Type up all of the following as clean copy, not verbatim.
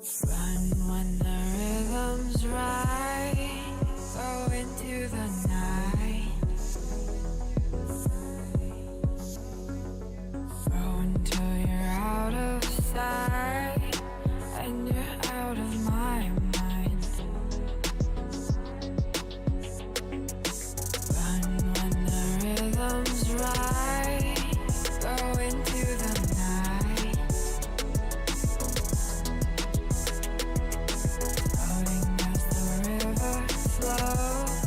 Run when the rhythm's right. Go into the night. Throw until you're out of sight and you're out of my mind. Run when the rhythm's right. Go into the night. Floating as the river flows,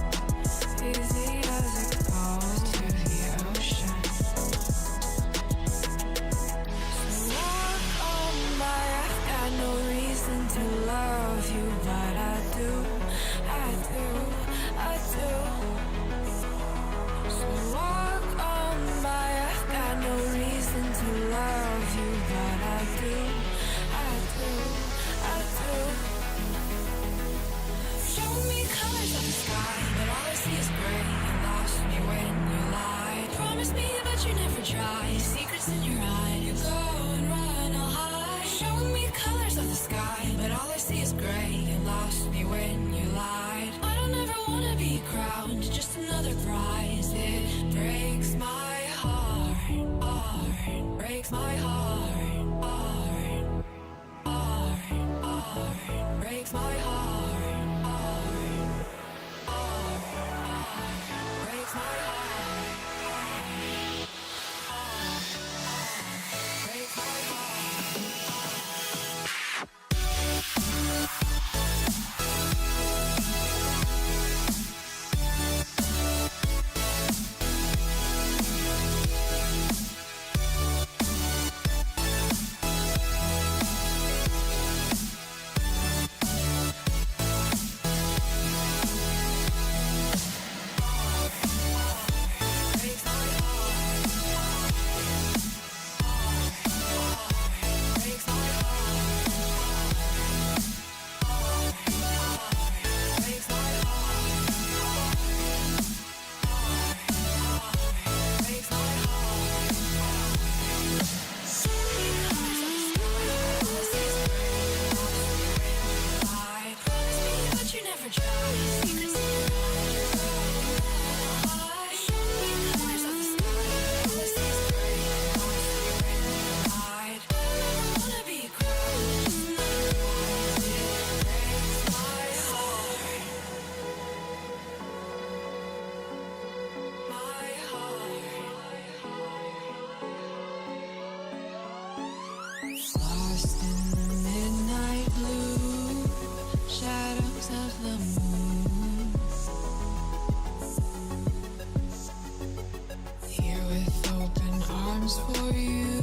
easy as it goes to the ocean. So walk on by, I've got no reason to love you, but I do, I do, I do. So walk on by, I've got no reason to love you, but I do, I do, I do. Show me colors of the sky, but all I see is gray. You lost me when you lied. Promise me, but you never try. Secrets in your eye, you go and run, I'll hide. Show me colors of the sky, but all I see is gray. You lost me when you lied. I don't ever wanna be crowned, just another prize. It breaks my heart, heart, breaks my heart, heart, heart, heart, breaks my heart, heart, heart, heart, breaks my heart, heart, heart, breaks my heart. Lost in the midnight blue, shadows of the moon. Here with open arms for you,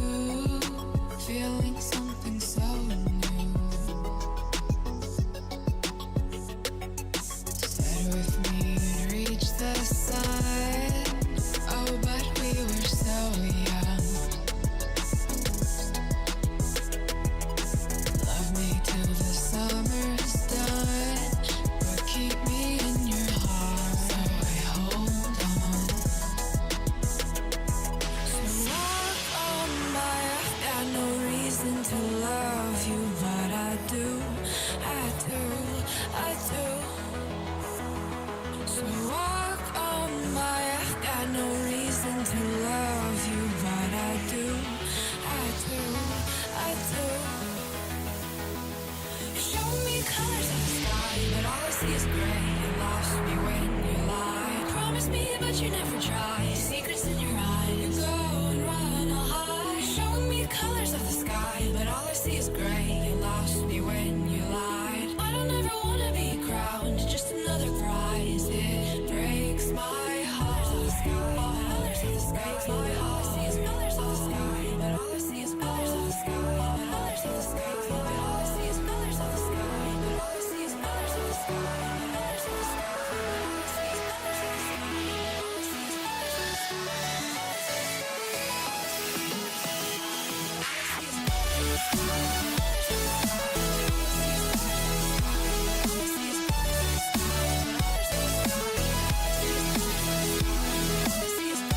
feeling something so new. Said with me you'd reach the sun, oh but we were so young. Till the summer's done, but keep me in your heart, so I hold on. So walk on by, I've got no reason to love you, but I do, I do, I do. So walk on by, I've got no reason to love you, but I do, I do, I do. Show me colors of the sky, but all I see is gray. You lost me when you lied. Promise me, but you never try. Secrets in your eye, you go and run, I'll hide. Show me colors of the sky, but all I see is gray. You lost me when you lied. I don't ever wanna be crowned, just another prize. It breaks my heart. Colors of the sky, breaks my heart. All I see is colors of the sky, but all I see is colors of the sky. Colors of the sky, but all I see is colors of the sky. But all I see is colors of the sky. Colors of the sky, but all I see is colors of the sky. All I see is colors of the sky. All I see is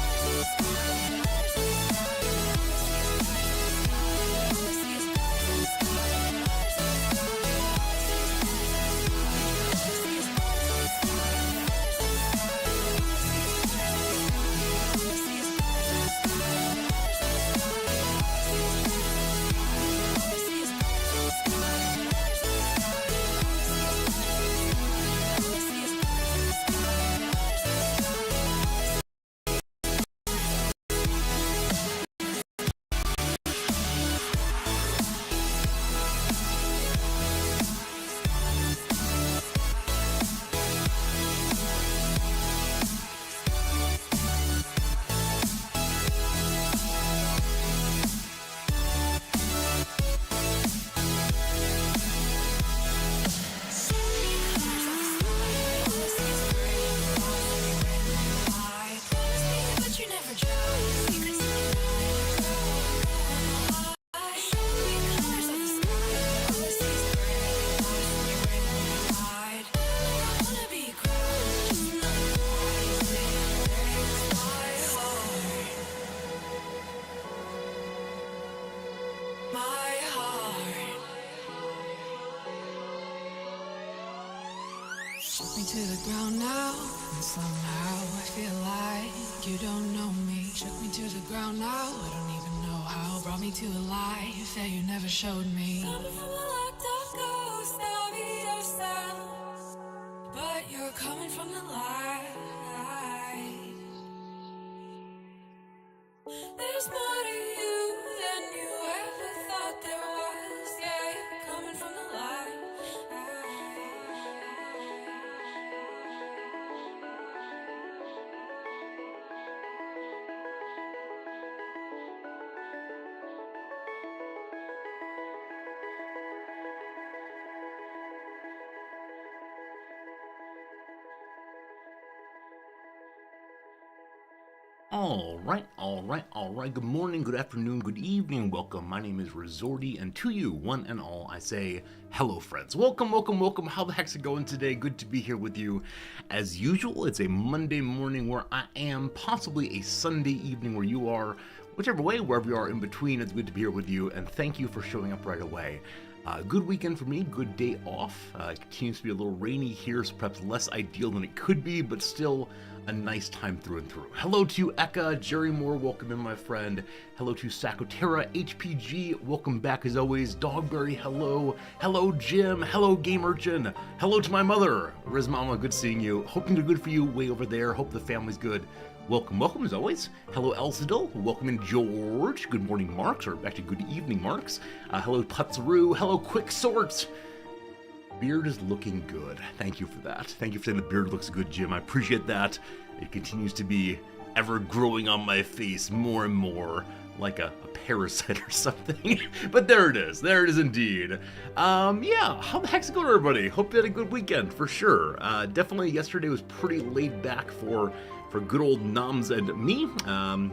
Shook me to the ground now, and somehow I feel like you don't know me. Shook me to the ground now, I don't even know how. Brought me to a life that you never showed me. Coming from a locked up ghost of yourself, but you're coming from the light. There's more to you than you ever thought there was. Yeah, you're coming from the light. All right. Good morning, good afternoon, good evening, welcome. My name is Resorty, and to you, one and all, I say hello, friends. Welcome. How the heck's it going today? Good to be here with you. As usual, it's a Monday morning where I am, possibly a Sunday evening where you are. Whichever way, wherever you are in between, it's good to be here with you, and thank you for showing up right away. Good weekend for me, good day off. It continues to be a little rainy here, so perhaps less ideal than it could be, but still a nice time through and through. Hello to Eka, Jerry Moore, welcome in, my friend. Hello to Sakotera, HPG, welcome back as always. Dogberry, hello. Hello, Jim. Hello, Game Urchin. Hello to my mother. Riz Mama, good seeing you. Hoping they're good for you way over there. Hope the family's good. Welcome as always. Hello, Elsidil. Welcome in, George. Good morning, Marks, or actually good evening, Marks. Hello, Putzaroo. Hello, Quick Sorts. Beard is looking good. Thank you for that. Thank you for saying the beard looks good, Jim. I appreciate that. It continues to be ever growing on my face more and more, like a parasite or something. But there it is. There it is indeed. Yeah, how the heck's it going, everybody? Hope you had a good weekend, for sure. Definitely yesterday was pretty laid back for good old Noms and me.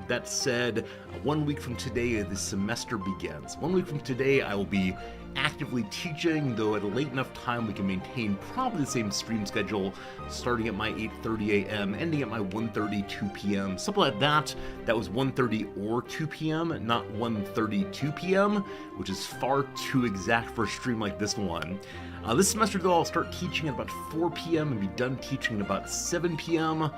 That said, 1 week from today, the semester begins. 1 week from today, I will be actively teaching, though at a late enough time we can maintain probably the same stream schedule, starting at my 8:30 a.m., ending at my 1:30, 2 p.m., something like that. That was 1:30 or 2 p.m., not 1:30, 2 p.m., which is far too exact for a stream like this one. This semester, though, I'll start teaching at about 4 p.m. and be done teaching at about 7 p.m.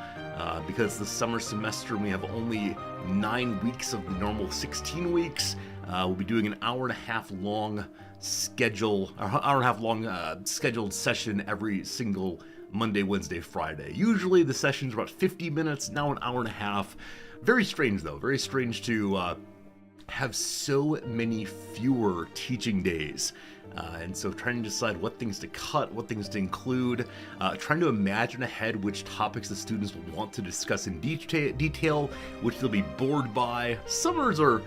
Because the summer semester, we have only 9 weeks of the normal 16 weeks. We'll be doing an hour and a half long scheduled session every single Monday, Wednesday, Friday. Usually the session's about 50 minutes, now an hour and a half. Very strange, though. Very strange to have so many fewer teaching days. And so trying to decide what things to cut, what things to include, trying to imagine ahead which topics the students will want to discuss in detail, which they'll be bored by. Summers sure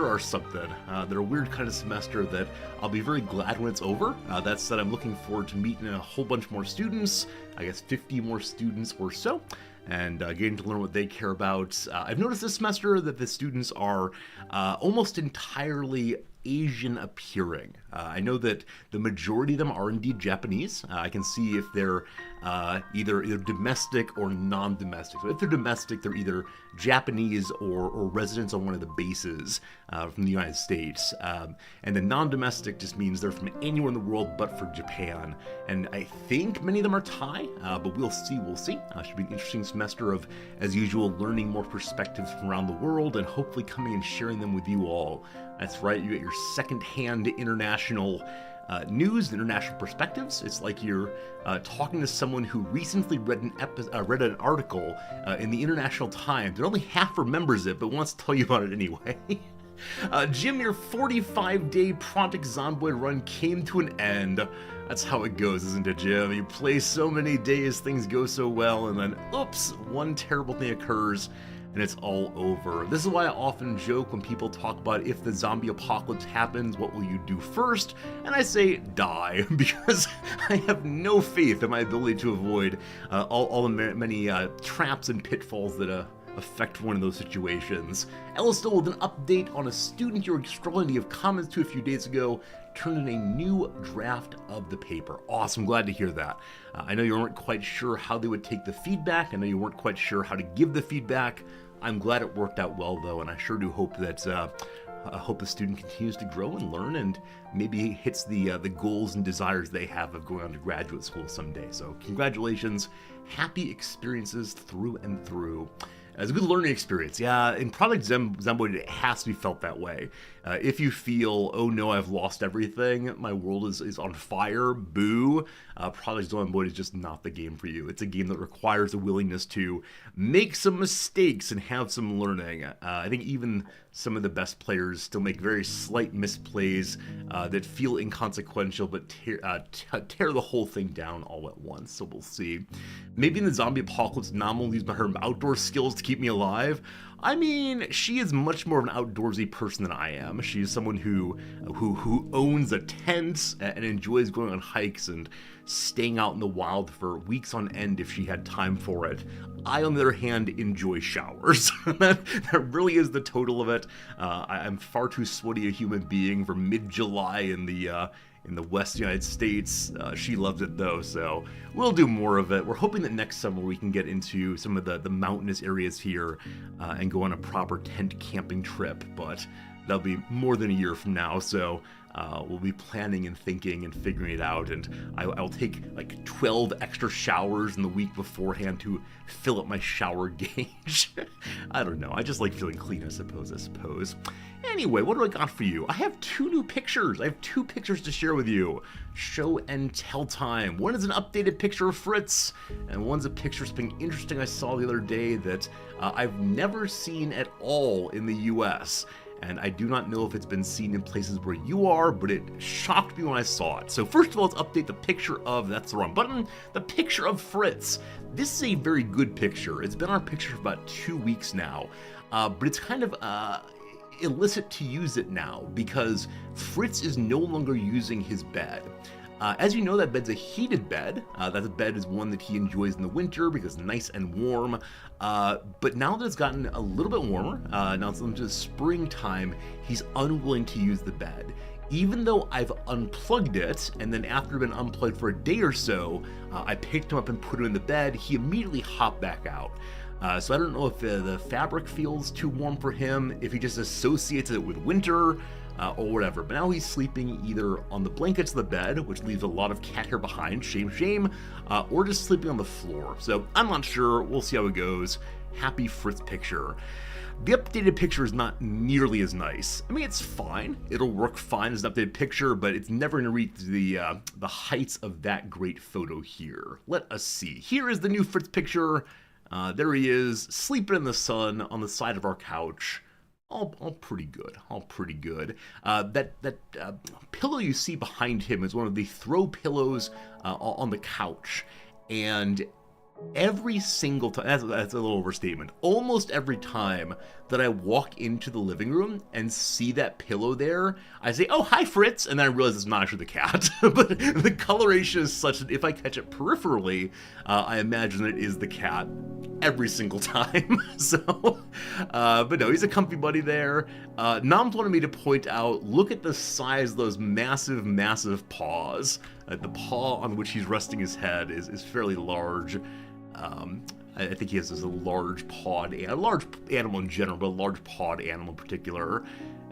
are something. They're a weird kind of semester that I'll be very glad when it's over. That said, I'm looking forward to meeting a whole bunch more students, I guess 50 more students or so, and getting to learn what they care about. I've noticed this semester that the students are almost entirely Asian appearing. I know that the majority of them are indeed Japanese. I can see if they're either domestic or non-domestic. So if they're domestic, they're either Japanese or residents on one of the bases from the United States. And the non-domestic just means they're from anywhere in the world but for Japan. And I think many of them are Thai, but we'll see. Should be an interesting semester of, as usual, learning more perspectives from around the world and hopefully coming and sharing them with you all. That's right, you get your second-hand international news, international perspectives. It's like you're talking to someone who recently read an article in the International Times and only half remembers it, but wants to tell you about it anyway. Jim, your 45-day Project Zomboid run came to an end. That's how it goes, isn't it, Jim? You play so many days, things go so well, and then, oops, one terrible thing occurs, and it's all over. This is why I often joke when people talk about if the zombie apocalypse happens, what will you do first? And I say, die, because I have no faith in my ability to avoid all the many traps and pitfalls that affect one of those situations. Ellis still with an update on a student your extraordinary of comments to a few days ago turned in a new draft of the paper. Awesome, glad to hear that. I know you weren't quite sure how they would take the feedback. I know you weren't quite sure how to give the feedback. I'm glad it worked out well, though, and I sure do hope that I hope the student continues to grow and learn and maybe hits the goals and desires they have of going on to graduate school someday. So congratulations, happy experiences through and through. It's a good learning experience. Yeah, in Project Zomboid, it has to be felt that way. If you feel, oh no, I've lost everything, my world is on fire, boo, Project Zomboid is just not the game for you. It's a game that requires a willingness to make some mistakes and have some learning. I think even some of the best players still make very slight misplays that feel inconsequential but tear the whole thing down all at once, so we'll see. Maybe in the zombie apocalypse, Nam will use her outdoor skills to keep me alive. I mean, she is much more of an outdoorsy person than I am. She is someone who owns a tent and enjoys going on hikes and staying out in the wild for weeks on end if she had time for it. I, on the other hand, enjoy showers. that really is the total of it. I'm far too sweaty a human being for mid-July in the West United States. She loves it though, so we'll do more of it. We're hoping that next summer we can get into some of the mountainous areas here and go on a proper tent camping trip, but that'll be more than a year from now, so we'll be planning and thinking and figuring it out, and I'll take like 12 extra showers in the week beforehand to fill up my shower gauge. I don't know, I just like feeling clean, I suppose. Anyway, what do I got for you? I have two new pictures. I have two pictures to share with you. Show and tell time. One is an updated picture of Fritz, and one's a picture of something interesting I saw the other day that I've never seen at all in the US. And I do not know if it's been seen in places where you are, but it shocked me when I saw it. So first of all, let's update the picture of, that's the wrong button, the picture of Fritz. This is a very good picture. It's been our picture for about 2 weeks now, but it's kind of illicit to use it now because Fritz is no longer using his bed. As you know, that bed's a heated bed. That bed is one that he enjoys in the winter because it's nice and warm. But now that it's gotten a little bit warmer, now it's into the springtime, he's unwilling to use the bed. Even though I've unplugged it, and then after it's been unplugged for a day or so, I picked him up and put him in the bed, he immediately hopped back out. So I don't know if the fabric feels too warm for him, if he just associates it with winter, or whatever. But now he's sleeping either on the blankets of the bed, which leaves a lot of cat hair behind, shame, or just sleeping on the floor. So I'm not sure, we'll see how it goes. Happy Fritz picture. The updated picture is not nearly as nice. I mean, it's fine. It'll work fine as an updated picture, but it's never gonna reach the heights of that great photo here. Let us see. Here is the new Fritz picture. There he is, sleeping in the sun on the side of our couch. All pretty good, all pretty good. That pillow you see behind him is one of the throw pillows on the couch, and every single time, that's a little overstatement, almost every time that I walk into the living room and see that pillow there, I say, oh, hi, Fritz, and then I realize it's not actually the cat. But the coloration is such that if I catch it peripherally, I imagine it is the cat every single time. So, but no, he's a comfy buddy there. Nam's wanted me to point out, look at the size of those massive paws. The paw on which he's resting his head is fairly large. I think he has this large animal in general, but a large pawed animal in particular.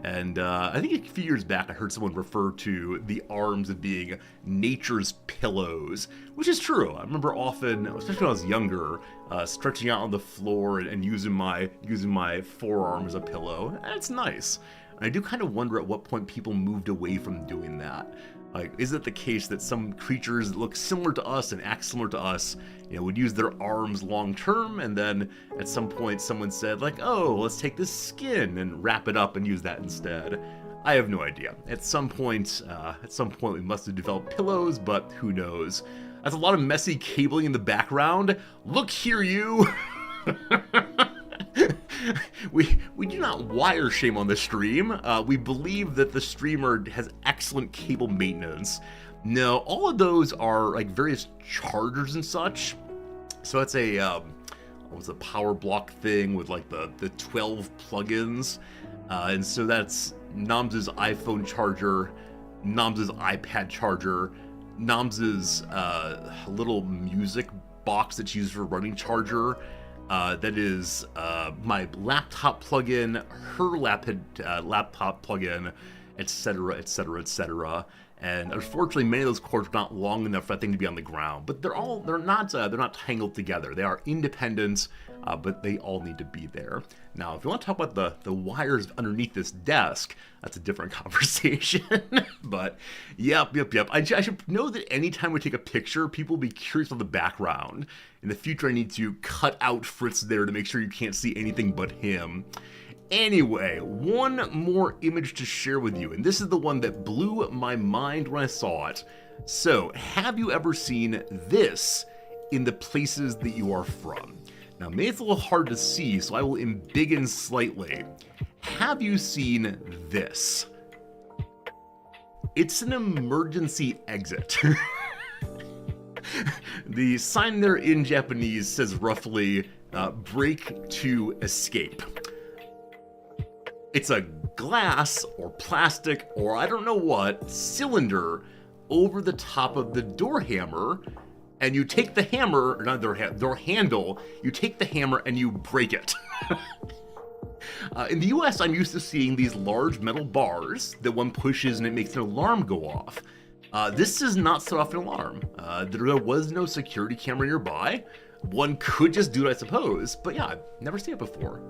And I think a few years back I heard someone refer to the arms as being nature's pillows, which is true. I remember often, especially when I was younger, stretching out on the floor and using my forearm as a pillow. It's nice. And I do kind of wonder at what point people moved away from doing that. Like, is it the case that some creatures that look similar to us and act similar to us, would use their arms long term, and then at some point someone said, like, oh, let's take this skin and wrap it up and use that instead? I have no idea. At some point we must have developed pillows, but who knows? That's a lot of messy cabling in the background. Look here, you! We do not wire shame on the stream. We believe that the streamer has excellent cable maintenance. No, all of those are like various chargers and such. So that's a what was the power block thing with like the 12 plugins, and so that's Nam's iPhone charger, Nam's iPad charger, Nam's little music box that's used for running charger. That is my laptop plugin, her laptop plugin, etc., etc., etc. And unfortunately, many of those cords are not long enough for that thing to be on the ground. But they're not tangled together. They are independent, but they all need to be there. Now, if you want to talk about the wires underneath this desk, that's a different conversation. But yep. I should know that anytime we take a picture, people will be curious about the background. In the future, I need to cut out Fritz there to make sure you can't see anything but him. Anyway, one more image to share with you, and this is the one that blew my mind when I saw it. So, have you ever seen this in the places that you are from? Now, maybe it's a little hard to see, so I will embiggen slightly. Have you seen this? It's an emergency exit. The sign there in Japanese says roughly, brake to escape. It's a glass or plastic or I don't know what cylinder over the top of the door hammer, and you take the hammer, or not door handle, you take the hammer and you break it. In the US, I'm used to seeing these large metal bars that one pushes and it makes an alarm go off. This does not set off an alarm. There was no security camera nearby. One could just do it, I suppose, but yeah, I've never seen it before.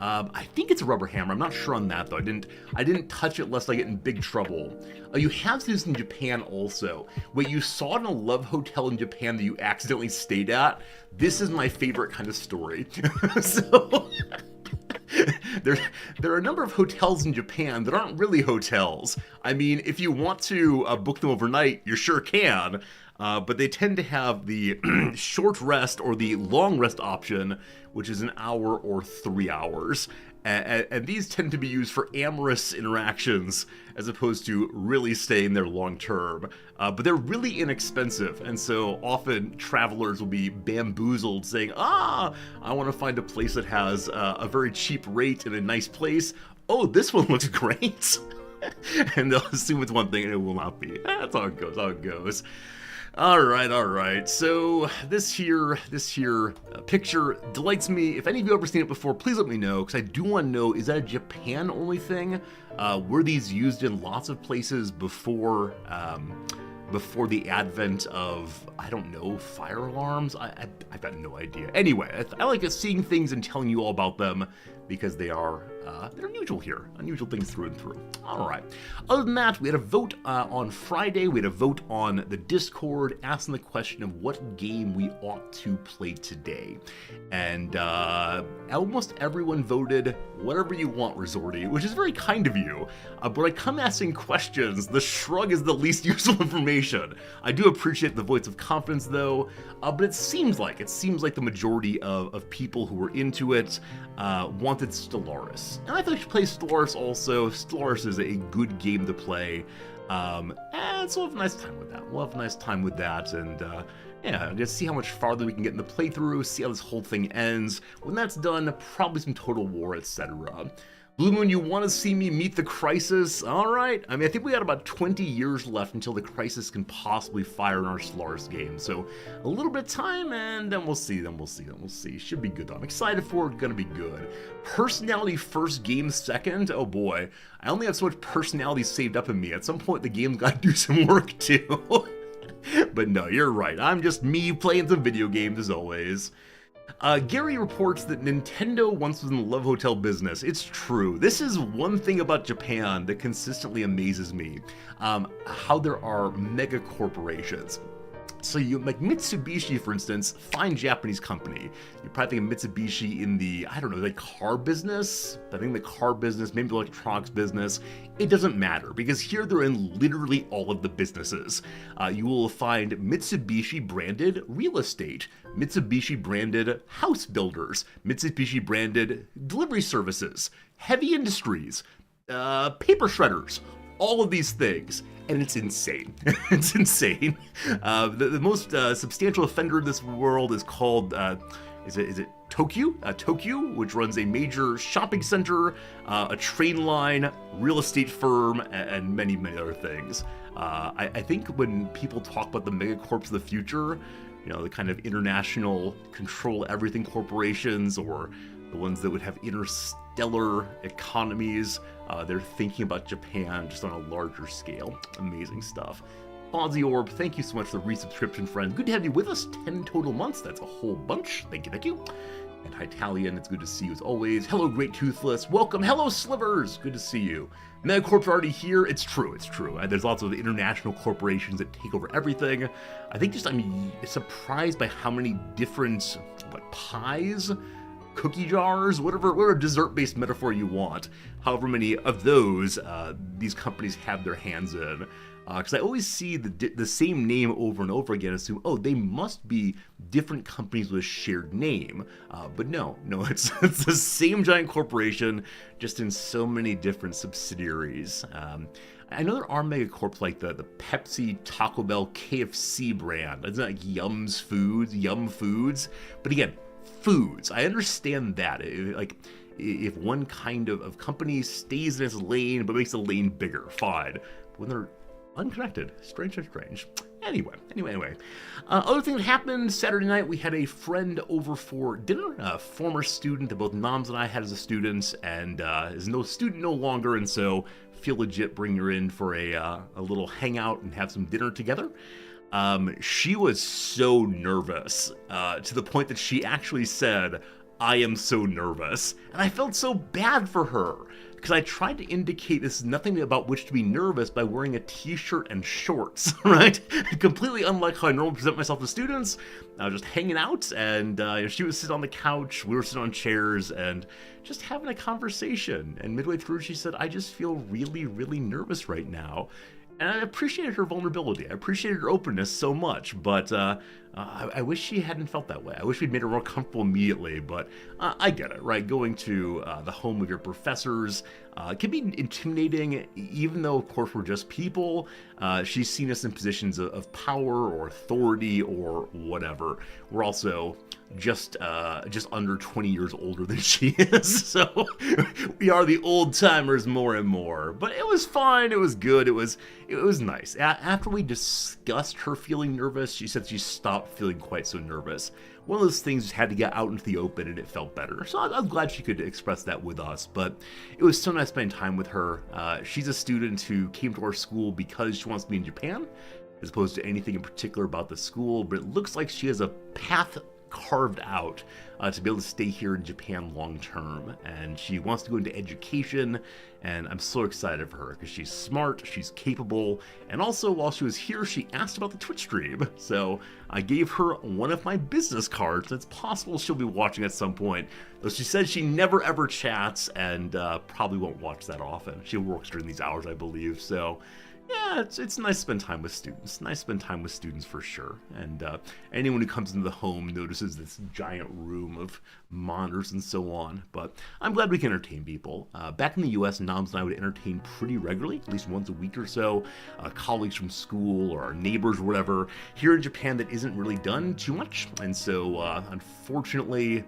I think it's a rubber hammer. I'm not sure on that though. I didn't touch it lest I get in big trouble. You have seen this in Japan also. Wait, you saw it in a love hotel in Japan that you accidentally stayed at? This is my favorite kind of story. So there are a number of hotels in Japan that aren't really hotels. I mean, if you want to book them overnight, you sure can. But they tend to have the short rest or the long rest option, which is an hour or 3 hours. And these tend to be used for amorous interactions as opposed to really staying there long term. But they're really inexpensive, and so often travelers will be bamboozled saying, I want to find a place that has a very cheap rate in a nice place. Oh, this one looks great. And they'll assume it's one thing and it will not be. That's how it goes. All right. So this here picture delights me. If any of you have ever seen it before, please let me know, because I do want to know, is that a Japan only thing? Were these used in lots of places before the advent of, I don't know, fire alarms? I've got no idea. Anyway, I like seeing things and telling you all about them, because they're unusual here. Unusual things through and through. All right. Other than that, we had a vote on Friday. We had a vote on the Discord asking the question of what game we ought to play today. And almost everyone voted whatever you want, Resorty, which is very kind of you. But I come asking questions, the shrug is the least useful information. I do appreciate the voice of confidence, though. But it seems like the majority of people who were into it wanted Stellaris. And I thought you should play Stellaris also. Stellaris is a good game to play. And so we'll have a nice time with that. And just see how much farther we can get in the playthrough, see how this whole thing ends. When that's done, probably some Total War, etc. Blue Moon, you want to see me meet the Crisis? All right. I mean, I think we got about 20 years left until the Crisis can possibly fire in our Stellaris game. So a little bit of time, and then we'll see. Should be good, though. I'm excited for it. Gonna be good. Personality first, game second. Oh, boy. I only have so much personality saved up in me. At some point, the game's got to do some work, too. But no, you're right. I'm just me playing some video games, as always. Gary reports that Nintendo once was in the love hotel business. It's true. This is one thing about Japan that consistently amazes me. How there are mega corporations. So you, like Mitsubishi, for instance, fine Japanese company. You probably think of Mitsubishi in the, I don't know, like car business? I think the car business, maybe the electronics business. It doesn't matter, because here they're in literally all of the businesses. You will find Mitsubishi branded real estate, Mitsubishi branded house builders, Mitsubishi branded delivery services, heavy industries, paper shredders, all of these things. And it's insane. It's insane. The most substantial offender in this world is called, is it Tokyo? Tokyo, which runs a major shopping center, a train line, real estate firm, and many, many other things. I think when people talk about the megacorps of the future, the kind of international control everything corporations, or the ones that would have interstellar economies. They're thinking about Japan just on a larger scale. Amazing stuff. Fozzie Orb, thank you so much for the resubscription, friend. Good to have you with us. 10 total months. That's a whole bunch. Thank you, thank you. And Italian, it's good to see you as always. Hello, Great Toothless. Welcome. Hello, Slivers. Good to see you. Megacorp's already here. It's true. It's true. There's lots of international corporations that take over everything. I think I'm surprised by how many different, pies? Cookie jars, whatever dessert-based metaphor you want, however many of those these companies have their hands in. Because I always see the same name over and over again, assume, oh, they must be different companies with a shared name. But no, it's the same giant corporation, just in so many different subsidiaries. I know there are megacorps like the Pepsi, Taco Bell, KFC brand. It's not like Yum Foods. But again, foods. I understand that. If one kind of company stays in its lane but makes the lane bigger, fine. But when they're unconnected, strange. Anyway. Other thing that happened Saturday night, we had a friend over for dinner, a former student that both Noms and I had as a student, and is no student no longer, and so feel legit bring her in for a little hangout and have some dinner together. She was so nervous, to the point that she actually said, "I am so nervous." And I felt so bad for her, because I tried to indicate this is nothing about which to be nervous by wearing a t-shirt and shorts, right? Completely unlike how I normally present myself to students. I was just hanging out, and she would sit on the couch, we were sitting on chairs, and just having a conversation. And midway through, she said, "I just feel really, really nervous right now." And I appreciated her vulnerability. I appreciated her openness so much, but I wish she hadn't felt that way. I wish we'd made her more comfortable immediately, but I get it, right? Going to the home of your professors can be intimidating, even though, of course, we're just people. She's seen us in positions of power or authority or whatever. We're also just under 20 years older than she is, so we are the old timers more and more. But it was fine. It was good. It was nice. After we discussed her feeling nervous, she said she stopped feeling quite so nervous. One of those things had to get out into the open, and it felt better. So I'm glad she could express that with us. But it was so nice spending time with her. She's a student who came to our school because she wants to be in Japan, as opposed to anything in particular about the school. But it looks like she has a path carved out to be able to stay here in Japan long term, and she wants to go into education, and I'm so excited for her because she's smart, she's capable, and also while she was here she asked about the Twitch stream, so I gave her one of my business cards. It's possible she'll be watching at some point, though she says she never ever chats and probably won't watch that often. She works during these hours, I believe, so yeah, it's nice to spend time with students. Nice to spend time with students for sure. And anyone who comes into the home notices this giant room of monitors and so on. But I'm glad we can entertain people. Back in the US, Noms and I would entertain pretty regularly, at least once a week or so. Colleagues from school or our neighbors or whatever. Here in Japan, that isn't really done too much. And so, unfortunately,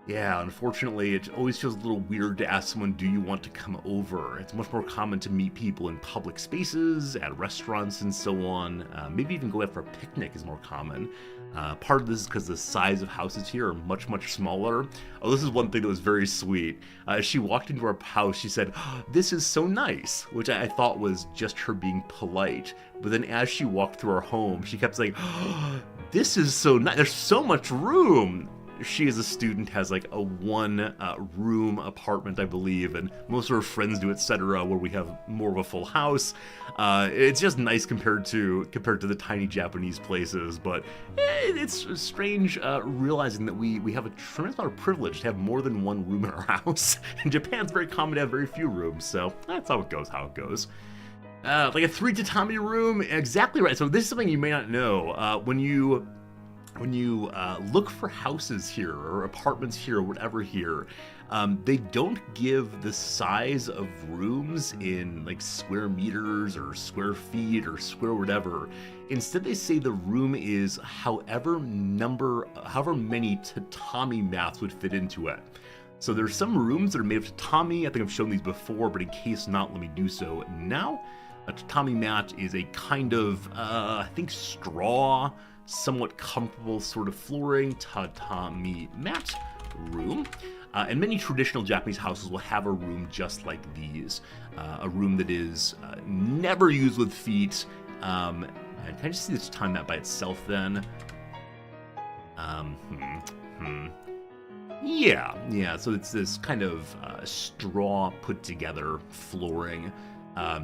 it always feels a little weird to ask someone, do you want to come over? It's much more common to meet people in public spaces, at restaurants, and so on. Maybe even go out for a picnic is more common. Part of this is because the size of houses here are much, much smaller. Oh, this is one thing that was very sweet. As she walked into our house, she said, "Oh, this is so nice," which I thought was just her being polite. But then as she walked through our home, she kept saying, "Oh, this is so nice. There's so much room." She, as a student, has like a one-room apartment, I believe, and most of her friends do, etc., where we have more of a full house. It's just nice compared to the tiny Japanese places, but it's strange realizing that we have a tremendous amount of privilege to have more than one room in our house. In Japan, it's very common to have very few rooms, so that's how it goes. Like a 3 tatami room, exactly right. So this is something you may not know. When you look for houses here or apartments here or whatever here, they don't give the size of rooms in like square meters or square feet or square whatever. Instead, they say the room is however many tatami mats would fit into it. So there's some rooms that are made of tatami. I think I've shown these before, but in case not, let me do so now. A tatami mat is a kind of, I think, straw, somewhat comfortable sort of flooring tatami mat room. And many traditional Japanese houses will have a room just like these. A room that is never used with feet. And can I just see this tatami mat by itself then? Yeah, so it's this kind of straw put together flooring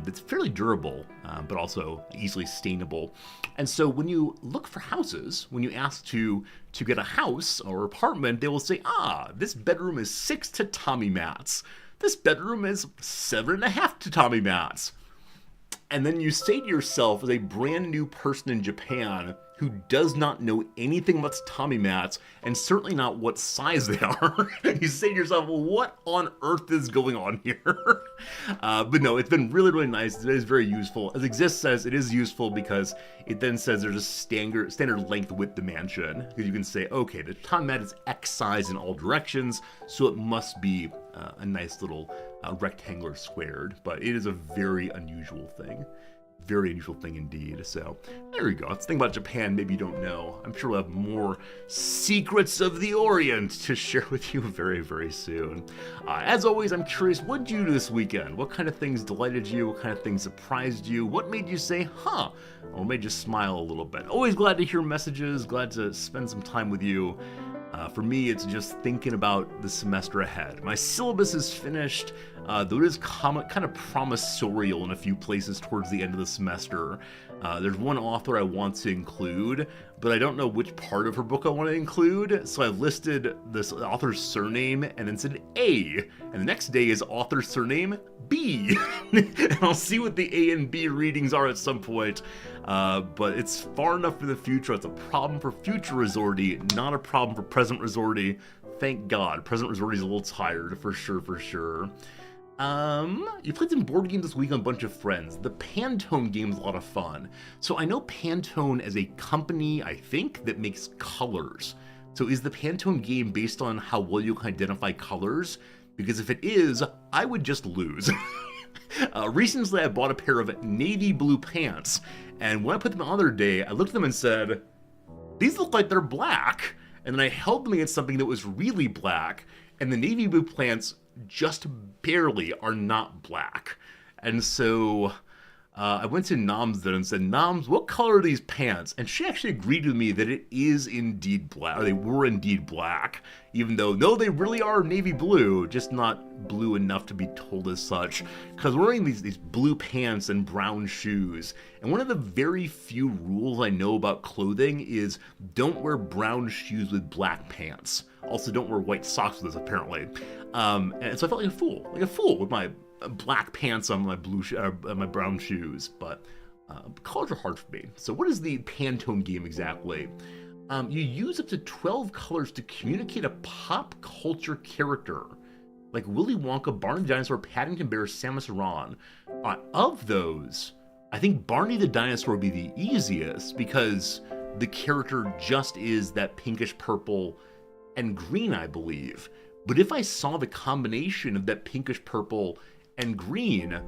that's fairly durable, but also easily stainable. And so when you look for houses, when you ask to get a house or apartment, they will say, this bedroom is 6 tatami mats. This bedroom is 7.5 tatami mats. And then you say to yourself, as a brand new person in Japan who does not know anything about tatami mats, and certainly not what size they are, you say to yourself, well, what on earth is going on here? But no, it's been really, really nice. It is very useful. As Exist says, it is useful because it then says there's a standard length width dimension. Because you can say, okay, the tatami mat is X size in all directions, so it must be a nice little rectangular squared. But it is a very unusual thing. Very unusual thing indeed. So there we go. Let's think about Japan. Maybe you don't know. I'm sure we'll have more secrets of the Orient to share with you very, very soon. As always, I'm curious, what did you do this weekend? What kind of things delighted you? What kind of things surprised you? What made you say, huh? Or made you smile a little bit? Always glad to hear messages. Glad to spend some time with you. For me, it's just thinking about the semester ahead. My syllabus is finished, though it is kind of promissorial in a few places towards the end of the semester. There's one author I want to include, but I don't know which part of her book I want to include, so I've listed this author's surname and then said A, and the next day is author's surname B. And I'll see what the A and B readings are at some point. But it's far enough for the future. It's a problem for future Resorty, not a problem for present Resorty. Thank God. Present Resorty's a little tired, for sure. You played some board games this week on a bunch of friends. The Pantone game is a lot of fun. So I know Pantone as a company, I think, that makes colors. So is the Pantone game based on how well you can identify colors? Because if it is, I would just lose. Recently, I bought a pair of navy blue pants, and when I put them on the other day, I looked at them and said, these look like they're black. And then I held them against something that was really black, and the navy blue pants just barely are not black. And so I went to Noms then and said, Noms, what color are these pants? And she actually agreed with me that it is indeed black, or they were indeed black, even though, no, they really are navy blue, just not blue enough to be told as such, because we're wearing these blue pants and brown shoes. And one of the very few rules I know about clothing is don't wear brown shoes with black pants. Also, don't wear white socks with this, apparently. And so I felt like a fool with my black pants on my my brown shoes, but colors are hard for me. So what is the Pantone game exactly? You use up to 12 colors to communicate a pop culture character, like Willy Wonka, Barney the Dinosaur, Paddington Bear, Samus Aran. Of those, I think Barney the Dinosaur would be the easiest because the character just is that pinkish purple and green, I believe. But if I saw the combination of that pinkish purple and green,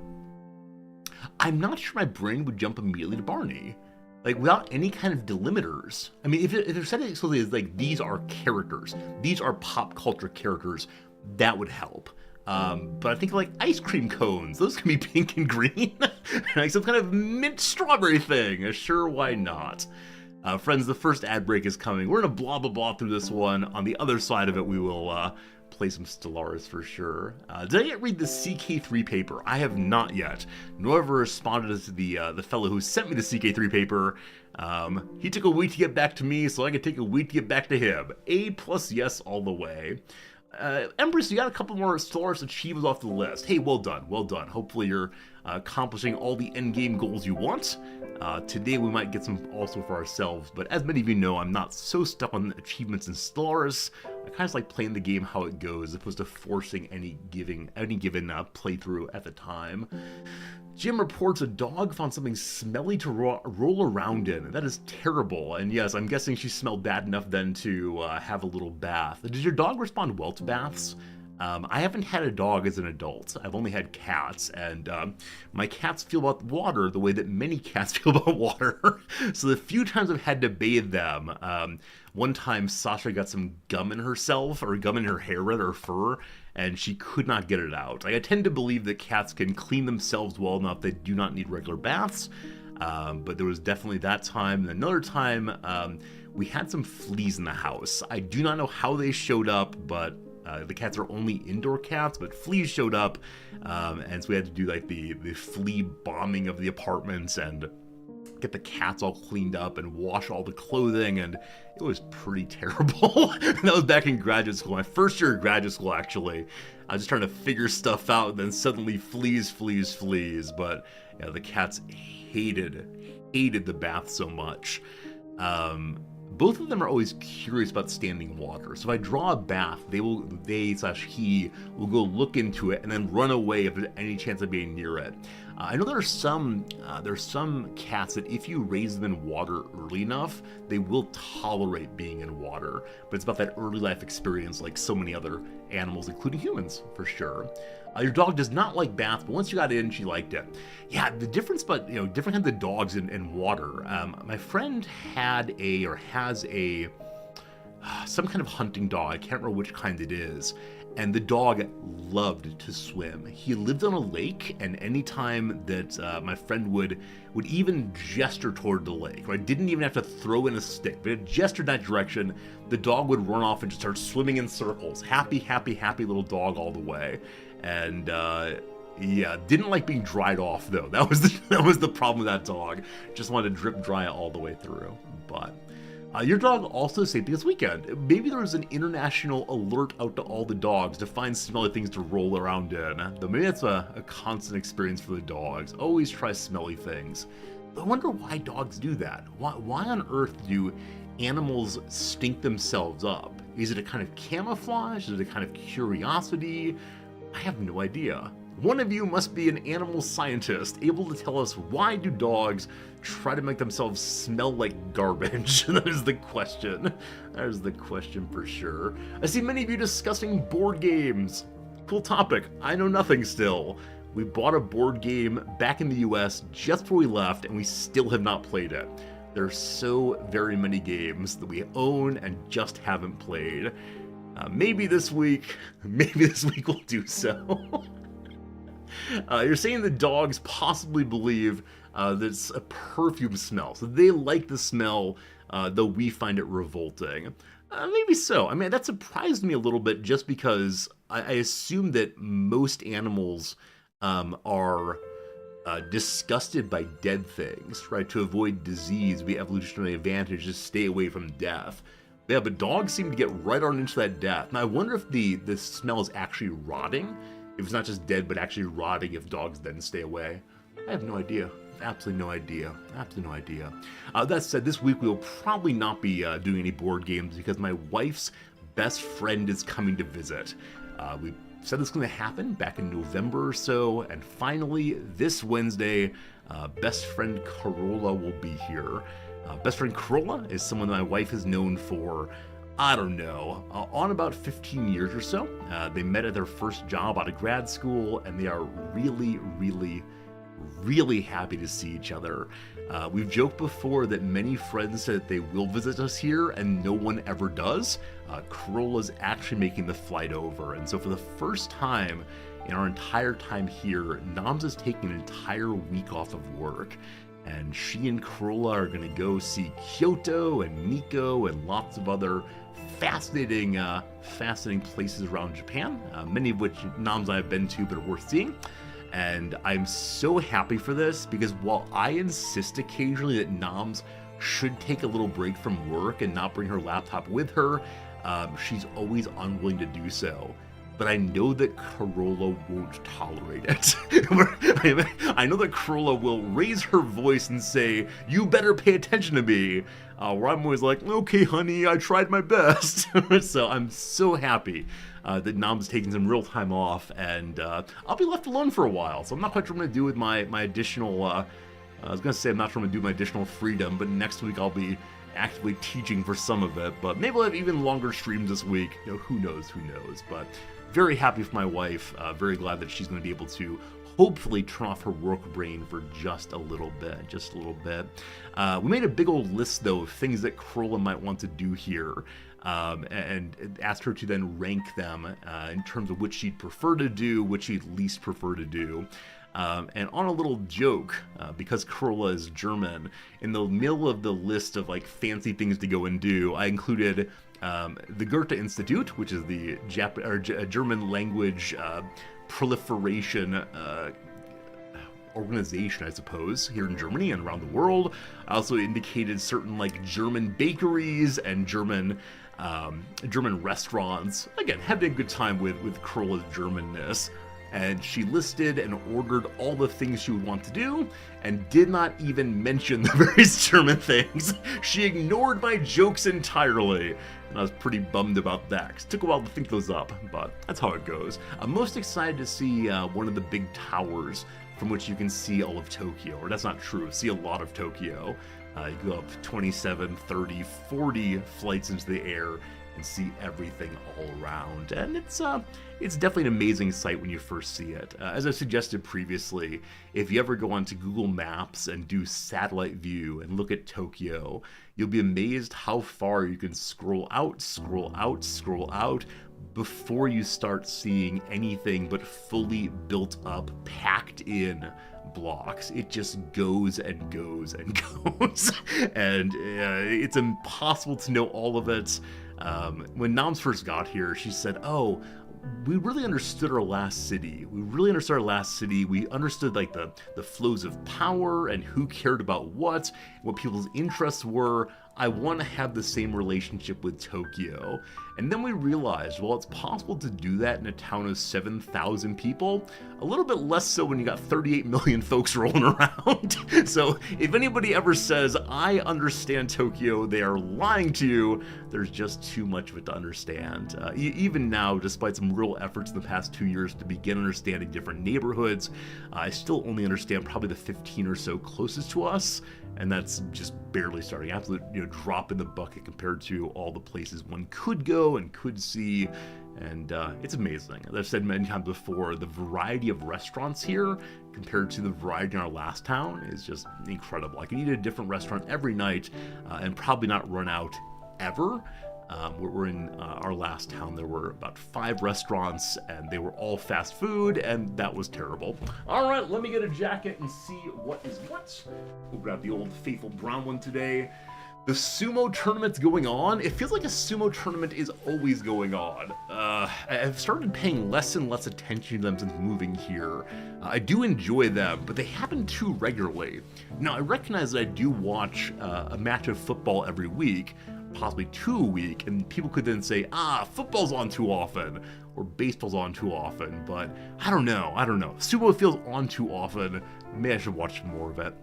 I'm not sure my brain would jump immediately to Barney. Like, without any kind of delimiters. I mean, if they're said it explicitly as, like, these are characters, these are pop culture characters, that would help. But I think, like, ice cream cones, those can be pink and green. Like some kind of mint strawberry thing. Sure, why not? Friends, the first ad break is coming. We're going to blah, blah, blah through this one. On the other side of it, we will play some Stellaris for sure. Did I yet read the CK3 paper? I have not yet. Nor ever responded to the fellow who sent me the CK3 paper. He took a week to get back to me, so I could take a week to get back to him. A+ yes all the way. Empress, you got a couple more Stellaris achievements off the list. Hey, well done, well done. Hopefully you're accomplishing all the endgame goals you want. Today we might get some also for ourselves, but as many of you know, I'm not so stuck on achievements in Stellaris. I kind of like playing the game how it goes, as opposed to forcing any given playthrough at the time. Jim reports a dog found something smelly to roll around in. That is terrible. And yes, I'm guessing she smelled bad enough then to have a little bath. Does your dog respond well to baths? I haven't had a dog as an adult. I've only had cats, and my cats feel about water the way that many cats feel about water. So the few times I've had to bathe them, one time Sasha got some gum in herself, or gum in her hair, rather, her fur, and she could not get it out. Like, I tend to believe that cats can clean themselves well enough; they do not need regular baths. But there was definitely that time. And another time, we had some fleas in the house. I do not know how they showed up, but the cats are only indoor cats, but fleas showed up, and so we had to do like the flea bombing of the apartments and get the cats all cleaned up and wash all the clothing, and it was pretty terrible. That was back in graduate school, my first year of graduate school, actually. I was just trying to figure stuff out, and then suddenly fleas. But yeah, the cats hated the bath so much. Both of them are always curious about standing water. So if I draw a bath, he will go look into it and then run away if there's any chance of being near it. I know there's some cats that if you raise them in water early enough, they will tolerate being in water. But it's about that early life experience, like so many other animals, including humans, for sure. Your dog does not like baths, but once you got in, she liked it. Yeah, the difference, but different kinds of dogs in water. My friend has some kind of hunting dog. I can't remember which kind it is. And the dog loved to swim. He lived on a lake, and anytime that my friend would even gesture toward the lake, right? Didn't even have to throw in a stick, but it gestured that direction, the dog would run off and just start swimming in circles. Happy little dog all the way. And yeah, didn't like being dried off though. That was the problem with that dog. Just wanted to drip dry it all the way through. But your dog also saved me this weekend. Maybe there was an international alert out to all the dogs to find smelly things to roll around in. Though maybe that's a constant experience for the dogs. Always try smelly things. I wonder why dogs do that. Why on earth do animals stink themselves up? Is it a kind of camouflage? Is it a kind of curiosity? I have no idea. One of you must be an animal scientist, able to tell us why do dogs try to make themselves smell like garbage? That is the question. That is the question for sure. I see many of you discussing board games. Cool topic. I know nothing still. We bought a board game back in the US just before we left, and we still have not played it. There are so very many games that we own and just haven't played. Maybe this week we'll do so. You're saying the dogs possibly believe that it's a perfume smell, so they like the smell, though we find it revolting. Maybe so. I mean, that surprised me a little bit, just because I assume that most animals are disgusted by dead things, right? To avoid disease, we evolutionary advantage to stay away from death. Yeah, but dogs seem to get right on into that death. And I wonder if the smell is actually rotting. If it's not just dead, but actually rotting, if dogs then stay away. I have no idea. Absolutely no idea. Absolutely no idea. That said, this week we will probably not be doing any board games because my wife's best friend is coming to visit. We said this was going to happen back in November or so, and finally, this Wednesday, best friend Carola will be here. Best friend Carola is someone that my wife has known for, I don't know, on about 15 years or so. They met at their first job out of grad school, and they are really happy to see each other. We've joked before that many friends said that they will visit us here, and no one ever does. Carola's actually making the flight over, and so for the first time in our entire time here, Noms is taking an entire week off of work. And she and Carola are going to go see Kyoto and Nikko and lots of other fascinating places around Japan, many of which Noms and I have been to but are worth seeing. And I'm so happy for this, because while I insist occasionally that Noms should take a little break from work and not bring her laptop with her, she's always unwilling to do so. But I know that Carola won't tolerate it. I know that Carola will raise her voice and say, "You better pay attention to me." Where I'm always like, "Okay, honey, I tried my best." So I'm so happy that Nom's taking some real time off, and I'll be left alone for a while. So I'm not quite sure what I'm going to do with my additional, I was going to say I'm not sure I'm going to do my additional freedom, but next week I'll be actively teaching for some of it. But maybe I'll have even longer streams this week. Who knows, but very happy for my wife. Very glad that she's going to be able to hopefully turn off her work brain for just a little bit. We made a big old list, though, of things that Corolla might want to do here. And asked her to then rank them in terms of which she'd prefer to do, which she'd least prefer to do. And on a little joke, because Corolla is German, in the middle of the list of like fancy things to go and do, I included the Goethe Institute, which is the German language proliferation organization, I suppose, here in Germany and around the world. I also indicated certain like German bakeries and German restaurants. Again, having a good time with Corolla's Germanness. And she listed and ordered all the things she would want to do, and did not even mention the various German things. She ignored my jokes entirely, and I was pretty bummed about that, 'cause it took a while to think those up, but that's how it goes. I'm most excited to see one of the big towers from which you can see all of Tokyo, or that's not true, see a lot of Tokyo. You go up 27, 30, 40 flights into the air and see everything all around, and it's definitely an amazing sight when you first see it. As I suggested previously, if you ever go onto Google Maps and do satellite view and look at Tokyo, you'll be amazed how far you can scroll out before you start seeing anything but fully built up, packed in blocks. It just goes and goes and goes, and it's impossible to know all of it. When Nams first got here, she said, "Oh, we really understood our last city. We understood like the flows of power and who cared about what people's interests were. I want to have the same relationship with Tokyo." And then we realized, well, it's possible to do that in a town of 7,000 people. A little bit less so when you got 38 million folks rolling around. So if anybody ever says, "I understand Tokyo," they are lying to you. There's just too much of it to understand. Even now, despite some real efforts in the past 2 years to begin understanding different neighborhoods, I still only understand probably the 15 or so closest to us. And that's just barely starting. Absolute drop in the bucket compared to all the places one could go and could see. And it's amazing. As I've said many times before, the variety of restaurants here compared to the variety in our last town is just incredible. I can eat at a different restaurant every night and probably not run out ever. We're in our last town. There were about 5 restaurants, and they were all fast food, and that was terrible. All right, let me get a jacket and see what is what. We'll grab the old faithful brown one today. The sumo tournament's going on. It feels like a sumo tournament is always going on. I've started paying less and less attention to them since moving here. I do enjoy them, but they happen too regularly. Now, I recognize that I do watch a match of football every week, possibly 2 a week, and people could then say, football's on too often, or baseball's on too often, but I don't know. Sumo feels on too often. Maybe I should watch more of it.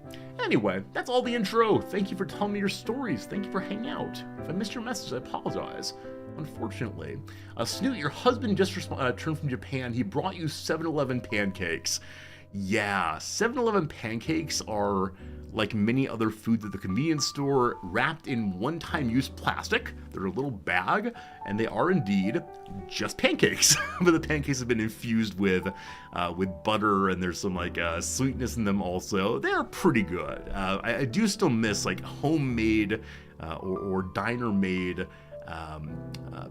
Anyway, that's all the intro. Thank you for telling me your stories. Thank you for hanging out. If I missed your message, I apologize. Unfortunately. Snoot, your husband just returned from Japan. He brought you 7-Eleven pancakes. Yeah, 7-Eleven pancakes are like many other foods at the convenience store, wrapped in one-time use plastic. They're a little bag, and they are indeed just pancakes. But the pancakes have been infused with butter, and there's some like sweetness in them also. They're pretty good. I do still miss like homemade or diner-made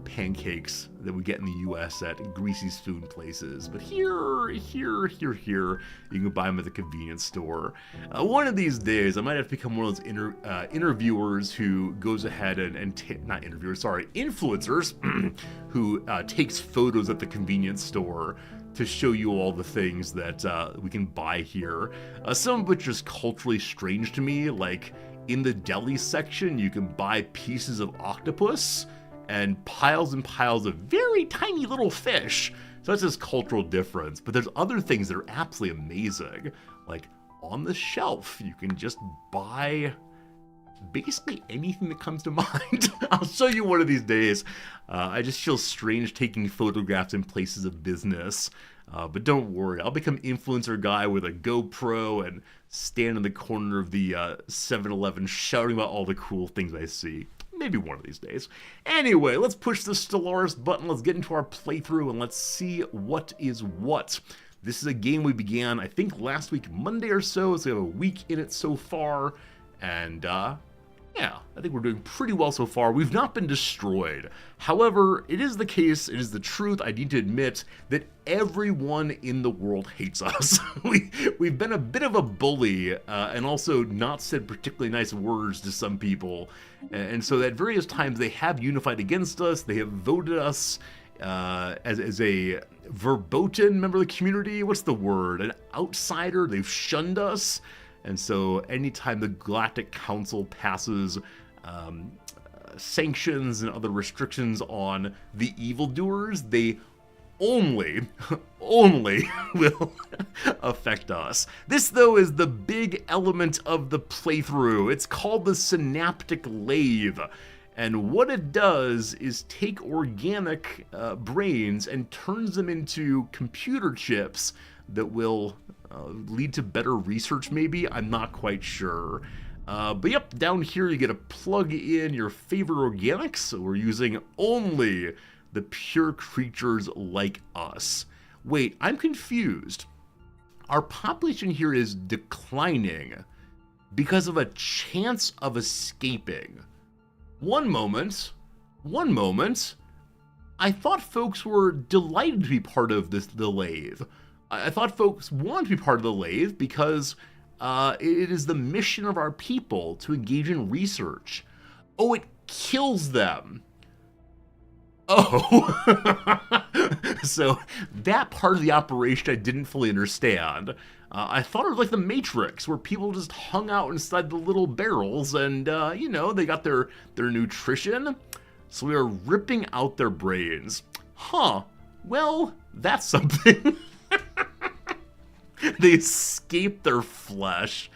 pancakes that we get in the U.S. at greasy spoon places, but here, you can buy them at the convenience store. One of these days, I might have to become one of those interviewers who goes ahead influencers who takes photos at the convenience store to show you all the things that we can buy here. Some of which is culturally strange to me, like in the deli section, you can buy pieces of octopus and piles of very tiny little fish. So that's this cultural difference. But there's other things that are absolutely amazing. Like on the shelf, you can just buy basically anything that comes to mind. I'll show you one of these days. I just feel strange taking photographs in places of business. But don't worry, I'll become influencer guy with a GoPro and stand in the corner of the 7-Eleven shouting about all the cool things I see. maybe one of these days. Anyway, let's push the Stellaris button, let's get into our playthrough, and let's see what is what. This is a game we began, I think, last week, Monday or so we have a week in it so far, and, yeah, I think we're doing pretty well so far. We've not been destroyed. However, it is the case, it is the truth, I need to admit, that everyone in the world hates us. We've been a bit of a bully, and also not said particularly nice words to some people. And so at various times they have unified against us, they have voted us as a verboten member of the community. What's the word? An outsider. They've shunned us. And so anytime the Galactic Council passes sanctions and other restrictions on the evildoers, they only will affect us. This, though, is the big element of the playthrough. It's called the synaptic lathe. And what it does is take organic brains and turns them into computer chips that will lead to better research, maybe? I'm not quite sure. But yep, down here you get to plug in your favorite organics. So we're using only the pure creatures like us. Wait, I'm confused. Our population here is declining because of a chance of escaping. One moment, I thought folks were delighted to be part of the lathe. I thought folks wanted to be part of the lathe because it is the mission of our people to engage in research. Oh, it kills them. Oh. So that part of the operation I didn't fully understand. I thought it was like the Matrix, where people just hung out inside the little barrels and, you know, they got their nutrition. So we are ripping out their brains. Huh. Well, that's something. They escape their flesh.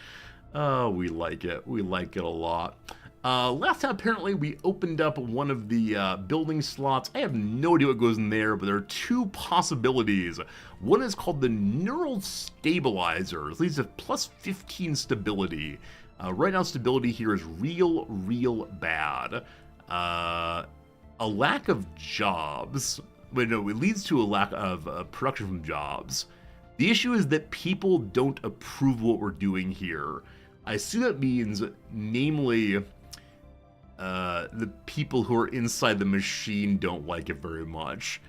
Oh, we like it. We like it a lot. Last time, apparently, we opened up one of the building slots. I have no idea what goes in there, but there are two possibilities. One is called the Neural Stabilizer. It leads to plus 15 stability. Right now, stability here is real bad. A lack of jobs. Wait, no, it leads to a lack of production from jobs. The issue is that people don't approve what we're doing here. I assume that means, namely, the people who are inside the machine don't like it very much.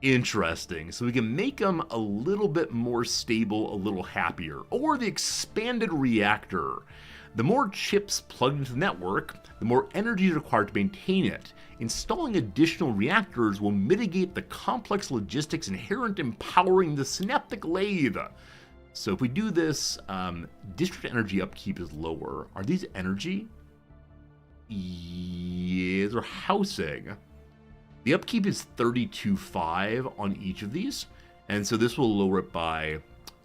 Interesting. So we can make them a little bit more stable, a little happier. Or the expanded reactor. The more chips plugged into the network, the more energy is required to maintain it. Installing additional reactors will mitigate the complex logistics inherent in powering the synaptic lathe. So if we do this, district energy upkeep is lower. Are these energy? Yeah, they're housing. The upkeep is 32.5 on each of these, and so this will lower it by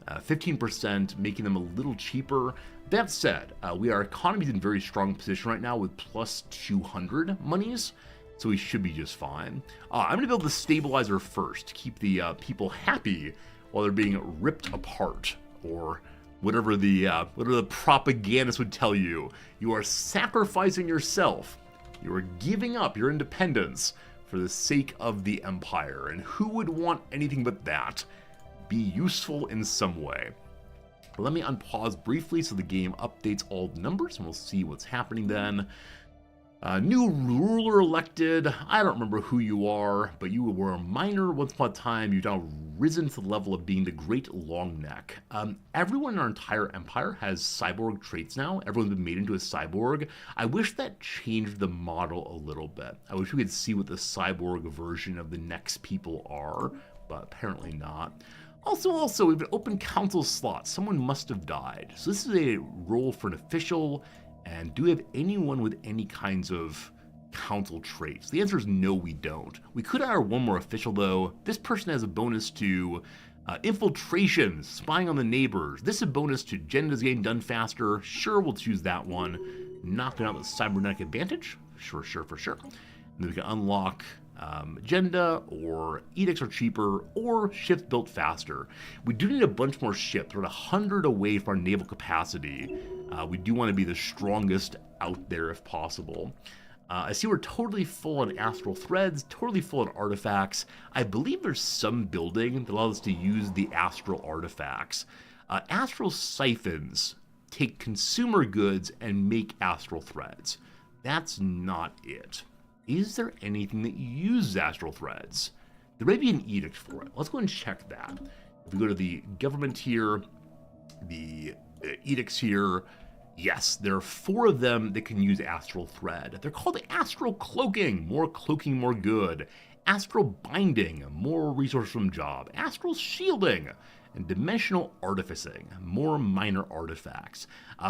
15%, making them a little cheaper. That said, our economy's in very strong position right now with plus 200 monies, so we should be just fine. I'm going to build the stabilizer first to keep the people happy while they're being ripped apart, or whatever the propagandists would tell you. You are sacrificing yourself. You are giving up your independence for the sake of the Empire. And who would want anything but that? Be useful in some way. Let me unpause briefly so the game updates all the numbers, and we'll see what's happening then. New ruler elected. I don't remember who you are, but you were a miner once upon a time. You've now risen to the level of being the Great Long Neck. Everyone in our entire empire has cyborg traits now. Everyone's been made into a cyborg. I wish that changed the model a little bit. I wish we could see what the cyborg version of the next people are, but apparently not. Also, we have an open council slot. Someone must have died. So this is a role for an official. And do we have anyone with any kinds of council traits? The answer is no, we don't. We could hire one more official, though. This person has a bonus to infiltration, spying on the neighbors. This is a bonus to agendas getting done faster. Sure, we'll choose that one. Knocking out the cybernetic advantage. Sure, for sure. And then we can unlock agenda, or edicts are cheaper, or ships built faster. We do need a bunch more ships. We're at 100 away from our naval capacity. We do want to be the strongest out there if possible. I see we're totally full on astral threads, totally full on artifacts. I believe there's some building that allows us to use the astral artifacts. Astral siphons take consumer goods and make astral threads. That's not it. Is there anything that uses astral threads? There may be an edict for it. Let's go and check that. If we go to the government here, the edicts here, yes, there are 4 of them that can use astral thread. They're called astral cloaking, more good. Astral binding, more resource from job. Astral shielding, and dimensional artificing, more minor artifacts.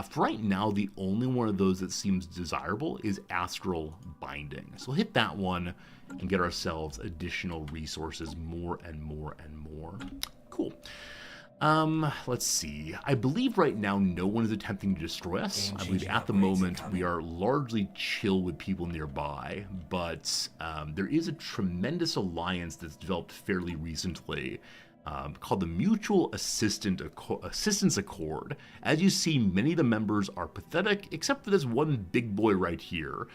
For right now, the only one of those that seems desirable is astral binding. So we'll hit that one and get ourselves additional resources, more and more. Cool. Let's see. I believe right now no one is attempting to destroy us. I believe at the moment we are largely chill with people nearby, but there is a tremendous alliance that's developed fairly recently called the Mutual Assistance Accord. As you see, many of the members are pathetic, except for this one big boy right here.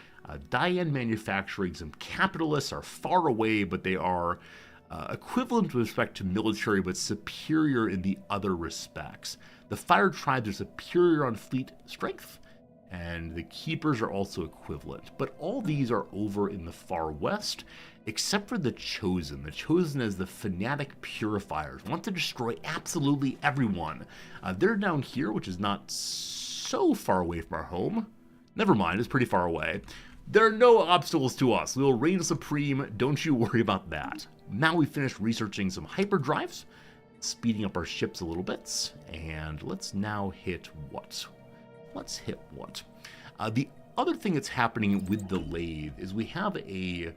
Diane Manufacturing, some capitalists are far away, but they are equivalent with respect to military, but superior in the other respects. The Fire Tribes are superior on fleet strength, and the Keepers are also equivalent. But all these are over in the far west, except for the Chosen. The Chosen as the fanatic purifiers want to destroy absolutely everyone. They're down here, which is not so far away from our home. Never mind, it's pretty far away. There are no obstacles to us. We will reign supreme. Don't you worry about that. Now we finished researching some hyperdrives, speeding up our ships a little bit, and let's now hit what? Let's hit what? The other thing that's happening with the lathe is we have a...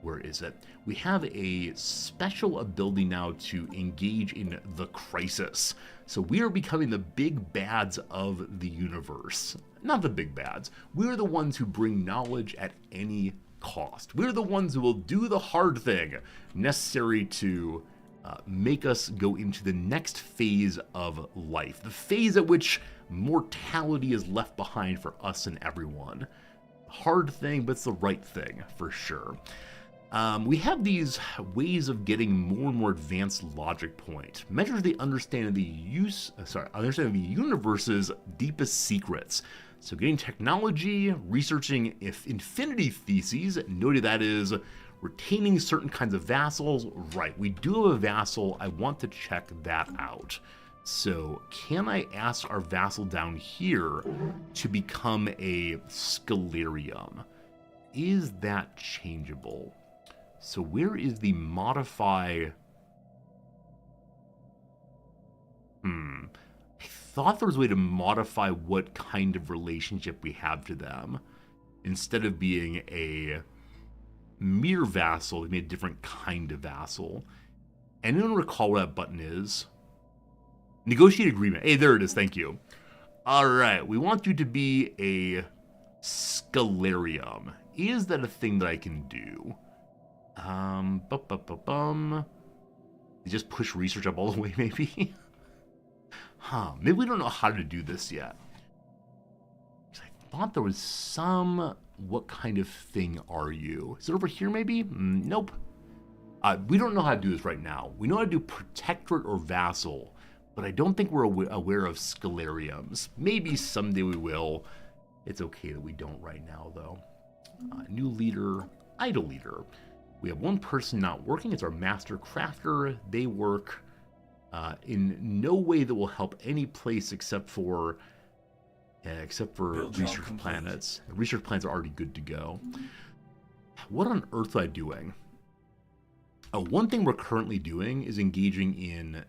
Where is it? We have a special ability now to engage in the crisis. So we are becoming the big bads of the universe. Not the big bads. We're the ones who bring knowledge at any cost. We're the ones who will do the hard thing necessary to make us go into the next phase of life. The phase at which mortality is left behind for us and everyone. Hard thing, but it's the right thing for sure. We have these ways of getting more and more advanced logic point. Measures the understanding of the universe's deepest secrets. So getting technology, researching if infinity theses, noted that is retaining certain kinds of vassals. Right, we do have a vassal. I want to check that out. So can I ask our vassal down here to become a Stellarium? Is that changeable? So where is the modify? I thought there was a way to modify what kind of relationship we have to them. Instead of being a mere vassal, we made a different kind of vassal. Anyone recall where that button is? Negotiate agreement. Hey, there it is. Thank you. All right. We want you to be a Stellarium. Is that a thing that I can do? Just push research up all the way, maybe? Maybe we don't know how to do this yet. I thought there was some... What kind of thing are you? Is it over here, maybe? Nope. We don't know how to do this right now. We know how to do protectorate or vassal, but I don't think we're aware of Stellariums. Maybe someday we will. It's okay that we don't right now, though. New leader, idle leader. We have one person not working. It's our master crafter. They work in no way that will help any place except for research planets. Research planets are already good to go. What on earth am I doing? One thing we're currently doing is engaging in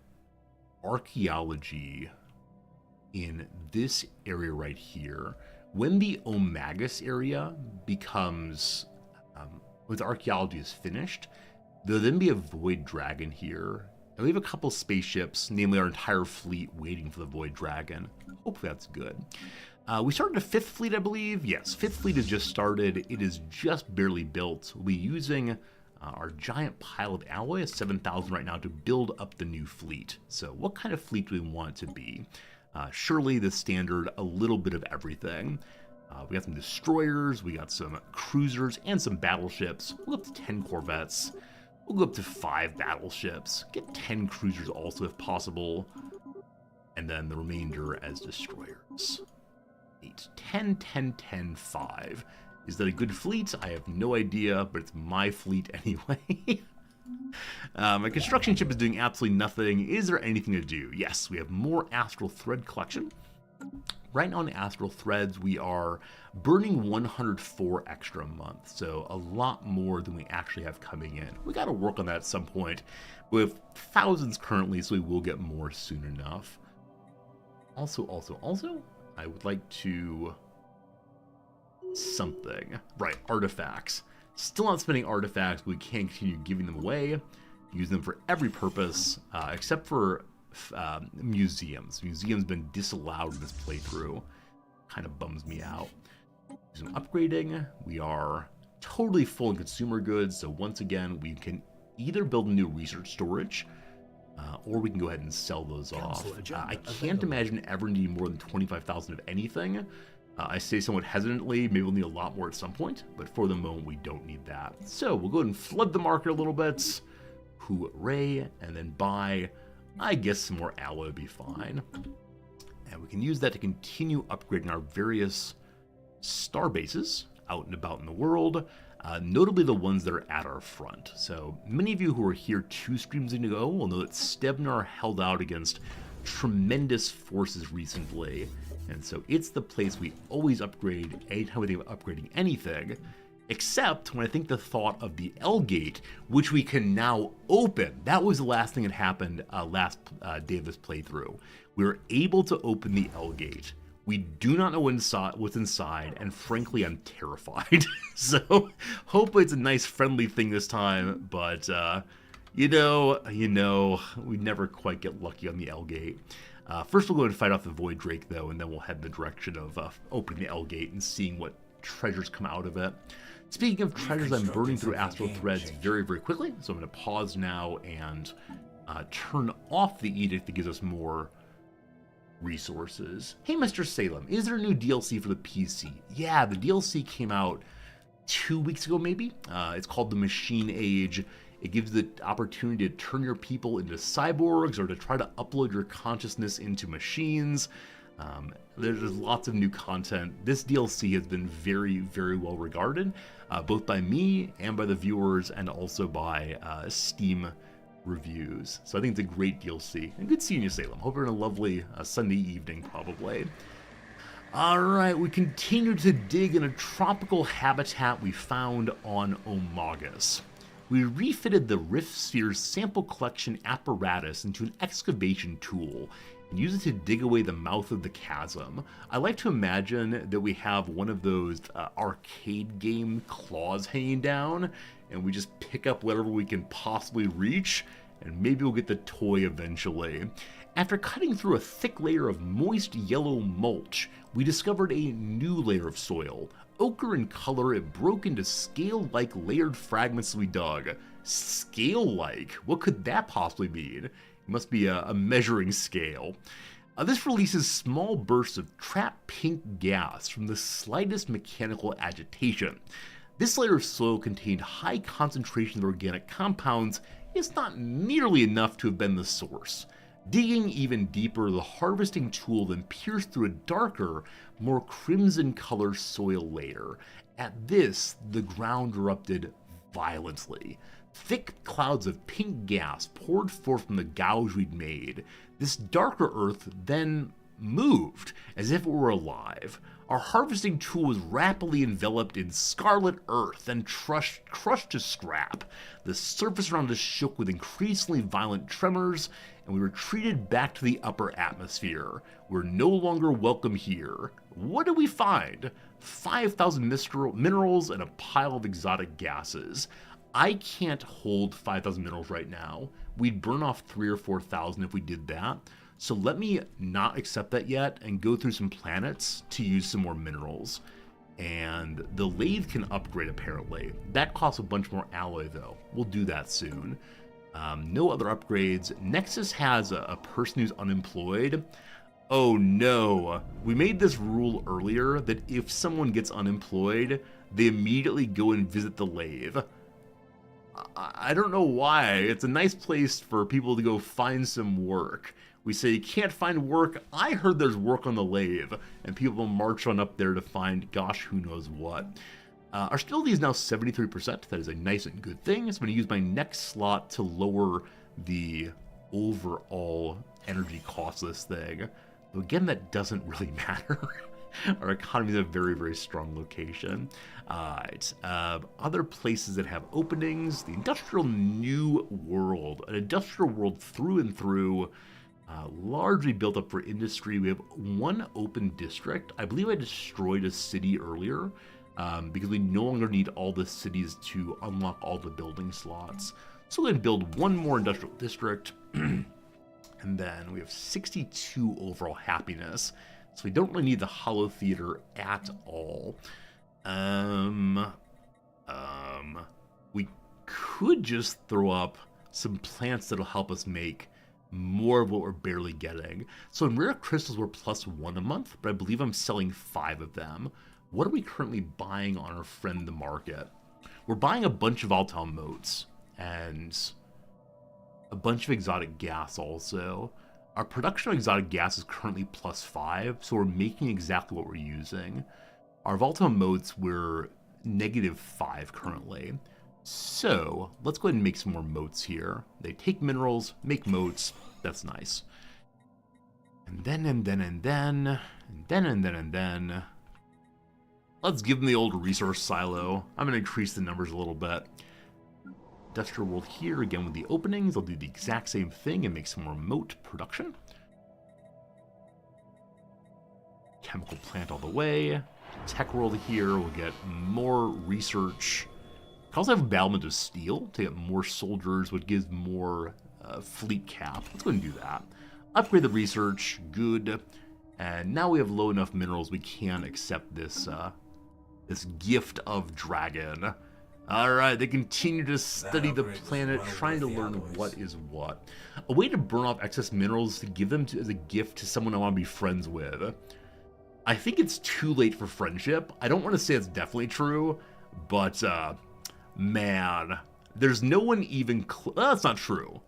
archaeology in this area right here. When the Omagus area becomes... when the archaeology is finished, there'll then be a Void Dragon here. And we have a couple spaceships, namely our entire fleet, waiting for the Void Dragon. Hopefully that's good. We started a 5th fleet, I believe. Yes, 5th fleet has just started. It is just barely built. We'll be using our giant pile of alloy, 7,000 right now, to build up the new fleet. So what kind of fleet do we want it to be? Surely the standard, a little bit of everything. We got some destroyers, we got some cruisers, and some battleships. We'll go up to 10 corvettes. We'll go up to 5 battleships. Get 10 cruisers also if possible. And then the remainder as destroyers. 8, 10, 10, 10, 5. Is that a good fleet? I have no idea, but it's my fleet anyway. My construction ship is doing absolutely nothing. Is there anything to do? Yes, we have more astral thread collection. Right now in astral threads, we are burning 104 extra a month, so a lot more than we actually have coming in. We got to work on that at some point. We have thousands currently, so we will get more soon enough. Also, I would like to... something. Right, artifacts. Still not spending artifacts, but we can continue giving them away. Use them for every purpose, except for museums. Museums been disallowed in this playthrough. Kind of bums me out. Do some upgrading. We are totally full in consumer goods, so once again, we can either build a new research storage, or we can go ahead and sell those off. I can't imagine ever needing more than 25,000 of anything. I say somewhat hesitantly, maybe we'll need a lot more at some point, but for the moment we don't need that. So we'll go ahead and flood the market a little bit. Hooray, and then buy, I guess some more alloy would be fine. And we can use that to continue upgrading our various star bases out and about in the world, notably the ones that are at our front. So many of you who are here 2 streams ago will know that Stebnar held out against tremendous forces recently, and so it's the place we always upgrade anytime we think about upgrading anything, except when I think the thought of the L gate, which we can now open. That was the last thing that happened last day of this playthrough. We were able to open the L gate. We do not know what's inside, and frankly, I'm terrified. So hopefully it's a nice friendly thing this time, but you know, we never quite get lucky on the L gate. First we'll go and fight off the Void Drake though, and then we'll head in the direction of opening the L gate and seeing what treasures come out of it. Speaking of treasures, I'm burning through astral threads very, very quickly, so I'm going to pause now and turn off the edict that gives us more resources. Hey, Mr. Salem, is there a new DLC for the PC? Yeah, the DLC came out 2 weeks ago, maybe. It's called the Machine Age. It gives the opportunity to turn your people into cyborgs or to try to upload your consciousness into machines. There's lots of new content. This DLC has been very, very well regarded, both by me and by the viewers, and also by Steam reviews. So I think it's a great DLC. And good seeing you, Salem. Hope you're in a lovely Sunday evening, probably. Alright, we continue to dig in a tropical habitat we found on Omagus. We refitted the Rift Sphere's sample collection apparatus into an excavation tool and use it to dig away the mouth of the chasm. I like to imagine that we have one of those arcade game claws hanging down, and we just pick up whatever we can possibly reach, and maybe we'll get the toy eventually. After cutting through a thick layer of moist yellow mulch, we discovered a new layer of soil. Ochre in color, it broke into scale-like layered fragments as we dug. Scale-like? What could that possibly mean? It must be a measuring scale. This releases small bursts of trapped pink gas from the slightest mechanical agitation. This layer of soil contained high concentrations of organic compounds. It's not nearly enough to have been the source. Digging even deeper, the harvesting tool then pierced through a darker, more crimson color soil layer. At this, the ground erupted violently. Thick clouds of pink gas poured forth from the gouge we'd made. This darker earth then moved, as if it were alive. Our harvesting tool was rapidly enveloped in scarlet earth and crushed to scrap. The surface around us shook with increasingly violent tremors, and we retreated back to the upper atmosphere. We're no longer welcome here. What did we find? 5,000 minerals and a pile of exotic gases. I can't hold 5,000 minerals right now. We'd burn off 3,000 or 4,000 if we did that. So let me not accept that yet and go through some planets to use some more minerals. And the lathe can upgrade apparently. That costs a bunch more alloy though. We'll do that soon. No other upgrades. Nexus has a person who's unemployed. Oh no. We made this rule earlier that if someone gets unemployed, they immediately go and visit the lathe. I don't know why. It's a nice place for people to go find some work. We say you can't find work. I heard there's work on the lathe, and people march on up there to find gosh who knows what. Our stability is now 73%. That is a nice and good thing. So I'm going to use my next slot to lower the overall energy cost of this thing. Though again, that doesn't really matter. Our economy is a very, very strong location. Alright, other places that have openings. The Industrial New World. An industrial world through and through. Largely built up for industry. We have one open district. I believe I destroyed a city earlier because we no longer need all the cities to unlock all the building slots. So we're going to build one more industrial district. And then we have 62 overall happiness. So we don't really need the Hollow Theater at all. We could just throw up some plants that'll help us make more of what we're barely getting. So in rare crystals, we're +1 a month, but I believe I'm selling 5 of them. What are we currently buying on our friend the market? We're buying a bunch of volatile motes and a bunch of exotic gas also. Our production of exotic gas is currently +5, so we're making exactly what we're using. Our volatile motes, we're -5 currently. So let's go ahead and make some more motes here. They take minerals, make motes. That's nice. And then. Let's give them the old resource silo. I'm going to increase the numbers a little bit. Industrial world here, again with the openings. I'll do the exact same thing and make some more mote production. Chemical plant all the way. Tech world here, we'll get more research. I also have battlement of steel to get more soldiers, which gives more fleet cap. Let's go ahead and do that. Upgrade the research, good. And now we have low enough minerals we can accept this this gift of dragon. Alright, they continue to study the planet, trying to learn what is what. A way to burn off excess minerals is to give them as a gift to someone I want to be friends with. I think it's too late for friendship. I don't want to say it's definitely true, but man, there's no one even that's not true.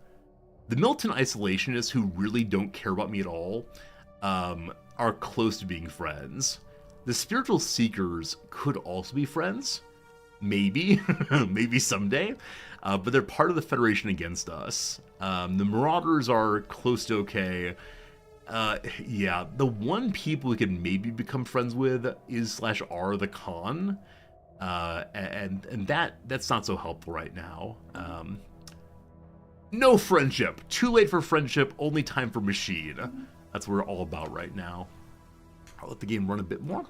The militant isolationists who really don't care about me at all are close to being friends. The spiritual seekers could also be friends. Maybe, maybe someday, but they're part of the Federation against us. The Marauders are close to okay. Yeah, the one people we can maybe become friends with is /R the Khan, and that's not so helpful right now. No friendship. Too late for friendship. Only time for machine. That's what we're all about right now. I'll let the game run a bit more.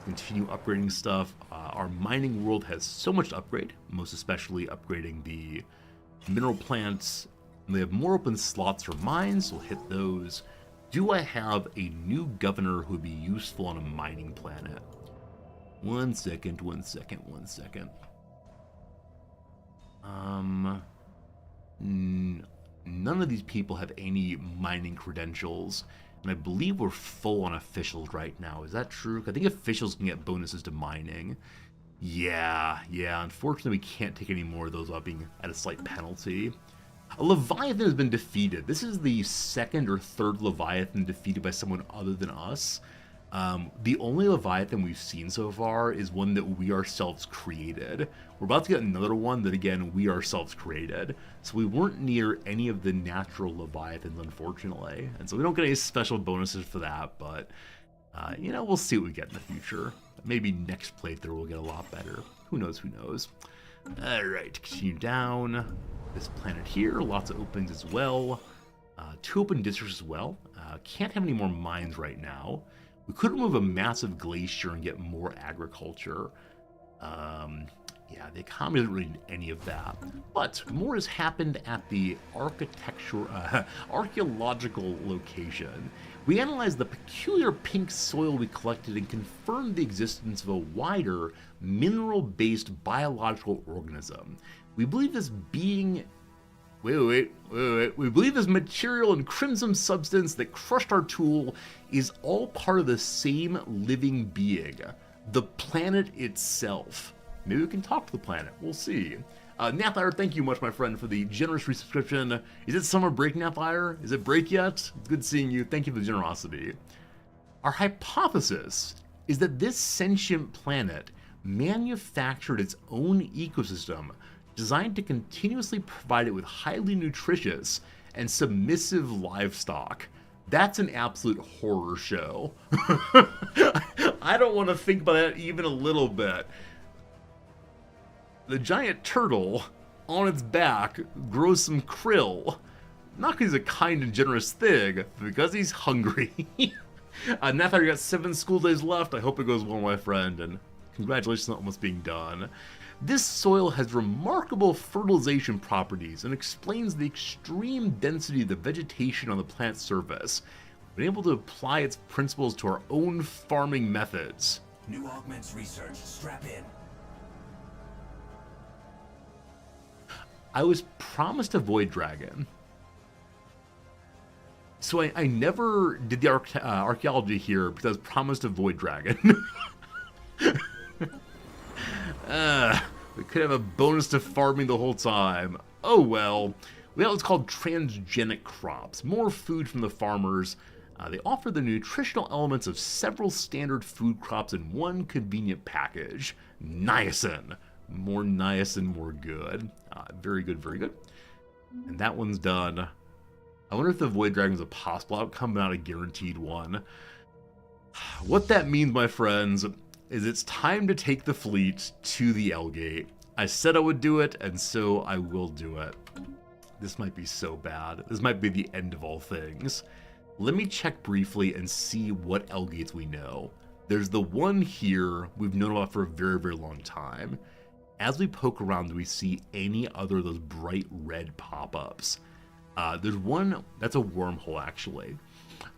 Continue upgrading stuff. Our mining world has so much to upgrade, most especially upgrading the mineral plants. And they have more open slots for mines, so we'll hit those. Do I have a new governor who would be useful on a mining planet? One second. None of these people have any mining credentials. And I believe we're full on officials right now. Is that true? I think officials can get bonuses to mining. Yeah. Unfortunately, we can't take any more of those without being at a slight penalty. A Leviathan has been defeated. This is the second or third Leviathan defeated by someone other than us. The only Leviathan we've seen so far is one that we ourselves created. We're about to get another one that, again, we ourselves created. So we weren't near any of the natural Leviathans, unfortunately. And so we don't get any special bonuses for that, but, we'll see what we get in the future. Maybe next playthrough we'll get a lot better. Who knows? Alright, continue down. This planet here, lots of openings as well. 2 open districts as well. Can't have any more mines right now. We could remove a massive glacier and get more agriculture. Yeah, the economy doesn't really need any of that. But more has happened at the archaeological location. We analyzed the peculiar pink soil we collected and confirmed the existence of a wider, mineral-based biological organism. We believe this being Wait. We believe this material and crimson substance that crushed our tool is all part of the same living being, the planet itself. Maybe we can talk to the planet. We'll see. Nathire, thank you much, my friend, for the generous resubscription. Is it summer break, Nathire? Is it break yet? It's good seeing you. Thank you for the generosity. Our hypothesis is that this sentient planet manufactured its own ecosystem designed to continuously provide it with highly nutritious and submissive livestock. That's an absolute horror show. I don't want to think about that even a little bit. The giant turtle on its back grows some krill. Not because he's a kind and generous thing, but because he's hungry. Nathar, you got 7 school days left. I hope it goes well, my friend, and congratulations on almost being done. This soil has remarkable fertilization properties and explains the extreme density of the vegetation on the planet's surface. We've been able to apply its principles to our own farming methods. New augments research. Strap in. I was promised a void dragon. So I never did the archaeology here because I was promised a void dragon. We could have a bonus to farming the whole time. Oh well. We have what's called transgenic crops. More food from the farmers. They offer the nutritional elements of several standard food crops in one convenient package. Niacin. More niacin, more good. Very good, very good. And that one's done. I wonder if the Void Dragon is a possible outcome, but not a guaranteed one. What that means, my friends, is it's time to take the fleet to the L-Gate. I said I would do it, and so I will do it. This might be so bad. This might be the end of all things. Let me check briefly and see what L-Gates we know. There's the one here we've known about for a very, very long time. As we poke around, do we see any other of those bright red pop-ups? There's one, that's a wormhole actually.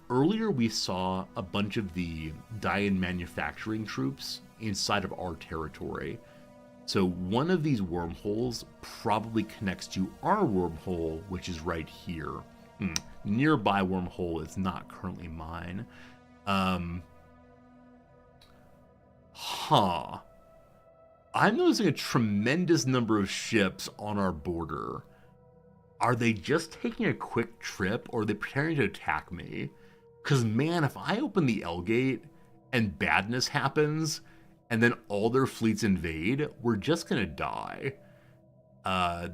Earlier we saw a bunch of the Dian manufacturing troops inside of our territory. So one of these wormholes probably connects to our wormhole, which is right here. Nearby wormhole is not currently mine. I'm noticing a tremendous number of ships on our border. Are they just taking a quick trip, or are they preparing to attack me? Because, man, if I open the L-Gate and badness happens, and then all their fleets invade, we're just going to die.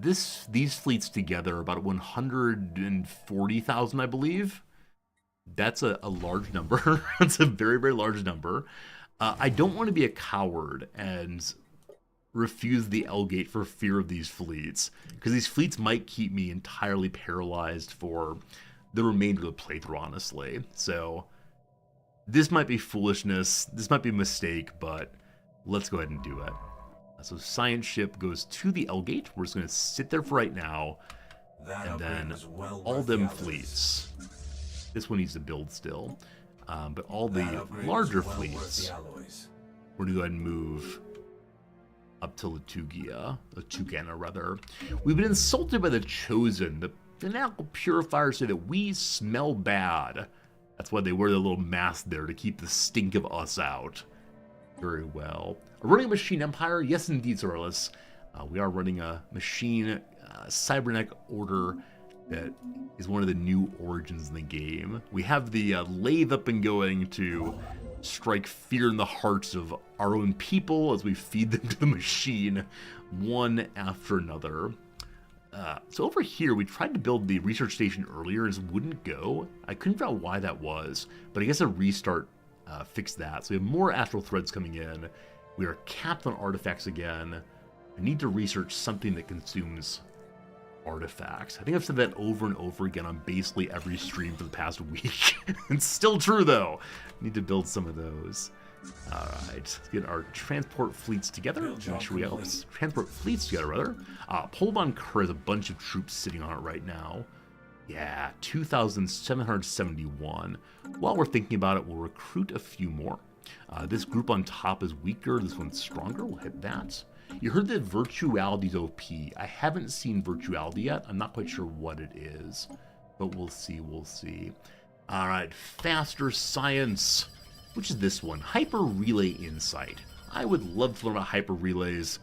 These fleets together are about 140,000, I believe. That's a large number. That's a very, very large number. I don't want to be a coward and refuse the L-Gate for fear of these fleets, because these fleets might keep me entirely paralyzed for the remainder of the playthrough, honestly. So this might be foolishness, this might be a mistake, but let's go ahead and do it. So science ship goes to the L-Gate. We're just going to sit there for right now, and then all them fleets. This one needs to build still, but all the larger fleets, we're going to go ahead and move up to Tugana rather. We've been insulted by the Chosen. The fanatical purifiers say that we smell bad. That's why they wear their little mask there, to keep the stink of us out. Very well. A running machine empire? Yes, indeed, Stellaris. We are running a machine cybernetic order that is one of the new origins in the game. We have the lathe up and going to strike fear in the hearts of our own people as we feed them to the machine one after another. So over here, we tried to build the research station earlier and it wouldn't go. I couldn't figure out why that was, but I guess a restart fixed that. So we have more astral threads coming in. We are capped on artifacts again. I need to research something that consumes artifacts. I think I've said that over and over again on basically every stream for the past week. It's still true though. Need to build some of those. Alright, let's get our transport fleets together. Make sure we have transport fleets together, rather. Polbon Kur has a bunch of troops sitting on it right now. Yeah, 2,771. While we're thinking about it, we'll recruit a few more. This group on top is weaker. This one's stronger. We'll hit that. You heard that virtuality's OP. I haven't seen virtuality yet. I'm not quite sure what it is, but we'll see, we'll see. All right, faster science. Which is this one? Hyper Relay Insight. I would love to learn about hyper relays.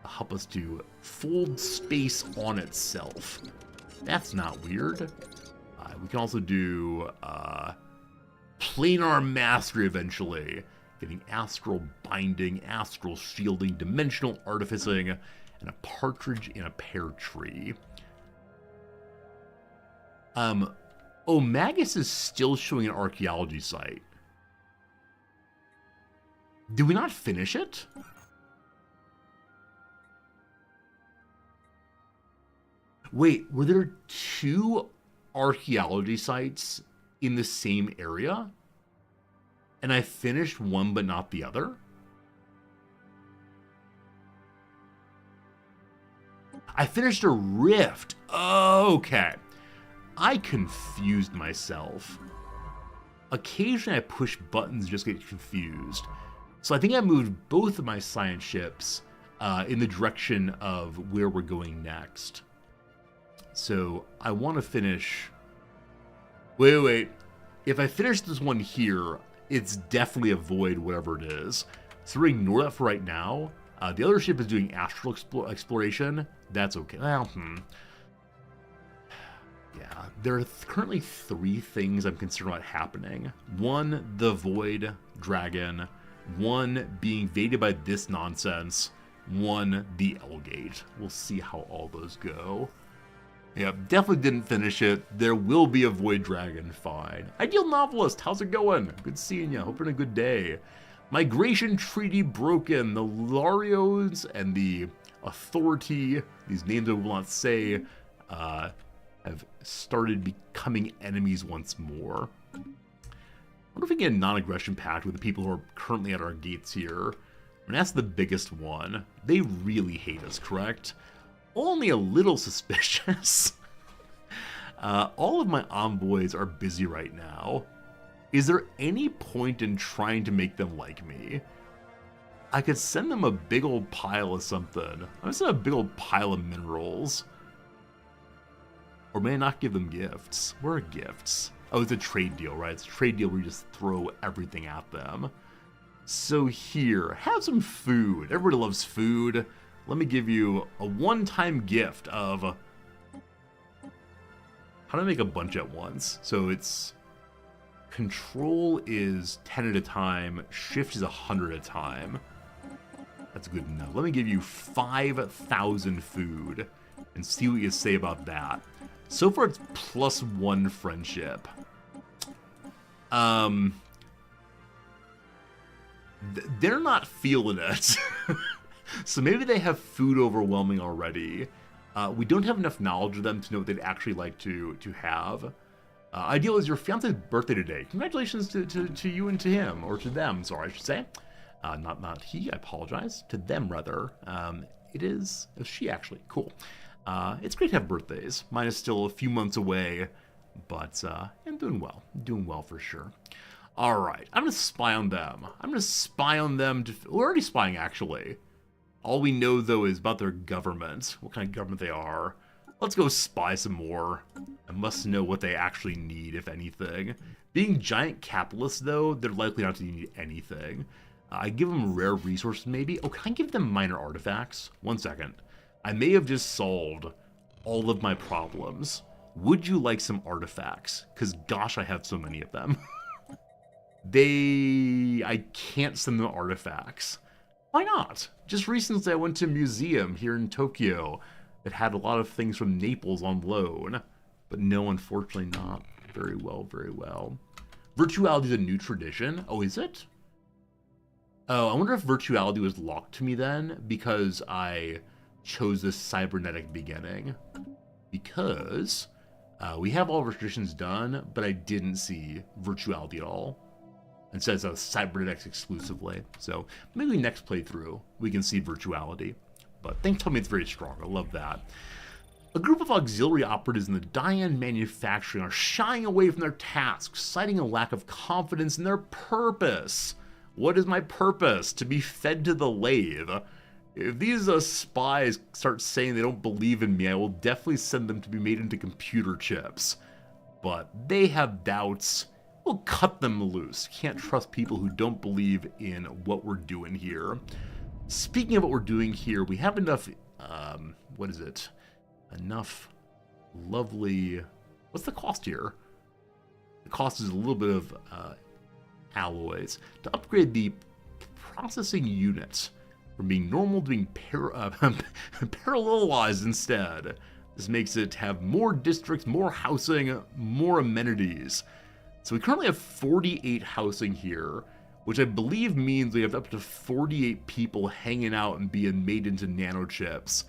Help us to fold space on itself. That's not weird. We can also do planar mastery eventually. Getting astral binding, astral shielding, dimensional artificing, and a partridge in a pear tree. Omagus is still showing an archaeology site. Did we not finish it? Wait, were there 2 archaeology sites in the same area? And I finished one but not the other? I finished a rift. Okay. I confused myself. Occasionally I push buttons and just get confused. So I think I moved both of my science ships in the direction of where we're going next. So I want to finish... Wait. If I finish this one here, it's definitely a void, whatever it is. So we're ignore that for right now. The other ship is doing astral exploration. That's okay. Well, yeah, there are currently 3 things I'm concerned about happening. 1, the Void Dragon. 1, being invaded by this nonsense. 1, the L-Gate. We'll see how all those go. Yeah, definitely didn't finish it. There will be a Void Dragon, fine. Ideal Novelist, how's it going? Good seeing you. Hope you're having a good day. Migration Treaty broken. The Larios and the Authority, these names I will not say, have started becoming enemies once more. I wonder if we can get a non-aggression pact with the people who are currently at our gates here. And that's the biggest one. They really hate us, correct? Only a little suspicious. All of my envoys are busy right now. Is there any point in trying to make them like me? I could send them a big old pile of something. I'm gonna send a big old pile of minerals. Or may I not give them gifts? Where are gifts? Oh, it's a trade deal, right? It's a trade deal where you just throw everything at them. So here, have some food. Everybody loves food. Let me give you a one-time gift of... How do I make a bunch at once? So it's... Control is 10 at a time. Shift is 100 at a time. That's good enough. Let me give you 5,000 food and see what you say about that. So far it's +1 friendship. They're not feeling it. So maybe they have food overwhelming already. We don't have enough knowledge of them to know what they'd actually like to have. Ideal is your fiance's birthday today. Congratulations to you and to him, or to them, sorry, I should say. Not he, I apologize. To them, rather. It is she, actually. Cool. It's great to have birthdays. Mine is still a few months away, but I'm doing well. I'm doing well for sure. All right, I'm going to spy on them. I'm going to spy on them. We're already spying, actually. All we know, though, is about their government, what kind of government they are. Let's go spy some more. I must know what they actually need, if anything. Being giant capitalists, though, they're likely not to need anything. I give them rare resources, maybe. Oh, can I give them minor artifacts? 1 second. I may have just solved all of my problems. Would you like some artifacts? Because, gosh, I have so many of them. I can't send them artifacts. Why not? Just recently I went to a museum here in Tokyo that had a lot of things from Naples on loan. But no, unfortunately not. Very well, very well. Virtuality is a new tradition. Oh, is it? Oh, I wonder if virtuality was locked to me then because I chose this cybernetic beginning. Because we have all of our traditions done, but I didn't see virtuality at all. It says cybernetics exclusively. So maybe next playthrough we can see virtuality. But thanks for telling me it's very strong. I love that. A group of auxiliary operatives in the Diane manufacturing are shying away from their tasks, citing a lack of confidence in their purpose. What is my purpose? To be fed to the lathe. If these spies start saying they don't believe in me, I will definitely send them to be made into computer chips. But they have doubts. We'll cut them loose. Can't trust people who don't believe in what we're doing here. Speaking of what we're doing here, we have enough, what is it? Enough lovely, what's the cost here? The cost is a little bit of alloys to upgrade the processing units from being normal to being parallelized instead. This makes it have more districts, more housing, more amenities. So we currently have 48 housing here, which I believe means we have up to 48 people hanging out and being made into nanochips.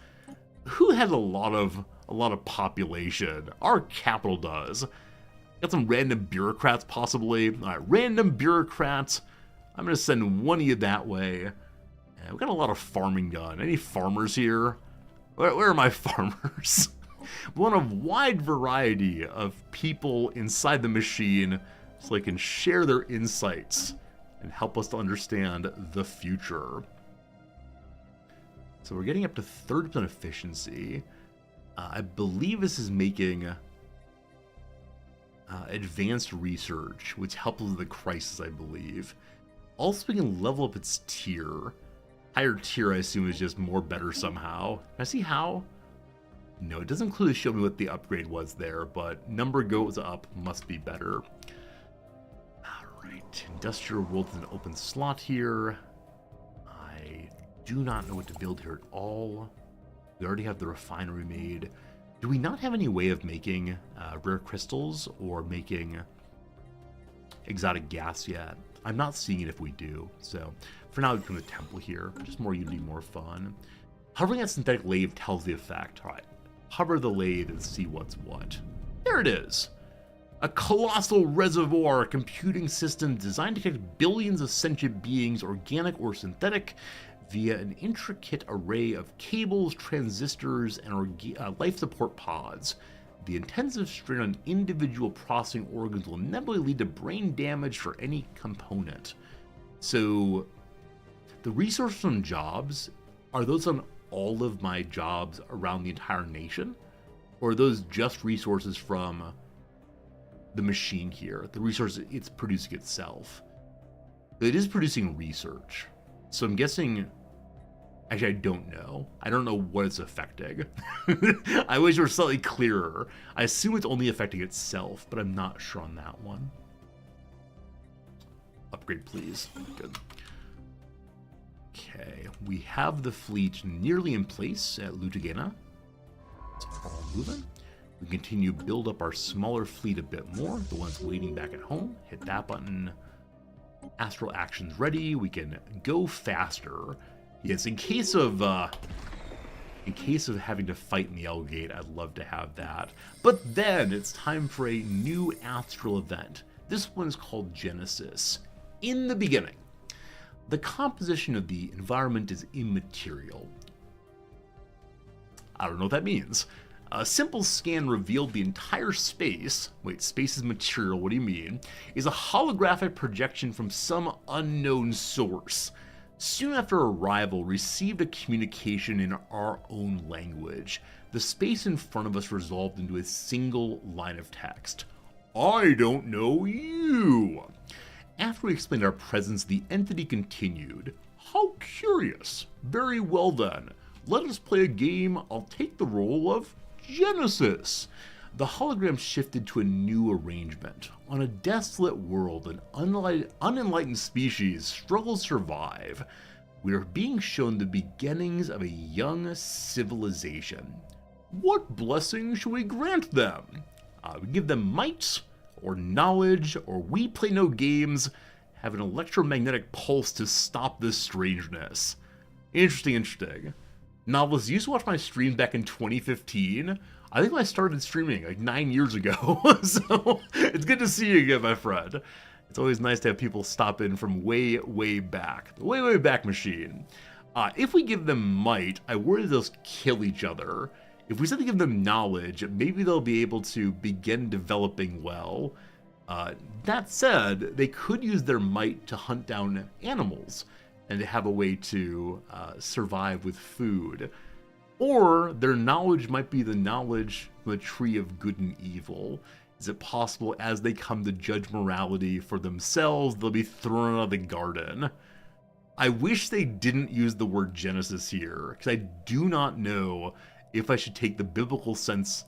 Who has a lot of population? Our capital does. Got some random bureaucrats possibly. All right, random bureaucrats. I'm gonna send one of you that way. We got a lot of farming done. Any farmers here? Where are my farmers? We want a wide variety of people inside the machine so they can share their insights and help us to understand the future. So we're getting up to 30% efficiency. I believe this is making advanced research, which helps with the crisis, I believe. Also, we can level up its tier. Higher tier, I assume, is just more better somehow. Can I see how? No, it doesn't clearly show me what the upgrade was there, but number goes up, must be better. Alright, Industrial World is an open slot here. I do not know what to build here at all. We already have the refinery made. Do we not have any way of making rare crystals or making exotic gas yet? I'm not seeing it if we do, so for now we become the temple here. Just more unity, more fun. Hovering at synthetic lathe tells the effect. Alright, hover the lathe and see what's what. There it is! A colossal reservoir computing system designed to connect billions of sentient beings, organic or synthetic, via an intricate array of cables, transistors, and life support pods. The intensive strain on individual processing organs will inevitably lead to brain damage for any component. So, the resources from jobs, are those on all of my jobs around the entire nation? Or are those just resources from the machine here, the resources it's producing itself? It is producing research. So I'm guessing, actually I don't know. I don't know what it's affecting. I wish it were slightly clearer. I assume it's only affecting itself, but I'm not sure on that one. Upgrade please, good. Okay, we have the fleet nearly in place at Lutagena. It's all moving. We continue to build up our smaller fleet a bit more. The ones waiting back at home, hit that button. Astral actions ready. We can go faster. Yes, in case of having to fight in the L-Gate, I'd love to have that. But then it's time for a new astral event. This one is called Genesis. In the beginning, the composition of the environment is immaterial. I don't know what that means. A simple scan revealed the entire space, wait, space is material, what do you mean, is a holographic projection from some unknown source. Soon after arrival, received a communication in our own language. The space in front of us resolved into a single line of text. I don't know you. After we explained our presence, the entity continued. How curious. Very well then. Let us play a game. I'll take the role of Genesis. The hologram shifted to a new arrangement. On a desolate world, an unenlightened species struggles to survive. We are being shown the beginnings of a young civilization. What blessing should we grant them? We give them might, or knowledge, or we play no games, have an electromagnetic pulse to stop this strangeness. Interesting. Novelists, you used to watch my stream back in 2015. I think I started streaming like 9 years ago. So it's good to see you again, my friend. It's always nice to have people stop in from way, way back. The way, way back machine. If we give them might, I worry they'll kill each other. If we suddenly give them knowledge, maybe they'll be able to begin developing well. That said, they could use their might to hunt down animals. and to have a way to survive with food. Or their knowledge might be the knowledge from the tree of good and evil. Is it possible as they come to judge morality for themselves, they'll be thrown out of the garden? I wish they didn't use the word Genesis here, because I do not know if I should take the biblical sense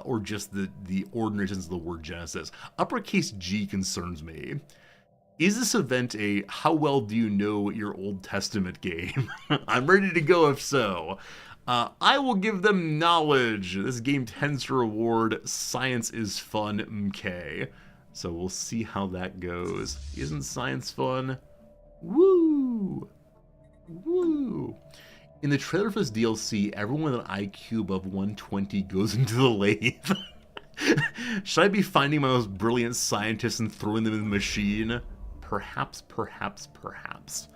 or just the ordinary sense of the word Genesis. Uppercase G concerns me. Is this event a how well do you know your Old Testament game? I'm ready to go if so. I will give them knowledge. This game tends to reward science is fun, mk. So we'll see how that goes. Isn't science fun? Woo! Woo! In the trailer for this DLC, everyone with an IQ above 120 goes into the lathe. Should I be finding my most brilliant scientists and throwing them in the machine? Perhaps, perhaps, perhaps.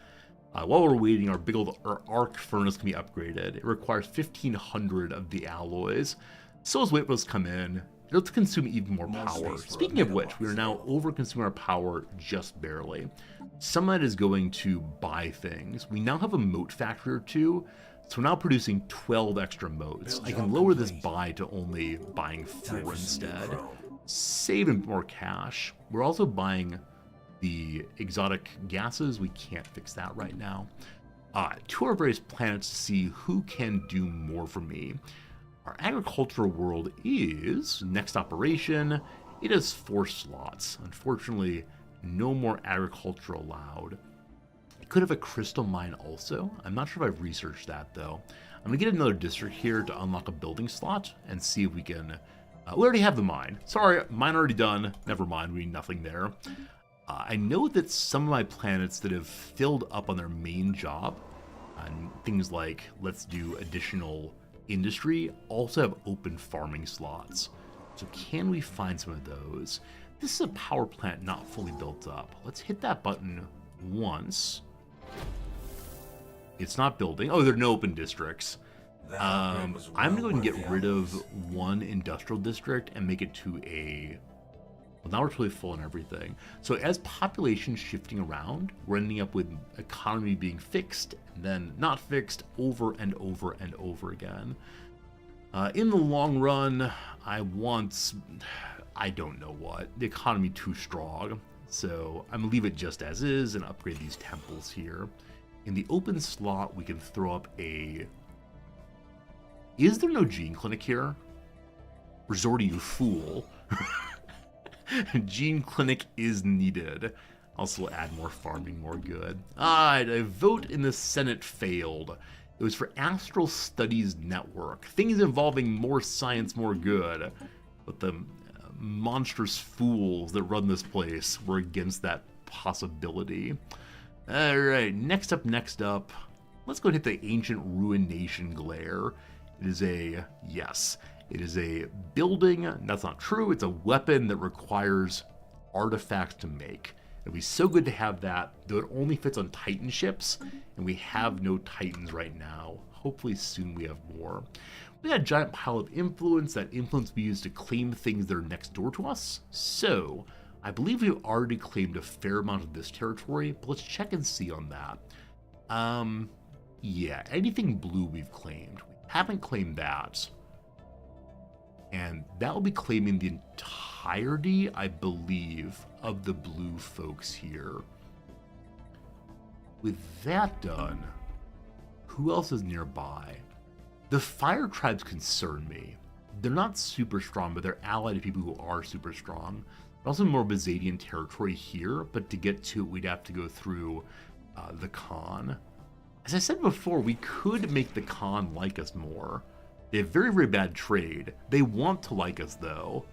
While we're waiting, our big old arc furnace can be upgraded. It requires 1,500 of the alloys. So as weightless come in, it'll consume even more power. Speaking of which, we are now over-consuming our power just barely. Some of that is going to buy things. We now have a moat factory or two, so we're now producing 12 extra moats. I can lower this buy to only buying 4 instead. Saving more cash. We're also buying the exotic gases. We can't fix that right now. To our various planets to see who can do more for me. Our agricultural world is next operation. It has 4 slots. Unfortunately, no more agriculture allowed. It could have a crystal mine also. I'm not sure if I've researched that though. I'm gonna get another district here to unlock a building slot and see if we can. We already have the mine. Sorry, mine already done. Never mind, we need nothing there. I know that some of my planets that have filled up on their main job, and things like let's do additional industry, also have open farming slots. So can we find some of those? This is a power plant not fully built up. Let's hit that button once. It's not building. Oh, there are no open districts. I'm going to get rid of 1 industrial district and make it to a... Well, now we're totally full on everything. So as population's shifting around, we're ending up with economy being fixed and then not fixed over and over and over again. In the long run, I want... I don't know what. The economy too strong. So I'm gonna leave it just as is and upgrade these temples here. In the open slot, we can throw up a... Is there no gene clinic here? Resorty, you fool. Gene clinic is needed. Also add more farming, more good. Alright, a vote in the Senate failed. It was for Astral Studies Network. Things involving more science, more good. But the monstrous fools that run this place were against that possibility. Alright, next up. Let's go hit the Ancient Ruin Nation Glare. It is a, yes, it is a building. That's not true. It's a weapon that requires artifacts to make. It'd be so good to have that, though it only fits on Titan ships, and we have no Titans right now. Hopefully soon we have more. We got a giant pile of influence. That influence we use to claim things that are next door to us. So, I believe we've already claimed a fair amount of this territory, but let's check and see on that. Yeah, anything blue we've claimed. We haven't claimed that. And that will be claiming the entirety, I believe, of the blue folks here. With that done, who else is nearby? The fire tribes concern me. They're not super strong, but they're allied to people who are super strong. Also more Byzantian territory here, but to get to it, we'd have to go through the Khan. As I said before, we could make the Khan like us more. They have very, very bad trade. They want to like us, though.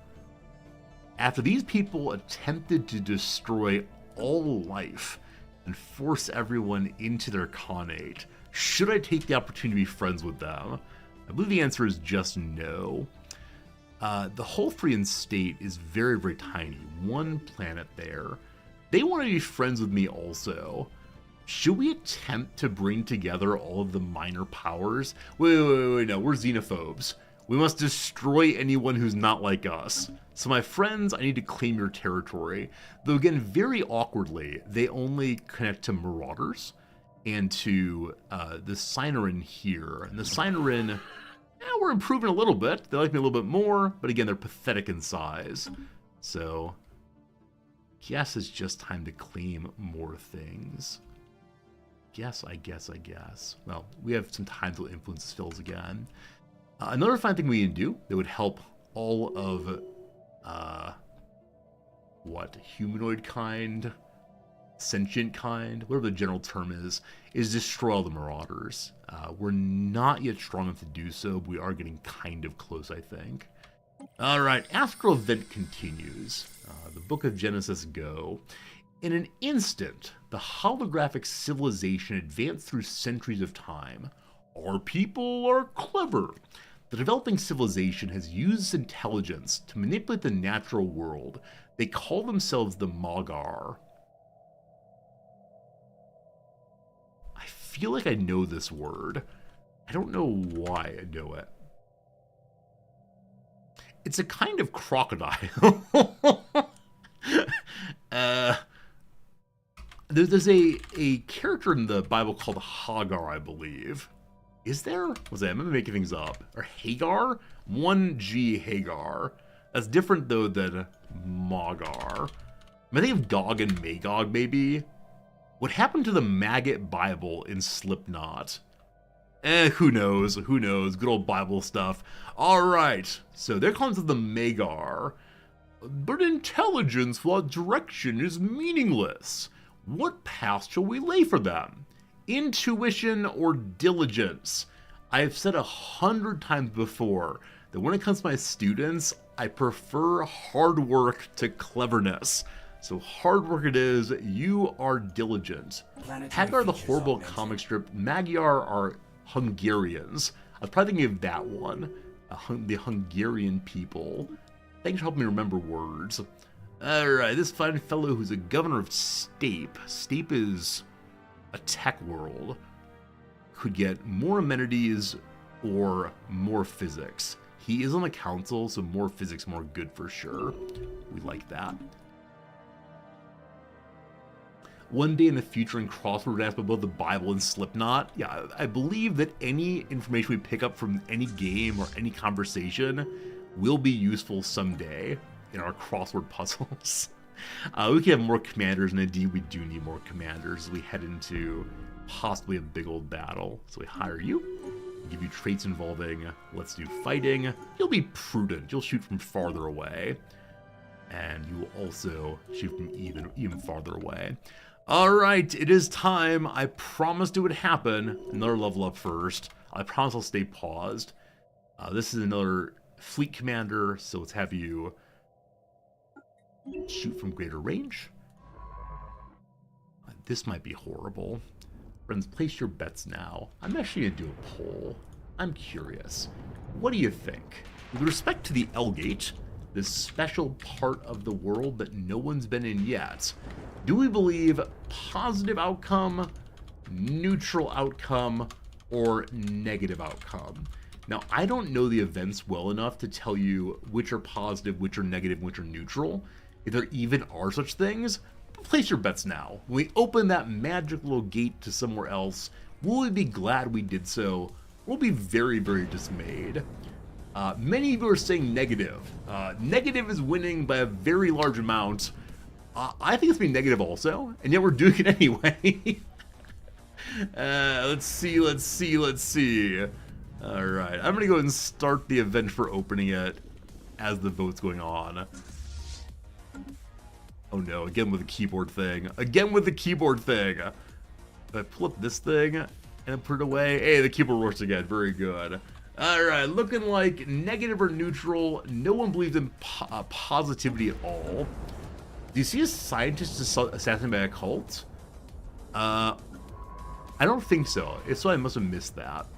After these people attempted to destroy all life and force everyone into their Khanate, should I take the opportunity to be friends with them? I believe the answer is just no. The Holfrian state is very, very tiny. 1 planet there. They want to be friends with me also. Should we attempt to bring together all of the minor powers? Wait, no, we're xenophobes. We must destroy anyone who's not like us. So my friends, I need to claim your territory. Though again, very awkwardly, they only connect to marauders. and to the Signerin here. And the Signerin, we're improving a little bit. They like me a little bit more, but again, they're pathetic in size. So, guess it's just time to claim more things. I guess. Well, we have some time to influence skills again. Another fine thing we can do that would help all of, humanoid kind, sentient kind, whatever the general term is destroy all the Marauders. We're not yet strong enough to do so, but we are getting kind of close, I think. Alright, Astral Event continues. The Book of Genesis Go. In an instant, the holographic civilization advanced through centuries of time. Our people are clever. The developing civilization has used its intelligence to manipulate the natural world. They call themselves the Magar. I feel like I know this word. I don't know why I know it. It's a kind of crocodile. There's a character in the Bible called Hagar, I believe. Is there? Was I remember making things up. Or Hagar? 1G Hagar. That's different, though, than Magar. I think of Gog and Magog, maybe. What happened to the Maggot Bible in Slipknot? Who knows? Who knows? Good old Bible stuff. Alright, so there comes the Magar. But intelligence without direction is meaningless. What path shall we lay for them? Intuition or diligence? I have said 100 times before that when it comes to my students, I prefer hard work to cleverness. So hard work it is, you are diligent. Hagar the horrible comic strip, Magyar are Hungarians. I was probably thinking of that one. The Hungarian people. Thanks for helping me remember words. Alright, this fine fellow who's a governor of Stape. Stape is a tech world. Could get more amenities or more physics. He is on the council, so more physics, more good for sure. We like that. One day in the future in crossword ask about the Bible and Slipknot. Yeah, I believe that any information we pick up from any game or any conversation will be useful someday in our crossword puzzles. We can have more commanders, and indeed we do need more commanders as we head into possibly a big old battle. So we hire you, give you traits involving let's do fighting. You'll be prudent, you'll shoot from farther away. And you will also shoot from even farther away. Alright, it is time. I promised it would happen. Another level up first. I promise I'll stay paused. This is another fleet commander, so let's have you shoot from greater range. This might be horrible. Friends, place your bets now. I'm actually going to do a poll. I'm curious. What do you think? With respect to the L-Gate, this special part of the world that no one's been in yet, do we believe positive outcome, neutral outcome, or negative outcome? Now, I don't know the events well enough to tell you which are positive, which are negative, which are neutral. If there even are such things, place your bets now. When we open that magic little gate to somewhere else, will we be glad we did so? We'll be very, very dismayed. Many of you are saying negative. Negative is winning by a very large amount. I think it's being negative also, and yet we're doing it anyway. Let's see. Alright, I'm gonna go ahead and start the event for opening it as the vote's going on. Oh no, again with the keyboard thing. If I pull up this thing and put it away, hey, the keyboard works again, very good. Alright, looking like negative or neutral. No one believes in positivity at all. Do you see a scientist assassinated by a cult? I don't think so. If so, I must have missed that.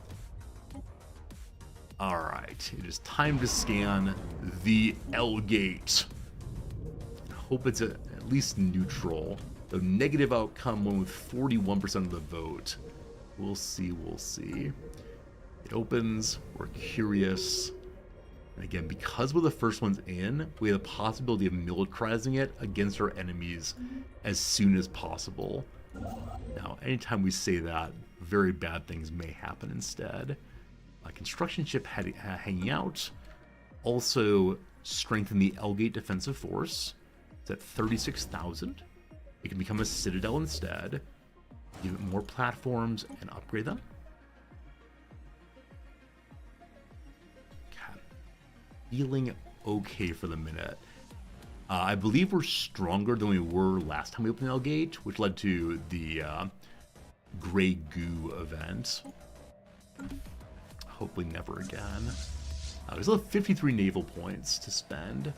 Alright, it is time to scan the L-Gate. Hope it's at least neutral. The negative outcome won with 41% of the vote. We'll see. It opens, we're curious. And again, because we're the first ones in, we have the possibility of militarizing it against our enemies as soon as possible. Now, anytime we say that, very bad things may happen instead. Construction ship hanging out. Also, strengthen the L-Gate defensive force. It's at 36,000. It can become a citadel instead. Give it more platforms and upgrade them. Okay. Feeling okay for the minute. I believe we're stronger than we were last time we opened the L-Gate, which led to the Grey Goo event. Hopefully never again. We still have 53 naval points to spend.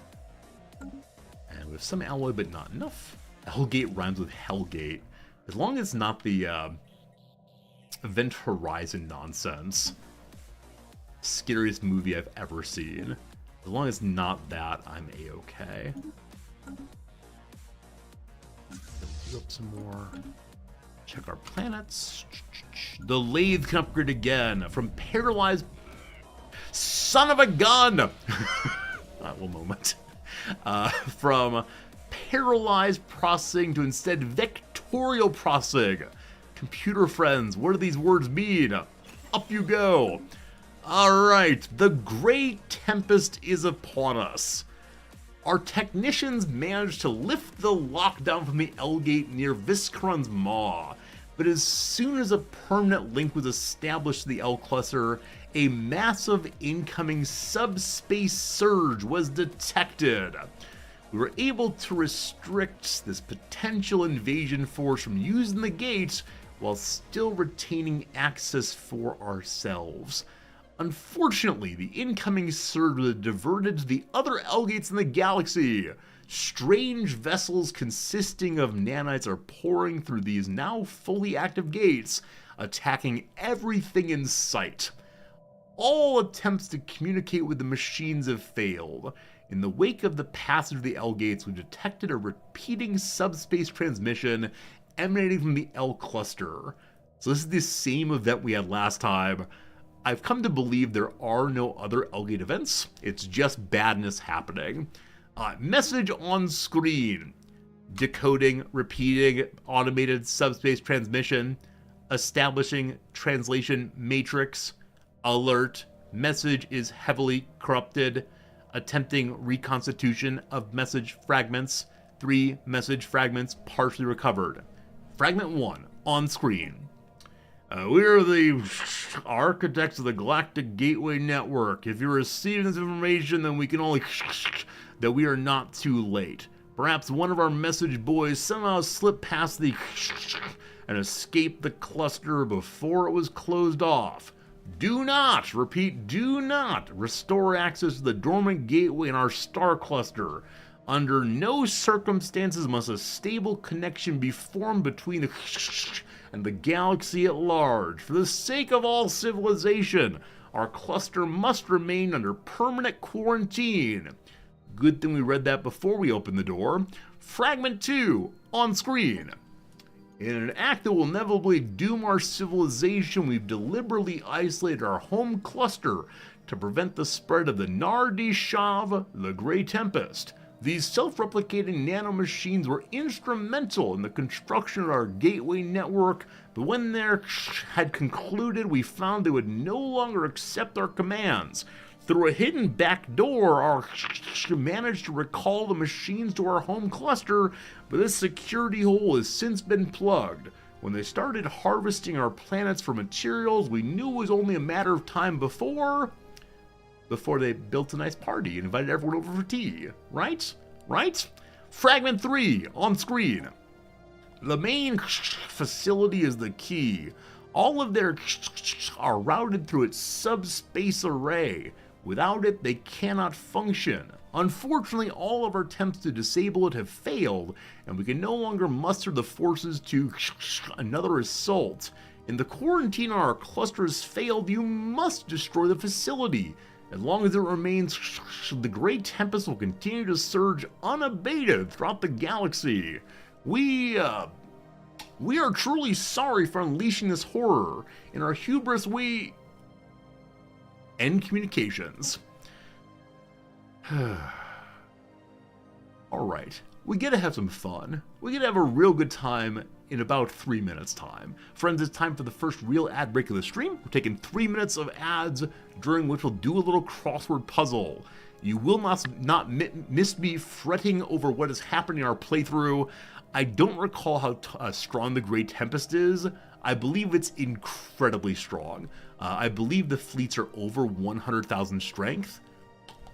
And we have some alloy, but not enough. Hellgate rhymes with Hellgate. As long as it's not the Event Horizon nonsense. Scariest movie I've ever seen. As long as it's not that, I'm A-okay. Do up some more. Check our planets. The lathe can upgrade again from paralyzed son of a gun. One moment. From paralyzed processing to instead vectorial processing. Computer friends, what do these words mean? Up you go. All right, the Grey Tempest is upon us. Our technicians managed to lift the lockdown from the L-Gate near Viscaron's maw, but as soon as a permanent link was established to the L-Cluster, a massive incoming subspace surge was detected. We were able to restrict this potential invasion force from using the gate while still retaining access for ourselves. Unfortunately, the incoming surge was diverted to the other L-Gates in the galaxy. Strange vessels consisting of nanites are pouring through these now fully active gates, attacking everything in sight. All attempts to communicate with the machines have failed. In the wake of the passage of the L-Gates, we detected a repeating subspace transmission emanating from the L-Cluster. So this is the same event we had last time. I've come to believe there are no other L-Gate events. It's just badness happening. Message on screen. Decoding, repeating, automated subspace transmission. Establishing translation matrix. Alert. Message is heavily corrupted. Attempting reconstitution of message fragments. 3 message fragments partially recovered. Fragment 1 on screen. We are the architects of the Galactic Gateway Network. If you're receiving this information, then we can only that we are not too late. Perhaps one of our message boys somehow slipped past the and escaped the cluster before it was closed off. Do not, repeat, do not restore access to the dormant gateway in our star cluster. Under no circumstances must a stable connection be formed between the and the galaxy at large. For the sake of all civilization, our cluster must remain under permanent quarantine. Good thing we read that before we opened the door. Fragment 2, on screen. In an act that will inevitably doom our civilization, we've deliberately isolated our home cluster to prevent the spread of the Nar-Di-Shav, the Grey Tempest. These self-replicating nanomachines were instrumental in the construction of our gateway network, but when they had concluded, we found they would no longer accept our commands. Through a hidden back door, our managed to recall the machines to our home cluster, but this security hole has since been plugged. When they started harvesting our planets for materials, we knew it was only a matter of time before they built a nice party and invited everyone over for tea. Right? Right? Fragment 3, on screen. The main facility is the key. All of their are routed through its subspace array. Without it, they cannot function. Unfortunately, all of our attempts to disable it have failed, and we can no longer muster the forces to another assault. In the quarantine our cluster has failed, you must destroy the facility. As long as it remains, the Grey Tempest will continue to surge unabated throughout the galaxy. We are truly sorry for unleashing this horror. In our hubris, we end communications. Alright, we get to have some fun. We get to have a real good time in about 3 minutes time. Friends, it's time for the first real ad break of the stream. We're taking 3 minutes of ads, during which we'll do a little crossword puzzle. You will not miss me fretting over what is happening in our playthrough. I don't recall how strong the Grey Tempest is. I believe it's incredibly strong. I believe the fleets are over 100,000 strength.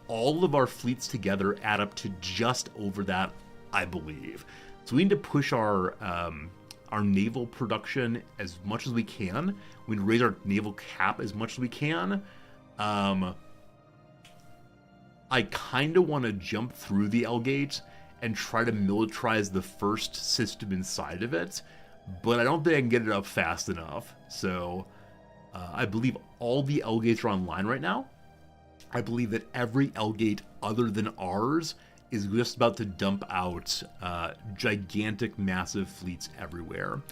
All of our fleets together add up to just over that, I believe. So we need to push our naval production as much as we can. We need to raise our naval cap as much as we can. I kind of want to jump through the L-Gate and try to militarize the first system inside of it, but I don't think I can get it up fast enough. So I believe all the L-Gates are online right now. I believe that every L-Gate other than ours is just about to dump out gigantic, massive fleets everywhere.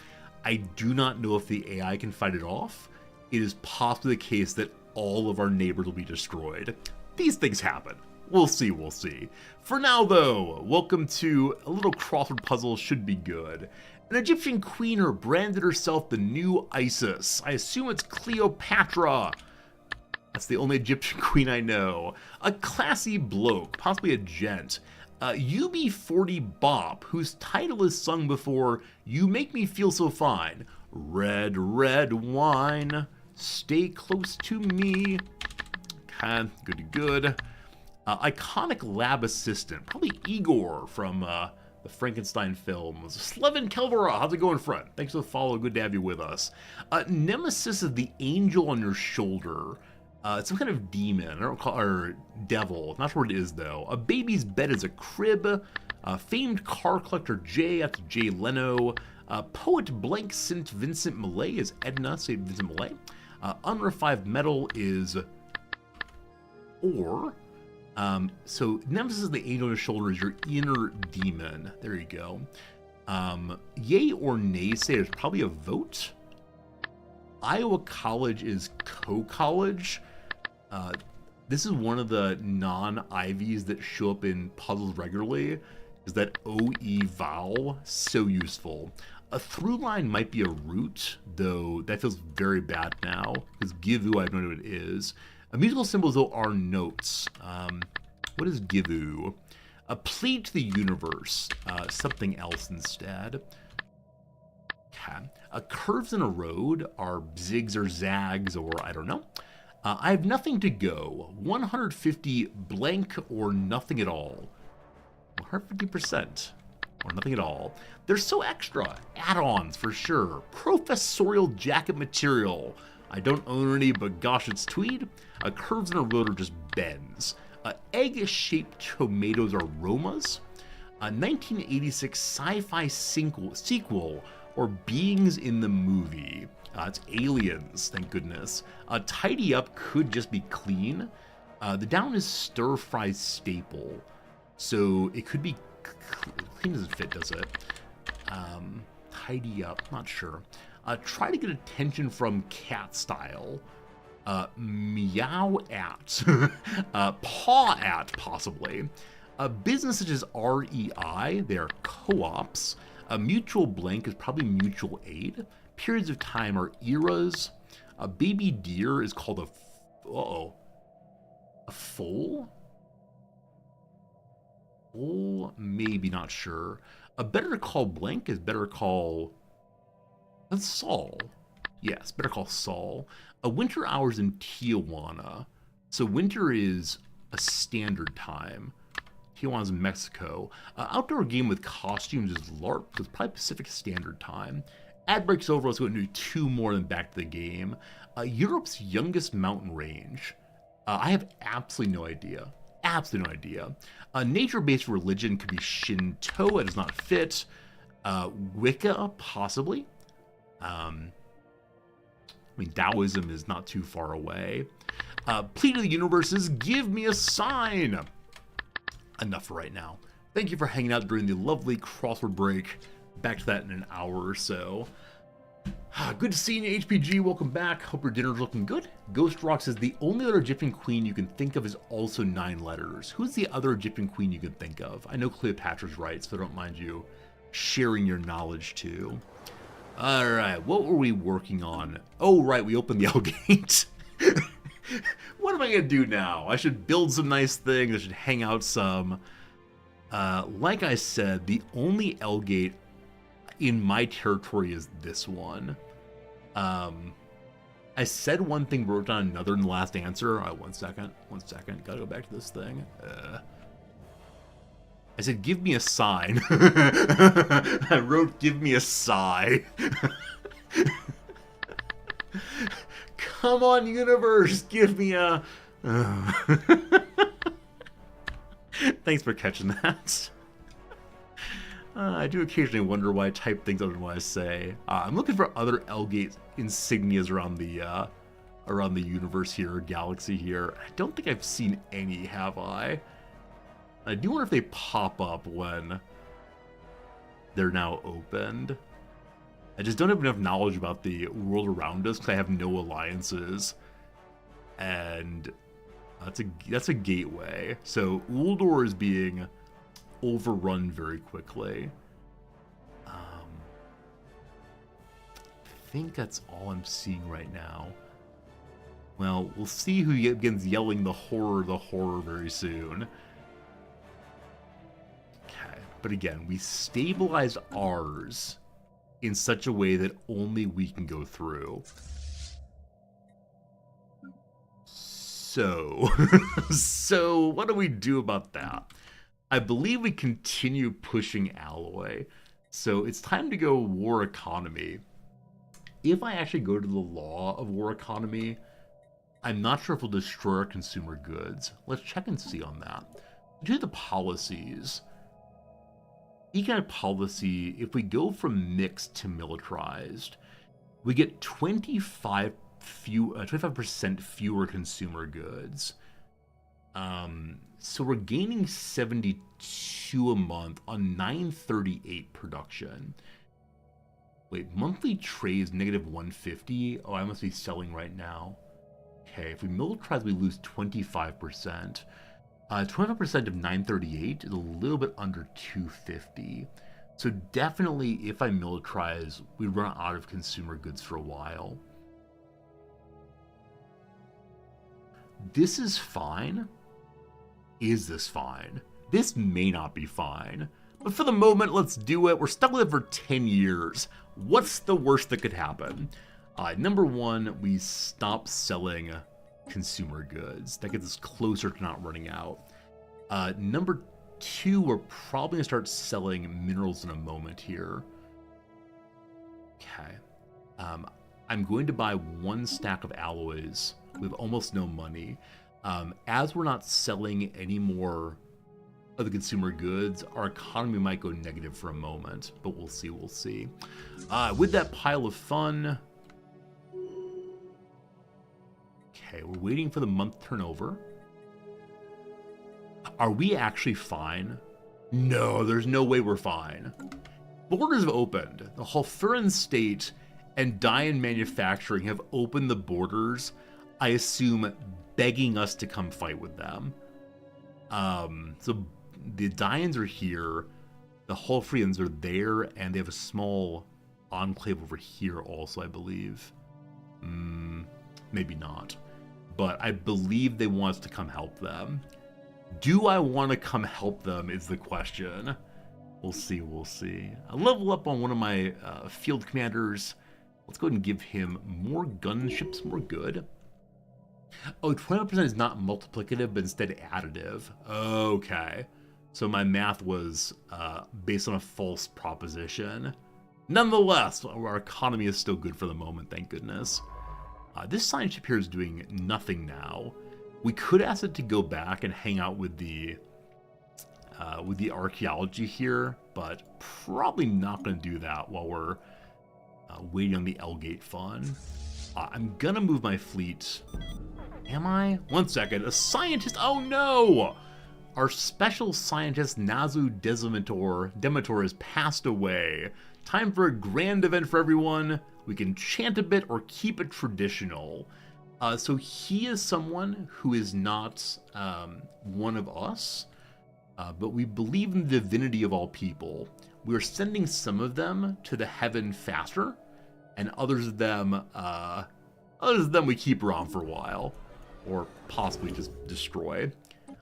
I do not know if the AI can fight it off. It is possibly the case that all of our neighbors will be destroyed. These things happen. We'll see, we'll see. For now, though, welcome to a little crossword puzzle. Should be good. An Egyptian queener branded herself the new Isis. I assume it's Cleopatra. That's the only Egyptian queen I know. A classy bloke, possibly a gent. UB40 Bop, whose title is sung before You Make Me Feel So Fine. Red, red wine, stay close to me. Good. Iconic lab assistant, probably Igor from the Frankenstein films. Slevin Kelvera, how's it going, friend? Thanks for the follow, good to have you with us. Nemesis is the angel on your shoulder. It's some kind of demon, I don't call or devil, not sure what it is though. A baby's bed is a crib. Famed car collector Jay, that's Jay Leno. Poet blank St. Vincent Millay is Edna, St. Vincent Millay. Unrefined metal is Ore. So Nemesis is the angel on your shoulder is your inner demon. There you go. Yay or nay say there's probably a vote. Iowa College is co-college. This is one of the non-Ivies that show up in puzzles regularly. Is that OE vowel so useful? A through line might be a root, though that feels very bad now because Givu, I don't know what it is. Musical symbols, though, are notes. What is Givu? A plea to the universe. Something else instead. Okay. Curves in a road are zigs or zags, or I don't know. I have nothing to go. 150 blank or nothing at all. 150% or nothing at all. They're so extra. Add-ons for sure. Professorial jacket material. I don't own any, but gosh, it's tweed. Curves in a road are just bends. Egg-shaped tomatoes are aromas. 1986 sci-fi sequel or beings in the movie. It's aliens, thank goodness. Tidy up could just be clean. The down is stir-fry staple. So it could be clean doesn't fit, does it? Tidy up, not sure. Try to get attention from cat style. Meow at. Paw at, possibly. Business such as REI, they are co-ops. A mutual blank is probably mutual aid. Periods of time are eras. A baby deer is called a foal? Foal? Maybe, not sure. A better call blank is better call... That's Saul. Yes, better call Saul. A winter hours in Tijuana. So winter is a standard time. Tijuana's in Mexico. Outdoor game with costumes is LARP, so it's probably Pacific Standard Time. Ad breaks over, let's go and do 2 more than back to the game. Europe's youngest mountain range. I have absolutely no idea. Absolutely no idea. Nature-based religion could be Shinto, it does not fit. Wicca, possibly. I mean, Taoism is not too far away. Plea to the universe is give me a sign. Enough for right now. Thank you for hanging out during the lovely crossword break. Back to that in an hour or so. Good to see you, HPG. Welcome back. Hope your dinner's looking good. Ghost Rock says the only other Egyptian queen you can think of is also 9 letters. Who's the other Egyptian queen you can think of? I know Cleopatra's right, so I don't mind you sharing your knowledge too. All right, what were we working on? Oh, right, we opened the L gate. What am I gonna do now? I should build some nice things. I should hang out some. Like I said, the only L gate in my territory is this one. I said one thing, wrote down another in the last answer. All right, one second. Gotta go back to this thing. I said, give me a sign. I wrote, give me a sigh. Come on, universe, give me a... Thanks for catching that. I do occasionally wonder why I type things other than what I say. I'm looking for other L-Gate insignias around the universe here, galaxy here. I don't think I've seen any, have I? I do wonder if they pop up when they're now opened. I just don't have enough knowledge about the world around us because I have no alliances. And that's a gateway. So Uldor is being overrun very quickly. I think that's all I'm seeing right now. Well, we'll see who begins yelling the horror very soon. Okay, but again, we stabilized ours in such a way that only we can go through. So, so what do we do about that? I believe we continue pushing alloy. So it's time to go war economy. If I actually go to the law of war economy, I'm not sure if we'll destroy our consumer goods. Let's check and see on that. Do the policies. Economic policy, if we go from mixed to militarized, we get 25% fewer consumer goods. So we're gaining 72 a month on 938 production. Wait, monthly trade is negative 150? Oh, I must be selling right now. Okay, if we militarize, we lose 25%. 25% of 938 is a little bit under 250. So definitely, if I militarize, we run out of consumer goods for a while. This is fine. Is this fine? This may not be fine. But for the moment, let's do it. We're stuck with it for 10 years. What's the worst that could happen? Number one, we stop selling consumer goods. That gets us closer to not running out. Number two, we're probably going to start selling minerals in a moment here. Okay. I'm going to buy 1 stack of alloys with almost no money. As we're not selling any more of the consumer goods, our economy might go negative for a moment, but we'll see, with that pile of fun... Okay, we're waiting for the month turnover. Are we actually fine? No, there's no way we're fine. Borders have opened. The Hulfuran State and Dian Manufacturing have opened the borders, I assume begging us to come fight with them. So the Dians are here, the Hulfrians are there, and they have a small enclave over here also, I believe. Maybe not. But I believe they want us to come help them. Do I want to come help them is the question. We'll see. I level up on one of my field commanders. Let's go ahead and give him more gunships, more good. Oh, 20% is not multiplicative, but instead additive. Okay. So my math was based on a false proposition. Nonetheless, our economy is still good for the moment, thank goodness. This science ship here is doing nothing now. We could ask it to go back and hang out with the archaeology here, but probably not going to do that while we're waiting on the L-Gate fun. I'm going to move my fleet. Am I? 1 second. A scientist? Oh no! Our special scientist Nazu Demetor has passed away. Time for a grand event for everyone. We can chant a bit or keep it traditional. So he is someone who is not one of us, but we believe in the divinity of all people. We're sending some of them to the heaven faster, and others of them we keep around for a while, or possibly just destroy.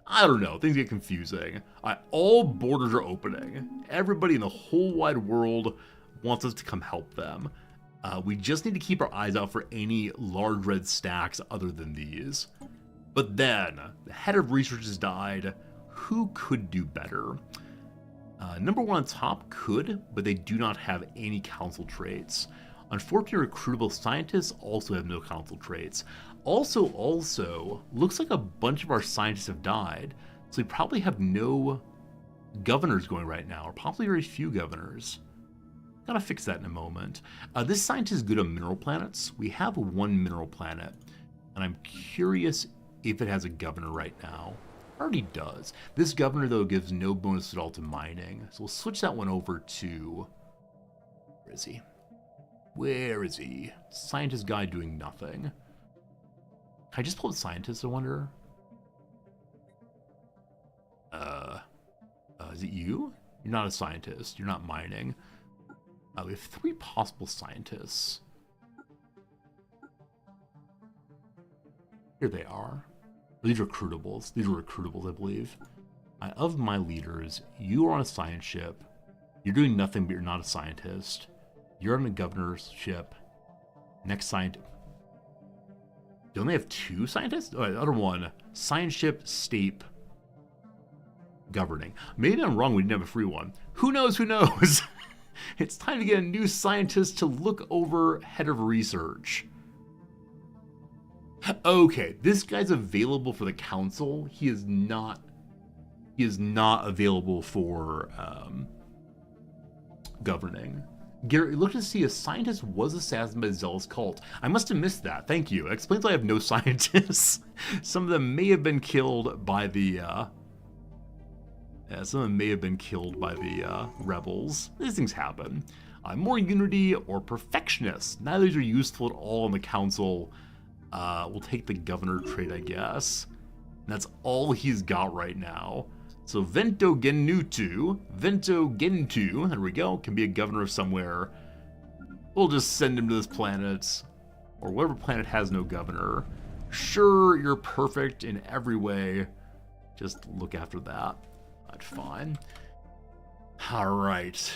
I don't know, things get confusing. All borders are opening. Everybody in the whole wide world wants us to come help them. We just need to keep our eyes out for any large red stacks other than these. But then, the head of research has died. Who could do better? Number one on top could, but they do not have any council traits. Unfortunately, recruitable scientists also have no council traits. Also, looks like a bunch of our scientists have died, so we probably have no governors going right now, or possibly very few governors. Gotta fix that in a moment. This scientist is good on mineral planets. We have one mineral planet, and I'm curious if it has a governor right now. Already does. This governor, though, gives no bonus at all to mining, so we'll switch that one over to... Where is he? Where is he? Scientist guy doing nothing. Can I just pull up scientist, I wonder? Is it you? You're not a scientist. You're not mining. We have 3 possible scientists. Here they are. These are recruitables. These are recruitables, I believe. Of my leaders, you are on a science ship. You're doing nothing, but you're not a scientist. You're on a governor's ship. Next scientist. You only have 2 scientists? Oh, the other one. Science ship, Stape. Governing. Maybe I'm wrong, we didn't have a free one. Who knows, who knows? It's time to get a new scientist to look over head of research. Okay, this guy's available for the council. He is not available for governing. Gary, look to see a scientist was assassinated by the Zealous cult. I must have missed that. Thank you. It explains why I have no scientists. Some of them may have been killed by the rebels. These things happen. More unity or perfectionists. Neither of these are useful at all in the council. We'll take the governor trait, I guess. And that's all he's got right now. So Vento Genutu, there we go, can be a governor of somewhere. We'll just send him to this planet, or whatever planet has no governor. Sure, you're perfect in every way. Just look after that. That's fine. All right.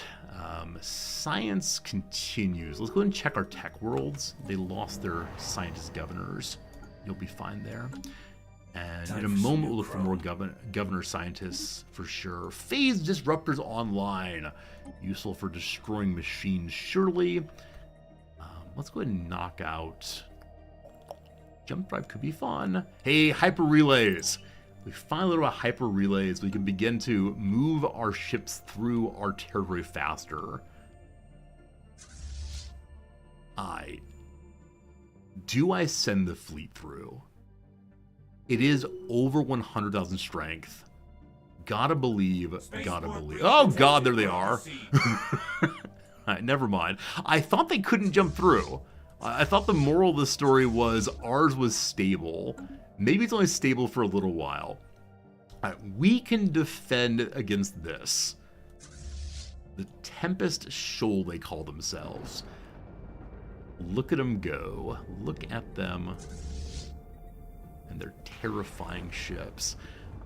Science continues. Let's go ahead and check our tech worlds. They lost their scientist governors. You'll be fine there. And in a moment, we'll look for more governor scientists for sure. Phase disruptors online. Useful for destroying machines, surely. Let's go ahead and knock out... Jump drive could be fun. Hey, hyper relays. We finally learned about hyper relays. We can begin to move our ships through our territory faster. Do I send the fleet through? It is over 100,000 strength. Gotta believe. Oh god, there they are. Alright, never mind. I thought they couldn't jump through. I thought the moral of the story was ours was stable. Maybe it's only stable for a little while. Alright, we can defend against this. The Tempest Shoal, they call themselves. Look at them go. Look at them. And their terrifying ships.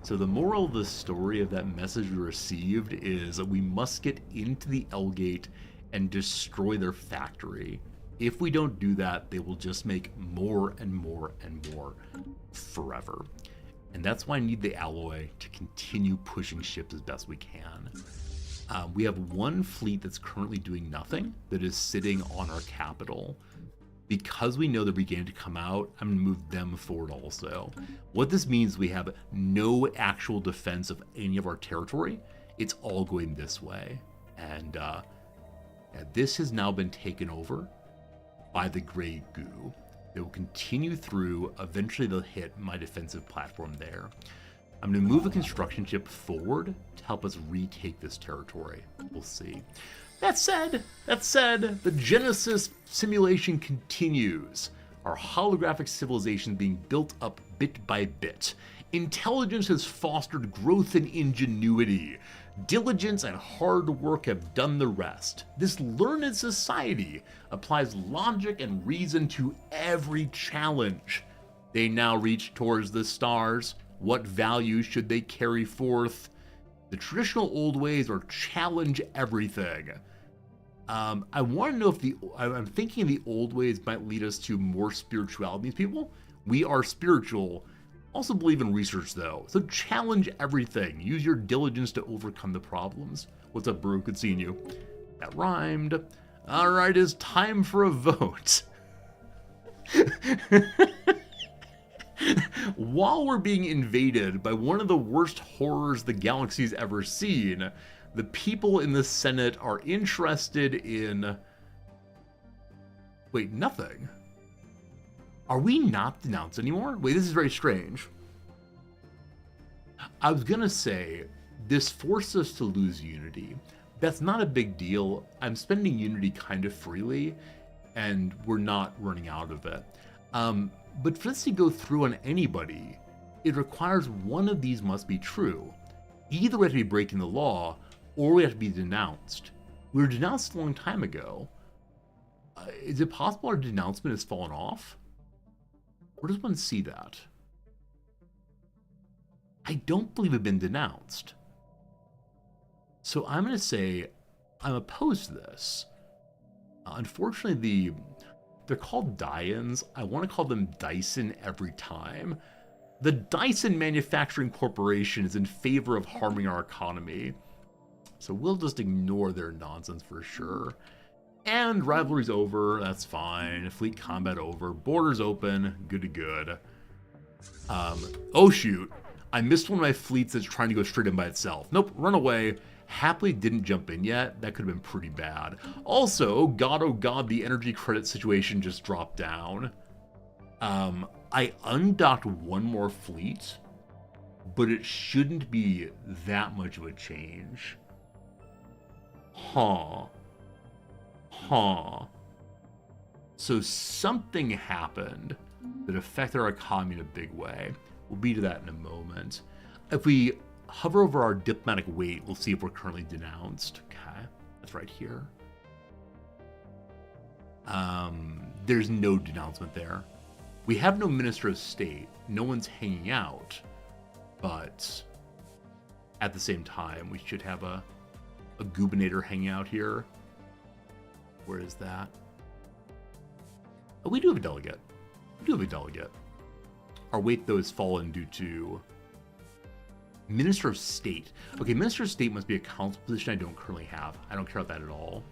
So the moral of the story of that message we received is that we must get into the L-Gate and destroy their factory. If we don't do that, they will just make more and more and more forever. And that's why I need the alloy to continue pushing ships as best we can. We have one fleet that's currently doing nothing, that is sitting on our capital. Because we know they're beginning to come out, I'm going to move them forward also. What this means, we have no actual defense of any of our territory. It's all going this way. And this has now been taken over by the Grey Goo. They will continue through. Eventually they'll hit my defensive platform there. I'm going to move a construction ship forward to help us retake this territory. We'll see. That said, the Genesis simulation continues. Our holographic civilization being built up bit by bit. Intelligence has fostered growth and ingenuity. Diligence and hard work have done the rest. This learned society applies logic and reason to every challenge. They now reach towards the stars. What values should they carry forth? The traditional old ways are challenge everything. I want to know if I'm thinking the old ways might lead us to more spirituality. These people, we are spiritual. Also believe in research though. So challenge everything. Use your diligence to overcome the problems. What's up, Brew? Good seeing you. That rhymed. All right, it's time for a vote. While we're being invaded by one of the worst horrors the galaxy's ever seen, the people in the Senate are interested in... Wait, nothing? Are we not denounced anymore? Wait, this is very strange. I was gonna say, this forced us to lose Unity. That's not a big deal. I'm spending Unity kind of freely, and we're not running out of it. But for this to go through on anybody, it requires one of these must be true. Either we have to be breaking the law, or we have to be denounced. We were denounced a long time ago. Is it possible our denouncement has fallen off? Where does one see that? I don't believe we've been denounced. So I'm going to say I'm opposed to this. Unfortunately, they're called die-ins. I want to call them Dyson every time. The Dyson Manufacturing Corporation is in favor of harming our economy. So we'll just ignore their nonsense for sure. And rivalry's over, that's fine. Fleet combat over. Borders open, good to good. Oh shoot. I missed one of my fleets that's trying to go straight in by itself. Nope, run away. Happily didn't jump in yet. That could have been pretty bad. Also, oh god, the energy credit situation just dropped down. I undocked one more fleet, but it shouldn't be that much of a change. Huh. So something happened that affected our economy in a big way. We'll be to that in a moment. If we hover over our diplomatic weight, we'll see if we're currently denounced. Okay, that's right here. There's no denouncement there. We have no Minister of State. No one's hanging out. But at the same time, we should have a gubernator hanging out here. Where is that? Oh, we do have a delegate. Our weight, though, has fallen due to Minister of State. Okay, Minister of State must be a council position I don't currently have. I don't care about that at all.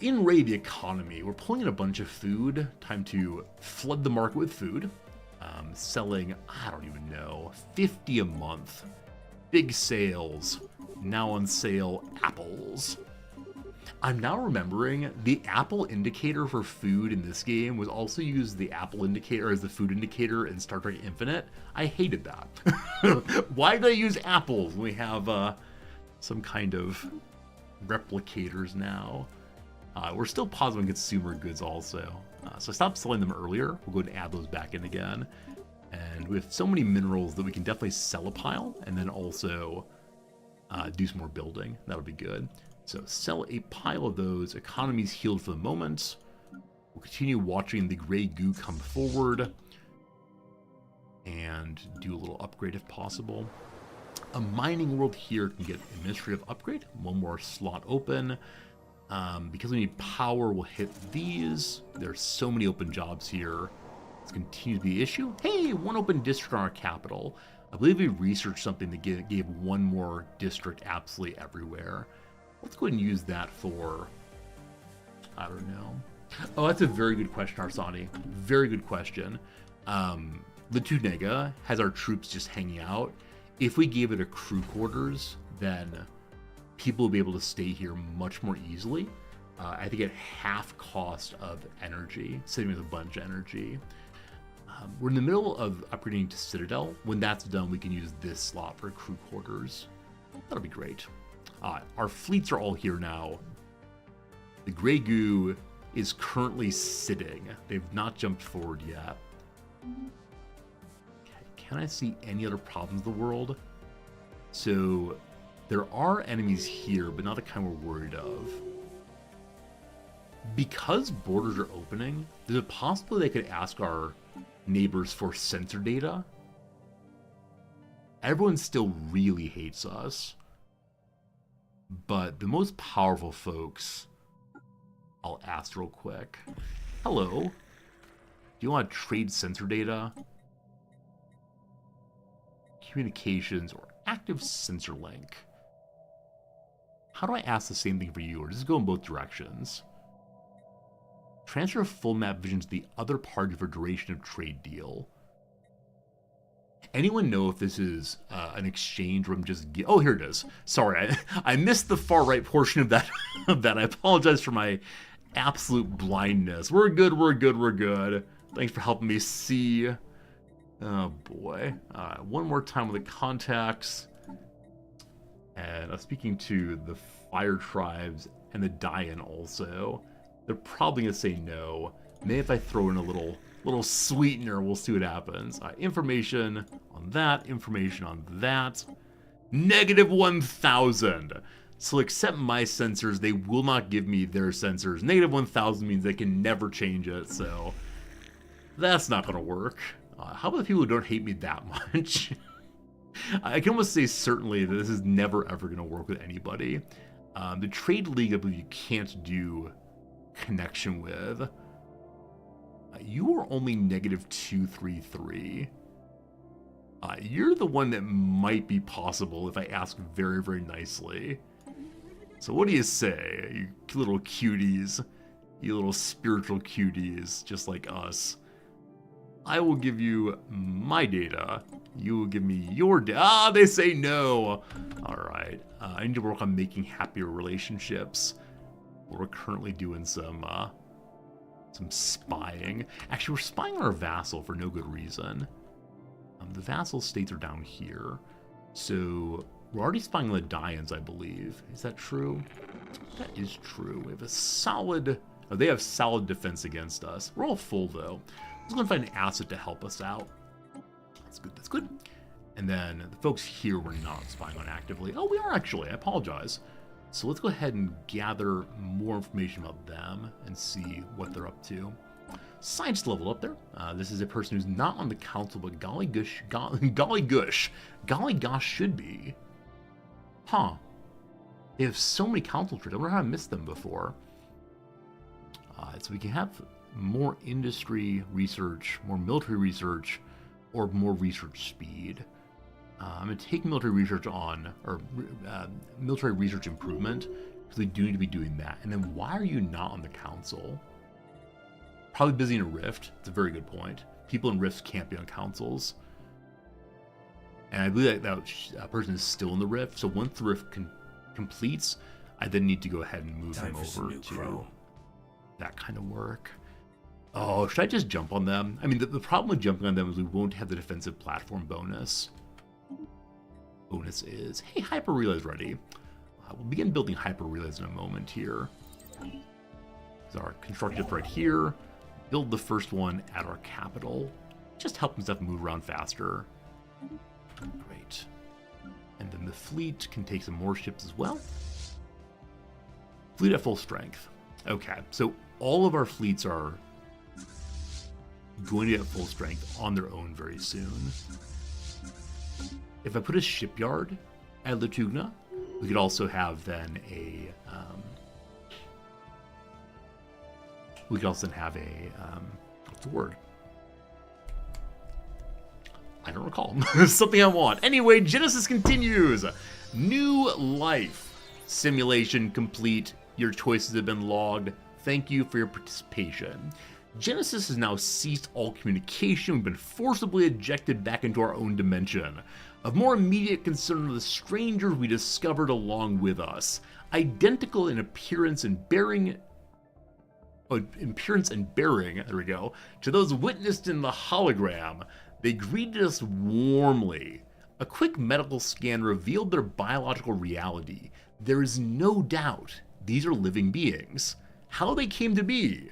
In Ray, the economy, we're pulling in a bunch of food. Time to flood the market with food. Selling, I don't even know, 50 a month. Big sales. Now on sale, apples. I'm now remembering the Apple indicator for food in this game was also used the Apple indicator as the food indicator in Star Trek Infinite. I hated that. Why did I use apples when we have some kind of replicators now? We're still pausing on consumer goods also. So I stopped selling them earlier. We'll go ahead and add those back in again. And we have so many minerals that we can definitely sell a pile and then also do some more building. That'll be good. So sell a pile of those. Economy's healed for the moment. We'll continue watching the gray goo come forward and do a little upgrade if possible. A mining world here can get administrative upgrade. One more slot open. Because we need power, we'll hit these. There's so many open jobs here. This continues to be the issue. Hey, one open district on our capital. I believe we researched something that gave one more district absolutely everywhere. Let's go ahead and use that for, I don't know. Oh, that's a very good question, Arsani. Very good question. Latunega has our troops just hanging out. If we gave it a crew quarters, then people will be able to stay here much more easily. I think at half cost of energy, saving with a bunch of energy. We're in the middle of upgrading to Citadel. When that's done, we can use this slot for crew quarters. That'll be great. Our fleets are all here now. The gray goo is currently sitting. They've not jumped forward yet. Okay, can I see any other problems in the world? So there are enemies here, but not the kind we're worried of. Because borders are opening, there's a possibility they could ask our neighbors for sensor data. Everyone still really hates us. But the most powerful folks, I'll ask real quick. Hello. Do you want to trade sensor data? Communications or active sensor link? How do I ask the same thing for you, or does it go in both directions? Transfer full map vision to the other party for duration of trade deal. Anyone know if this is an exchange where I'm just... Oh, here it is. Sorry, I missed the far right portion of that. I apologize for my absolute blindness. We're good, we're good, we're good. Thanks for helping me see. Oh, boy. One more time with the contacts. And speaking to the Fire Tribes and the Dian also. They're probably going to say no. Maybe if I throw in a little sweetener, we'll see what happens. Information on that, information on that. -1,000. So accept my sensors. They will not give me their sensors. -1,000 means they can never change it, so that's not going to work. How about the people who don't hate me that much? I can almost say certainly that this is never ever going to work with anybody. The Trade League, I believe you can't do connection with. You are only -233. You're the one that might be possible if I ask very, very nicely. So what do you say, you little cuties? You little spiritual cuties, just like us. I will give you my data. You will give me your data. Ah, they say no. All right. I need to work on making happier relationships. We're currently doing some spying. Actually, we're spying on our vassal for no good reason. The vassal states are down here. So we're already spying on the Dians, I believe. Is that true? That is true. We have a solid... Oh, they have solid defense against us. We're all full, though. Let's go and find an asset to help us out. That's good, that's good. And then the folks here we're not spying on actively. Oh, we are actually. I apologize. So let's go ahead and gather more information about them and see what they're up to. Science level up there. This is a person who's not on the council, but golly gosh should be. Huh. They have so many council traits. I wonder how I missed them before. So we can have more industry research, more military research, or more research speed. I'm going to take military research on, or military research improvement, because we do need to be doing that. And then why are you not on the council? Probably busy in a rift. It's a very good point. People in rifts can't be on councils. And I believe that person is still in the rift. So once the rift completes, I then need to go ahead and move them over to that kind of work. Oh, should I just jump on them? I mean, the problem with jumping on them is we won't have the defensive platform bonus. Bonus is, hey, hyper relays ready. We'll begin building hyper relays in a moment here. There's our constructed right here. Build the first one at our capital. Just helping stuff move around faster. Great. And then the fleet can take some more ships as well. Fleet at full strength. Okay, so all of our fleets are going to get full strength on their own very soon. If I put a shipyard at Latugna, we could also have then a what's the word? I don't recall. Something I want. Anyway, Genesis continues. New life. Simulation complete. Your choices have been logged. Thank you for your participation. Genesis has now ceased all communication. We've been forcibly ejected back into our own dimension. Of more immediate concern are the strangers we discovered along with us. Identical in appearance and bearing, there we go, to those witnessed in the hologram. They greeted us warmly. A quick medical scan revealed their biological reality. There is no doubt these are living beings. How they came to be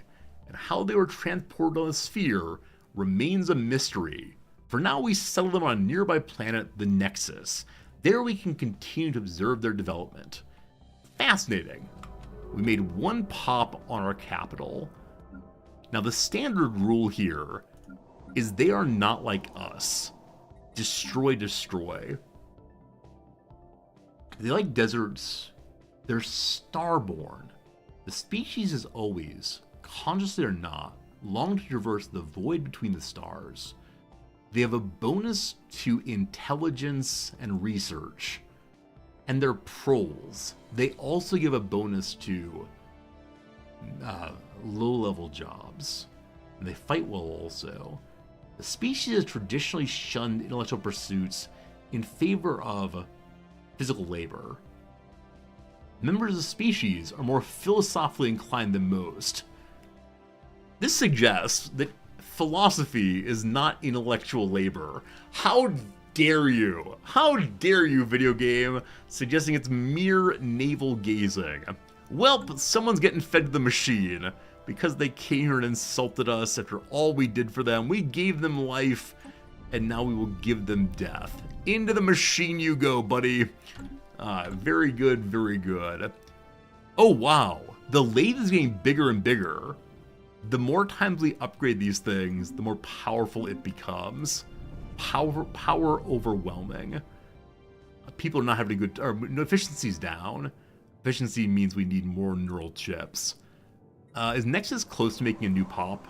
and how they were transported on the sphere remains a mystery. For now, we settle them on a nearby planet, the Nexus. There we can continue to observe their development. Fascinating. We made one pop on our capital. Now, the standard rule here is they are not like us. Destroy, destroy. They like deserts. They're starborn. The species is always, consciously or not, long to traverse the void between the stars. They have a bonus to intelligence and research. And they're proles. They also give a bonus to low-level jobs. And they fight well also. The species has traditionally shunned intellectual pursuits in favor of physical labor. Members of the species are more philosophically inclined than most. This suggests that philosophy is not intellectual labor. How dare you? How dare you, video game, suggesting it's mere navel gazing? Well, someone's getting fed to the machine. Because they came here and insulted us after all we did for them. We gave them life, and now we will give them death. Into the machine you go, buddy. Very good, very good. Oh, wow. The lathe is getting bigger and bigger. The more times we upgrade these things, the more powerful it becomes. Power overwhelming. People are not having a good... efficiency's down. Efficiency means we need more neural chips. Is Nexus close to making a new pop?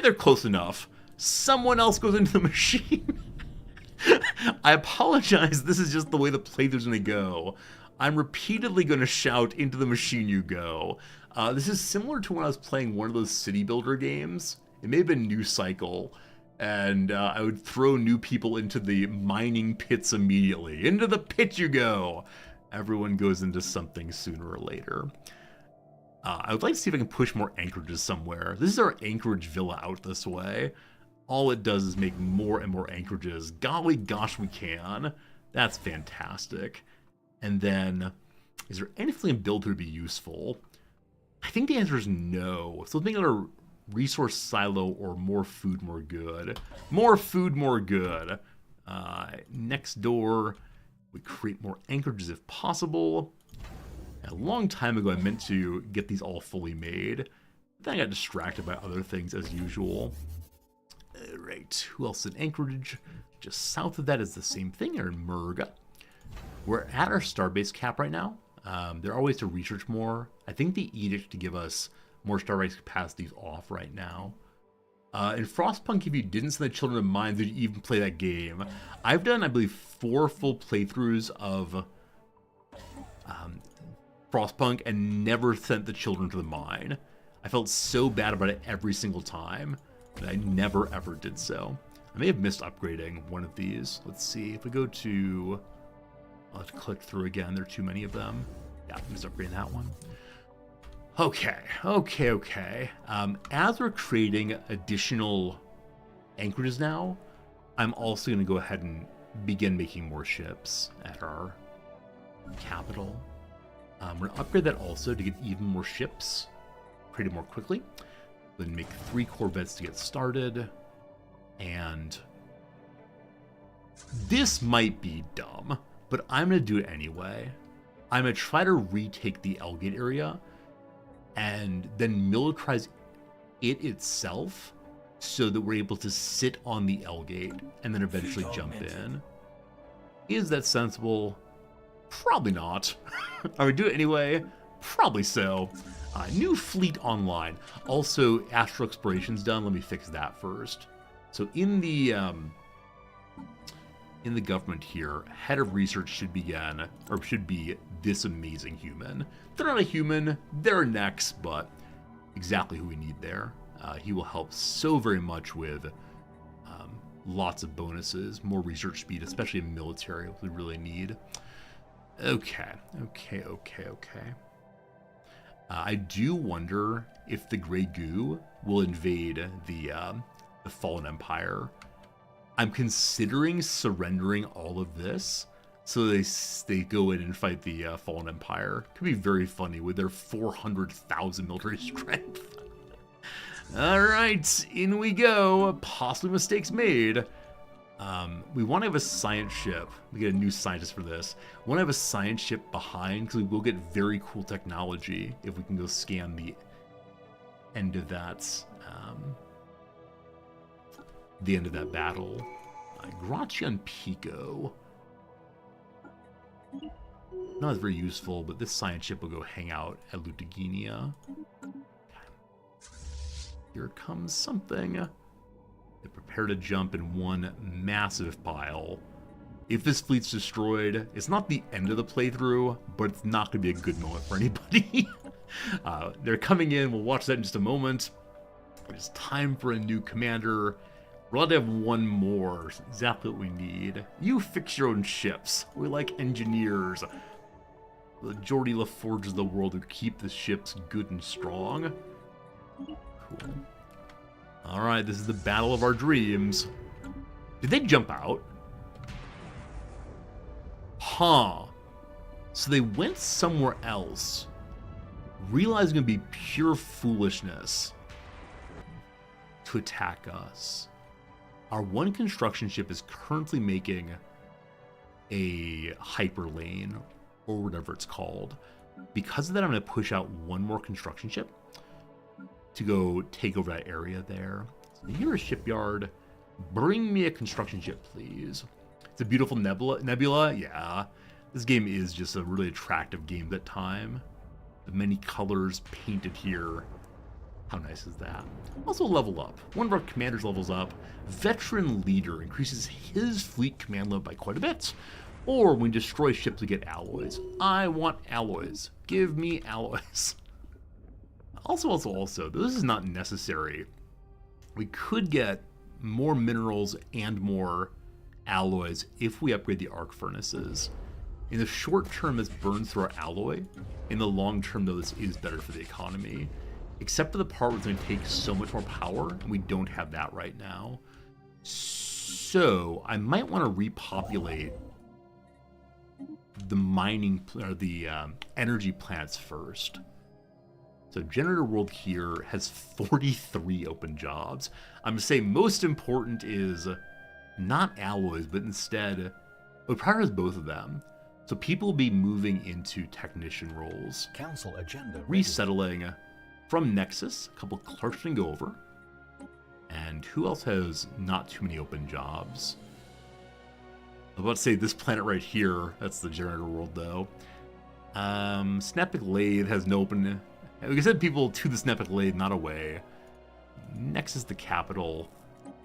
They're close enough. Someone else goes into the machine. I apologize, this is just the way the playthrough's gonna go. I'm repeatedly gonna shout, into the machine you go. This is similar to when I was playing one of those city builder games. It may have been New Cycle. And I would throw new people into the mining pits immediately. Into the pit you go! Everyone goes into something sooner or later. I would like to see if I can push more anchorages somewhere. This is our anchorage villa out this way. All it does is make more and more anchorages. Golly gosh, we can. That's fantastic. And then, is there anything in build that would be useful? I think the answer is no. So let's make another resource silo or more food, more good. More food, more good. Next door, we create more anchorages if possible. A long time ago, I meant to get these all fully made. Then I got distracted by other things as usual. Right, who else in Anchorage? Just south of that is the same thing, or in Murga. We're at our starbase cap right now. There are ways to research more. I think the edict to give us more starbase capacity is off right now. In Frostpunk, if you didn't send the Children of Mines, did you even play that game? I've done, I believe, 4 full playthroughs of Frostpunk and never sent the children to the mine. I felt so bad about it every single time that I never ever did so. I may have missed upgrading one of these. Let's see, if we go to... I'll have to click through again, there are too many of them. Yeah, I missed upgrading that one. Okay. As we're creating additional anchorages now, I'm also going to go ahead and begin making more ships at our capital. We're going to upgrade that also to get even more ships created more quickly. Then make 3 corvettes to get started. And this might be dumb, but I'm going to do it anyway. I'm going to try to retake the Elgate area and then militarize it itself so that we're able to sit on the Elgate and then eventually jump in. Is that sensible? Probably not. Are we do it anyway? Probably so. New fleet online. Also, astral exploration's done. Let me fix that first. So in the government here, head of research should be this amazing human. They're not a human, they're next, but exactly who we need there. He will help so very much with lots of bonuses, more research speed, especially in military, we really need. Okay. I do wonder if the Grey Goo will invade the Fallen Empire. I'm considering surrendering all of this So they go in and fight the Fallen Empire. Could be very funny with their 400,000 military strength. All right, in we go. Possibly mistakes made. We want to have a science ship. We get a new scientist for this. We want to have a science ship behind because we will get very cool technology if we can go scan the end of that. The end of that battle. Gratian Pico. Not as very useful, but this science ship will go hang out at Lutaginia. Here comes something. They prepare to jump in one massive pile. If this fleet's destroyed, it's not the end of the playthrough, but it's not going to be a good moment for anybody. They're coming in. We'll watch that in just a moment. It's time for a new commander. We're allowed to have one more. It's exactly what we need. You fix your own ships. We like engineers. The Geordie LaForge of the world who keep the ships good and strong. Cool. Alright, this is the battle of our dreams. Did they jump out? Huh. So they went somewhere else, realizing it would be pure foolishness to attack us. Our one construction ship is currently making a hyperlane, or whatever it's called. Because of that, I'm going to push out one more construction ship to go take over that area there. So here's a shipyard. Bring me a construction ship, please. It's a beautiful nebula. Yeah, this game is just a really attractive game at time. The many colors painted here. How nice is that? Also level up. One of our commanders levels up. Veteran leader increases his fleet command level by quite a bit. Or when we destroy ships, we get alloys. I want alloys. Give me alloys. Also, this is not necessary. We could get more minerals and more alloys if we upgrade the arc furnaces. In the short term, this burns through our alloy. In the long term, though, this is better for the economy. Except for the part where it's going to take so much more power, and we don't have that right now. So, I might want to repopulate the mining, or the energy plants first. So Generator World here has 43 open jobs. I'm going to say most important is not alloys, but instead, it would prioritize both of them. So people will be moving into technician roles. Council agenda. Resettling from Nexus, a couple clerks can go over. And who else has not too many open jobs? I was about to say this planet right here. That's the Generator World, though. Snapic Lathe has no open... Like I said, people to the Snapic Lathe, not away. Nexus, the capital.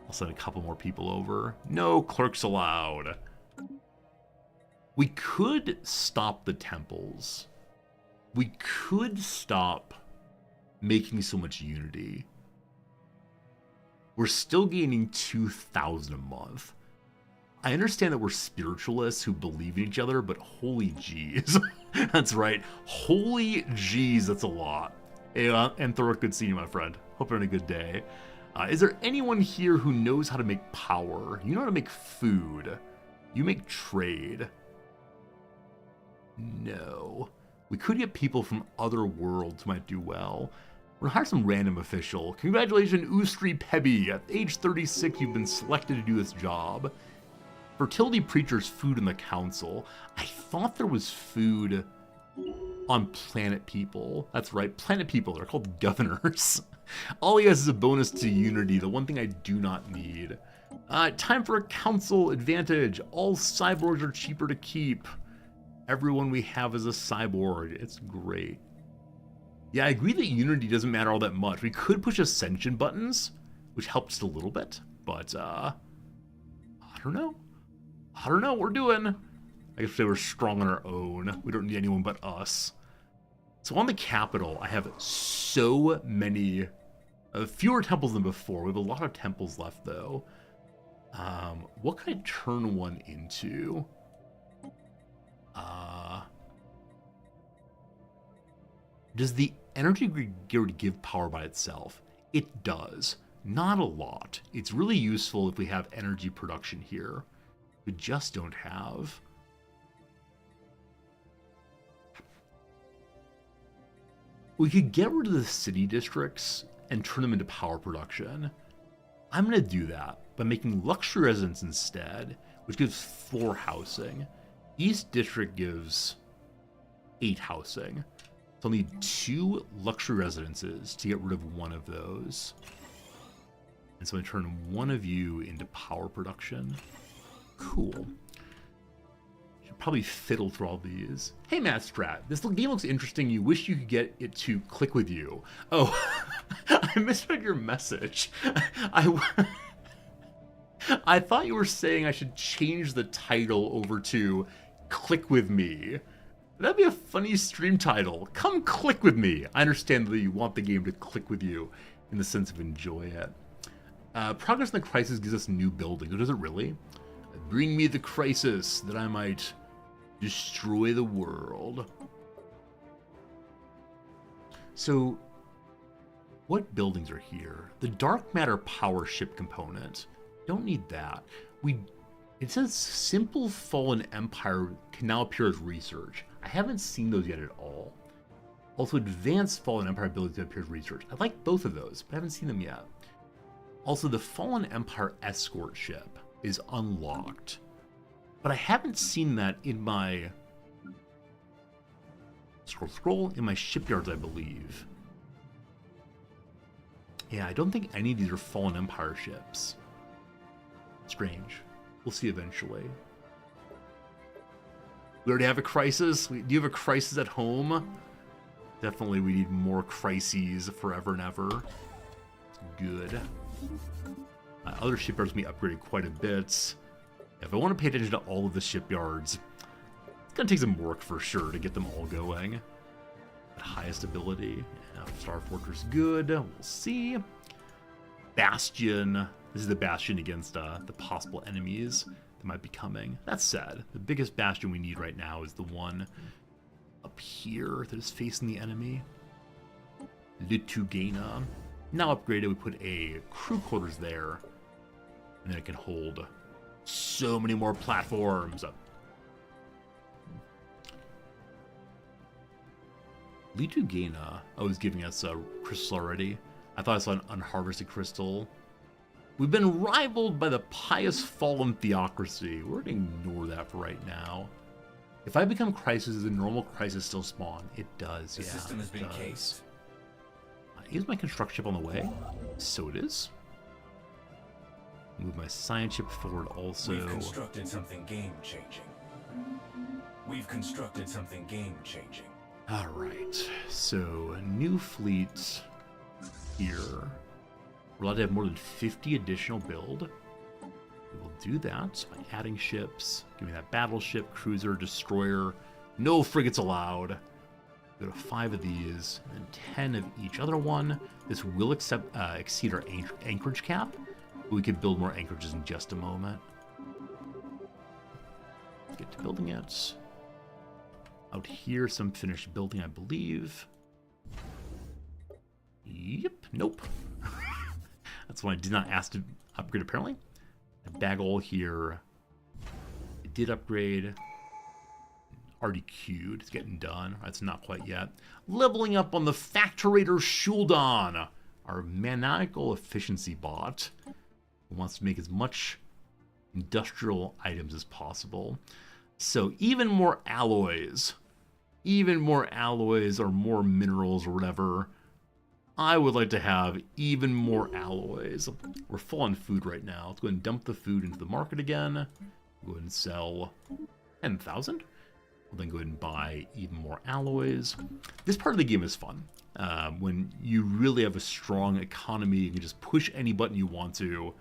I'll send a couple more people over. No clerks allowed. We could stop the temples. We could stop making so much unity. We're still gaining 2,000 a month. I understand that we're spiritualists who believe in each other, but holy jeez. That's right. Holy jeez, that's a lot. Hey, and Thorok, good seeing you, my friend. Hope you're having a good day. Is there anyone here who knows how to make power? You know how to make food. You make trade. No. We could get people from other worlds who might do well. We're gonna hire some random official. Congratulations, Ustri Pebi. At age 36, you've been selected to do this job. Fertility Preacher's food in the council. I thought there was food on Planet People. That's right, Planet People. They're called governors. All he has is a bonus to Unity, the one thing I do not need. Time for a council advantage. All cyborgs are cheaper to keep. Everyone we have is a cyborg. It's great. Yeah, I agree that Unity doesn't matter all that much. We could push Ascension buttons, which helps a little bit, but I don't know. I don't know what we're doing. I guess we're strong on our own. We don't need anyone but us. So on the capital, I have so many, fewer temples than before. We have a lot of temples left, though. What can I turn one into? Does the energy grid give power by itself? It does. Not a lot. It's really useful if we have energy production here. We just don't have. We could get rid of the city districts and turn them into power production. I'm going to do that by making luxury residence instead, which gives 4 housing. East district gives 8 housing. So I'll need 2 luxury residences to get rid of one of those. And so I turn one of you into power production. Cool. Should probably fiddle through all these. Hey, Matt Strat, this game looks interesting. You wish you could get it to click with you. Oh, I misread your message. I thought you were saying I should change the title over to Click With Me. That'd be a funny stream title. Come click with me. I understand that you want the game to click with you in the sense of enjoy it. Progress in the crisis gives us new buildings. Or does it really? Bring me the crisis that I might destroy the world. So, what buildings are here? The dark matter power ship component. Don't need that. It says simple fallen empire can now appear as research. I haven't seen those yet at all. Also, advanced fallen empire ability to appear as research. I like both of those, but I haven't seen them yet. Also, the fallen empire escort ship is unlocked, but I haven't seen that in my scroll in my shipyards, I believe. Yeah, I don't think any of these are fallen empire ships. Strange. We'll see eventually. We already have a crisis. Do you have a crisis at home? Definitely, we need more crises forever and ever. It's good. Other shipyards can be upgraded quite a bit. If I want to pay attention to all of the shipyards, it's going to take some work for sure to get them all going. At highest ability. Yeah, Star Fortress, good. We'll see. Bastion. This is the bastion against the possible enemies that might be coming. That said, the biggest bastion we need right now is the one up here that is facing the enemy. Litugana. Now upgraded, we put a crew quarters there, and then it can hold so many more platforms. Litugana, is giving us a crystal already. I thought I saw an unharvested crystal. We've been rivaled by the pious fallen theocracy. We're going to ignore that for right now. If I become crisis, does the normal crisis still spawn? It does, The system has been cased. Is my construction ship on the way? So it is. Move my science ship forward also. We've constructed something game-changing. Alright, so new fleet here. We're allowed to have more than 50 additional build. We will do that by adding ships. Give me that battleship, cruiser, destroyer. No frigates allowed. Go to 5 of these, and 10 of each other one. This will exceed our anchorage cap. We can build more anchorages in just a moment. Let's get to building it. Out here, some finished building, I believe. Yep, nope. That's why I did not ask to upgrade, apparently. A Bagel here. It did upgrade. Already queued. It's getting done. It's not quite yet. Leveling up on the Factorator Shuldan, our maniacal efficiency bot, who wants to make as much industrial items as possible. So even more alloys or more minerals or whatever. I would like to have even more alloys. We're full on food right now. Let's go ahead and dump the food into the market again. Go ahead and sell 10,000. We'll then go ahead and buy even more alloys. This part of the game is fun. When you really have a strong economy, you can just push any button you want to,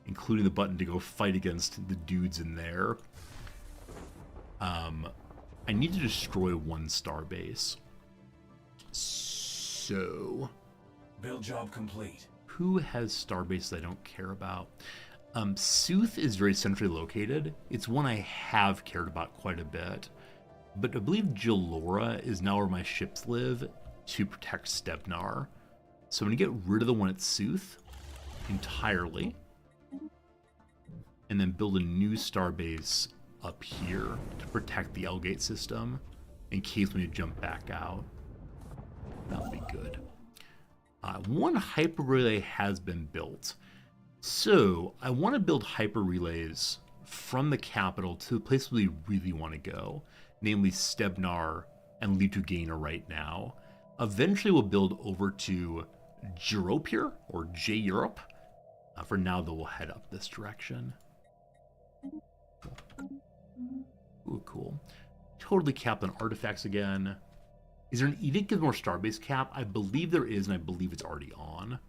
including the button to go fight against the dudes in there. I need to destroy one starbase. So... Build job complete. Who has starbases I don't care about? Sooth is very centrally located. It's one I have cared about quite a bit. But I believe Jalora is now where my ships live to protect Stebnar. So I'm going to get rid of the one at Sooth entirely. And then build a new starbase up here to protect the L-Gate system in case we need to jump back out. That'll be good. One hyper relay has been built. So I want to build hyper relays from the capital to the place we really want to go, namely Stebnar and Litugena right now. Eventually we'll build over to Europir, or J-Europe. For now, though, we'll head up this direction. Ooh, cool. Totally capped on artifacts again. Is there an edict give more starbase cap? I believe there is, and I believe it's already on.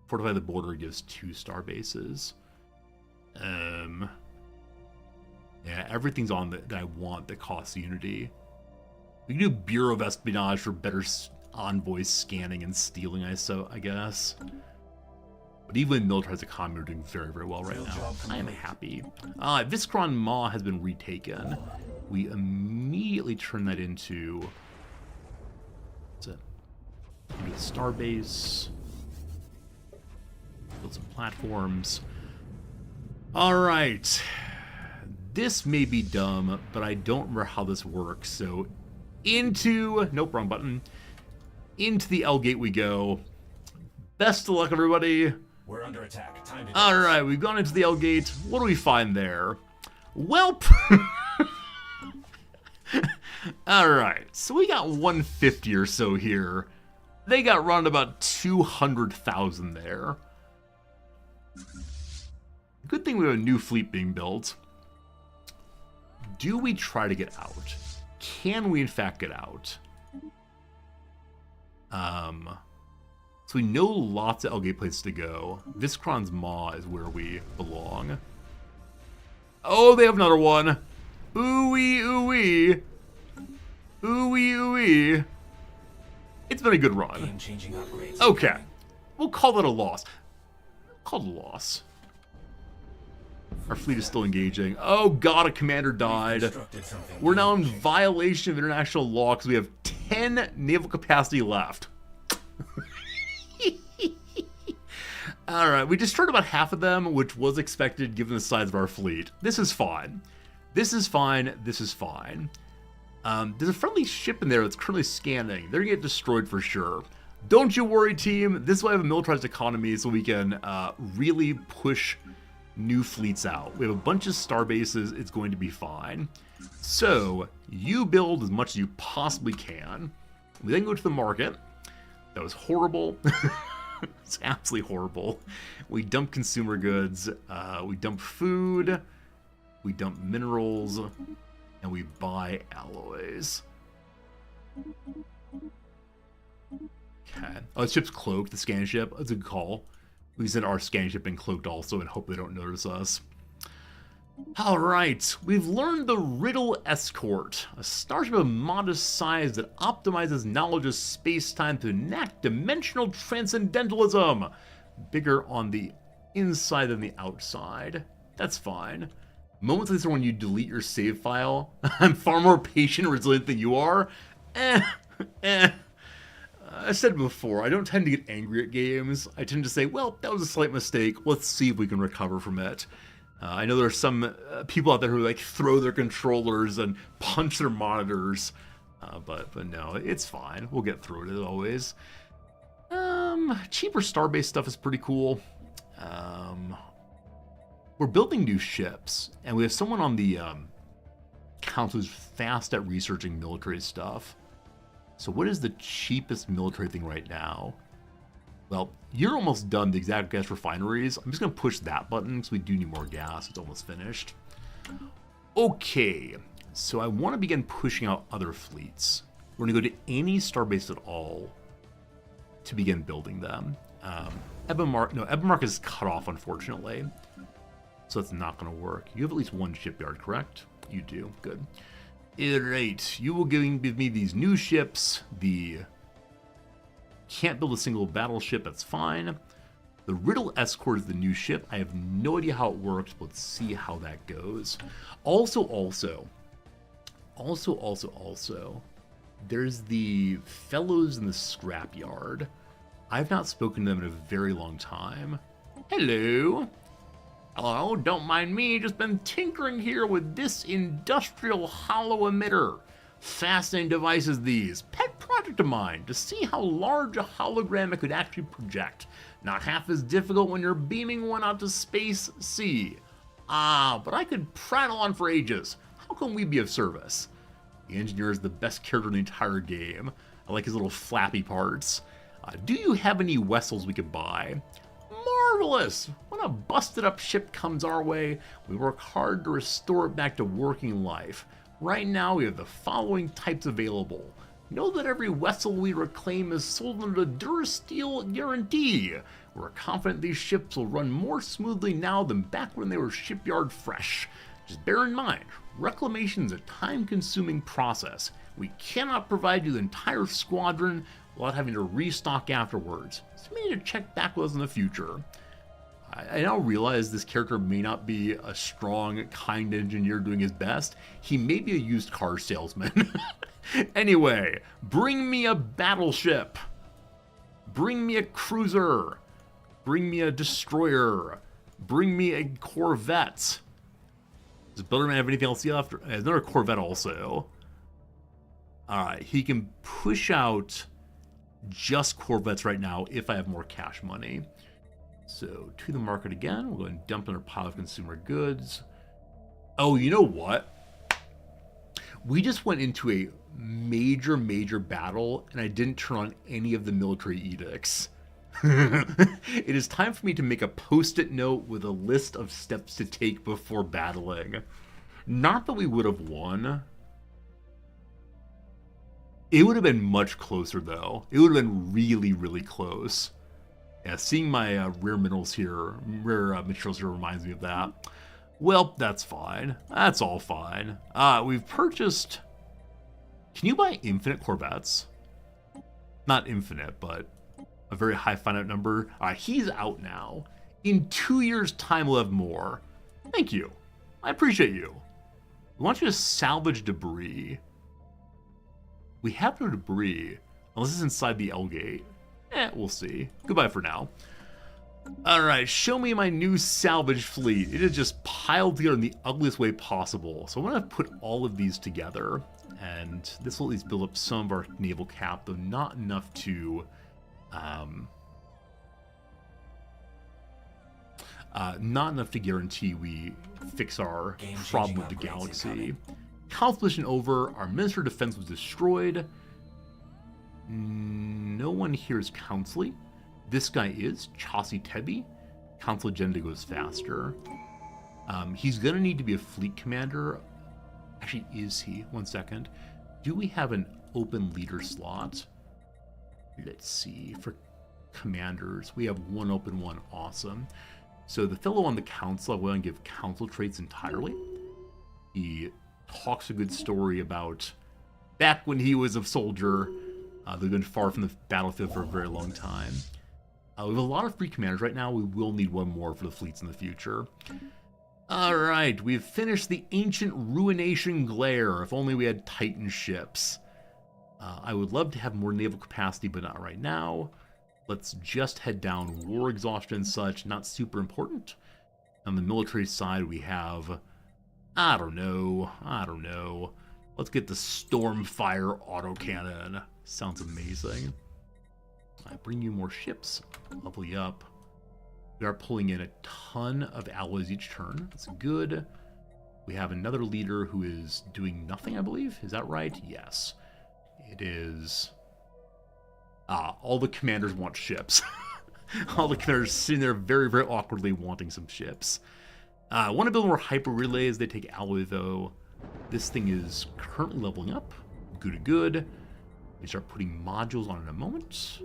Fortify the border gives 2 starbases. Yeah, everything's on that I want that costs unity. We can do Bureau of Espionage for better envoy scanning and stealing, I guess. But even militarized economy are doing very, very well right now. I am happy. Viscron Maw has been retaken. We immediately turn that into... What's it? Into a starbase. Build some platforms. Alright. This may be dumb, but I don't remember how this works. So into... Nope, wrong button. Into the L gate we go. Best of luck, everybody. We're under attack. Time to All right, we've gone into the L gate. What do we find there? Welp. All right, so we got 150 or so here. They got run about 200,000 there. Good thing we have a new fleet being built. Do we try to get out? Can we in fact get out? So we know lots of L-gate places to go. Viscron's Maw is where we belong. Oh, they have another one. Ooh-wee, ooh-wee. Ooh-wee, ooh-wee. It's been a good run. Game-changing upgrades. Okay. We'll call that a loss. Call it a loss. Our fleet is still engaging. Oh god, a commander died. We're now in violation of international law because we have 10 naval capacity left. Alright, we destroyed about half of them, which was expected given the size of our fleet. This is fine. This is fine. This is fine. There's a friendly ship in there that's currently scanning. They're gonna get destroyed for sure. Don't you worry, team. This way I have a militarized economy so we can really push new fleets out. We have a bunch of star bases. It's going to be fine. So you build as much as you possibly can. We then go to the market. That was horrible. It's absolutely horrible. We dump consumer goods. We dump food. We dump minerals. And we buy alloys. Okay. Oh, the ship's cloaked, the scan ship. That's a good call. We send our scan ship in cloaked also and hope they don't notice us. Alright, we've learned the Riddle Escort, a starship of modest size that optimizes knowledge of space-time to enact dimensional transcendentalism. Bigger on the inside than the outside. That's fine. Moments like this are when you delete your save file. I'm far more patient and resilient than you are. I said before, I don't tend to get angry at games. I tend to say, well, that was a slight mistake. Let's see if we can recover from it. I know there are some people out there who like throw their controllers and punch their monitors. But no, it's fine. We'll get through it as always. Cheaper starbase stuff is pretty cool. We're building new ships, and we have someone on the council who's fast at researching military stuff. So what is the cheapest military thing right now? Well, you're almost done the exact gas refineries. I'm just going to push that button because we do need more gas. It's almost finished. Okay, so I want to begin pushing out other fleets. We're going to go to any starbase at all to begin building them. Ebenmark is cut off, unfortunately. So that's not going to work. You have at least one shipyard, correct? You do. Good. Alright, you will give me these new ships. Can't build a single battleship, that's fine. The Riddle Escort is the new ship. I have no idea how it works, but let's see how that goes. Also, there's the fellows in the scrapyard. I've not spoken to them in a very long time. Hello. Hello, don't mind me, just been tinkering here with this industrial hollow emitter. Fascinating devices these. Pet project project of mine to see how large a hologram it could actually project. Not half as difficult when you're beaming one out to space. See. But I could prattle on for ages. How can we be of service? The engineer is the best character in the entire game. I like his little flappy parts. Do you have any vessels we could buy? Marvelous! When a busted up ship comes our way, we work hard to restore it back to working life. Right now we have the following types available. Know that every vessel we reclaim is sold under the Durasteel guarantee. We're confident these ships will run more smoothly now than back when they were shipyard fresh. Just bear in mind, reclamation is a time-consuming process. We cannot provide you the entire squadron without having to restock afterwards, so you may need to check back with us in the future. I now realize this character may not be a strong, kind engineer doing his best. He may be a used car salesman. Anyway, bring me a battleship. Bring me a cruiser. Bring me a destroyer. Bring me a corvette. Does Butterman have anything else left? There's another corvette also. Alright, he can push out just corvettes right now if I have more cash money. So, to the market again. We'll go and dump in our pile of consumer goods. Oh, you know what? We just went into a major battle, and I didn't turn on any of the military edicts. It is time for me to make a post-it note with a list of steps to take before battling. Not that we would have won. It would have been much closer, though. It would have been really close. Yeah, seeing my rare materials here reminds me of that. Well, that's fine. That's all fine. We've purchased... Can you buy infinite corvettes? Not infinite, but a very high finite number. He's out now. In 2 years' time, we'll have more. Thank you. I appreciate you. We want you to salvage debris. We have no debris, unless it's inside the L gate. We'll see. Goodbye for now. Alright, show me my new salvage fleet. It is just piled together in the ugliest way possible. So I'm going to put all of these together, and this will at least build up some of our naval cap, though not enough to... not enough to guarantee we fix our problem with the galaxy. Conflict over, our Minister of Defense was destroyed. No one here is Counselly. This guy is Chaucy Tebby. Council agenda goes faster. He's gonna need to be a fleet commander. Actually, is he? 1 second. Do we have an open leader slot? Let's see. For commanders, we have one open one. Awesome. So the fellow on the council, I want to give council traits entirely. He talks a good story about back when he was a soldier. They've been far from the battlefield for a very long time. We have a lot of free commanders right now. We will need one more for the fleets in the future. Alright, we've finished the ancient ruination glare. If only we had Titan ships. I would love to have more naval capacity, but not right now. Let's just head down. War exhaustion and such, not super important. On the military side, we have... I don't know. Let's get the Stormfire autocannon. Sounds amazing. I bring you more ships. Level you up. We are pulling in a ton of alloys each turn. That's good. We have another leader who is doing nothing, I believe. Is that right? Yes. It is... all the commanders want ships. All the commanders sitting there very awkwardly wanting some ships. I want to build more hyper relays. They take alloy, though. This thing is currently leveling up. Good. We start putting modules on in a moment.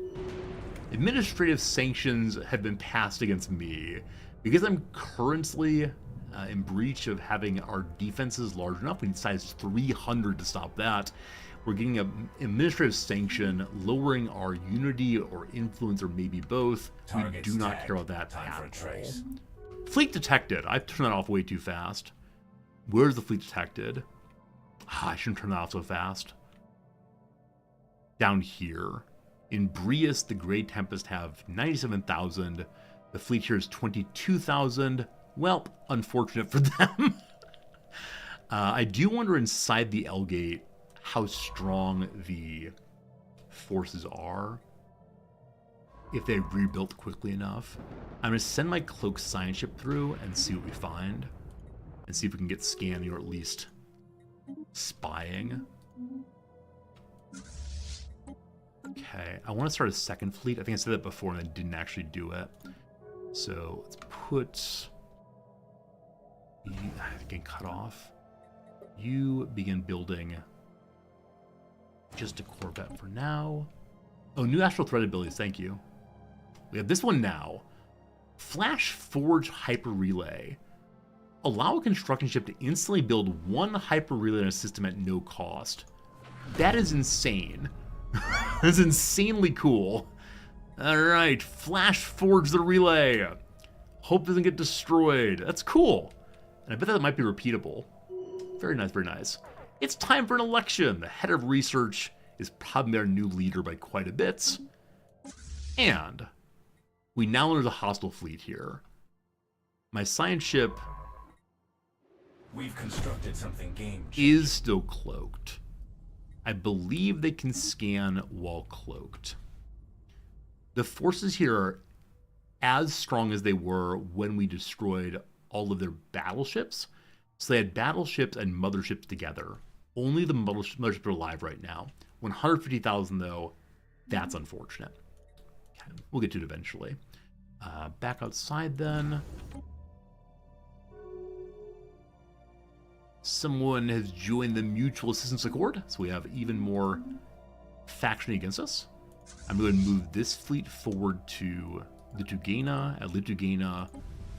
Administrative sanctions have been passed against me because I'm currently in breach of having our defenses large enough. We need size 300 to stop that. We're getting an administrative sanction, lowering our unity or influence, or maybe both. We do not care about that at all. Fleet detected. I've turned that off way too fast. Where's the fleet detected? I shouldn't turn that off so fast. Down here. In Brius, the Grey Tempest have 97,000. The fleet here is 22,000. Well, unfortunate for them. I do wonder inside the L-Gate how strong the forces are if they rebuilt quickly enough. I'm going to send my cloak science ship through and see what we find. And see if we can get scanning or at least spying. Okay, I want to start a second fleet. I think I said that before and I didn't actually do it. So let's put... Again, cut off. You begin building just a Corvette for now. Oh, new astral threat abilities, thank you. We have this one now. Flash Forge Hyper Relay. Allow a construction ship to instantly build one hyper relay in a system at no cost. That is insane. That's insanely cool. Alright, Flash Forge the relay. Hope it doesn't get destroyed. That's cool. And I bet that might be repeatable. Very nice, very nice. It's time for an election. The head of research is probably our new leader by quite a bit. And we now enter the hostile fleet here. My science ship... We've constructed something game-changing. Is still cloaked. I believe they can scan while cloaked. The forces here are as strong as they were when we destroyed all of their battleships. So they had battleships and motherships together. Only the motherships are alive right now. 150,000 though, that's unfortunate. Okay, we'll get to it eventually. Back outside then. Someone has joined the Mutual Assistance Accord, so we have even more faction against us. I'm going to move this fleet forward to Litugena. At Litugena,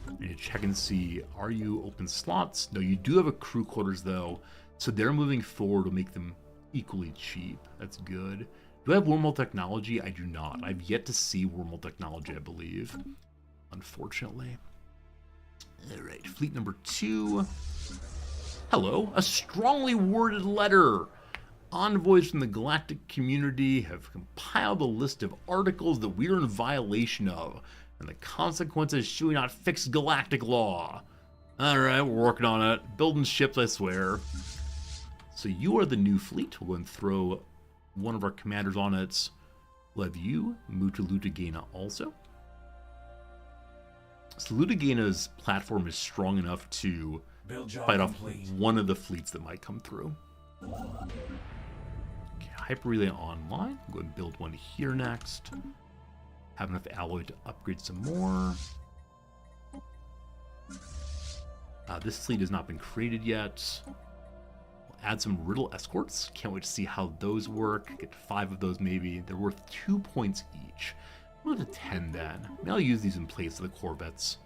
I need to check and see, are you open slots? No, you do have a crew quarters though, so they're moving forward will make them equally cheap. That's good. Do I have wormhole technology? I do not. I've yet to see wormhole technology, I believe, unfortunately. All right, fleet number 2. Hello, a strongly worded letter. Envoys from the galactic community have compiled a list of articles that we are in violation of, and the consequences should we not fix galactic law. Alright, we're working on it. Building ships, I swear. So you are the new fleet. We'll go and throw one of our commanders on it. We'll have you move to Litugena also. So Lutugena's platform is strong enough to fight off one of the fleets that might come through. Okay, Hyper Relay online. Go and build one here next. Have enough alloy to upgrade some more. This fleet has not been created yet. We'll add some Riddle escorts. Can't wait to see how those work. Get 5 of those maybe. They're worth 2 points each. We'll go to 10 then. Maybe I'll use these in place of the Corvettes.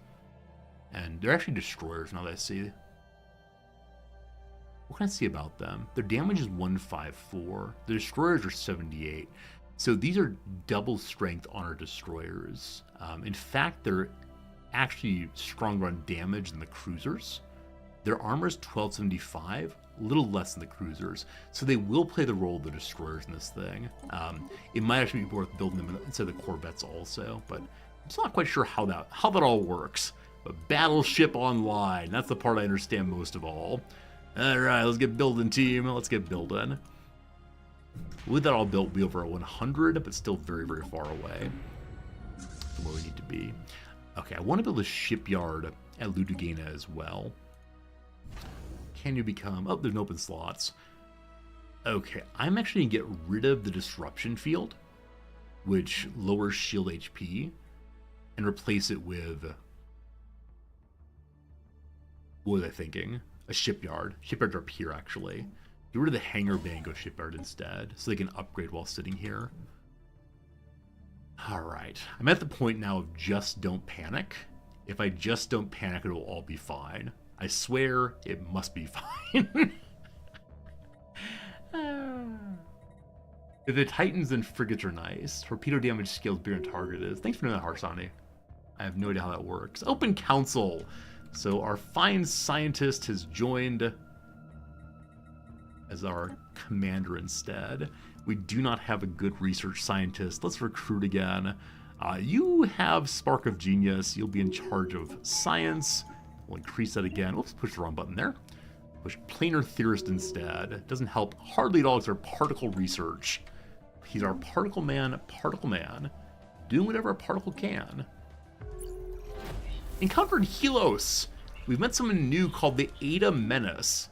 And they're actually destroyers now that I see. What can I see about them? Their damage is 154. The destroyers are 78. So these are double strength on our destroyers. In fact, they're actually stronger on damage than the cruisers. Their armor is 1275, a little less than the cruisers. So they will play the role of the destroyers in this thing. It might actually be worth building them instead of the Corvettes also, but I'm just not quite sure how that all works. But Battleship Online, that's the part I understand most of all. Alright, let's get building, team. Let's get building. With that all built, we'll be over at 100, but still very, very far away from where we need to be. Okay, I want to build a shipyard at Litugena as well. Can you become... Oh, there's no open slots. Okay, I'm actually going to get rid of the disruption field, which lowers shield HP, and replace it with... What was I thinking? A shipyard. Shipyards are up here, actually. Get rid of the hangar bay and go shipyard instead, so they can upgrade while sitting here. Alright. I'm at the point now of just don't panic. If I just don't panic, it will all be fine. I swear, it must be fine. If the Titans and frigates are nice. Torpedo damage scales bigger than target is. Thanks for knowing that, Harsani. I have no idea how that works. Open Council! So our fine scientist has joined as our commander instead. We do not have a good research scientist. Let's recruit again. You have Spark of Genius. You'll be in charge of science. We'll increase that again. Oops, push the wrong button there. Push Planar Theorist instead. It doesn't help hardly at all because our particle research He's our particle man, doing whatever a particle can. Encountered Helos. We've met someone new called the Ada Menace.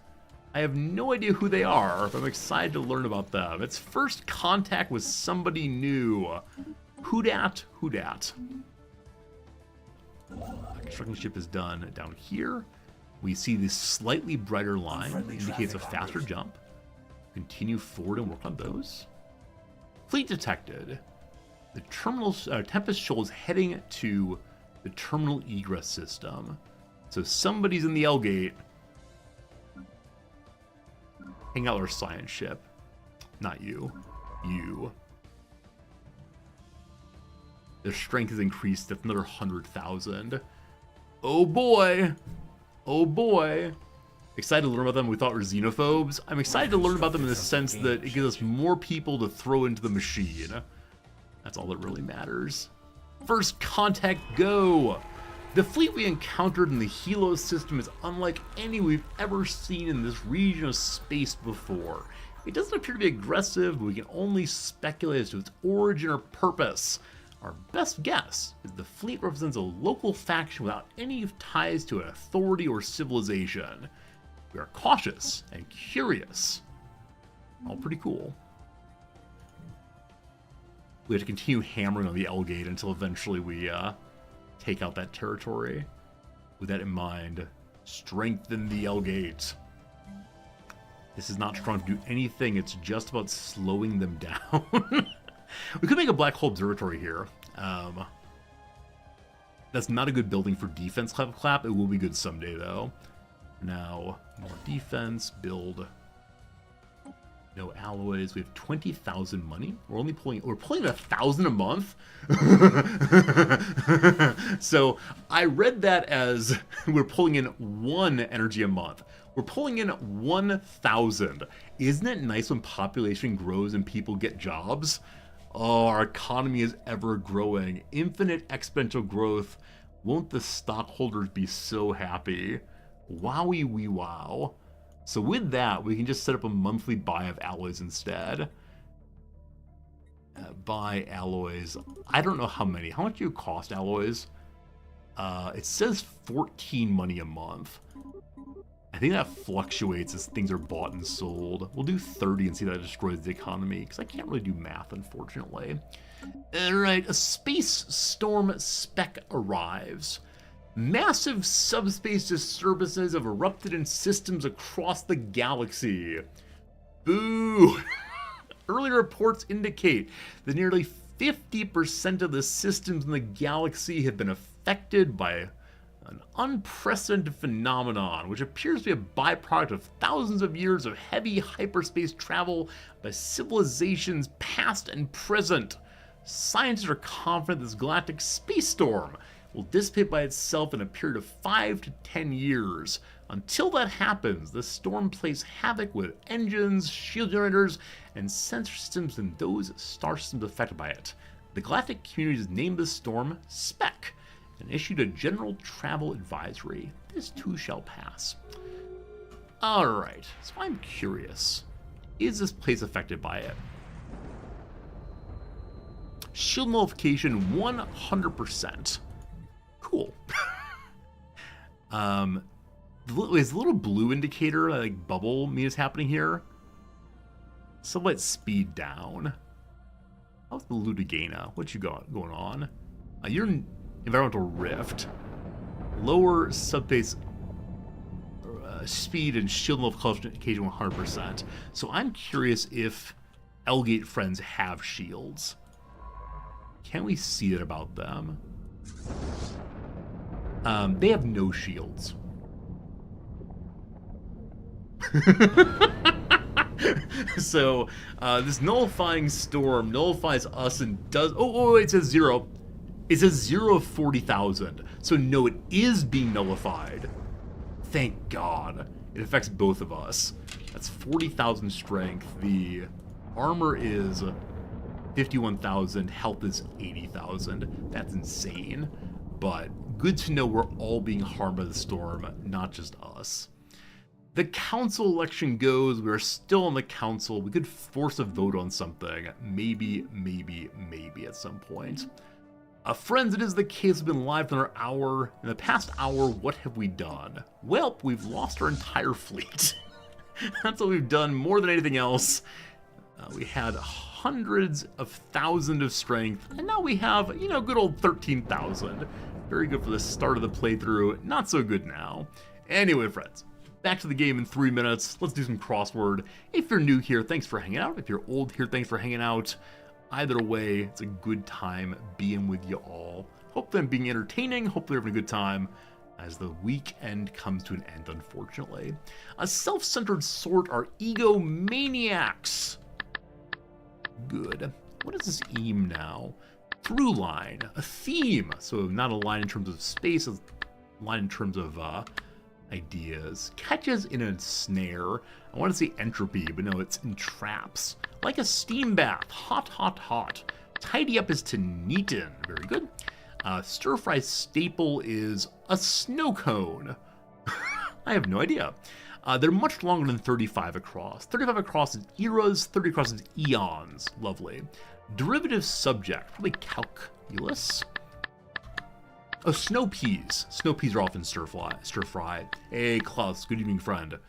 I have no idea who they are, but I'm excited to learn about them. It's first contact with somebody new. Who dat? Who dat? Construction ship is done down here. We see this slightly brighter line that indicates a faster jump. Continue forward and work on those. Fleet detected. The terminal Tempest Shoals heading to the terminal egress system. So somebody's in the L gate. Hang out our science ship. Not you. You. Their strength is increased. That's another 100,000. Oh boy. Oh boy. Excited to learn about them. We thought were xenophobes. I'm excited to learn about them in the sense that it gives us more people to throw into the machine. That's all that really matters. First contact, go! The fleet we encountered in the Helos system is unlike any we've ever seen in this region of space before. It doesn't appear to be aggressive, but we can only speculate as to its origin or purpose. Our best guess is the fleet represents a local faction without any ties to an authority or civilization. We are cautious and curious. All pretty cool. We have to continue hammering on the L gate until eventually we take out that territory. With that in mind, strengthen the L gate. This is not trying to do anything, it's just about slowing them down. We could make a black hole observatory here. That's not a good building for defense, clap. It will be good someday, though. Now, more defense, build. No alloys. We have 20,000 money. We're pulling 1,000 a month. So I read that as we're pulling in 1 energy a month. We're pulling in 1,000. Isn't it nice when population grows and people get jobs? Oh, our economy is ever growing. Infinite exponential growth. Won't the stockholders be so happy? Wowie wee wow. So with that, we can just set up a monthly buy of alloys instead. Buy alloys. I don't know how many. How much do you cost alloys? It says 14 money a month. I think that fluctuates as things are bought and sold. We'll do 30 and see if that destroys the economy, because I can't really do math, unfortunately. Alright, a space storm spec arrives. Massive subspace disturbances have erupted in systems across the galaxy. Boo! Early reports indicate that nearly 50% of the systems in the galaxy have been affected by an unprecedented phenomenon, which appears to be a byproduct of thousands of years of heavy hyperspace travel by civilizations past and present. Scientists are confident this galactic space storm will dissipate by itself in a period of 5 to 10 years. Until that happens, the storm plays havoc with engines, shield generators, and sensor systems in those star systems affected by it. The galactic community has named this storm SPEC and issued a general travel advisory. This too shall pass. Alright, so I'm curious. Is this place affected by it? Shield nullification 100%. Cool. Is the little blue indicator, like bubble, mean is happening here? So let's speed down. How's the Ludogana? What you got going on? You're in environmental rift. Lower subspace speed and shield nullification 100%. So I'm curious if L-Gate friends have shields. Can we see it about them? They have no shields. So this nullifying storm nullifies us and does. Oh, it says 0. It says 0 of 40,000. So no, it is being nullified. Thank God. It affects both of us. That's 40,000 strength. The armor is 51,000. Health is 80,000. That's insane. But good to know we're all being harmed by the storm, not just us. The council election goes. We're still on the council. We could force a vote on something. Maybe at some point. Friends, it is the case. We've been live for another hour. In the past hour, what have we done? Well, we've lost our entire fleet. That's what we've done more than anything else. We had hundreds of thousands of strength, and now we have, good old 13,000. Very good for the start of the playthrough. Not so good now. Anyway, friends, back to the game in 3 minutes. Let's do some crossword. If you're new here, thanks for hanging out. If you're old here, thanks for hanging out. Either way, it's a good time being with you all. Hopefully I'm being entertaining. Hopefully you're having a good time as the weekend comes to an end, unfortunately. A self-centered sort are egomaniacs. Good. What is this aim now? Through line. A theme. So not a line in terms of space, a line in terms of ideas. Catches in a snare. I want to say entropy, but no, it's entraps. Like a steam bath. Hot, hot, hot. Tidy up is to neaten. Very good. Stir-fry staple is a snow cone. I have no idea. They're much longer than 35 across. 35 across is eras, 30 across is eons. Lovely. Derivative subject, probably calculus. Oh, snow peas. Snow peas are often stir-fried. Hey, Klaus, good evening, friend.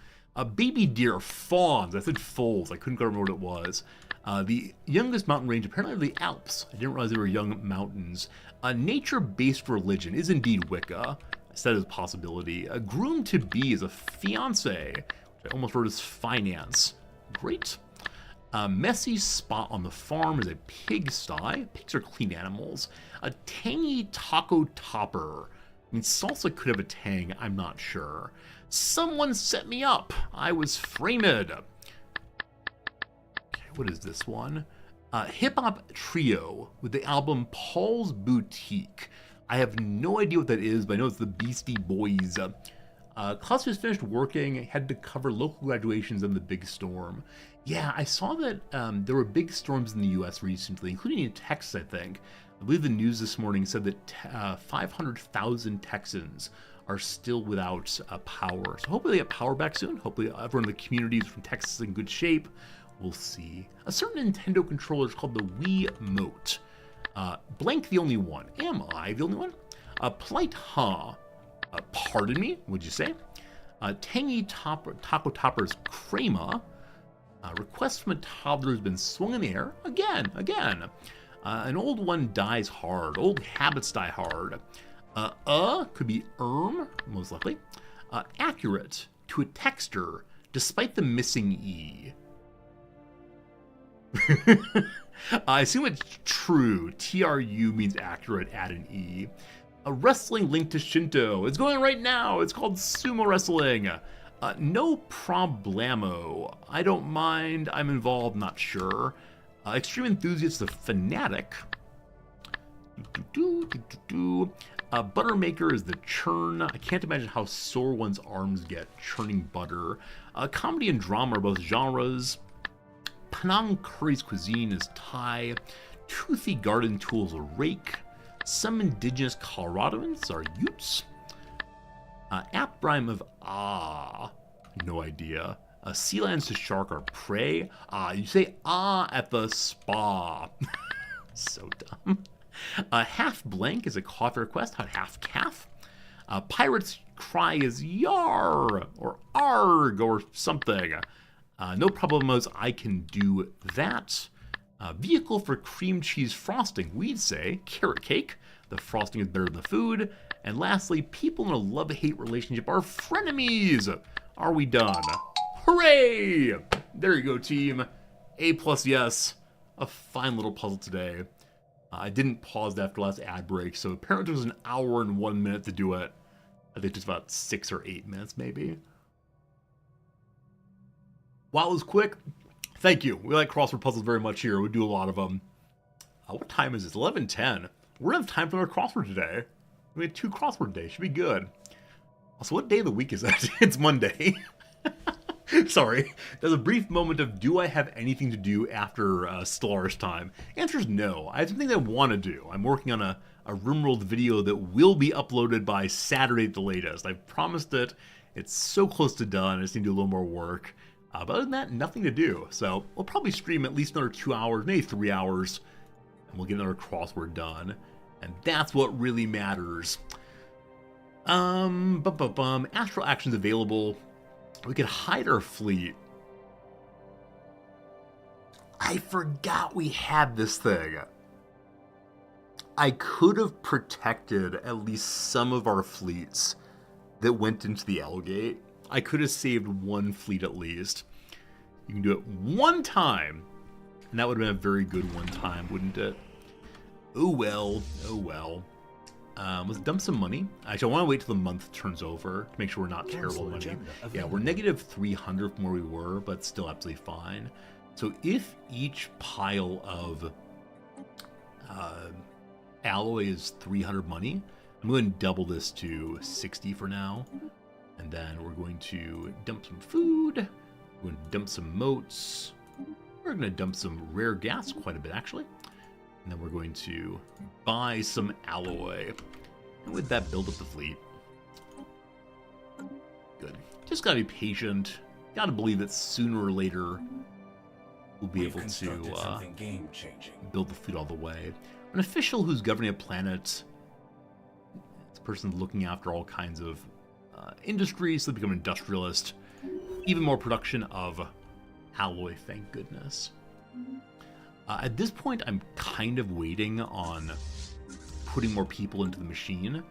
Baby deer, fawns. I said foals. I couldn't remember what it was. The youngest mountain range, apparently, are the Alps. I didn't realize they were young mountains. A nature-based religion is indeed Wicca. I said as a possibility. A groom-to-be is a fiancé, which I almost wrote as finance. Great. A messy spot on the farm is a pigsty. Pigs are clean animals. A tangy taco topper. I mean, salsa could have a tang. I'm not sure. Someone set me up. I was framed. Okay, what is this one? Hip-hop trio with the album Paul's Boutique. I have no idea what that is, but I know it's the Beastie Boys. Klaus just finished working, had to cover local graduations and the big storm. Yeah, I saw that there were big storms in the U.S. recently, including in Texas, I think. I believe the news this morning said that 500,000 Texans are still without power. So hopefully they get power back soon. Hopefully everyone in the communities from Texas is in good shape. We'll see. A certain Nintendo controller is called the Wiimote. Blank the only one. Am I the only one? Polite huh? Pardon me, would you say? Tangy taco toppers crema. Request from a toddler has been swung in the air. Again. An old one dies hard. Old habits die hard. Could be most likely. Accurate to a texter, despite the missing E. I assume it's true. TRU means accurate, add an E. A wrestling linked to Shinto. It's going right now. It's called sumo wrestling. No problemo. I don't mind. I'm involved, not sure. Extreme enthusiast, the fanatic. Buttermaker is the churn. I can't imagine how sore one's arms get churning butter. Comedy and drama are both genres. Penang Curry's cuisine is Thai. Toothy garden tools a rake. Some indigenous Coloradoans are Utes. App rhyme of no idea. Sea lions to shark are prey. You say at the spa. So dumb. Half blank is a coffee request. Half calf. Pirate's cry is yar or arg or something. No problemos, I can do that. Vehicle for cream cheese frosting, we'd say carrot cake. The frosting is better than the food. And lastly, people in a love-hate relationship are frenemies. Are we done? Hooray! There you go, team. A+, yes. A fine little puzzle today. I didn't pause after last ad break, so apparently it was an hour and 1 minute to do it. I think it was about 6 or 8 minutes, maybe. Wow, it was quick. Thank you. We like crossword puzzles very much here. We do a lot of them. What time is it? 11:10. We're gonna have time for our crossword today. We had 2 crossword days. Should be good. Also, what day of the week is that? It's Monday. Sorry. There's a brief moment of, do I have anything to do after Stellaris time? Answer is no. I have something I want to do. I'm working on a RimWorld video that will be uploaded by Saturday at the latest. I've promised it, It's so close to done. I just need to do a little more work. But other than that, nothing to do. So we'll probably stream at least another 2 hours, maybe 3 hours, and we'll get another crossword done. And that's what really matters. Astral actions available. We could hide our fleet. I forgot we had this thing. I could have protected at least some of our fleets that went into the L gate. I could have saved one fleet at least. You can do it one time, and that would have been a very good one time, wouldn't it? Oh well, oh well. Let's dump some money. Actually, I want to wait till the month turns over to make sure we're not terrible money. Yeah, we're negative 300 from where we were, but still absolutely fine. So if each pile of alloy is 300 money, I'm going to double this to 60 for now. And then we're going to dump some food. We're going to dump some motes. We're going to dump some rare gas, quite a bit actually. And then we're going to buy some alloy. And with that, build up the fleet. Good. Just gotta be patient. Gotta believe that sooner or later we'll be able to build the fleet all the way. An official who's governing a planet. It's a person looking after all kinds of industries, so they become an industrialist. Even more production of alloy, thank goodness. At this point, I'm kind of waiting on putting more people into the machine,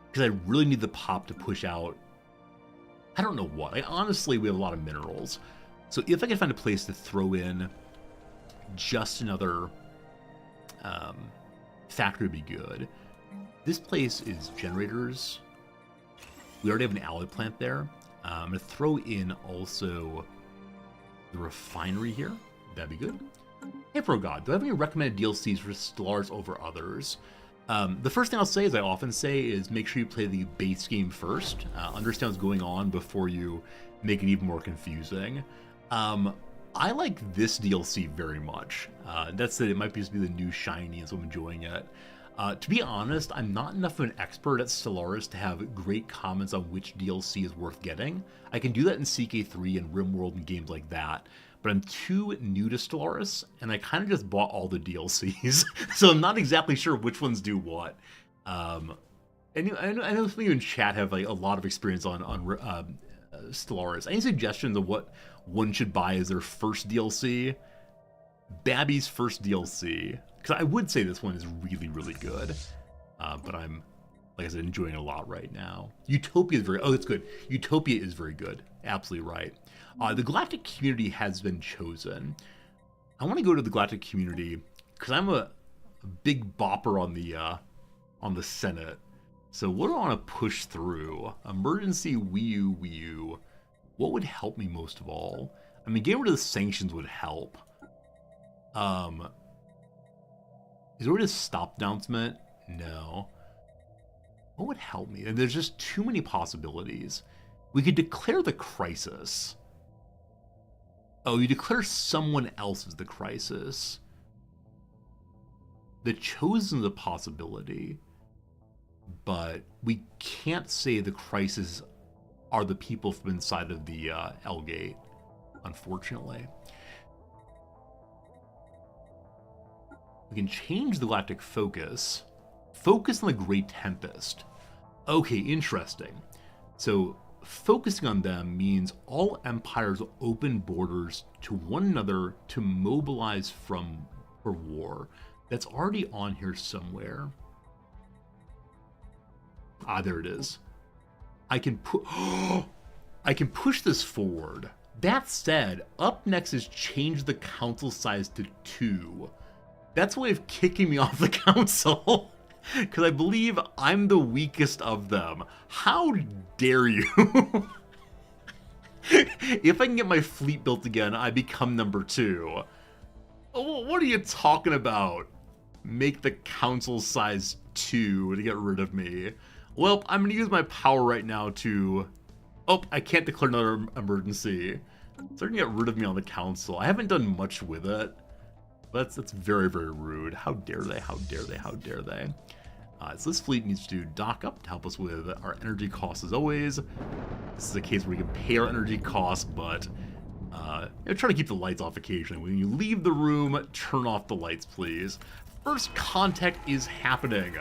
because I really need the pop to push out, I don't know what. Honestly, we have a lot of minerals. So if I can find a place to throw in just another factory would be good. This place is generators. We already have an alloy plant there. I'm going to throw in also the refinery here. That'd be good. Hey, Pro God, do I have any recommended DLCs for Stellaris over others? The first thing I'll say, as I often say, is make sure you play the base game first. Understand what's going on before you make it even more confusing. I like this DLC very much. That's it. It might just be the new shiny, and so I'm enjoying it. To be honest, I'm not enough of an expert at Stellaris to have great comments on which DLC is worth getting. I can do that in CK3 and RimWorld and games like that, but I'm too new to Stellaris, and I kind of just bought all the DLCs, so I'm not exactly sure which ones do what. And I know some of you in chat have like a lot of experience on Stellaris. Any suggestions of what one should buy as their first DLC? Babby's first DLC. Because I would say this one is really, really good. But I'm, like I said, enjoying it a lot right now. Utopia is very... Oh, that's good. Utopia is very good. Absolutely right. The Galactic Community has been chosen. I want to go to the Galactic Community because I'm a big bopper on the Senate. So what do I want to push through? Emergency Wii U. What would help me most of all? I mean, getting rid of the sanctions would help. Is there a way to stop announcement? No. What would help me? And there's just too many possibilities. We could declare the crisis. Oh, you declare someone else as the crisis. The chosen is a possibility, but we can't say the crisis are the people from inside of the L gate, unfortunately. We can change the galactic focus. Focus on the Great Tempest. Okay, interesting. So focusing on them means all empires open borders to one another to mobilize for war. That's already on here somewhere. Ah, there it is. I can push this forward. That said, up next is change the council size to 2. That's a way of kicking me off the council. Because I believe I'm the weakest of them. How dare you? If I can get my fleet built again, I become number 2. What are you talking about? Make the council size 2 to get rid of me. Well, I'm going to use my power right now to... Oh, I can't declare another emergency. So they're going to get rid of me on the council. I haven't done much with it. But that's very, very rude. How dare they? How dare they? How dare they? So this fleet needs to dock up to help us with our energy costs as always. This is a case where we can pay our energy costs, but try to keep the lights off occasionally. When you leave the room, turn off the lights, please. First contact is happening.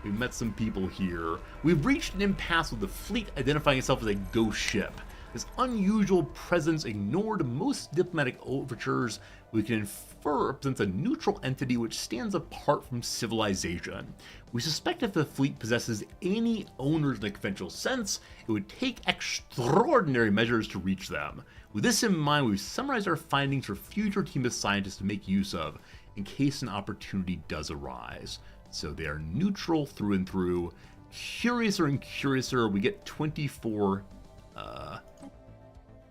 We met some people here. We've reached an impasse with the fleet identifying itself as a ghost ship. This unusual presence ignored most diplomatic overtures. We can infer represents a neutral entity which stands apart from civilization. We suspect if the fleet possesses any owners in a conventional sense, it would take extraordinary measures to reach them. With this in mind, we've summarized our findings for future team of scientists to make use of in case an opportunity does arise. So they are neutral through and through. Curiouser and curiouser, we get 24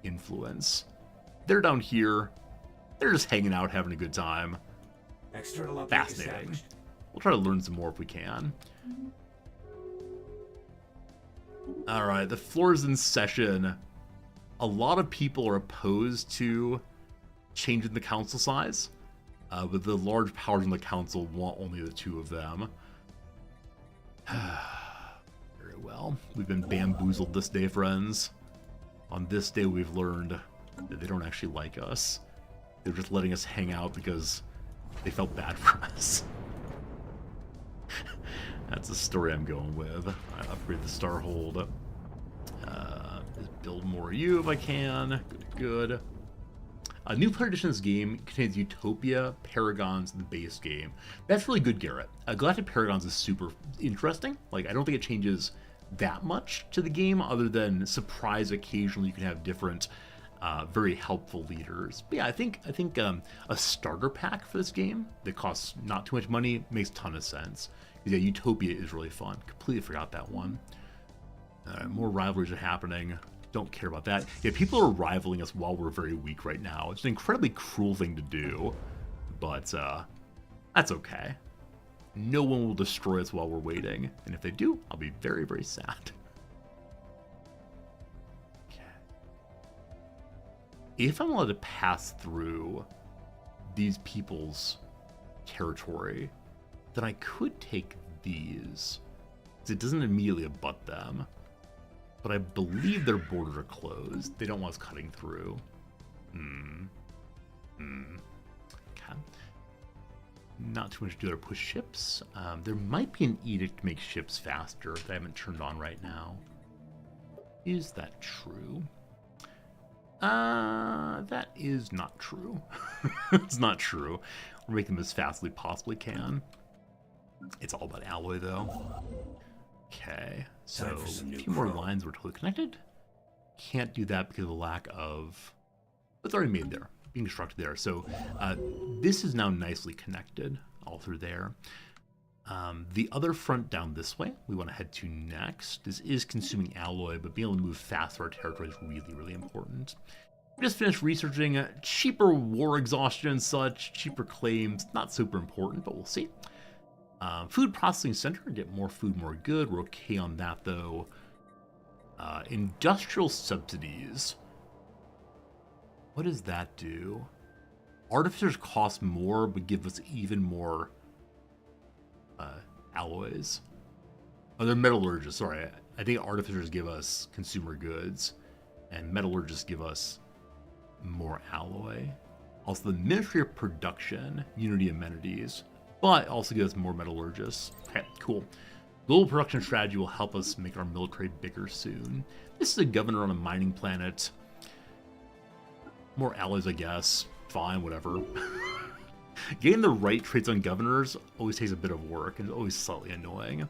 influence. They're down here. They're just hanging out, having a good time. Fascinating. We'll try to learn some more if we can. Alright, the floor is in session. A lot of people are opposed to changing the council size, but the large powers in the council want only the 2 of them. Very well. We've been bamboozled this day, friends. On this day, we've learned that they don't actually like us. They're just letting us hang out because they felt bad for us. That's the story I'm going with. I upgrade the Starhold. Just build more of you if I can. Good. A new player edition of this game contains Utopia, Paragons, and the base game. That's really good, Garrett. Galactic Paragons is super interesting. Like, I don't think it changes that much to the game, other than surprise occasionally you can have different, very helpful leaders. But yeah, I think a starter pack for this game that costs not too much money makes a ton of sense. Yeah, Utopia is really fun. Completely forgot that one. More rivalries are happening. Don't care about that. Yeah, people are rivaling us while we're very weak right now. It's an incredibly cruel thing to do, but that's okay. No one will destroy us while we're waiting, and if they do, I'll be very, very sad. Okay. If I'm allowed to pass through these people's territory, then I could take these, because it doesn't immediately abut them. But I believe their borders are closed. They don't want us cutting through. Okay. Not too much to do to push ships. There might be an edict to make ships faster that I haven't turned on right now. Is that true? That is not true. It's not true. We're making them as fast as we possibly can. It's all about alloy, though. Okay, so a few more lines were totally connected. Can't do that because of the lack of... It's already made there, being constructed there. So this is now nicely connected all through there. The other front down this way, we want to head to next. This is consuming alloy, but being able to move fast through our territory is really, really important. We just finished researching cheaper war exhaustion and such, cheaper claims. Not super important, but we'll see. Food processing center, get more food, more good. We're okay on that, though. Industrial subsidies. What does that do? Artificers cost more, but give us even more alloys. Oh, they're metallurgists. Sorry, I think artificers give us consumer goods, and metallurgists give us more alloy. Also, the Ministry of Production, Unity Amenities, but also gives us more metallurgists. Okay, cool. Global production strategy will help us make our military bigger soon. This is a governor on a mining planet. More alloys, I guess. Fine, whatever. Getting the right traits on governors always takes a bit of work and is always slightly annoying.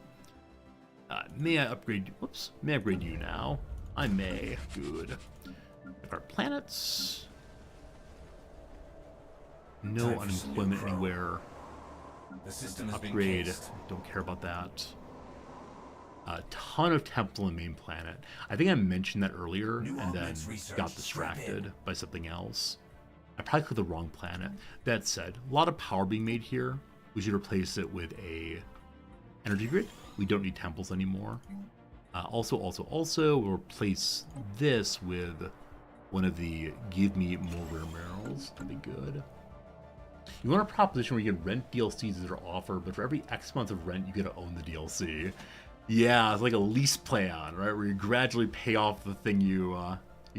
May I upgrade? Whoops. May I upgrade you now? I may. Good. Our planets. No unemployment anywhere. The system Upgrade. Don't care about that. A ton of temple and main planet. I think I mentioned that earlier and then got distracted by something else. I probably clicked the wrong planet. That said, a lot of power being made here. We should replace it with a energy grid. We don't need temples anymore. Also, we'll replace this with one of the give me more rare minerals. That'd be good. You want a proposition where you can rent DLCs that are offered, but for every X months of rent, you get to own the DLC. Yeah, it's like a lease plan, right? Where you gradually pay off the thing you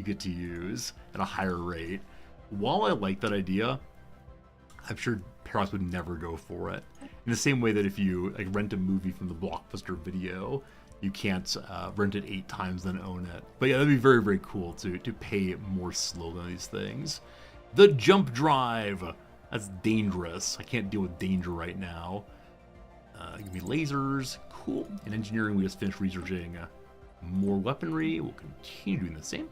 get to use at a higher rate. While I like that idea, I'm sure Paradox would never go for it. In the same way that if you like rent a movie from the Blockbuster Video, you can't rent it 8 times then own it. But yeah, that'd be very, very cool to pay more slowly on these things. The jump drive. That's dangerous. I can't deal with danger right now. Give me lasers. Cool. In engineering, we just finished researching more weaponry. We'll continue doing the same.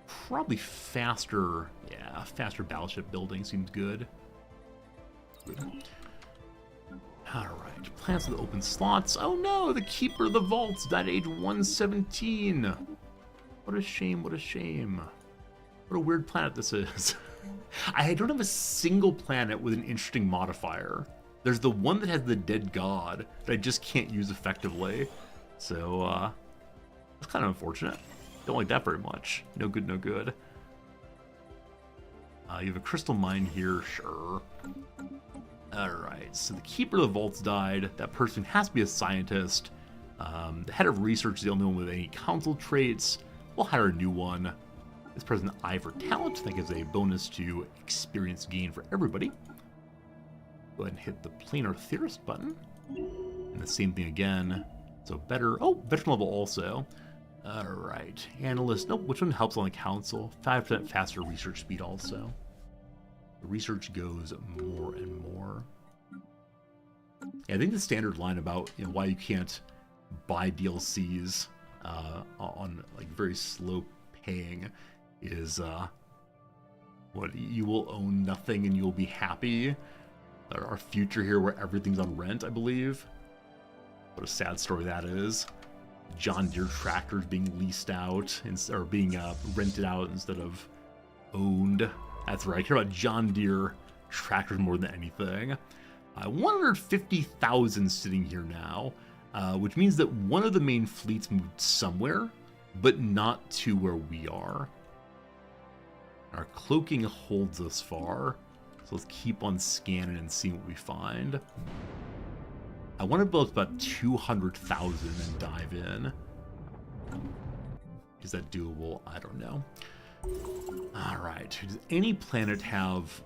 Probably faster. Yeah, faster battleship building seems good. Alright, plans with open slots. Oh no, the Keeper of the Vaults died at age 117. What a shame, what a shame. What a weird planet this is. I don't have a single planet with an interesting modifier. There's the one that has the dead god that I just can't use effectively. So, it's kind of unfortunate. Don't like that very much. No good, no good. You have a crystal mine here, sure. Alright, so the Keeper of the Vaults died. That person has to be a scientist. The head of research is the only one with any council traits. We'll hire a new one. This person, Eye for Talent, that gives a bonus to experience gain for everybody. Go ahead and hit the Planar Theorist button. And the same thing again. So better, oh, veteran level also. Alright, Analyst, nope, which one helps on the council? 5% faster research speed also. The research goes more and more. Yeah, I think the standard line about why you can't buy DLCs on like very slow paying is what, you will own nothing and you'll be happy. Our future here where everything's on rent, I believe. What a sad story that is. John Deere tractors being leased out or being rented out instead of owned. That's right, I care about John Deere tractors more than anything. 150,000 sitting here now, which means that one of the main fleets moved somewhere, but not to where we are. Our cloaking holds us far, so let's keep on scanning and seeing what we find. I want to build about 200,000 and dive in. Is that doable? I don't know. Alright, does any planet have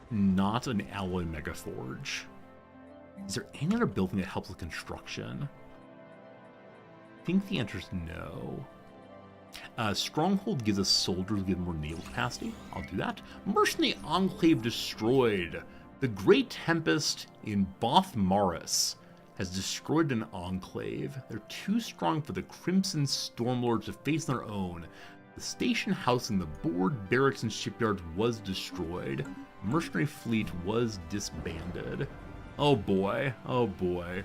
not an alloy megaforge? Is there any other building that helps with construction? I think the answer is no. Stronghold gives us soldiers who get more naval capacity. I'll do that. Mercenary Enclave destroyed. The Great Tempest in Both Maris has destroyed an enclave. They're too strong for the Crimson Stormlords to face on their own. The station house in the board, barracks, and shipyards was destroyed. Mercenary fleet was disbanded. Oh boy, oh boy.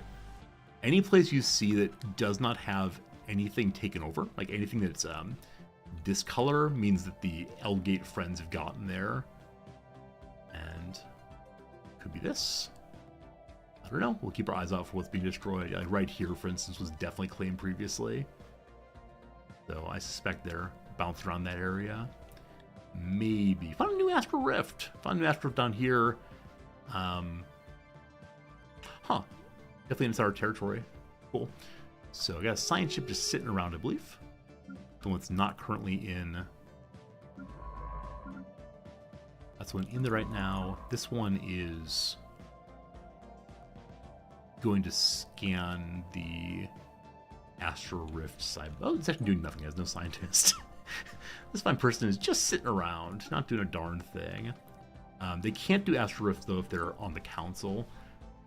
Any place you see that does not have anything taken over, like anything that's this color, means that the Elgate friends have gotten there. And could be this. I don't know. We'll keep our eyes out for what's being destroyed. Like right here, for instance, was definitely claimed previously. So I suspect they're bouncing around that area. Maybe. Found a new Astral Rift. Found a new Astral Rift down here. Definitely inside our territory. Cool. So I got a science ship just sitting around, I believe. The one that's not currently in. That's one in there right now. This one is going to scan the Astral Rift side. Oh, it's actually doing nothing. It has no scientist. This fine person is just sitting around, not doing a darn thing. They can't do Astral Rift, though, if they're on the council.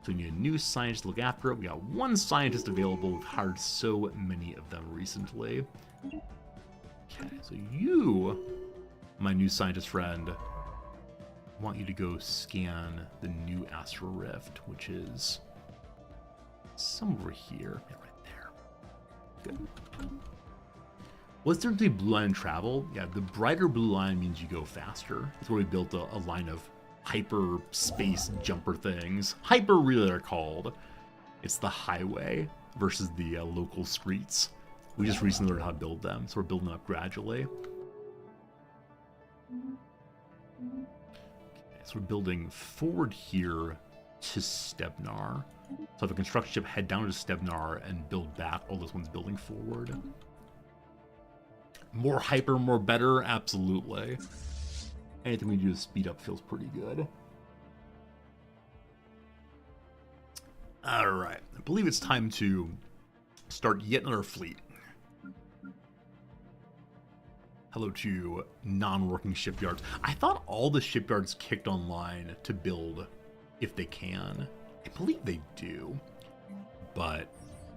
So we need a new scientist to look after it. We got one scientist available. We've hired so many of them recently. Okay, so you, my new scientist friend, want you to go scan the new Astral Rift, which is somewhere here. Yeah, right there. Good. Was there the blue line travel? Yeah, the brighter blue line means you go faster. That's where we built a line of hyper space jumper things. Hyper relay they're called. It's the highway versus the local streets. We just recently learned how to build them, so we're building them up gradually. Okay, So we're building forward here to Stebnar. So if a construction ship, head down to Stebnar and build back. Oh, this one's building forward. More hyper, more better? Absolutely. Anything we do to speed up feels pretty good. Alright, I believe it's time to start yet another fleet. Hello to non-working shipyards. I thought all the shipyards kicked online to build if they can. I believe they do, but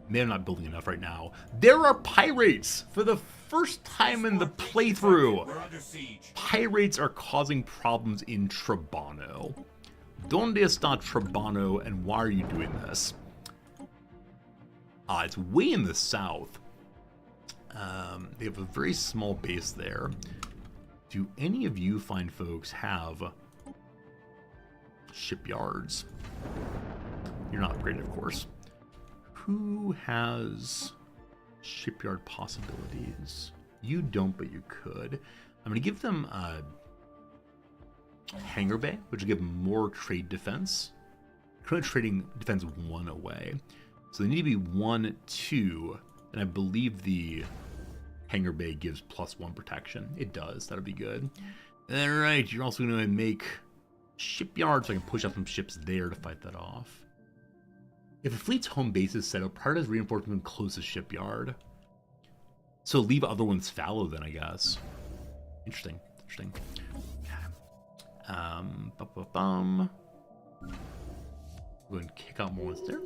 they're not building enough right now. There are pirates for the first time in the playthrough. Pirates are causing problems in Trabano. Donde está Trabano, and why are you doing this? It's way in the south. They have a very small base there. Do any of you fine folks have shipyards? You're not upgraded, of course. Who has shipyard possibilities? You don't, but you could. I'm going to give them a hangar bay, which will give them more trade defense. Current trading defense 1 away. So they need to be 1, 2, and I believe the hangar bay gives +1 protection. It does. That'll be good. Alright, you're also going to make shipyards, so I can push up some ships there to fight that off. If a fleet's home base is set up, prioritize reinforcement closest shipyard. So leave other ones fallow then, I guess. Interesting. Interesting. Okay. Go ahead and kick out more ones there.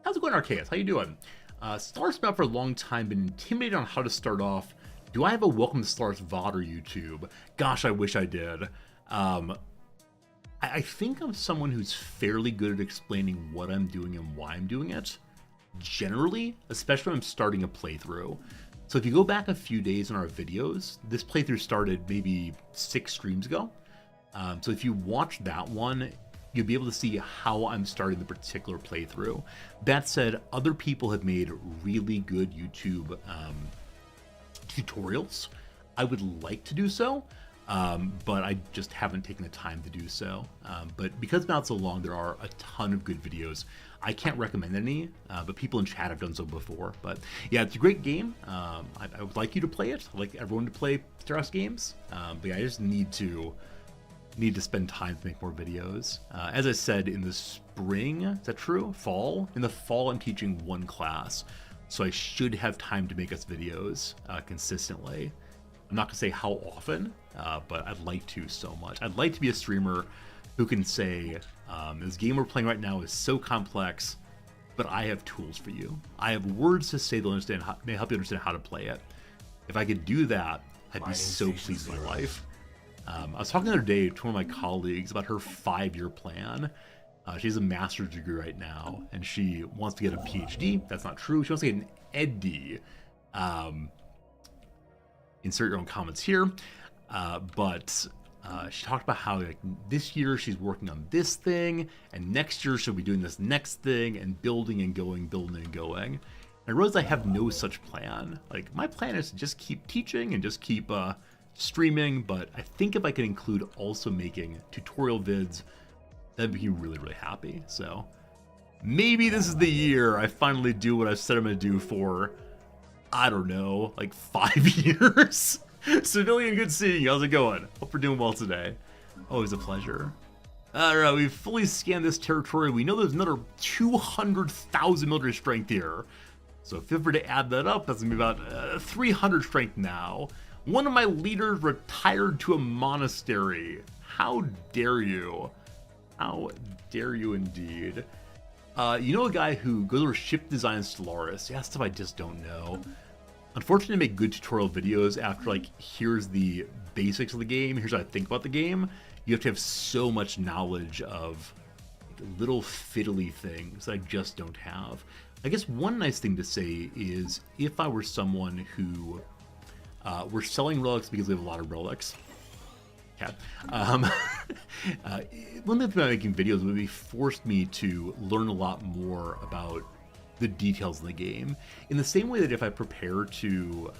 How's it going, Arceus? How you doing? Stellaris been out for a long time, been intimidated on how to start off. Do I have a Welcome to Stellaris VOD or YouTube? Gosh, I wish I did. I think I'm someone who's fairly good at explaining what I'm doing and why I'm doing it. Generally, especially when I'm starting a playthrough. So if you go back a few days in our videos, this playthrough started maybe 6 streams ago. So if you watch that one, you'll be able to see how I'm starting the particular playthrough. That said, other people have made really good YouTube tutorials. I would like to do so, but I just haven't taken the time to do so. But because it's been out so long, there are a ton of good videos. I can't recommend any, but people in chat have done so before. But yeah, it's a great game. I would like you to play it. I'd like everyone to play Stellaris games. But yeah, I just need to spend time to make more videos. As I said, in the spring, is that true? Fall? In the fall, I'm teaching 1 class. So I should have time to make us videos consistently. I'm not going to say how often, but I'd like to so much. I'd like to be a streamer who can say, this game we're playing right now is so complex, but I have tools for you. I have words to say that may help you understand how to play it. If I could do that, I'd be so pleased with my life. I was talking the other day to one of my colleagues about her 5-year plan. She has a master's degree right now, and she wants to get a PhD. That's not true. She wants to get an EdD. Insert your own comments here. But she talked about how like this year she's working on this thing, and next year she'll be doing this next thing, and building and going, building and going. And I realized I have no such plan. Like, my plan is to just keep teaching and just keep streaming, but I think if I could include also making tutorial vids, that'd be really, really happy. So maybe this is the year I finally do what I said I'm gonna do for, I don't know, like 5 years. Civilian, good seeing you. How's it going? Hope we're doing well today. Always a pleasure. Alright, we've fully scanned this territory. We know there's another 200,000 military strength here. So feel free to add that up. That's gonna be about 300 strength now. One of my leaders retired to a monastery. How dare you? How dare you indeed? You know a guy who goes over ship design in Stellaris? Yeah, stuff I just don't know. Unfortunately, to make good tutorial videos after, like, here's the basics of the game, here's how I think about the game, you have to have so much knowledge of little fiddly things that I just don't have. I guess one nice thing to say is, if I were someone who we're selling relics because we have a lot of relics. Yeah. One thing about making videos would be forced me to learn a lot more about the details in the game. In the same way that if I prepare to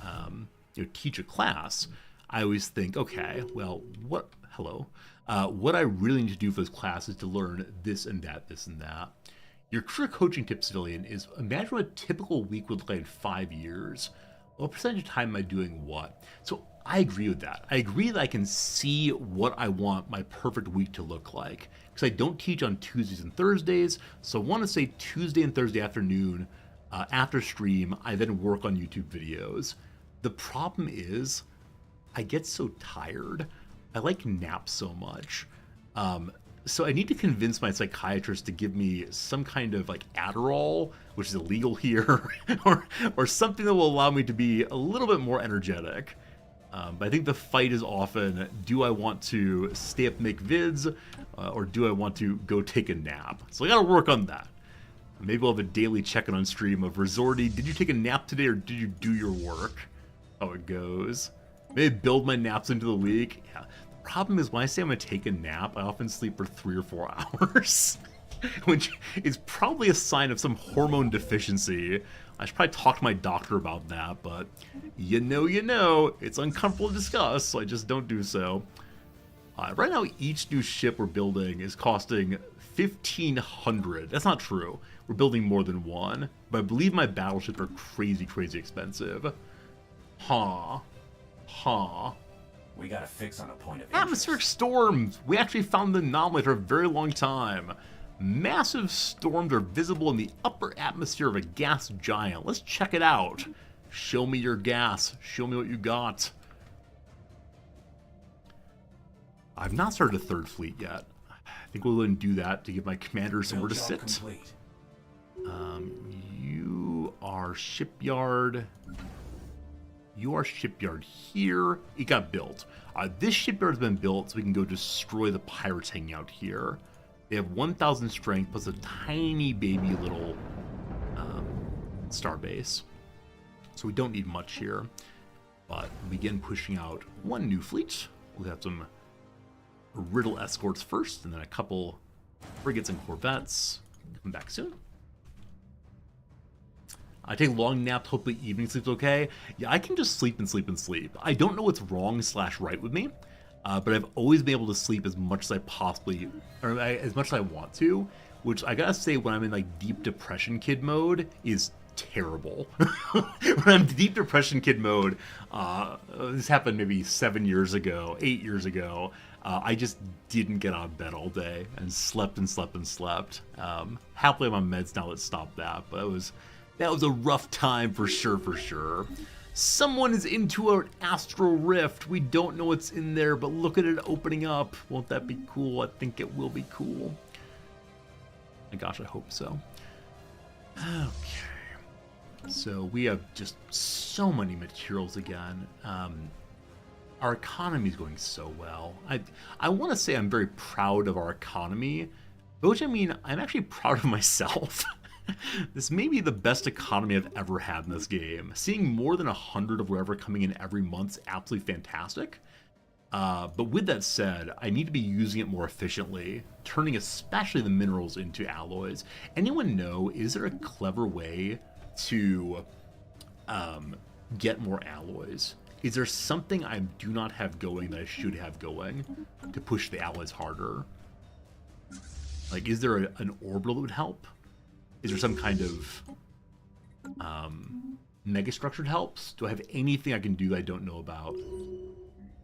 teach a class, I always think, okay, well, hello. What I really need to do for this class is to learn this and that, this and that. Your career coaching tip, civilian, is imagine what a typical week would look like in 5 years. What percentage of time am I doing what? So I agree with that. I agree that I can see what I want my perfect week to look like. Because I don't teach on Tuesdays and Thursdays, so I want to say Tuesday and Thursday afternoon, after stream, I then work on YouTube videos. The problem is, I get so tired. I like naps so much. So I need to convince my psychiatrist to give me some kind of like Adderall, which is illegal here, or something that will allow me to be a little bit more energetic. But I think the fight is often, do I want to stay up and make vids, or do I want to go take a nap? So I gotta work on that. Maybe we'll have a daily check-in on stream of Resorty, did you take a nap today or did you do your work? How it goes. Maybe build my naps into the week. Yeah. The problem is when I say I'm gonna take a nap, I often sleep for 3 or 4 hours, which is probably a sign of some hormone deficiency. I should probably talk to my doctor about that, but you know, it's uncomfortable to discuss, so I just don't do so. Right now, each new ship we're building is costing 1,500. That's not true. We're building more than one, but I believe my battleships are crazy, crazy expensive. Huh. We got a fix on a point of interest. Atmospheric storms! We actually found the anomaly for a very long time. Massive storms are visible in the upper atmosphere of a gas giant. Let's check it out. Show me your gas. Show me what you got. I've not started a third fleet yet. I think we'll go and do that to give my commander somewhere to sit. Complete. You are shipyard. You are shipyard here. It got built. This shipyard has been built so we can go destroy the pirates hanging out here. They have 1,000 strength plus a tiny baby little starbase. So we don't need much here. But we begin pushing out one new fleet. We'll have some Riddle escorts first, and then a couple frigates and corvettes. Come back soon. I take long naps, hopefully evening sleep's okay. Yeah, I can just sleep and sleep and sleep. I don't know what's wrong / right with me, but I've always been able to sleep as much as I possibly, or as much as I want to, which I gotta say when I'm in like deep depression kid mode is terrible. When I'm deep depression kid mode, this happened maybe 7 years ago, 8 years ago, I just didn't get out of bed all day and slept and slept and slept. Happily I'm on meds now that stopped that, but that was a rough time for sure. Someone is into an astral rift. We don't know what's in there, but look at it opening up. Won't that be cool? I think it will be cool. My gosh, I hope so. Okay. So we have just so many materials again. Our economy is going so well. I want to say I'm very proud of our economy, by which I mean I'm actually proud of myself. This may be the best economy I've ever had in this game. Seeing more than 100 of whatever coming in every month is absolutely fantastic. But with that said, I need to be using it more efficiently, turning especially the minerals into alloys. Anyone know, is there a clever way to get more alloys? Is there something I do not have going that I should have going to push the alloys harder? Like, is there an orbital that would help? Is there some kind of megastructure that helps? Do I have anything I can do I don't know about?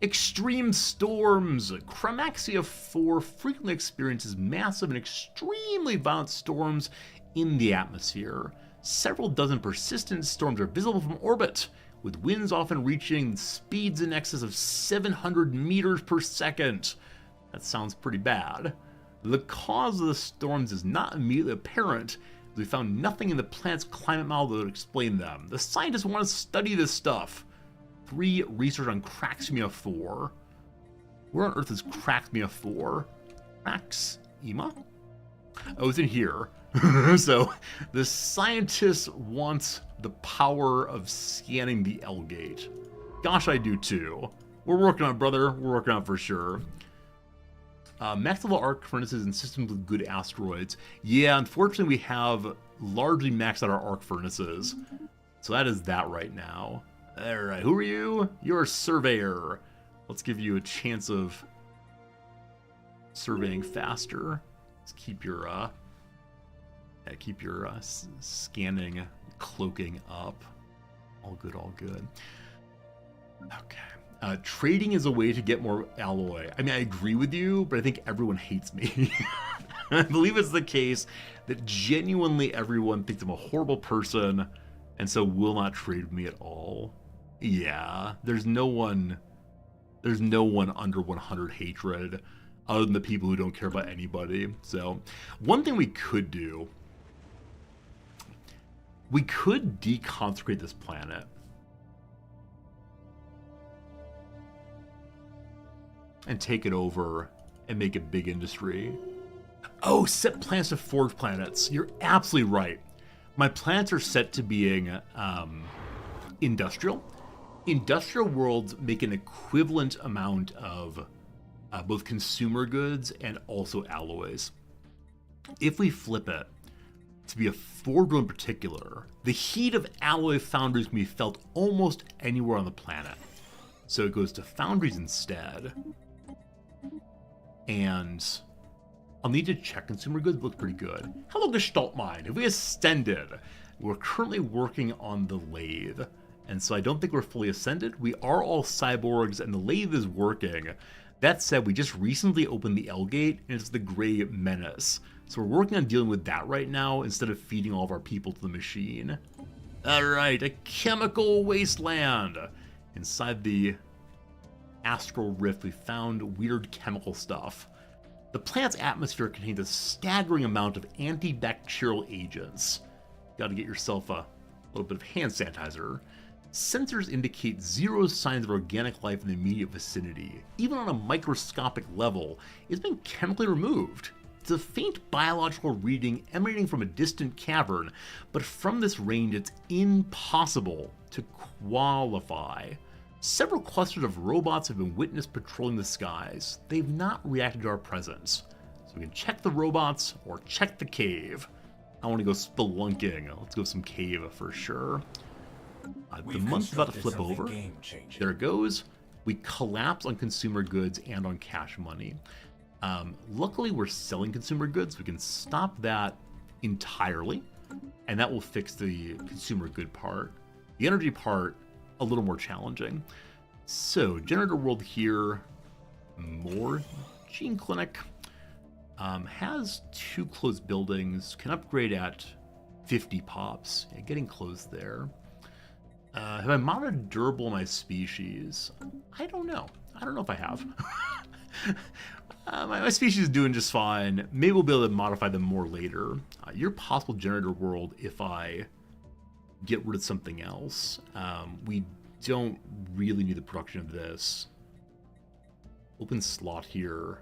Extreme storms! Chromaxia 4 frequently experiences massive and extremely violent storms in the atmosphere. Several dozen persistent storms are visible from orbit, with winds often reaching speeds in excess of 700 meters per second. That sounds pretty bad. The cause of the storms is not immediately apparent, as we found nothing in the planet's climate model that would explain them. The scientists want to study this stuff. 3 research on Craxima 4. Where on earth is Craxima 4? Craxima? Oh, it's in here. So, the scientists want the power of scanning the L-gate. Gosh, I do too. We're working on it, brother. We're working on it for sure. Max level arc furnaces and systems with good asteroids. Yeah, unfortunately we have largely maxed out our arc furnaces. So that is that right now. Alright, who are you? You're a surveyor. Let's give you a chance of surveying faster. Let's keep your scanning, cloaking up. All good, all good. Okay. Trading is a way to get more alloy. I mean, I agree with you, but I think everyone hates me. I believe it's the case that genuinely everyone thinks I'm a horrible person and so will not trade with me at all. Yeah, there's no one under 100 hatred other than the people who don't care about anybody. So one thing we could do, we could deconsecrate this planet. And take it over and make it big industry. Oh, set planets to forge planets. You're absolutely right. My planets are set to being industrial. Industrial worlds make an equivalent amount of both consumer goods and also alloys. If we flip it to be a forge in particular, the heat of alloy foundries can be felt almost anywhere on the planet. So it goes to foundries instead. And I'll need to check consumer goods, looks pretty good. Hello, Gestalt Mind. If we ascended, we're currently working on the lathe. And so I don't think we're fully ascended. We are all cyborgs and the lathe is working. That said, we just recently opened the L gate and it's the Gray Menace. So we're working on dealing with that right now instead of feeding all of our people to the machine. All right, a chemical wasteland. Inside the Astral Rift, we found weird chemical stuff. The planet's atmosphere contains a staggering amount of antibacterial agents. Gotta get yourself a little bit of hand sanitizer. Sensors indicate zero signs of organic life in the immediate vicinity. Even on a microscopic level, it's been chemically removed. It's a faint biological reading emanating from a distant cavern, but from this range it's impossible to qualify. Several clusters of robots have been witnessed patrolling the skies. They've not reacted to our presence. So we can check the robots or check the cave. I want to go spelunking. Let's go some cave for sure. The month's about to flip over. There it goes. We collapse on consumer goods and on cash money. Luckily, we're selling consumer goods. We can stop that entirely, and that will fix the consumer good part. The energy part, a little more challenging. So, generator world here, more gene clinic, has 2 closed buildings, can upgrade at 50 pops. Yeah, getting close there. Have I modded durable in my species? I don't know. I don't know if I have. My species is doing just fine. Maybe we'll be able to modify them more later. Your possible generator world, if I get rid of something else. We don't really need the production of this. Open slot here.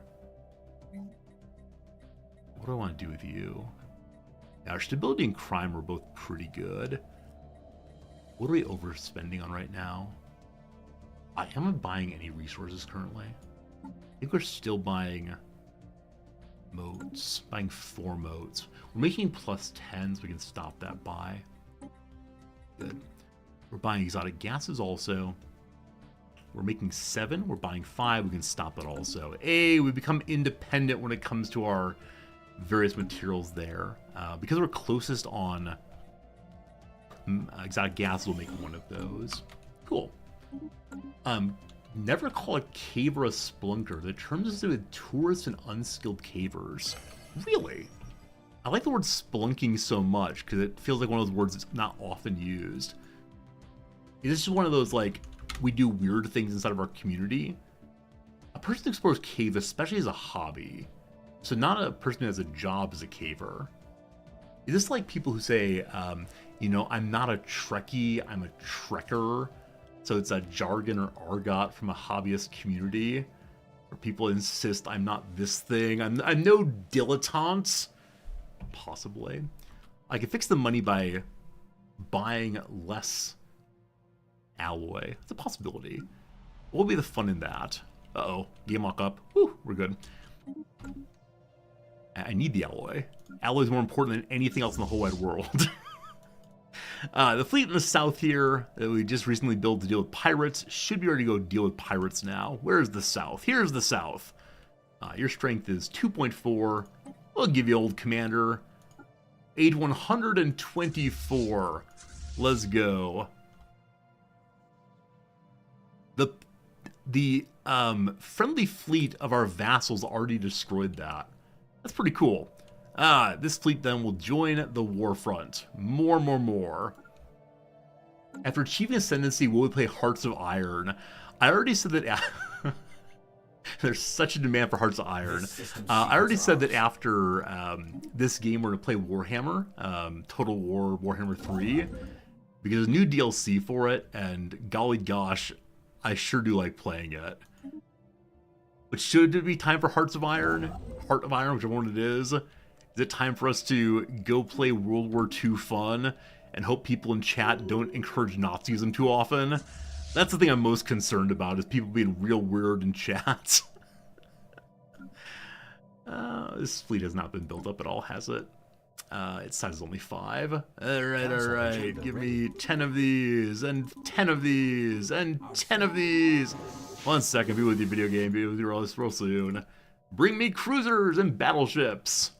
What do I want to do with you? Now, our stability and crime are both pretty good. What are we overspending on right now? I am buying any resources currently. I think we're still buying modes, buying 4 modes. We're making plus 10, so we can stop that buy. Good. We're buying exotic gases also. We're making 7, we're buying 5, we can stop it also. Hey, we become independent when it comes to our various materials there. Because we're closest on exotic gases, we'll make one of those. Cool. Never call a caver a splunker. The term is to do with tourists and unskilled cavers. Really? I like the word splunking so much because it feels like one of those words that's not often used. This is one of those, like, we do weird things inside of our community. A person who explores caves, especially as a hobby, so not a person who has a job as a caver. Is this like people who say, you know, I'm not a Trekkie, I'm a Trekker? So it's a jargon or argot from a hobbyist community where people insist I'm not this thing. I'm no dilettante. Possibly. I can fix the money by buying less alloy. It's a possibility. What would be the fun in that? Uh-oh. Game lock up. Whew, we're good. I need the alloy. Alloy is more important than anything else in the whole wide world. The fleet in the south here that we just recently built to deal with pirates should be ready to go deal with pirates now. Where's the south? Here's the south. Your strength is 2.4. We'll give you old commander. Age 124. Let's go. The friendly fleet of our vassals already destroyed that. That's pretty cool. This fleet then will join the war front. More. After achieving ascendancy, will we play Hearts of Iron? I already said that. There's such a demand for Hearts of Iron. I already said that after this game, we're going to play Warhammer, Total War Warhammer 3, because there's new DLC for it, and golly gosh, I sure do like playing it. But should it be time for Hearts of Iron? Heart of Iron, whichever one it is. Is it time for us to go play World War II fun and hope people in chat don't encourage Nazism too often? That's the thing I'm most concerned about, is people being real weird in chat. This fleet has not been built up at all, has it? Its size is only 5. Alright. Give me 10 of these, and 10 of these, and 10 of these. 1 second, be with you, video game. Be with you real soon. Bring me cruisers and battleships.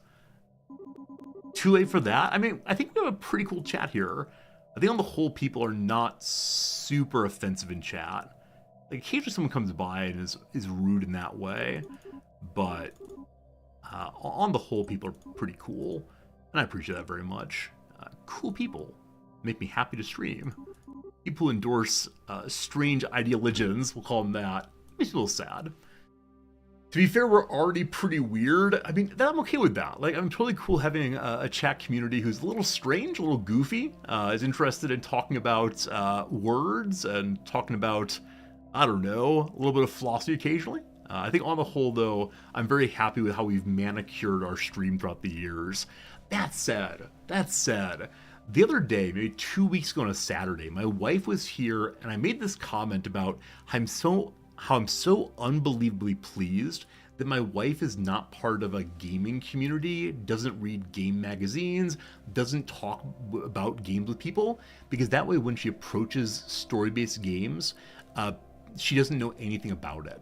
Too late for that? I mean, I think we have a pretty cool chat here. I think on the whole, people are not super offensive in chat. Like, occasionally someone comes by and is rude in that way, but on the whole, people are pretty cool, and I appreciate that very much. Cool people make me happy to stream. People who endorse strange ideologies, we'll call them that, makes me a little sad. To be fair, we're already pretty weird. I mean, I'm okay with that. Like, I'm totally cool having a chat community who's a little strange, a little goofy, is interested in talking about words and talking about, I don't know, a little bit of philosophy occasionally. I think on the whole, though, I'm very happy with how we've manicured our stream throughout the years. That said, the other day, maybe 2 weeks ago on a Saturday, my wife was here, and I made this comment about how I'm so unbelievably pleased that my wife is not part of a gaming community, doesn't read game magazines, doesn't talk about games with people, because that way when she approaches story-based games, she doesn't know anything about it.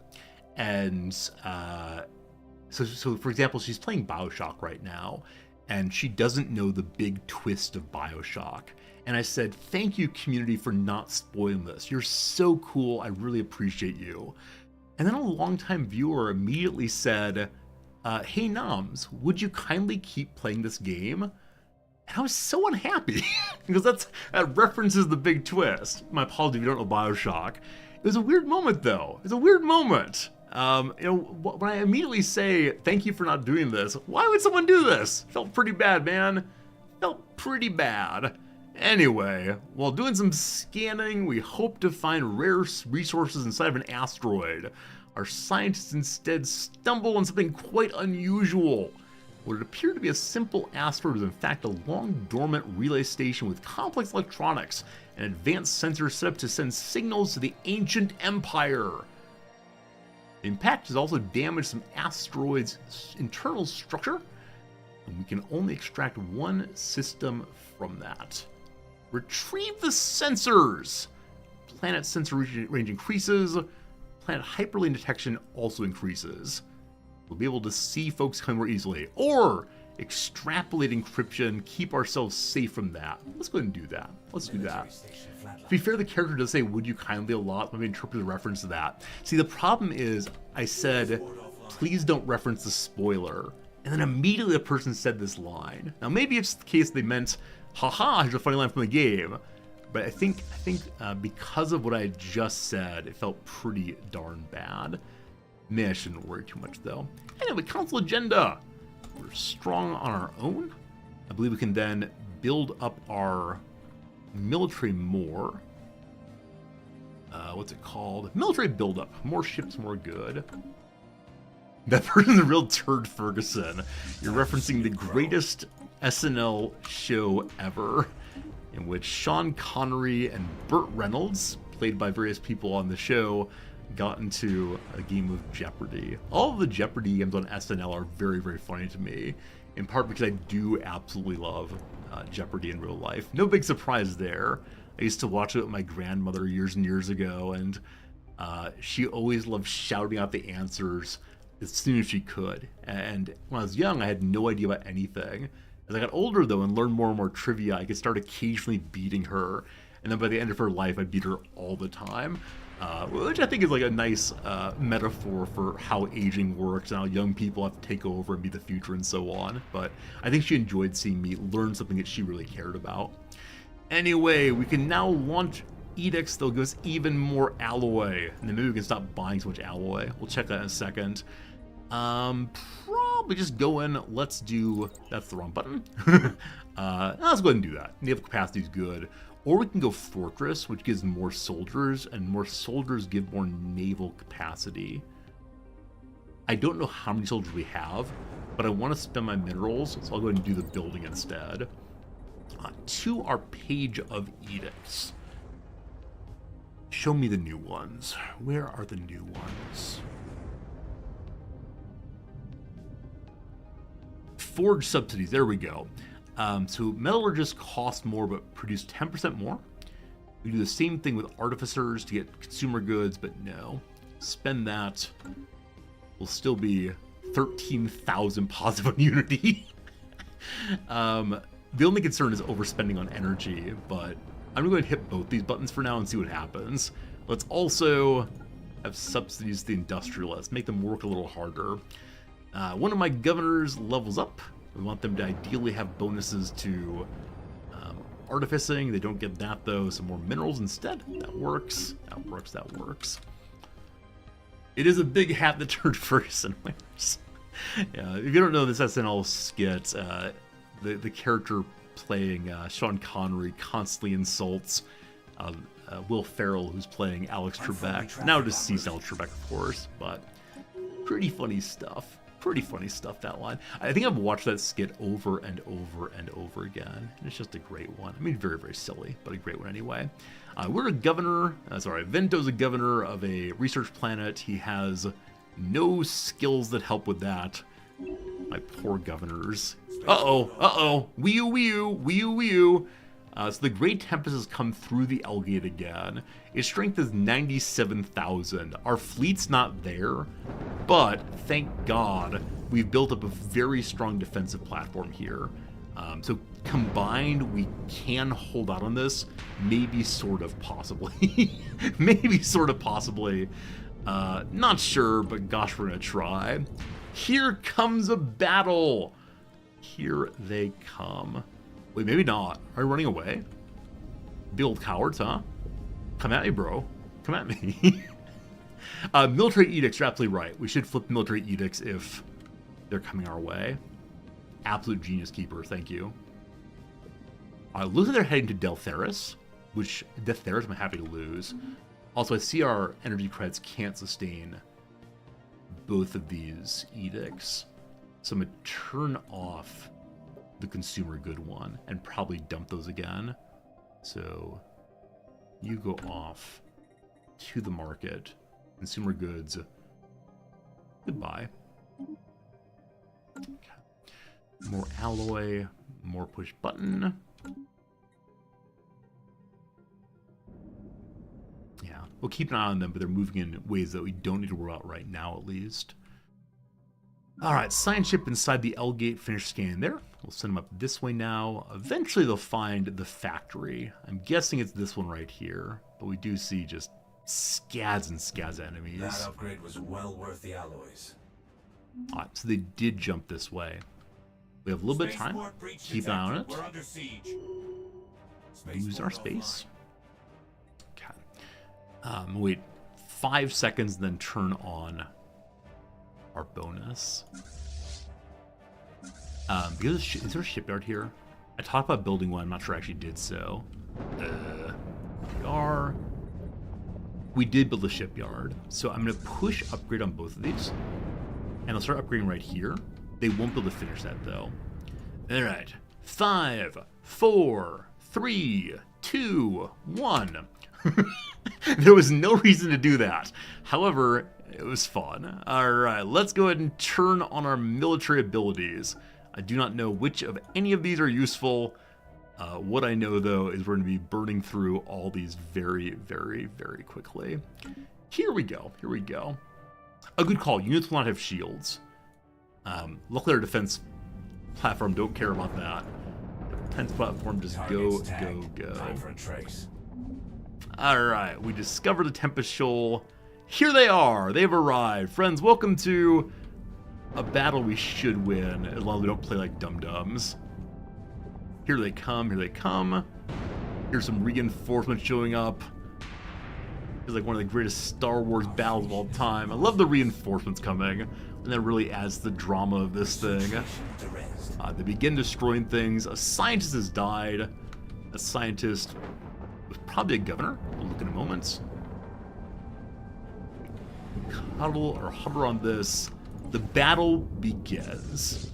And so for example, she's playing BioShock right now, and she doesn't know the big twist of BioShock. And I said, thank you, community, for not spoiling this. You're so cool. I really appreciate you. And then a longtime viewer immediately said, hey, Noms, would you kindly keep playing this game? And I was so unhappy because that references the big twist. My apologies if you don't know BioShock. It was a weird moment, though. It's a weird moment. When I immediately say, thank you for not doing this, why would someone do this? Felt pretty bad, man. Felt pretty bad. Anyway, while doing some scanning, we hope to find rare resources inside of an asteroid. Our scientists instead stumble on something quite unusual. What would appear to be a simple asteroid is in fact a long dormant relay station with complex electronics and advanced sensors set up to send signals to the ancient empire. The impact has also damaged some asteroid's internal structure, and we can only extract one system from that. Retrieve the sensors! Planet sensor range increases. Planet hyperlane detection also increases. We'll be able to see folks coming more easily. Or extrapolate encryption, keep ourselves safe from that. Let's go ahead and do that. Let's do that. To be fair, the character does say, would you kindly a lot? Let me interpret the reference to that. See, the problem is, I said, please don't reference the spoiler. And then immediately the person said this line. Now, maybe it's the case they meant, haha, here's a funny line from the game. But I think because of what I just said, it felt pretty darn bad. Maybe I shouldn't worry too much, though. Anyway, council agenda. We're strong on our own. I believe we can then build up our military more. What's it called? Military buildup. More ships, more good. That person's a real turd, Ferguson. You're referencing the greatest SNL show ever, in which Sean Connery and Burt Reynolds, played by various people on the show, got into a game of Jeopardy. All of the Jeopardy games on SNL are very, very funny to me, in part because I do absolutely love Jeopardy in real life. No big surprise there. I used to watch it with my grandmother years and years ago, and she always loved shouting out the answers as soon as she could. And when I was young, I had no idea about anything. As I got older, though, and learned more and more trivia, I could start occasionally beating her. And then by the end of her life, I beat her all the time. Which I think is like a nice metaphor for how aging works and how young people have to take over and be the future and so on. But I think she enjoyed seeing me learn something that she really cared about. Anyway, we can now launch edicts that'll give us even more alloy. And then maybe we can stop buying so much alloy. We'll check that in a second. Probably just go in. Let's do... That's the wrong button. Let's go ahead and do that. Naval capacity is good. Or we can go Fortress, which gives more soldiers, and more soldiers give more naval capacity. I don't know how many soldiers we have, but I want to spend my minerals, so I'll go ahead and do the building instead. To our page of edicts. Show me the new ones. Where are the new ones? Forge subsidies, there we go. So metallurgists cost more but produce 10% more. We do the same thing with artificers to get consumer goods, but no. Spend that. Will still be 13,000 positive on unity. The only concern is overspending on energy, but I'm gonna go ahead and hit both these buttons for now and see what happens. Let's also have subsidies to the industrialists, make them work a little harder. One of my governors levels up. We want them to ideally have bonuses to artificing. They don't get that though. Some more minerals instead. That works. That works. That works. It is a big hat that Turd Ferguson wears. Yeah, if you don't know this SNL skit, the character playing Sean Connery constantly insults Will Ferrell, who's playing Alex Trebek. Now deceased Alex Trebek, of course, but pretty funny stuff. Pretty funny stuff, that line. I think I've watched that skit over and over and over again. And it's just a great one. I mean, very, very silly, but a great one anyway. We're a governor. Vento's a governor of a research planet. He has no skills that help with that. My poor governors. Uh-oh. Wee-oo. So the Great Tempest has come through the L-Gate again. Its strength is 97,000. Our fleet's not there, but thank God we've built up a very strong defensive platform here. So combined, we can hold out on this. Maybe, sort of, possibly. Maybe, sort of, possibly. Not sure, but gosh, we're gonna try. Here comes a battle. Here they come. Wait, maybe not. Are you running away? The old cowards, huh? Come at me, bro. Come at me. Military edicts, you're absolutely right. We should flip military edicts if they're coming our way. Absolute genius keeper, thank you. Looks like they're heading to Stellaris, which Stellaris I'm happy to lose. Also, I see our energy credits can't sustain both of these edicts. So I'm going to turn off the consumer good one and probably dump those again. So you go off to the market. Consumer goods. Goodbye. Okay. More alloy. More push button. Yeah, we'll keep an eye on them, but they're moving in ways that we don't need to worry about right now, at least. Alright, science ship inside the L-Gate, finish scanning there. We'll send them up this way now. Eventually they'll find the factory. I'm guessing it's this one right here, but we do see just scads and scads enemies. That upgrade was well worth the alloys. Alright, so they did jump this way. We have a little bit of time. Keep an eye on it. We're under siege. Lose our space. Okay. Wait 5 seconds, then turn on our bonus. Because is there a shipyard here? I talked about building one. I'm not sure I actually did so. We did build a shipyard. So I'm going to push upgrade on both of these. And I'll start upgrading right here. They won't be able to finish that, though. All right. 5, 4, 3, 2, 1. There was no reason to do that. However, it was fun. All right, let's go ahead and turn on our military abilities. I do not know which of any of these are useful. What I know, though, is we're going to be burning through all these very, very, very quickly. Here we go. Here we go. A good call. Units will not have shields. Luckily our defense platform don't care about that. Defense platform just go. Time for a trace. Alright, we discover the Tempest Shoal. Here they are. They've arrived. Friends, welcome to a battle we should win, as long as we don't play like dum-dums. Here they come, here they come. Here's some reinforcements showing up. It's like one of the greatest Star Wars battles of all time. I love the reinforcements coming, and that really adds to the drama of this thing. They begin destroying things. A scientist has died. A scientist was probably a governor. We'll look in a moment. Huddle or hover on this. The battle begins.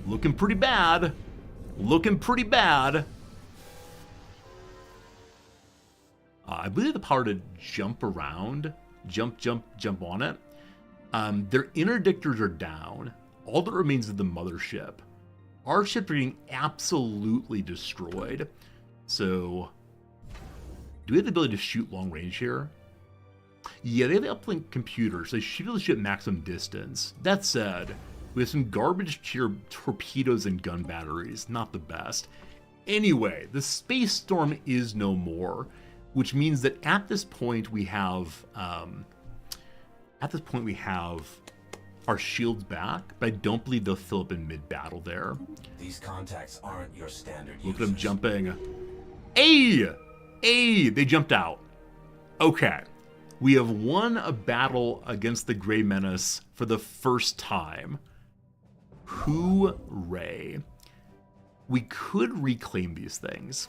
Looking pretty bad. Looking pretty bad. I believe the power to jump around. Jump on it. Their interdictors are down. All that remains is the mothership. Our ships are getting absolutely destroyed. So, do we have the ability to shoot long range here? Yeah, they have the uplink computer, so they shoot the ship maximum distance. That said, we have some garbage tier torpedoes and gun batteries. Not the best. Anyway, the space storm is no more, which means that at this point we have our shields back, but I don't believe they'll fill up in mid-battle there. These contacts aren't your standard Look at them jumping. Hey! Hey! They jumped out. Okay. We have won a battle against the Grey Menace for the first time. Hooray. We could reclaim these things.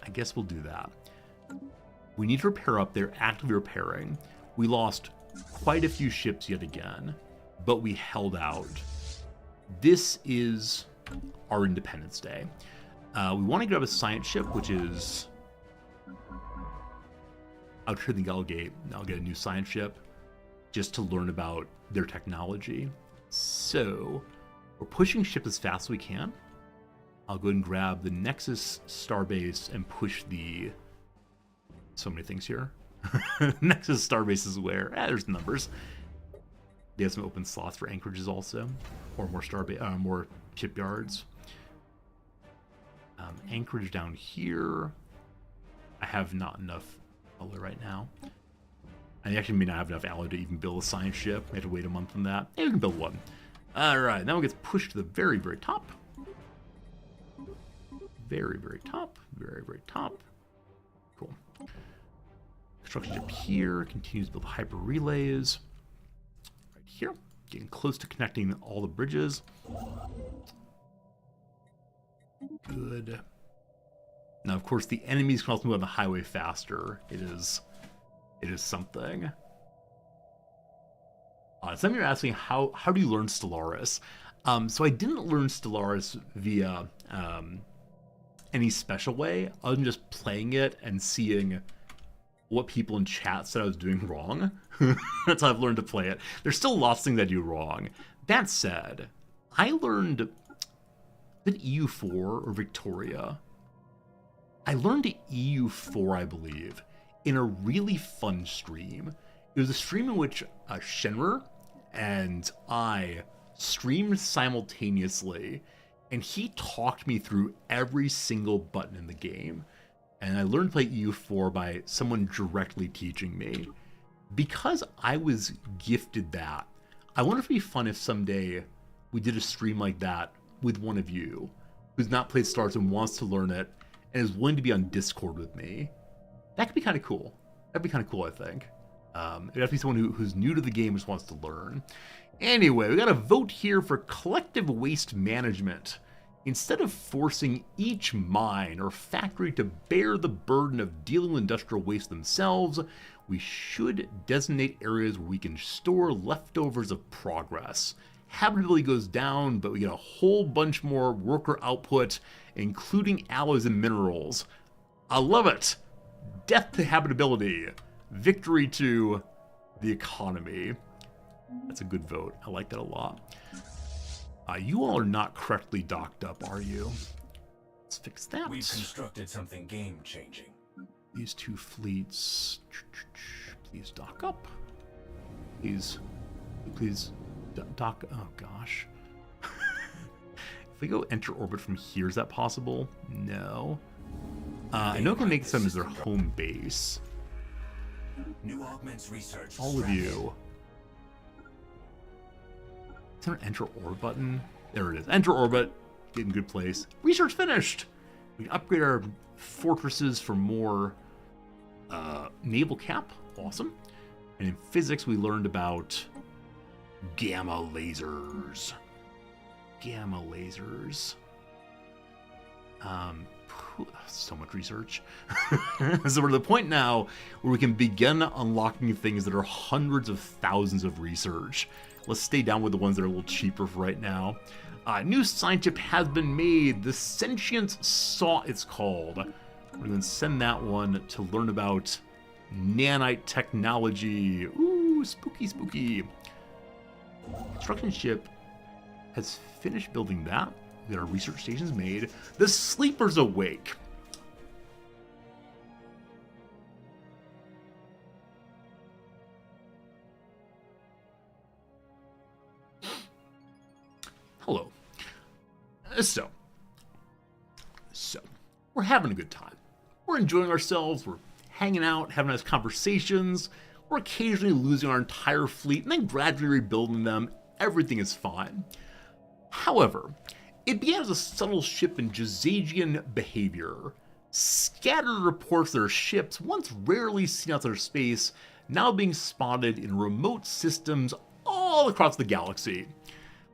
I guess we'll do that. We need to repair up. They're actively repairing. We lost quite a few ships yet again, but we held out. This is our Independence Day. We want to grab a science ship, which is out here in the Gull Gate. I'll get a new science ship just to learn about their technology. So we're pushing ships as fast as we can. I'll go ahead and grab the Nexus Starbase and push the... So many things here. Nexus Starbase is where? There's numbers. They have some open slots for anchorages also, or more more shipyards. Anchorage down here. I have not enough alloy right now. I actually may not have enough alloy to even build a science ship. I have to wait a month on that. Yeah, we can build one. All right, now it gets pushed to the very, very top. Very, very top. Very, very top. Cool. Construction ship here continues to build hyper relays. Right here, getting close to connecting all the bridges. Good. Now, of course, the enemies can also move on the highway faster. It is something. Some of you are asking, how do you learn Stellaris? So I didn't learn Stellaris via any special way, other than just playing it and seeing what people in chat said I was doing wrong. That's how I've learned to play it. There's still lots of things I do wrong. That said, I learned that EU4 or Victoria. I learned EU4, I believe, in a really fun stream. It was a stream in which Shenrer and I streamed simultaneously, and he talked me through every single button in the game. And I learned to play EU4 by someone directly teaching me. Because I was gifted that, I wonder if it'd be fun if someday we did a stream like that with one of you who's not played Stellaris and wants to learn it and is willing to be on Discord with me. That could be kind of cool. That'd be kind of cool, I think. It'd have to be someone who's new to the game and just wants to learn. Anyway, we got a vote here for collective waste management. Instead of forcing each mine or factory to bear the burden of dealing with industrial waste themselves, we should designate areas where we can store leftovers of progress. Habitability goes down, but we get a whole bunch more worker output, including alloys and minerals. I love it! Death to habitability. Victory to the economy. That's a good vote. I like that a lot. You all are not correctly docked up, are you? Let's fix that. We've constructed something game-changing. These two fleets. Please dock up. Please dock. Oh gosh. If we go enter orbit from here, is that possible? No. I know I can make them as their home base. New augments research. All of you. Is there an enter orbit button? There it is. Enter orbit. Get in good place. Research finished. We can upgrade our fortresses for more naval cap. Awesome. And in physics, we learned about gamma lasers. Gamma lasers. So much research. So we're at the point now where we can begin unlocking things that are hundreds of thousands of research. Let's stay down with the ones that are a little cheaper for right now. New science chip has been made. The Sentience Saw, it's called. We're going to send that one to learn about nanite technology. Ooh, spooky, spooky. Construction ship has finished building that. We got our research stations made. The Sleeper's awake. Hello. So, we're having a good time. We're enjoying ourselves. We're hanging out, having nice conversations. We're occasionally losing our entire fleet and then gradually rebuilding them. Everything is fine. However, it began as a subtle shift in Jazagian behavior. Scattered reports that our ships, once rarely seen outside of space, now being spotted in remote systems all across the galaxy.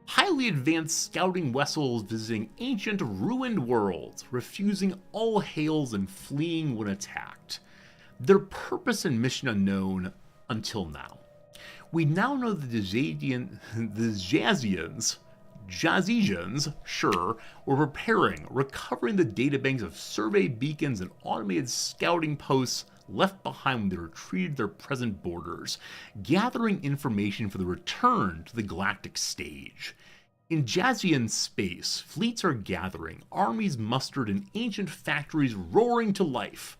Highly advanced scouting vessels visiting ancient ruined worlds, refusing all hails and fleeing when attacked. Their purpose and mission unknown until now. We now know the Jazians, sure, were preparing, recovering the databanks of survey beacons and automated scouting posts left behind when they retreated their present borders, gathering information for the return to the galactic stage. In Jazian space, fleets are gathering, armies mustered in ancient factories roaring to life.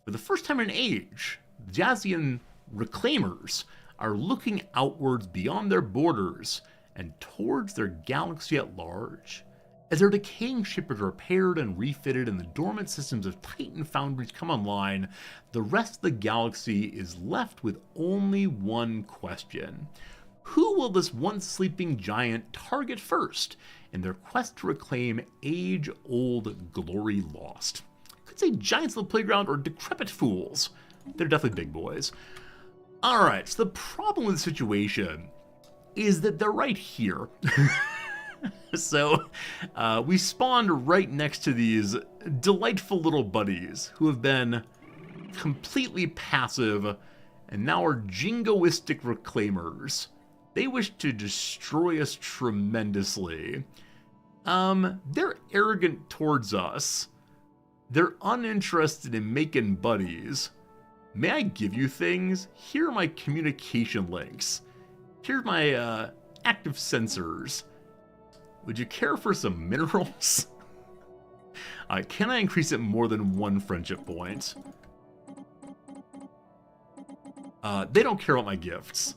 For the first time in age, Jazian reclaimers are looking outwards beyond their borders and towards their galaxy at large. As their decaying ship is repaired and refitted and the dormant systems of Titan foundries come online, the rest of the galaxy is left with only one question. Who will this once sleeping giant target first in their quest to reclaim age-old glory lost? Could say giants of the playground or decrepit fools. They're definitely big boys. Alright, so the problem with the situation is that they're right here. So, we spawned right next to these delightful little buddies who have been completely passive and now are jingoistic reclaimers. They wish to destroy us tremendously. They're arrogant towards us. They're uninterested in making buddies. May I give you things? Here are my communication links. Here are my active sensors. Would you care for some minerals? Can I increase it more than one friendship point? They don't care about my gifts.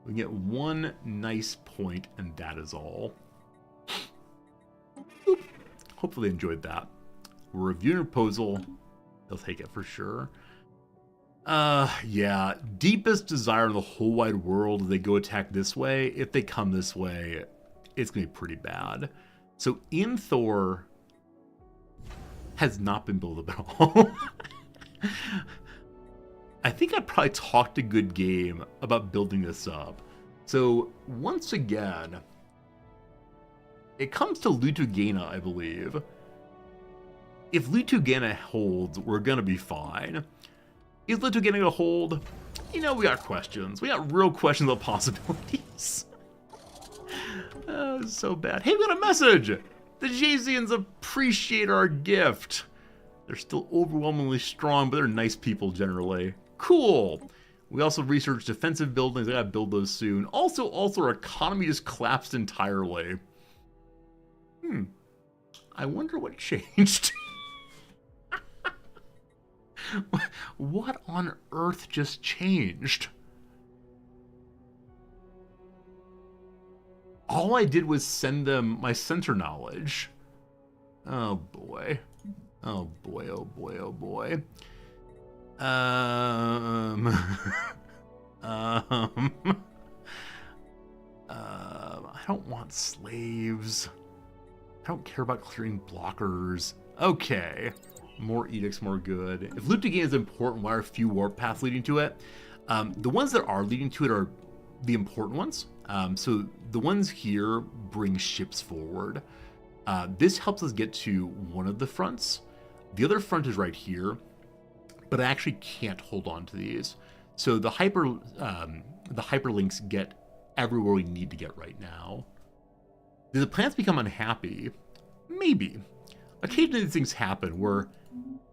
We get one nice point, and that is all. Oop. Hopefully they enjoyed that. We're reviewing a proposal. They'll take it for sure. Yeah. Deepest desire in the whole wide world, they go attack this way. If they come this way, it's going to be pretty bad. So Thor has not been built up at all. I think I probably talked a good game about building this up. So once again, it comes to Lutugana, I believe. If Lutugana holds, we're going to be fine. Is Lutugana going to hold? You know, we got questions. We got real questions about possibilities. So bad. Hey, we got a message! The Jazians appreciate our gift. They're still overwhelmingly strong, but they're nice people generally. Cool. We also researched defensive buildings. I gotta build those soon. Also, our economy just collapsed entirely. I wonder what changed. What on earth just changed? All I did was send them my sensor knowledge. Oh boy. Oh boy, oh boy, oh boy. I don't want slaves. I don't care about clearing blockers. Okay. More edicts, more good. If loot to gain is important, why are few warp paths leading to it? The ones that are leading to it are the important ones. So the ones here bring ships forward. This helps us get to one of the fronts. The other front is right here, but I actually can't hold on to these. So the hyperlinks get everywhere we need to get right now. Do the planets become unhappy? Maybe. Occasionally these things happen where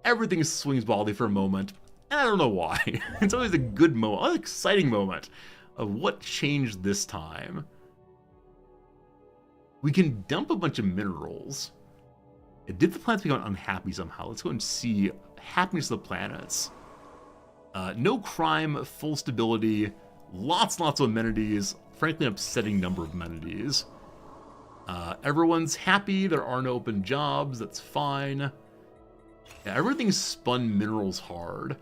everything swings wildly for a moment, and I don't know why. It's always a good moment, an exciting moment of what changed this time. We can dump a bunch of minerals. Did the planets become unhappy somehow? Let's go and see happiness of the planets. No crime, full stability, lots of amenities, frankly an upsetting number of amenities. Everyone's happy, there are no open jobs, that's fine. Yeah, everything's spun minerals hard.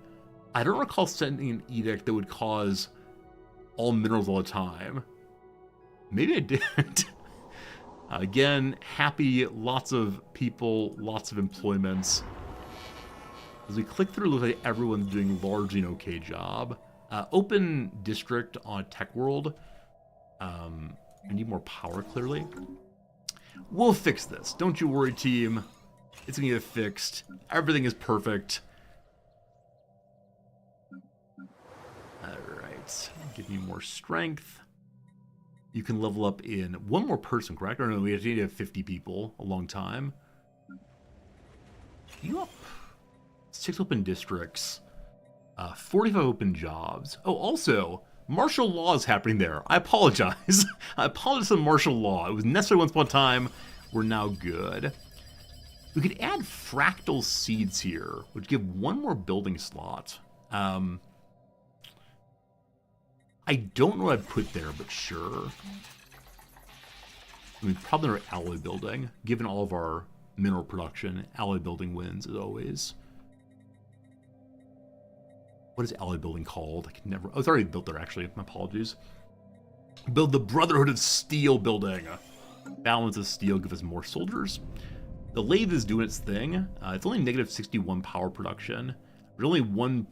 I don't recall sending an edict that would cause all minerals all the time. Maybe I did. Again, happy, lots of people, lots of employments. As we click through, it looks like everyone's doing largely an okay job. Open district on Tech World. I need more power, clearly. We'll fix this. Don't you worry, team. It's gonna get fixed. Everything is perfect. Alright. Give me more strength. You can level up in one more person, correct? Or no, we need to have 50 people. A long time. Yup. 6 open districts. 45 open jobs. Oh, also, martial law is happening there. I apologize. I apologize for martial law. It was necessary once upon a time. We're now good. We could add fractal seeds here, which give one more building slot. I don't know what I'd put there, but sure. I mean, probably our alloy building. Given all of our mineral production, alloy building wins, as always. What is alloy building called? I can never... Oh, it's already built there, actually. My apologies. Build the Brotherhood of Steel building. Balance of steel, give us more soldiers. The lathe is doing its thing. It's only negative 61 power production. There's only one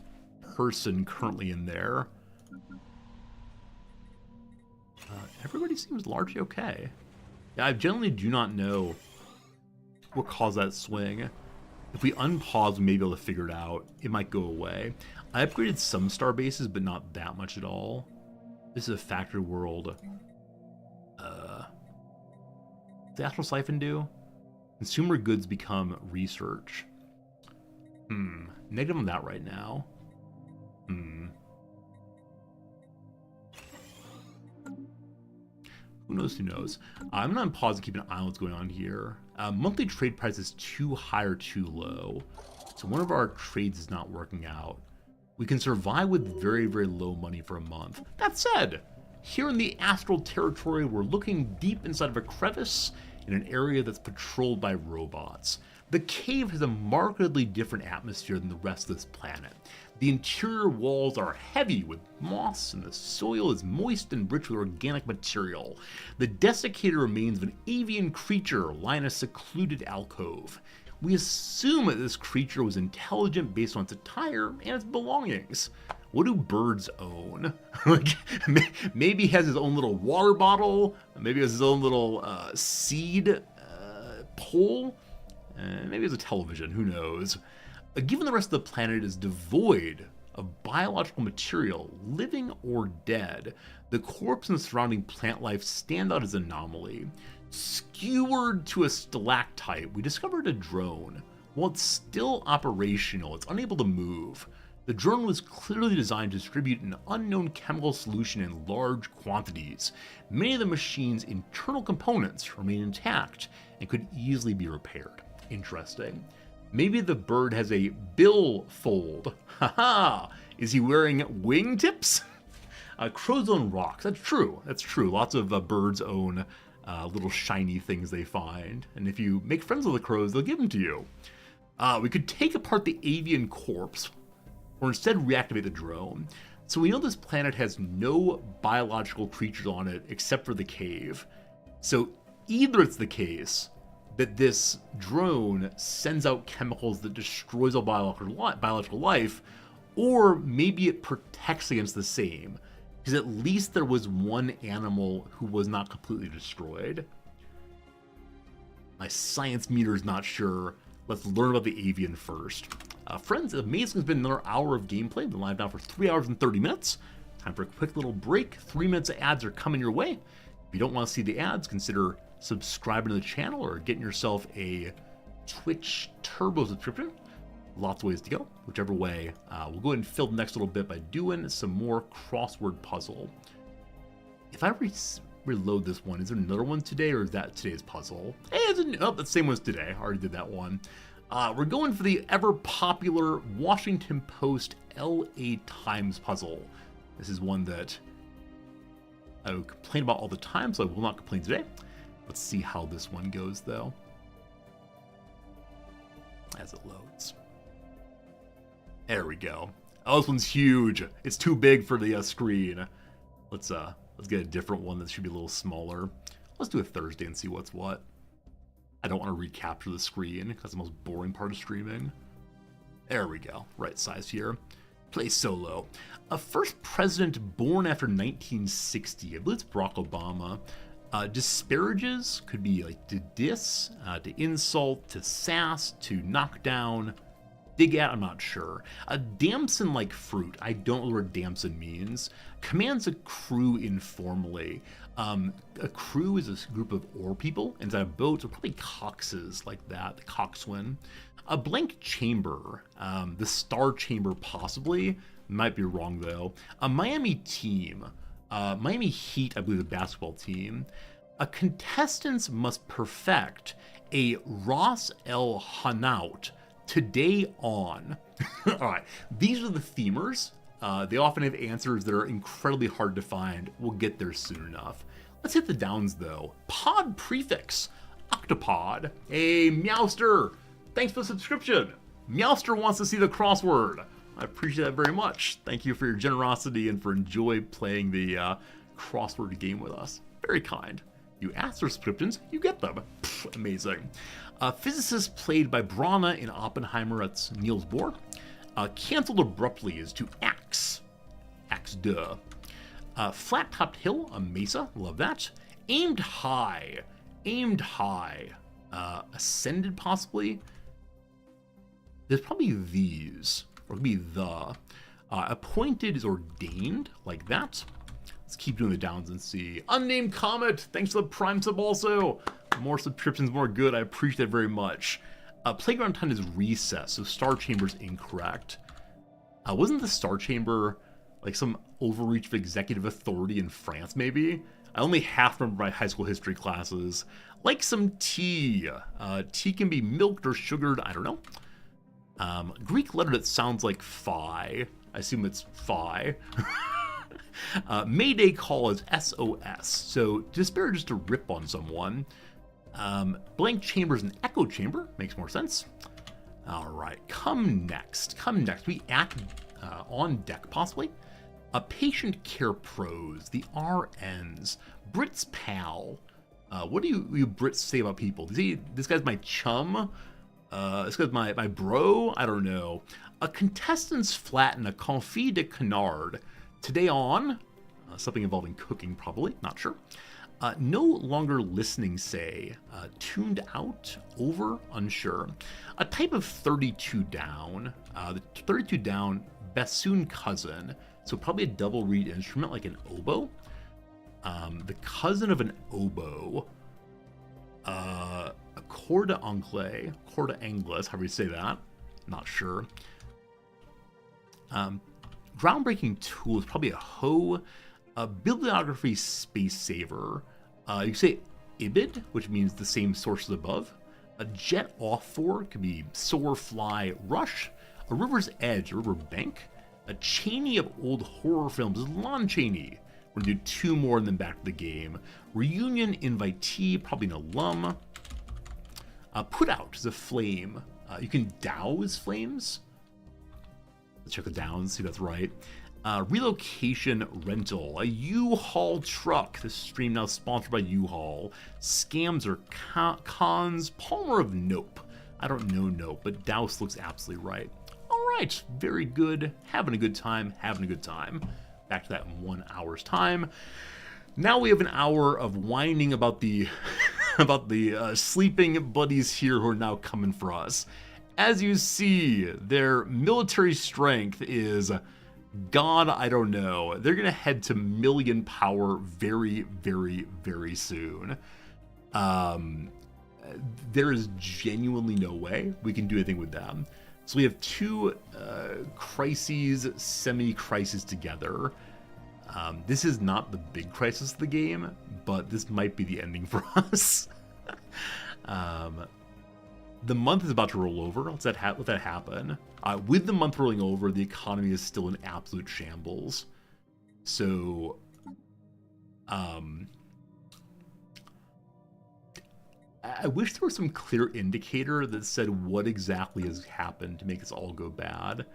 person currently in there. Everybody seems largely okay. Yeah, I generally do not know what caused that swing. If we unpause, we may be able to figure it out. It might go away. I upgraded some star bases, but not that much at all. This is a factory world. What's the Astral Siphon do? Consumer goods become research. Negative on that right now. Who knows, who knows? I'm gonna pause and keep an eye on what's going on here. Monthly trade price is too high or too low. So one of our trades is not working out. We can survive with very, very low money for a month. That said, here in the astral territory, we're looking deep inside of a crevice in an area that's patrolled by robots. The cave has a markedly different atmosphere than the rest of this planet. The interior walls are heavy with moss, and the soil is moist and rich with organic material. The desiccated remains of an avian creature lie in a secluded alcove. We assume that this creature was intelligent based on its attire and its belongings. What do birds own? Like, maybe he has his own little water bottle, maybe he has his own little seed pole, maybe he has a television, who knows. Given the rest of the planet is devoid of biological material, living or dead, the corpse and the surrounding plant life stand out as an anomaly. Skewered to a stalactite, we discovered a drone. While it's still operational, it's unable to move. The drone was clearly designed to distribute an unknown chemical solution in large quantities. Many of the machine's internal components remain intact and could easily be repaired. Interesting. Maybe the bird has a billfold. Haha! Is he wearing wingtips? Crows own rocks. That's true. That's true. Lots of birds own little shiny things they find. And if you make friends with the crows, they'll give them to you. We could take apart the avian corpse, or instead reactivate the drone. So we know this planet has no biological creatures on it except for the cave. So either it's the case that this drone sends out chemicals that destroys all biological life, or maybe it protects against the same, because at least there was one animal who was not completely destroyed. My science meter is not sure. Let's learn about the avian first. Friends, amazing, has been another hour of gameplay. We've been live now for 3 hours and 30 minutes. Time for a quick little break. 3 minutes of ads are coming your way. If you don't want to see the ads, consider subscribing to the channel or getting yourself a Twitch Turbo subscription. Lots of ways to go. Whichever way. We'll go ahead and fill the next little bit by doing some more crossword puzzle. If I reload this one, is there another one today, or is that today's puzzle? Hey, the same one as today. I already did that one. We're going for the ever-popular Washington Post LA Times puzzle. This is one that I would complain about all the time, so I will not complain today. Let's see how this one goes, though, as it loads. There we go. Oh, this one's huge. It's too big for the screen. Let's get a different one that should be a little smaller. Let's do a Thursday and see what's what. I don't want to recapture the screen because that's the most boring part of streaming. There we go. Right size here. Play solo. A first president born after 1960. I believe it's Barack Obama. Disparages could be like to diss, to insult, to sass, to knock down, dig at, I'm not sure. A damson-like fruit. I don't know what damson means. Commands a crew informally. A crew is a group of oar people inside a boat, so probably coxes like that, the coxswain. A blank chamber, the star chamber possibly, might be wrong though. A Miami team, Miami Heat, I believe the basketball team. A contestants must perfect a Ras El Hanaut today on. All right, these are the themers. They often have answers that are incredibly hard to find. We'll get there soon enough. Let's hit the downs though. Pod prefix, octopod. Hey, Meowster, thanks for the subscription. Meowster wants to see the crossword. I appreciate that very much. Thank you for your generosity and for enjoying playing the crossword game with us. Very kind. You ask for subscriptions, you get them. Pfft, amazing. Physicist played by Brana in Oppenheimer, that's Niels Bohr. Cancelled abruptly is to axe. Axe duh. Flat-topped hill, a mesa, love that. Aimed high. Aimed high. Ascended possibly. There's probably these. Or it could be the. Appointed is ordained, like that. Let's keep doing the downs and see. Unnamed Comet, thanks for the Prime sub also. More subscriptions, more good. I appreciate that very much. Playground time is recess, so Star Chamber's incorrect. Wasn't the Star Chamber like some overreach of executive authority in France, maybe? I only half remember my high school history classes. Like some tea. Tea can be milked or sugared, I don't know. Greek letter that sounds like phi. I assume it's phi. Mayday call is SOS, so disparage is to rip on someone. Blank chamber is an echo chamber, makes more sense. All right, come next. We act on deck, possibly. A patient care pros, the RNs, Brit's pal. What do you Brits say about people? This guy's my chum? This guy's my bro? I don't know. A contestant's flatten a confit de canard. Today on, something involving cooking probably, not sure. No longer listening, say. Tuned out, over, unsure. A type of 32 down. The 32 down, bassoon cousin. So probably a double reed instrument like an oboe. The cousin of an oboe. A corda anglais, corda anglaise, however you say that. Not sure. Groundbreaking tool is probably a hoe. A bibliography space saver. You say ibid, which means the same source as above. A jet off for could be soar, fly, rush. A river's edge, a river bank. A Cheney of old horror films is Lon Chaney. We're gonna do 2 more and then back to the game. Reunion invitee, probably an alum. Put out is a flame. You can douse flames. Let's check the downs, see if that's right. Relocation rental, a U-Haul truck. This stream now sponsored by U-Haul. Scams or cons. Palmer of Nope. I don't know Nope, but douse looks absolutely right. All right, very good. Having a good time, having a good time. Back to that in 1 hour's time. Now we have an hour of whining about the about the sleeping buddies here who are now coming for us. As you see, their military strength is, God, I don't know. They're gonna head to million power very, very, very soon. There is genuinely no way we can do anything with them. So we have 2 crises, semi-crises together. This is not the big crisis of the game, but this might be the ending for us. The month is about to roll over. Let that happen. With the month rolling over, the economy is still in absolute shambles. So, I wish there was some clear indicator that said what exactly has happened to make this all go bad.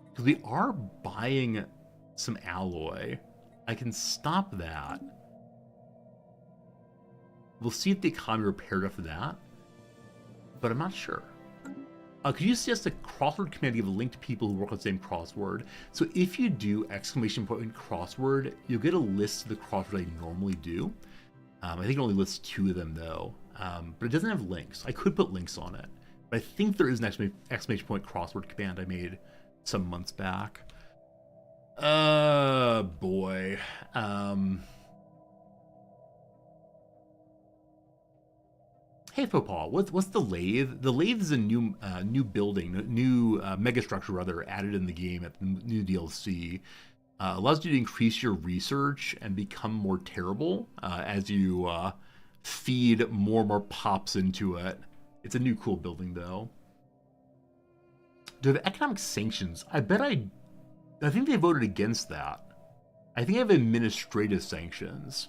Because we are buying some alloy. I can stop that. We'll see if the economy repaired after that. But I'm not sure. Could you suggest a crossword command to give a link to people who work on the same crossword? So if you do ! Crossword, you'll get a list of the crossword I normally do. I think it only lists 2 of them though. But it doesn't have links. I could put links on it. But I think there is an ! Crossword command I made some months back. Boy. Hey, Fopaw, what's the lathe? The lathe is a new building, new megastructure rather, added in the game at the new DLC. Allows you to increase your research and become more terrible as you feed more and more pops into it. It's a new cool building though. Do they have economic sanctions? I think they voted against that. I think I have administrative sanctions.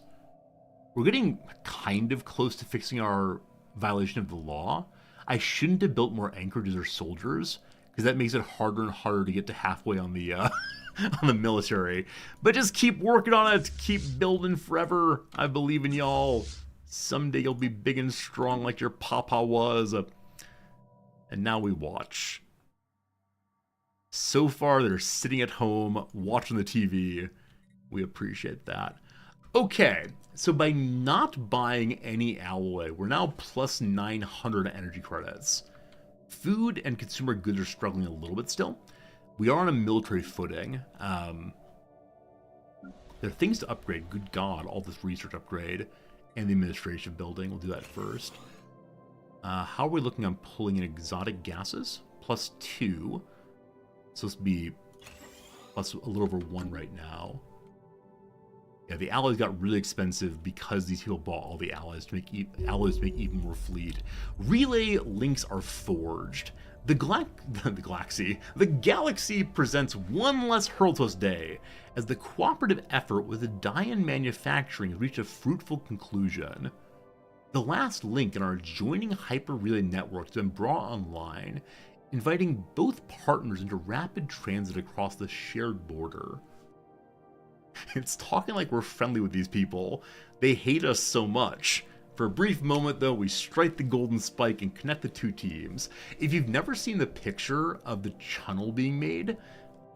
We're getting kind of close to fixing our violation of the law. I shouldn't have built more anchorages or soldiers, because that makes it harder and harder to get to halfway on the on the military. But just keep working on it. Keep building forever. I believe in y'all. Someday you'll be big and strong like your papa was. And now we watch. So far, they're sitting at home watching the TV. We appreciate that. Okay, so by not buying any alloy, we're now plus 900 energy credits. Food and consumer goods are struggling a little bit still. We are on a military footing. There are things to upgrade. Good God, all this research upgrade and the administration building. We'll do that first. How are we looking on pulling in exotic gases? Plus 2. So this will be plus a little over 1 right now. Yeah, the alloys got really expensive because these people bought all the alloys to make even more fleet. Relay links are forged. The galaxy presents one less hurl to us day, as the cooperative effort with the Dian manufacturing has reached a fruitful conclusion. The last link in our adjoining hyper relay network has been brought online, inviting both partners into rapid transit across the shared border. It's talking like we're friendly with these people. They hate us so much. For a brief moment, though, we strike the golden spike and connect the 2 teams. If you've never seen the picture of the channel being made,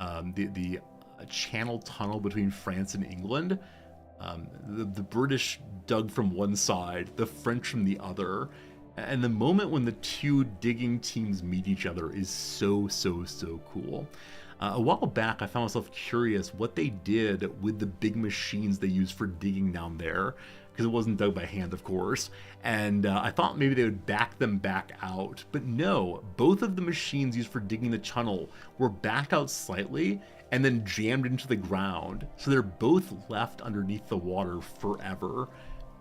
the channel tunnel between France and England, the British dug from one side, the French from the other, and the moment when the 2 digging teams meet each other is so cool. A while back, I found myself curious what they did with the big machines they used for digging down there, because it wasn't dug by hand, of course, and I thought maybe they would back them back out, but no, both of the machines used for digging the tunnel were backed out slightly and then jammed into the ground, so they're both left underneath the water forever,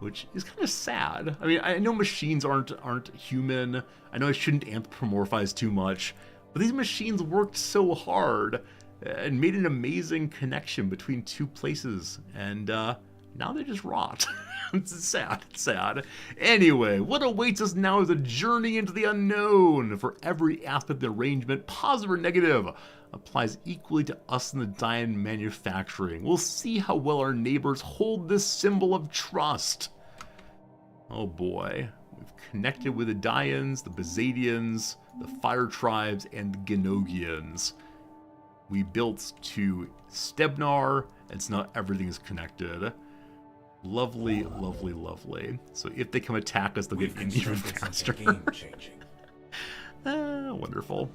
which is kind of sad. I mean, I know machines aren't human. I know I shouldn't anthropomorphize too much, but these machines worked so hard and made an amazing connection between two places, and now they just rot. It's sad, it's sad. Anyway, what awaits us now is a journey into the unknown. For every aspect of the arrangement, positive or negative, applies equally to us in the Dian manufacturing. We'll see how well our neighbors hold this symbol of trust. Oh boy. We've connected with the Dians, the Bazadians, the Fire Tribes, and the Genogians. We built to Stebnar, and so now everything is connected. Lovely, lovely, lovely. So if they come attack us, they'll get in even faster. Wonderful.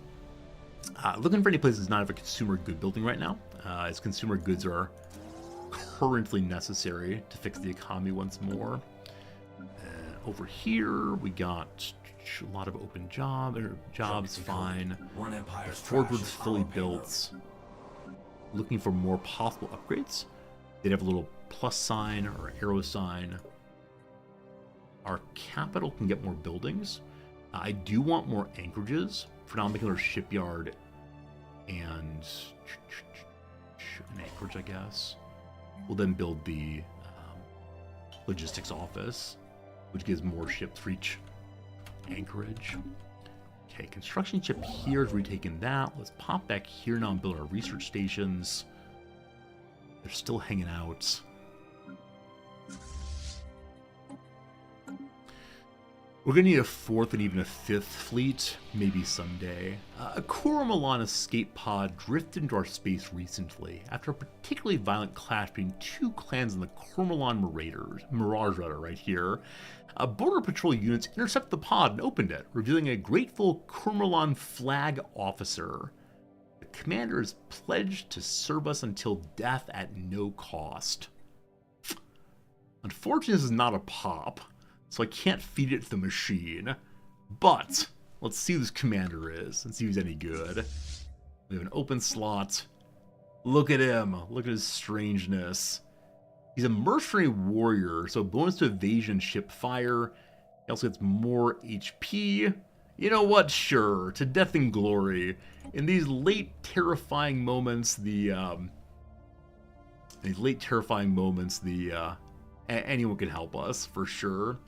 Looking for any places not have a consumer good building right now, as consumer goods are currently necessary to fix the economy once more. Over here, we got a lot of open jobs, fine. Ford was fully built. Looking for more possible upgrades. They'd have a little plus sign or arrow sign. Our capital can get more buildings. I do want more anchorages. For now, I'm making our shipyard and an anchorage, I guess. We'll then build the logistics office, which gives more ships for each anchorage. Okay, construction ship here is retaking that. Let's pop back here now and build our research stations. They're still hanging out. We're going to need a fourth and even a fifth fleet, maybe someday. A Coromallon escape pod drifted into our space recently after a particularly violent clash between two clans in the Coromallon Mirage right here. Border Patrol units intercepted the pod and opened it, revealing a grateful Coromallon flag officer. The commander is pledged to serve us until death at no cost. Unfortunately, this is not a pop, so I can't feed it to the machine. But let's see who this commander is and see who's any good. We have an open slot. Look at him. Look at his strangeness. He's a mercenary warrior, so bonus to evasion, ship fire. He also gets more HP. You know what? Sure. To death and glory. In these late terrifying moments, anyone can help us, for sure.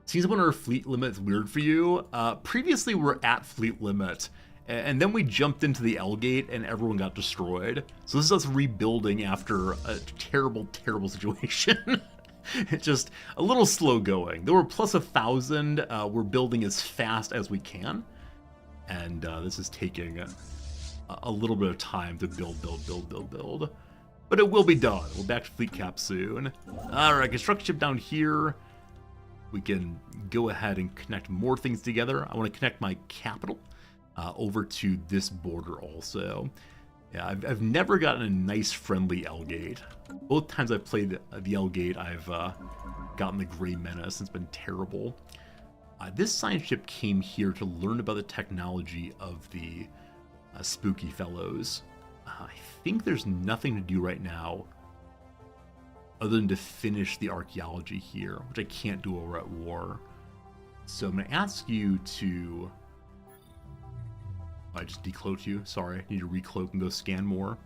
Seems when our fleet limit is weird for you. Previously, we were at fleet limit, and then we jumped into the L gate and everyone got destroyed. So this is us rebuilding after a terrible, terrible situation. It's just a little slow going. Though we're plus 1,000, we're building as fast as we can. And this is taking a little bit of time to build. But it will be done. We're back to fleet cap soon. Alright, construction ship down here. We can go ahead and connect more things together. I want to connect my capital over to this border also. Yeah, I've never gotten a nice, friendly L gate. Both times I've played the L gate, I've gotten the Grey Menace. It's been terrible. This science ship came here to learn about the technology of the spooky fellows. I think there's nothing to do right now other than to finish the archaeology here, which I can't do over at war. So I'm going to ask you to... I just decloaked you. Sorry, I need to recloak and go scan more.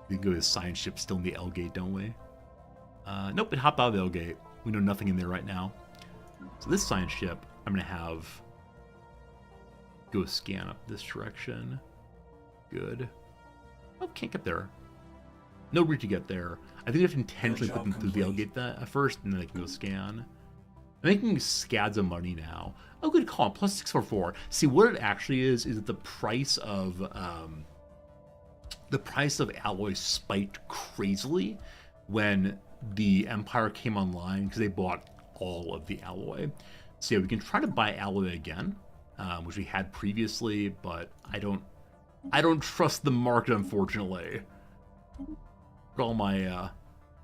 We can go to the science ship still in the L gate, don't we? Nope, it hopped out of the L gate. We know nothing in there right now. So this science ship, I'm going to have go scan up this direction. Good. Oh, can't get there. No route to get there. I think I have to intentionally put them through the L gate first, and then they can go scan. I'm making scads of money now. Oh, good call. Plus 644. See, what it actually is that the price of alloy spiked crazily when the Empire came online because they bought all of the alloy. So yeah, we can try to buy alloy again, which we had previously, but I don't trust the market, unfortunately. Put all my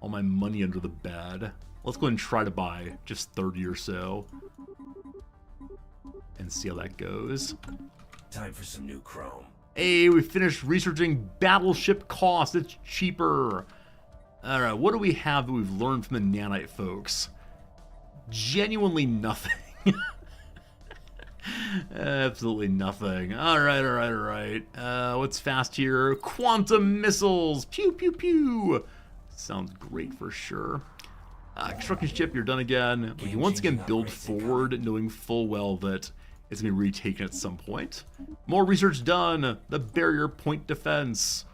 money under the bed. Let's go ahead and try to buy just 30 or so and see how that goes. Time for some new chrome. Hey, we finished researching battleship cost. It's cheaper. All right, what do we have that we've learned from the nanite folks? Genuinely nothing. Absolutely nothing. All right. What's fast here? Quantum missiles. Pew, pew, pew. Sounds great for sure. Construction ship, you're done again. We can once again build forward, knowing full well that it's going to be retaken at some point. More research done. The barrier point defense.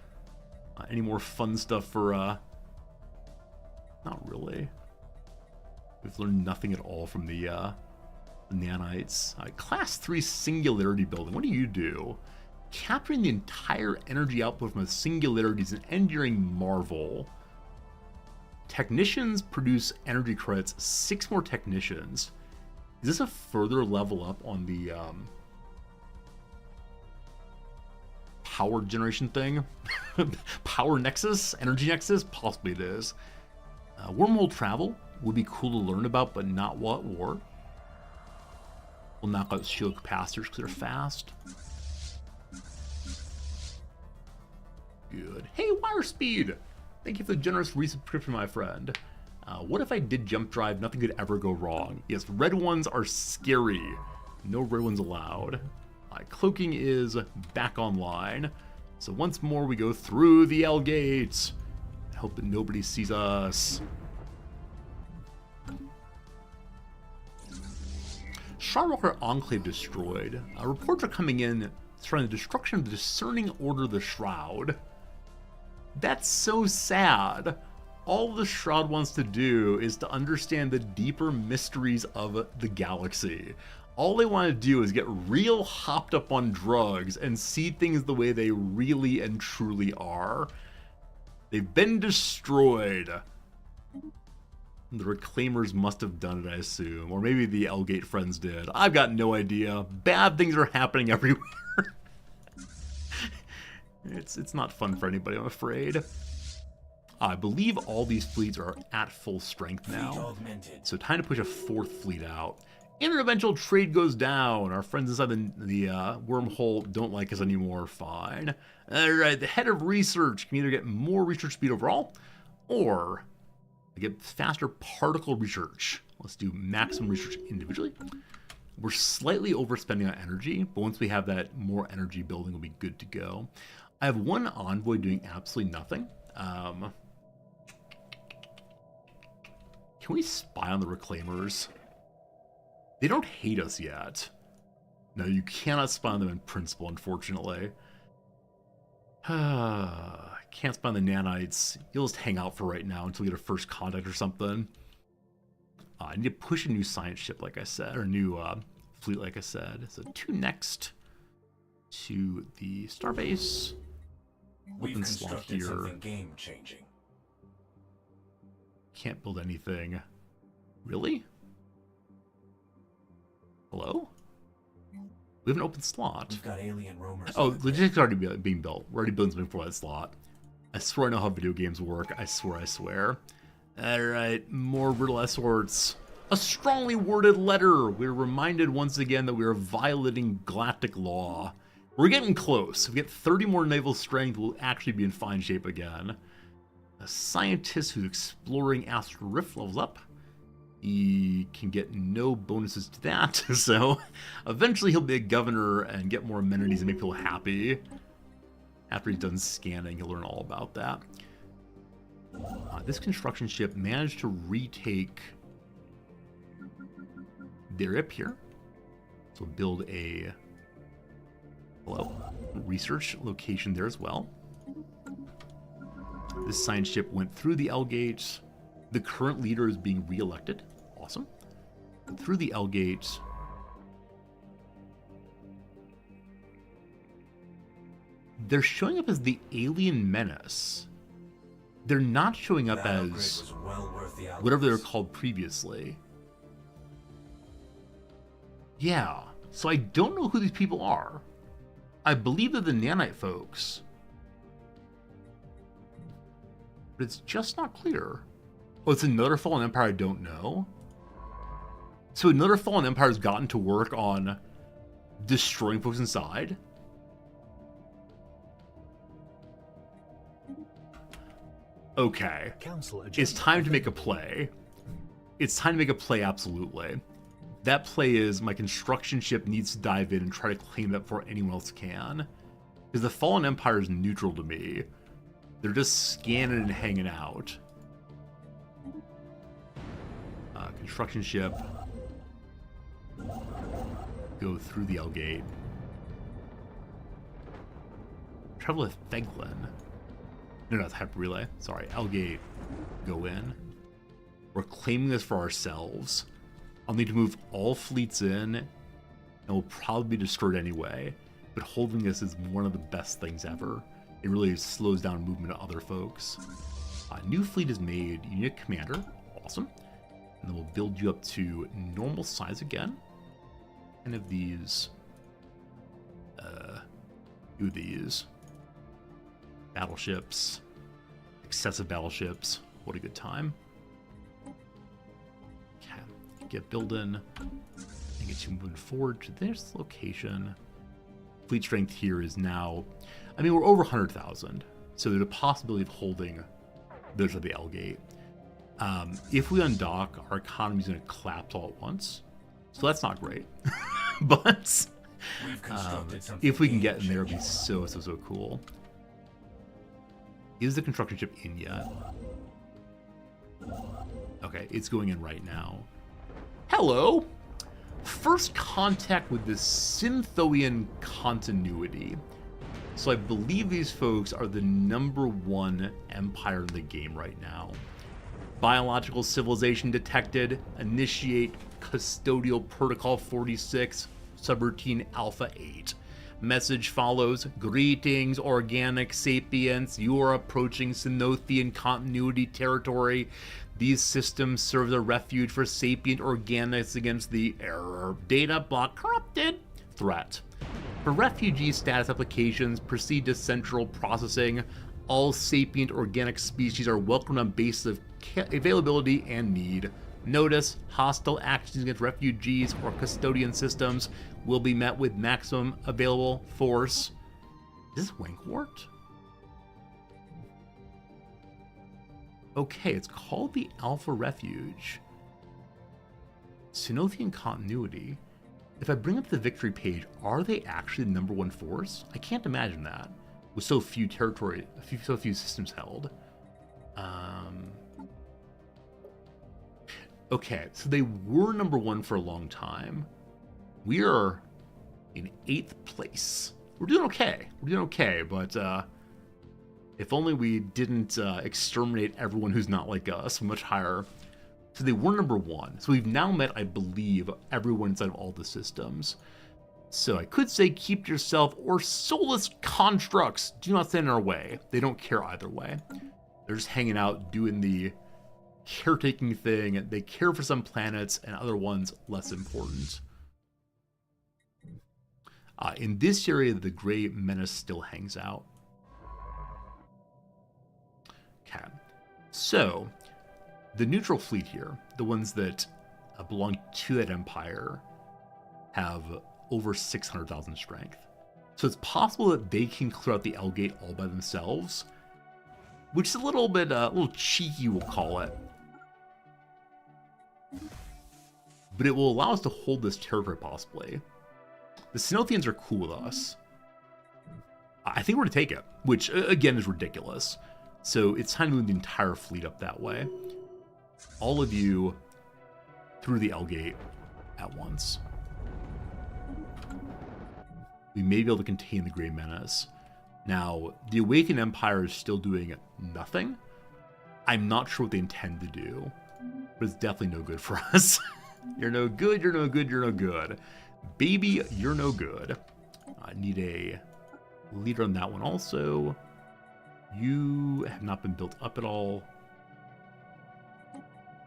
Any more fun stuff for, not really. We've learned nothing at all from the nanites. Class 3 singularity building. What do? Capturing the entire energy output from a singularity is an enduring marvel. Technicians produce energy credits. 6 more technicians. Is this a further level up on the power generation thing? Power nexus? Energy nexus? Possibly it is. Wormhole travel would be cool to learn about, but not while at war. We'll knock out shield capacitors because they're fast. Good. Hey, wire speed! Thank you for the generous resubscription, my friend. What if I did jump drive? Nothing could ever go wrong. Yes, red ones are scary. No red ones allowed. Cloaking is back online. So once more we go through the L gates. Hope that nobody sees us. Shardwalker Enclave destroyed. Reports are coming in threatening the destruction of the Discerning Order of the Shroud. That's so sad. All the Shroud wants to do is to understand the deeper mysteries of the galaxy. All they want to do is get real hopped up on drugs and see things the way they really and truly are. They've been destroyed. The Reclaimers must have done it, I assume. Or maybe the Elgate friends did. I've got no idea. Bad things are happening everywhere. It's not fun for anybody, I'm afraid. I believe all these fleets are at full strength now. So time to push a 4th fleet out. Interdimensional trade goes down. Our friends inside the wormhole don't like us anymore. Fine. Alright, the head of research can either get more research speed overall, or get faster particle research. Let's do maximum research individually. We're slightly overspending on energy, but once we have that more energy building, we'll be good to go. I have one envoy doing absolutely nothing. Can we spy on the Reclaimers? They don't hate us yet. No, you cannot spy on them in principle, unfortunately. Can't spy on the nanites. You'll just hang out for right now until we get a first contact or something. I need to push a new science ship, like I said, or new fleet, like I said. So 2 next to the starbase. Open slot here. Game-changing. Can't build anything. Really? Hello? We have an open slot. We've got alien roamers. Oh, logistics already being built. We're already building something for that slot. I swear I know how video games work. I swear. Alright, more riddle escorts. A strongly worded letter. We're reminded once again that we are violating galactic law. We're getting close. If we get 30 more naval strength, we'll actually be in fine shape again. A scientist who's exploring Astral Rift levels up. He can get no bonuses to that, so eventually he'll be a governor and get more amenities and make people happy. After he's done scanning, he'll learn all about that. This construction ship managed to retake the area up here. So build a research location there as well. This science ship went through the L gate. The current leader is being re-elected. Awesome. Through the L gate. They're showing up as the alien menace. They're not showing up as whatever they were called previously. Yeah, so I don't know who these people are. I believe they're the nanite folks. But it's just not clear. Oh, it's another fallen empire I don't know? So another fallen empire has gotten to work on destroying folks inside? Okay. Council It's agenda. time to make a play. It's time to make a play, absolutely. That play is my construction ship needs to dive in and try to claim that before anyone else can. Because the Fallen Empire is neutral to me. They're just scanning and hanging out. Construction ship. Go through the L gate. Travel with Feglin. No, it's Hyper Relay. Sorry, L gate. Go in. We're claiming this for ourselves. I'll need to move all fleets in, and we'll probably be destroyed anyway. But holding this is one of the best things ever. It really slows down movement of other folks. New fleet is made. You need a commander. Awesome. And then we'll build you up to normal size again. Kind of these. Do these. Battleships. Excessive battleships. What a good time. Okay. Get building. And get you moving forward to this location. Fleet strength here is now. I mean, we're over 100,000. So there's a possibility of holding those at the L gate. If we undock, our economy is going to collapse all at once. So that's not great. But if we can get in there, it'd be so cool. Is the construction ship in yet? Okay, it's going in right now. Hello! First contact with the Synthoian continuity. So I believe these folks are the #1 empire in the game right now. Biological civilization detected. Initiate custodial protocol 46, subroutine alpha 8. Message follows. Greetings, organic sapients. You are approaching Synothian continuity territory. These systems serve as a refuge for sapient organics against the error data block corrupted threat. For refugee status applications, proceed to central processing. All sapient organic species are welcomed on basis of availability and need. Notice, hostile actions against refugees or custodian systems will be met with maximum available force. Is this Wankwort? Okay, it's called the Alpha Refuge. Synothian continuity. If I bring up the victory page, are they actually the #1 force? I can't imagine that with so few territory, so few systems held. Okay, so they were #1 for a long time. We are in 8th place. We're doing okay, but if only we didn't exterminate everyone who's not like us much higher. So they were #1. So we've now met, I believe, everyone inside of all the systems. So I could say keep to yourself or soulless constructs. Do not stand in our way. They don't care either way. They're just hanging out, doing the caretaking thing. They care for some planets and other ones less important. In this area, the Grey Menace still hangs out. Okay. So, the neutral fleet here, the ones that belong to that empire, have over 600,000 strength. So it's possible that they can clear out the L gate all by themselves, which is a little bit, a little cheeky, we'll call it. But it will allow us to hold this territory, possibly. The Synothians are cool with us. I think we're going to take it, which, again, is ridiculous. So it's time to move the entire fleet up that way. All of you through the L gate at once. We may be able to contain the Grey Menace. Now, the Awakened Empire is still doing nothing. I'm not sure what they intend to do, but it's definitely no good for us. You're no good, you're no good, you're no good. Baby, you're no good. I need a leader on that one also. You have not been built up at all.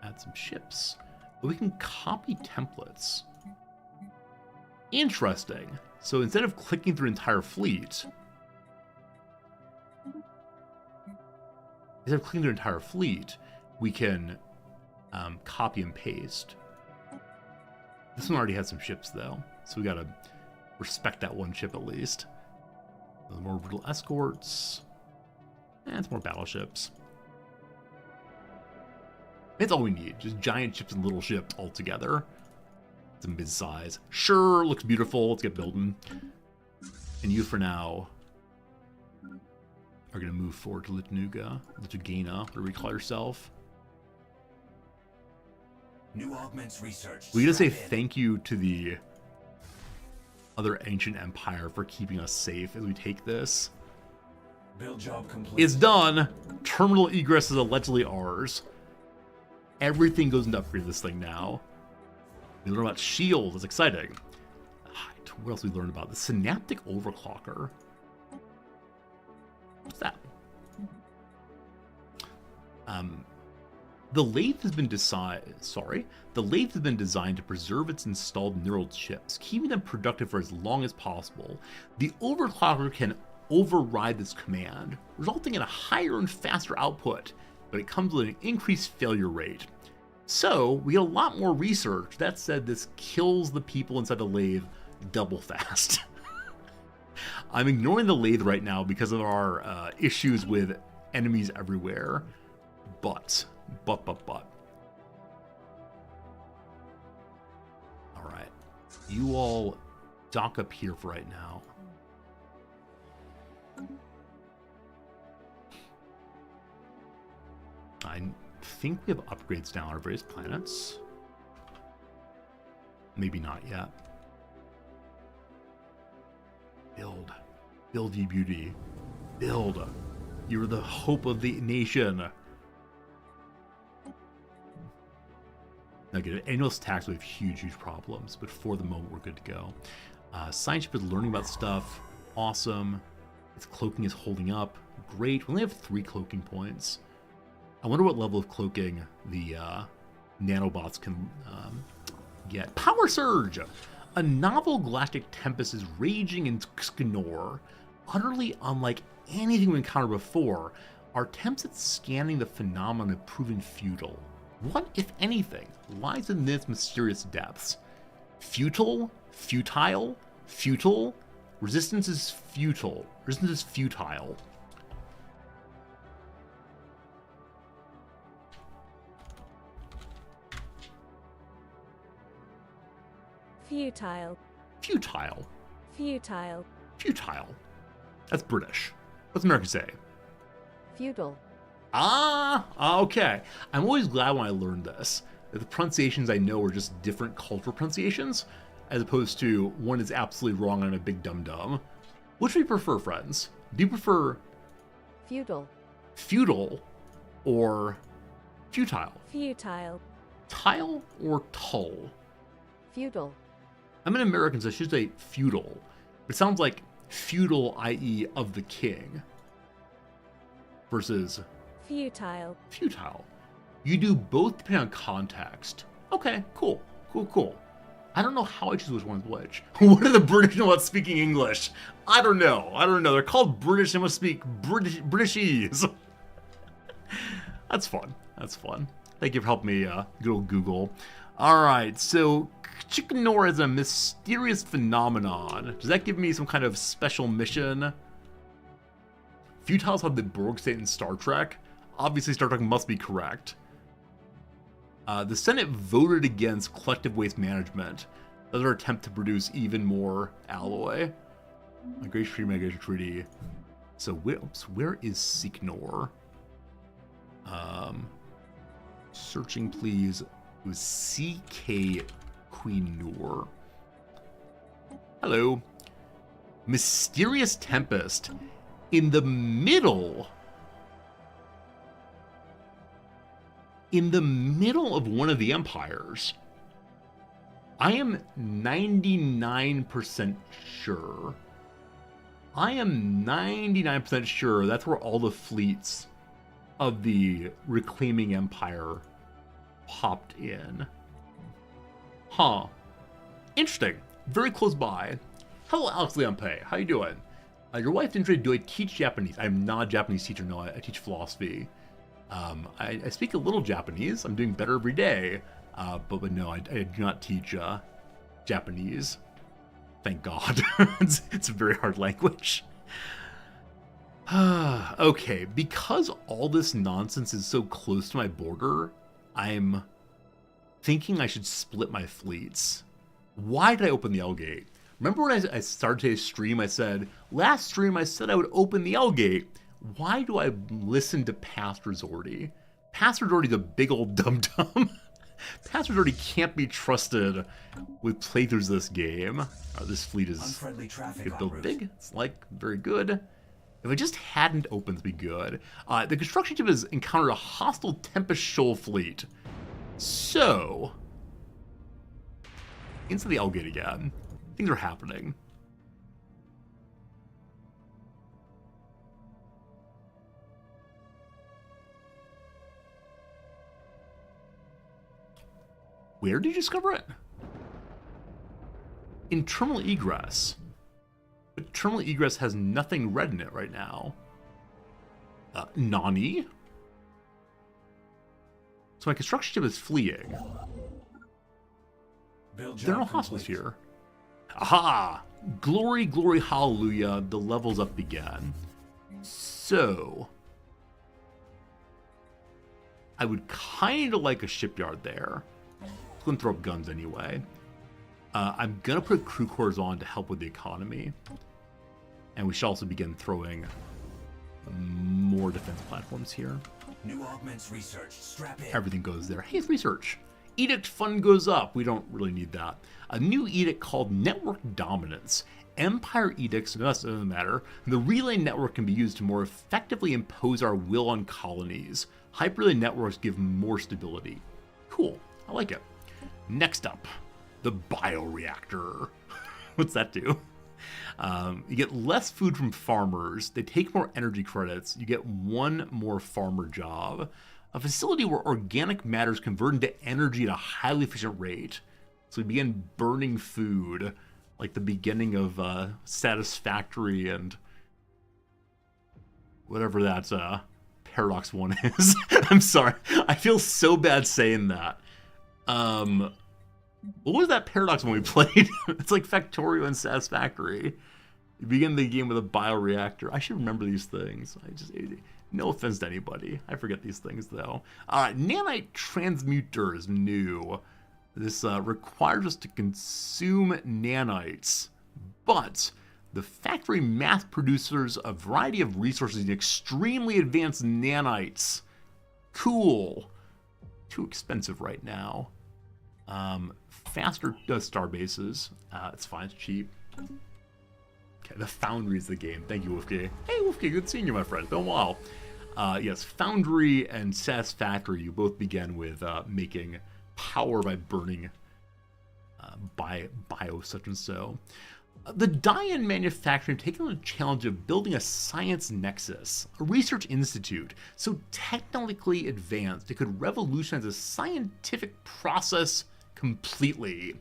Add some ships. But we can copy templates. Interesting. So instead of clicking through an entire fleet, we can copy and paste. This one already has some ships though, so we gotta respect that one ship at least. More brutal escorts, and some more battleships. That's all we need. Just giant ships and little ships all together. It's a mid-size. Sure, looks beautiful. Let's get building. And you, for now, are going to move forward to Litnuga, whatever you call yourself. New augments research. We gotta say thank you to the other ancient empire for keeping us safe as we take this. Build job complete. It's done. Terminal egress is allegedly ours. Everything goes into upgrade this thing now. We learn about shield. It's exciting. What else we learned about? The synaptic overclocker. What's that? The lathe has been designed to preserve its installed neural chips, keeping them productive for as long as possible. The overclocker can override this command, resulting in a higher and faster output, but it comes with an increased failure rate. So we get a lot more research. That said, this kills the people inside the lathe double fast. I'm ignoring the lathe right now because of our issues with enemies everywhere. But. Alright. You all dock up here for right now. I think we have upgrades down on our various planets. Maybe not yet. Build. Build, ye beauty. Build. You're the hope of the nation. Okay, annual tax, we have huge problems, but for the moment, we're good to go. Science ship is learning about stuff. Awesome. Its cloaking is holding up. Great. We only have 3 cloaking points. I wonder what level of cloaking the nanobots can get. Power Surge! A novel galactic tempest is raging in Sknor. Utterly unlike anything we encountered before, our attempts at scanning the phenomenon have proven futile. What, if anything, lies in this mysterious depths? Futile? Futile? Futile? Resistance is futile. Resistance is futile. Futile. Futile. Futile. Futile. That's British. What's American say? Feudal. Okay. I'm always glad when I learned this. That the pronunciations I know are just different cultural pronunciations, as opposed to one is absolutely wrong and I'm a big dum-dum. Which do you prefer, friends? Do you prefer Feudal. feudal or futile? Futile. Tile or tull? Feudal. I'm an American, so I should say feudal. But it sounds like feudal, i.e. of the king, versus Futile. futile. You do both depending on context. Okay, cool. I don't know how I choose which one's which. What do the British know about speaking English? I don't know. They're called British and must speak Britishese. That's fun. Thank you for helping me, good old Google. Alright, so Chikanor is a mysterious phenomenon. Does that give me some kind of special mission? Futiles have the Borg state in Star Trek. Obviously, Star Trek must be correct. The Senate voted against collective waste management. That's our attempt to produce even more alloy. Migration Treaty. So, where is Siknor? Searching, please. It was CK Queen Noor. Hello. Mysterious Tempest. In the middle of one of the empires. I am 99% sure. That's where all the fleets of the reclaiming empire popped in. Huh. Interesting. Very close by. Hello, Alex Leampe. How you doing? Your wife didn't do I teach Japanese? I'm not a Japanese teacher, no, I teach philosophy. I speak a little Japanese. I'm doing better every day. But no, I do not teach Japanese. Thank God. it's a very hard language. Okay, because all this nonsense is so close to my border, I'm thinking I should split my fleets. Why did I open the L gate? Remember when I started today's stream, last stream I said I would open the L gate. Why do I listen to Pastor Zordy? Pastor Zordy's a big old dum-dum. Pastor Zordy can't be trusted with playthroughs of this game. This fleet is Unfriendly traffic good en build route. big. It's like very good. If I just hadn't opened, it'd be good. The construction team has encountered a hostile Tempest Shoal fleet. So, into the L gate again. Things are happening. Where did you discover it? In terminal egress. But terminal egress has nothing red in it right now. Nani? So my construction ship is fleeing. Build There are no job hostiles complete. here. Aha! Glory, glory, hallelujah. The levels up again. So, I would kind of like a shipyard there. I'm going to throw up guns anyway. I'm going to put crew cores on to help with the economy. And we should also begin throwing more defense platforms here. New augments researched. Strap in. Everything goes there. Hey, it's research. Edict fund goes up. We don't really need that. A new edict called Network Dominance. Empire edicts, no, that doesn't matter. The relay network can be used to more effectively impose our will on colonies. Hyperrelay networks give more stability. Cool. I like it. Next up, the bioreactor. What's that do? You get less food from farmers. They take more energy credits. You get one more farmer job. A facility where organic matter is converted into energy at a highly efficient rate. So we begin burning food, like the beginning of Satisfactory and whatever that Paradox one is. I'm sorry. I feel so bad saying that. What was that Paradox one we played? It's like Factorio and Satisfactory. You begin the game with a bioreactor. I should remember these things. No offense to anybody. I forget these things, though. Nanite transmuter is new. This requires us to consume nanites. But the factory mass produces a variety of resources in extremely advanced nanites. Cool. Too expensive right now. Faster star bases. It's fine. It's cheap. Okay, the Foundry is the game. Thank you, Wolfgay. Hey, Wolfgay, good seeing you, my friend. It's been a while. Yes, Foundry and Satisfactory, you both begin with making power by burning bio such and so. The die-in manufacturing have taken on the challenge of building a science nexus, a research institute, so technically advanced it could revolutionize the scientific process completely.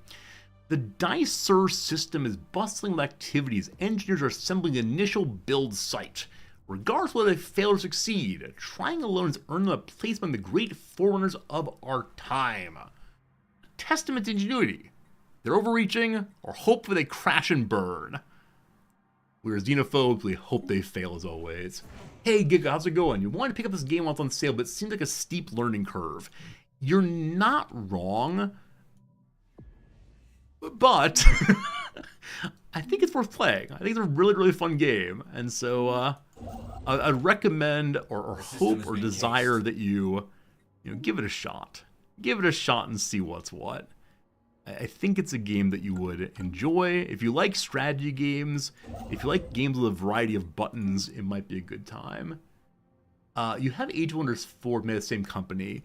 The Dicer system is bustling with activities. Engineers are assembling the initial build site. Regardless of whether they fail or succeed, trying alone has earned them a place among the great forerunners of our time. Testament to ingenuity. They're overreaching, or hopefully they crash and burn. We're xenophobes, we hope they fail as always. Hey Giga, how's it going? You wanted to pick up this game while it's on sale, but it seems like a steep learning curve. You're not wrong, but I think it's worth playing. I think it's a really, really fun game. And so I'd recommend or hope or desire that you give it a shot. Give it a shot and see what's what. I think it's a game that you would enjoy. If you like strategy games, if you like games with a variety of buttons, it might be a good time. You have Age of Wonders 4 made by the same company.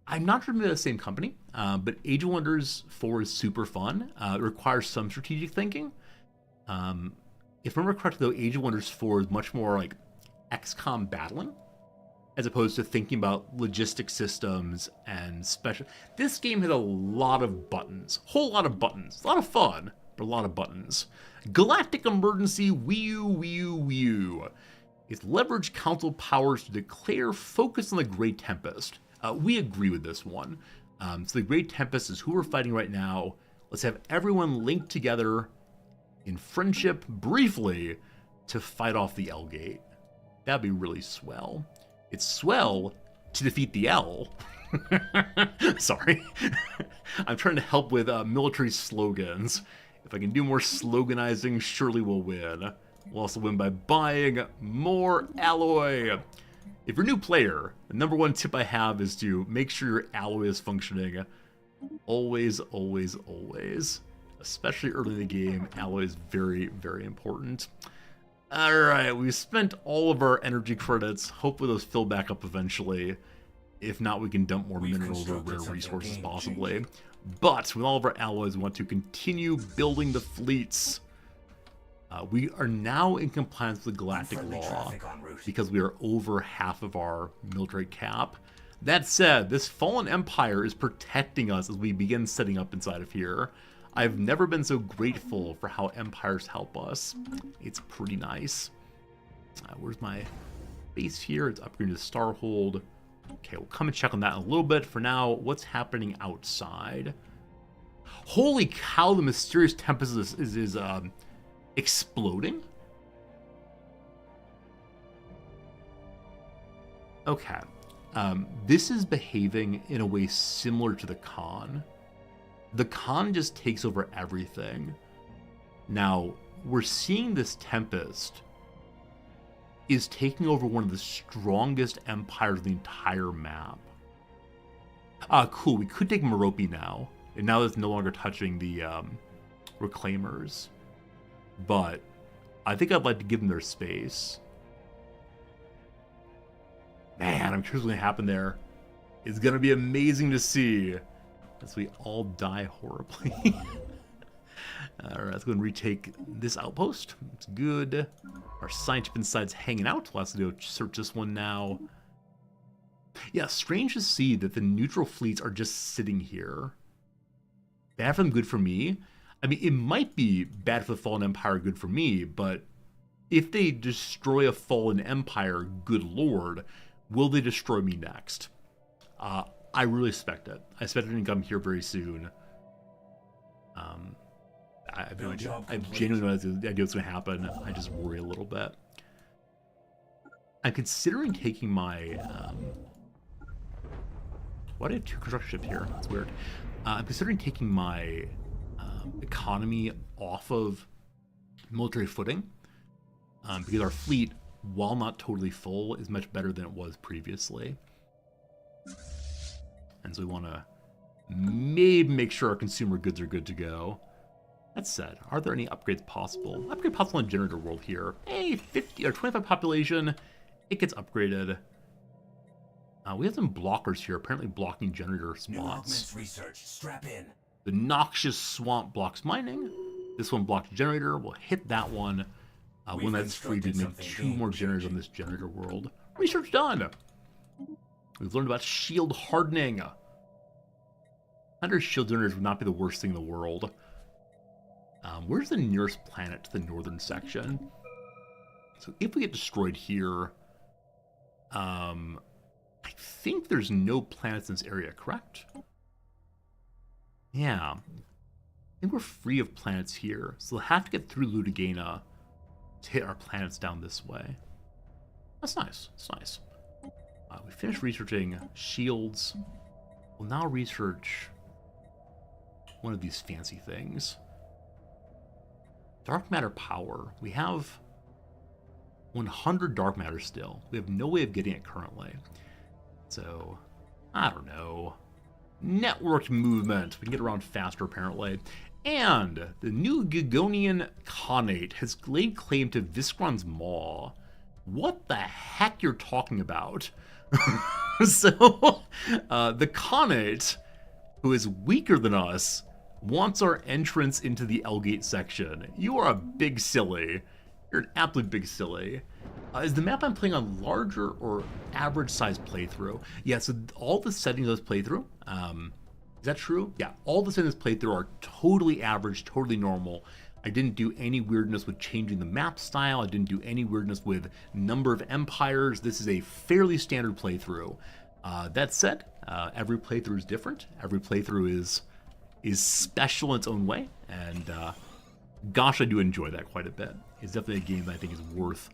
I'm not sure if they're the same company, but Age of Wonders 4 is super fun. It requires some strategic thinking. If I remember correctly, though, Age of Wonders 4 is much more like XCOM battling, as opposed to thinking about logistic systems and special. This game has a lot of buttons, whole lot of buttons, a lot of fun, but a lot of buttons. Galactic Emergency Wii. It's leveraged council powers to declare focus on the Great Tempest. We agree with this one. So the Great Tempest is who we're fighting right now. Let's have everyone linked together in friendship briefly to fight off the L Gate. That'd be really swell. It's swell to defeat the L. Sorry. I'm trying to help with military slogans. If I can do more sloganizing, surely we'll win. We'll also win by buying more alloy. If you're a new player, the number one tip I have is to make sure your alloy is functioning. Always, always, always. Especially early in the game, alloy is very, very important. Alright, we've spent all of our energy credits. Hopefully those fill back up eventually. If not, we can dump more minerals or rare resources possibly. But with all of our alloys, we want to continue building the fleets. We are now in compliance with the Galactic Law because we are over half of our military cap. That said, this fallen empire is protecting us as we begin setting up inside of here. I've never been so grateful for how empires help us. It's pretty nice. Where's my base here? It's upgraded to Starhold. Okay, we'll come and check on that in a little bit. For now, what's happening outside? Holy cow, the mysterious tempest is exploding? Okay. This is behaving in a way similar to the Khan. The Khan just takes over everything. Now, we're seeing this tempest is taking over one of the strongest empires of the entire map. Cool, we could take Merope now. And now that's no longer touching the Reclaimers. But I think I'd like to give them their space. Man, I'm curious what's going to happen there. It's going to be amazing to see as we all die horribly. Alright, let's go and retake this outpost. It's good. Our scientist inside's hanging out. Let's go search this one now. Yeah, strange to see that the neutral fleets are just sitting here. Bad for them, good for me. I mean, it might be bad for the Fallen Empire, good for me, but if they destroy a Fallen Empire, good lord, will they destroy me next? I really expect it. I expect it to come here very soon. I have no idea. I genuinely have no idea what's going to happen. I just worry a little bit. I'm considering taking my... why do I have two construction ships here? That's weird. I'm considering taking my economy off of military footing. Because our fleet, while not totally full, is much better than it was previously. And so we want to maybe make sure our consumer goods are good to go. That said, are there any upgrades possible? Upgrade possible in Generator World here. Hey, 50 or 25 population, it gets upgraded. We have some blockers here, apparently blocking generator spots. Research. Strap in. The noxious swamp blocks mining. This one blocks generator. We'll hit that one. When that's free, we make 2 more generators on this generator world. Research done. We've learned about shield hardening. 100 shield generators would not be the worst thing in the world. Where's the nearest planet to the northern section? So if we get destroyed here, I think there's no planets in this area, correct? Yeah. I think we're free of planets here, so we'll have to get through Ludogana to hit our planets down this way. That's nice. That's nice. We finished researching shields. We'll now research one of these fancy things. Dark matter power. We have 100 dark matter still. We have no way of getting it currently. So, I don't know. Networked movement. We can get around faster, apparently. And the new Gigonian Khanate has laid claim to Viscron's Maw. What the heck you're talking about? So, the Khanate, who is weaker than us, wants our entrance into the Elgate section. You are a big silly. You're an absolute big silly. Is the map I'm playing on larger or average size playthrough? Yeah, so all the settings of this playthrough, is that true? Yeah, all the settings of this playthrough are totally average, totally normal. I didn't do any weirdness with changing the map style. I didn't do any weirdness with number of empires. This is a fairly standard playthrough. That said, every playthrough is different. Every playthrough is special in its own way, and gosh, I do enjoy that quite a bit. It's definitely a game that I think is worth